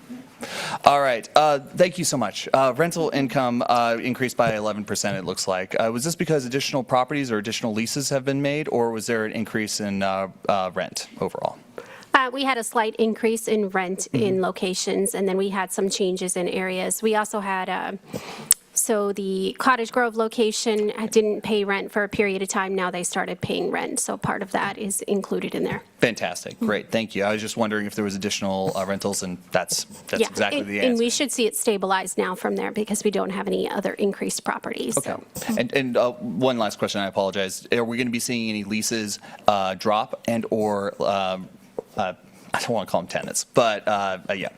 All right, thank you so much. Rental income increased by 11%, it looks like. Was this because additional properties or additional leases have been made, or was there an increase in rent overall? We had a slight increase in rent in locations, and then we had some changes in areas. We also had, so the Cottage Grove location didn't pay rent for a period of time. Now they started paying rent, so part of that is included in there. Fantastic, great, thank you. I was just wondering if there was additional rentals, and that's Yeah, exactly the answer. and we should see it stabilize now from there because we don't have any other increased properties. Okay. So. And one last question, I apologize. Are we going to be seeing any leases drop and or, I don't want to call them tenants, but yeah.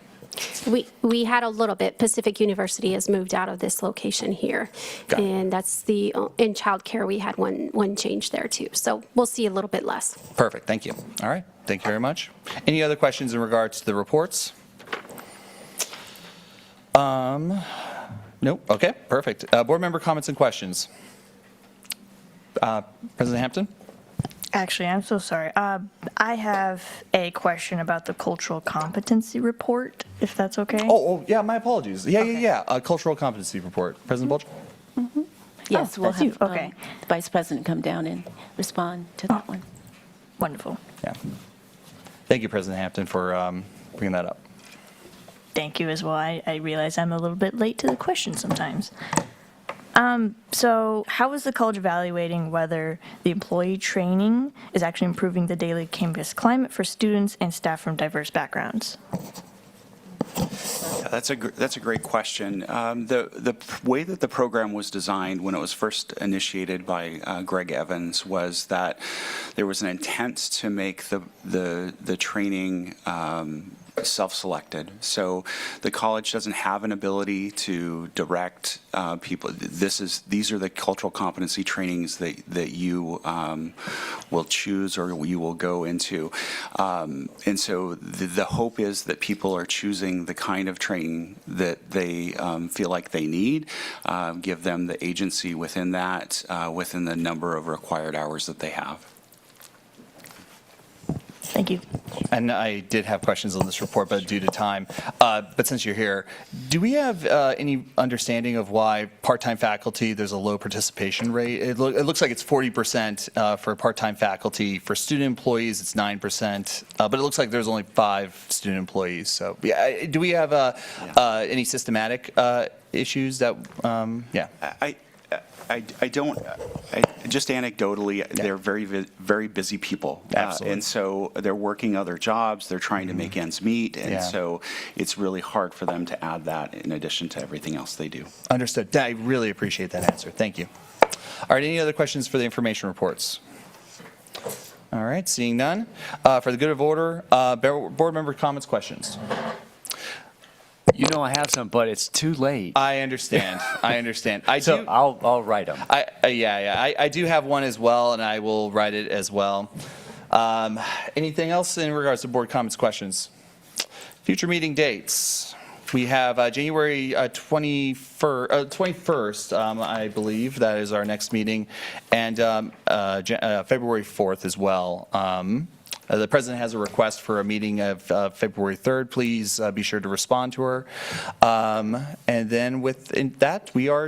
We had a little bit. Pacific University has moved out of this location here. Got it. And that's in childcare, we had one change there too. So we'll see a little bit less. Perfect, thank you. All right, thank you very much. Any other questions in regards to the reports? Nope, okay, perfect. Board member comments and questions. President Hampton? Actually, I'm so sorry. I have a question about the cultural competency report, if that's okay. Oh, yeah, my apologies. Yeah. Cultural competency report. President Bulger? Yes, we'll that's you. have Okay. the Vice President come down and respond to that one. Wonderful. Yeah. Thank you, President Hampton, for bringing that up. Thank you as well. I realize I'm a little bit late to the question sometimes. So how is the college evaluating whether the employee training is actually improving the daily campus climate for students and staff from diverse backgrounds? Yeah, that's a great question. The way that the program was designed when it was first initiated by Greg Evans was that there was an intent to make the training self-selected. So the college doesn't have an ability to direct people. These are the cultural competency trainings that you will choose or you will go into. And so the hope is that people are choosing the kind of training that they feel like they need, give them the agency within that, within the number of required hours that they have. Thank you. And I did have questions on this report, but due to time. But since you're here, do we have any understanding of why part-time faculty, there's a low participation rate? It looks like it's 40% for part-time faculty. For student employees, it's 9%. But it looks like there's only 5 student employees. So yeah, do we have any systematic issues that, yeah? I don't, just anecdotally, they're very busy people. Absolutely. And so they're working other jobs, they're trying to make ends meet, and Yeah. so it's really hard for them to add that in addition to everything else they do. Understood. I really appreciate that answer. Thank you. All right, any other questions for the information reports? All right, seeing none. For the good of order, board member comments, questions? You know I have some, but it's too late. I understand. I understand. So I'll write them. I do have one as well, and I will write it as well. Anything else in regards to board comments, questions? Future meeting dates. We have January 21st, I believe, that is our next meeting, and February 4th as well. The president has a request for a meeting of February 3rd. Please be sure to respond to her. And then with that, we are